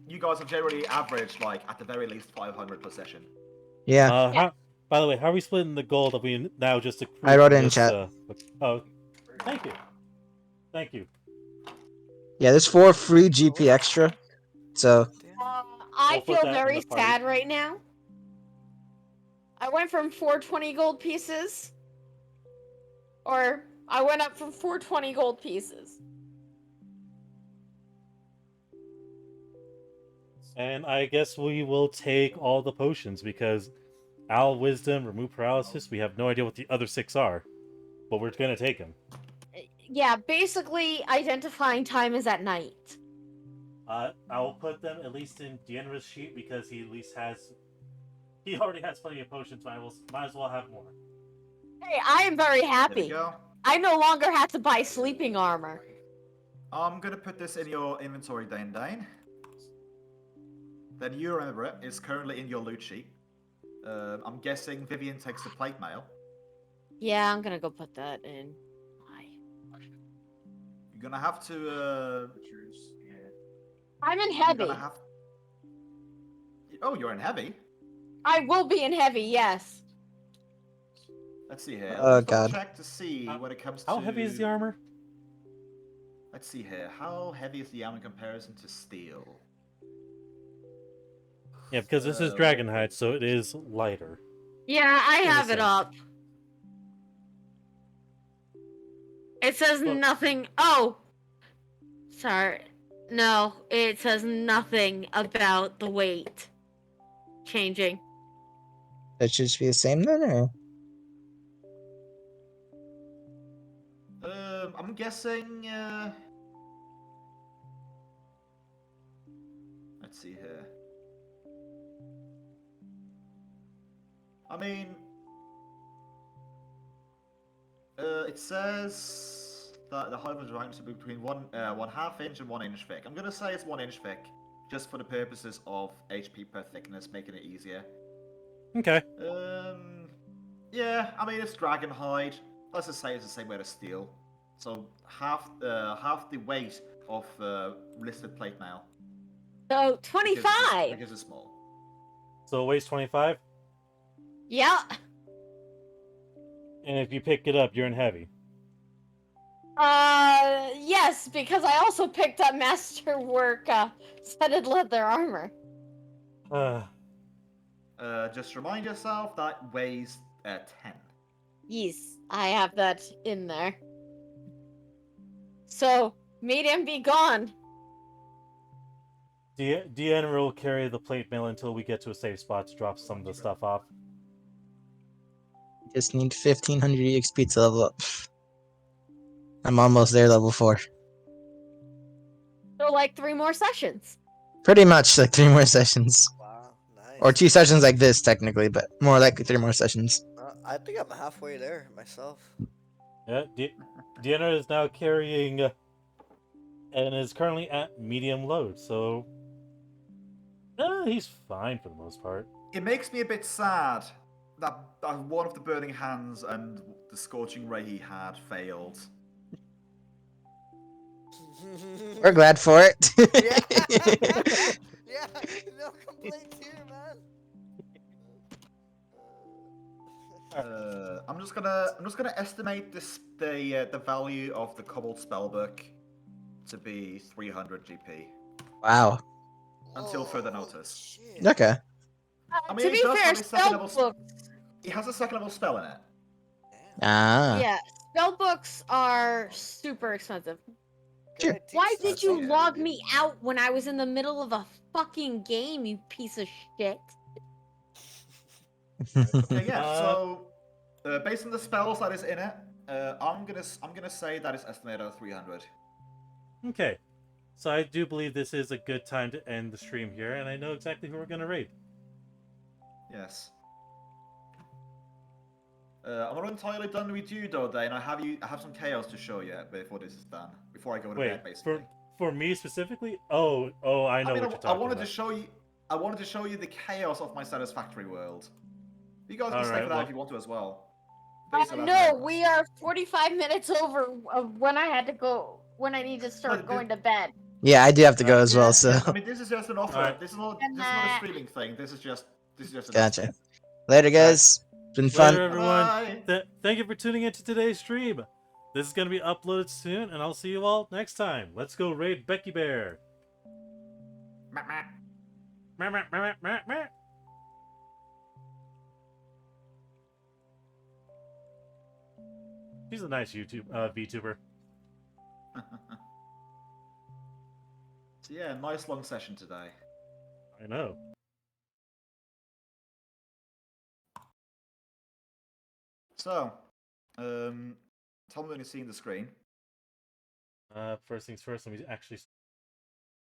you guys have generally averaged like at the very least 500 per session. Yeah. By the way, how are we splitting the gold that we now just accrued? I wrote from it in this, chat. Oh, thank you. Thank you. Yeah, there's 4 free GP extra. So I We'll put feel that in very the party. sad right now. I went from 420 gold pieces. Or I went up from 420 gold pieces. And I guess we will take all the potions because Owl Wisdom, Remove Paralysis, we have no idea what the other 6 are. But we're gonna take them. Yeah, basically identifying time is at night. I will put them at least in 𝓲𝓪's sheet because he at least has. He already has plenty of potions, so might as well have more. Hey, I am very There we happy. go. I no longer have to buy sleeping armor. I'm gonna put this in your inventory, Dane. Then you remember it. It's currently in your loot sheet. I'm guessing Vivian takes the plate mail. Yeah, I'm gonna go put that in. You're gonna have to. I'm in You're heavy. gonna have. Oh, you're in heavy. I will be in heavy, yes. Let's see here. Oh, Let's double God. check to see when it comes to. How heavy is the armor? Let's see here. How heavy is the armor in comparison to steel? Yeah, because this is Dragonhide, so it is lighter. Yeah, I In a have it sense. up. It says Well- nothing. Oh! Sorry. No, it says nothing about the weight changing. that should be the same then, or? I'm guessing. Let's see here. I mean, it says that the height of the dragon should be between 1/2 inch and 1 inch thick. I'm gonna say it's 1 inch thick, just for the purposes of HP per thickness, making it easier. Okay. Yeah, I mean it's dragon hide. Let's just say it's the same weight as steel, so half the weight of listed plate mail. So, because 25! Because it's small. So it weighs 25, Yeah. and if you pick it up, you're in heavy. Yes, because I also picked up Masterwork, studded leather armor. Just remind yourself that weighs 10. Yes, I have that in there. So, medium be gone. 𝓲𝓪 will carry the plate mail until we get to a safe spot to drop some of the stuff off. Just need 1500 EXP to level up. I'm almost there, level 4. So, like 3 more sessions. Pretty much like 3 more sessions. Wow. Nice. Or 2 sessions like this, technically, but more likely 3 more sessions. I think I'm halfway there myself. Yeah, 𝓲𝓪 is now carrying and is currently at medium load, so he's fine for the most part. It makes me a bit sad that one of the burning hands and the scorching ray he had failed. We're glad for it. Yeah. Yeah. No complaints here, man. I'm just gonna estimate the value of the Cobalt spellbook to be 300 GP Wow. until further Holy notice. shit. Okay. I mean, To it be does fair, have a second level. spell books. It has a second level spell in it. Damn. Ah. Yeah, spell books are super expensive. Sure. Good, Why teach did you Yeah. log me out when I was in the middle of a fucking game, you piece of shit? Okay, yeah. Uh, So, based on the spells that is in it, I'm gonna say that it's estimated at 300. Okay. So I do believe this is a good time to end the stream here, and I know exactly who we're going to raid. Yes. I'm not entirely done with you though, Dane. I have some chaos to show you before this is done. Before I go to Wait, bed, basically. for me specifically? Oh, I know what you're I talking wanted about. to show you. I wanted to show you the chaos of my satisfactory world. You guys can All stay right, for that well- if you want to as well. No, we are 45 minutes over of when I had to go, when I need to start No, going to bed. Yeah, I do have to go Alright. as well, so I mean, this is just an offer. Alright. This is not And, a streaming thing. This is just an gotcha. Later, guys. It's been fun. Later, everyone. Bye. Thank you for tuning into today's stream. This is going to be uploaded soon, and I'll see you all next time. Let's go raid Becky Bear. Meh, meh. Meh, meh, meh, meh, meh. She's a nice VTuber. So yeah, nice long session today. I know. So, tell me when you're seeing the screen. First things first, let me actually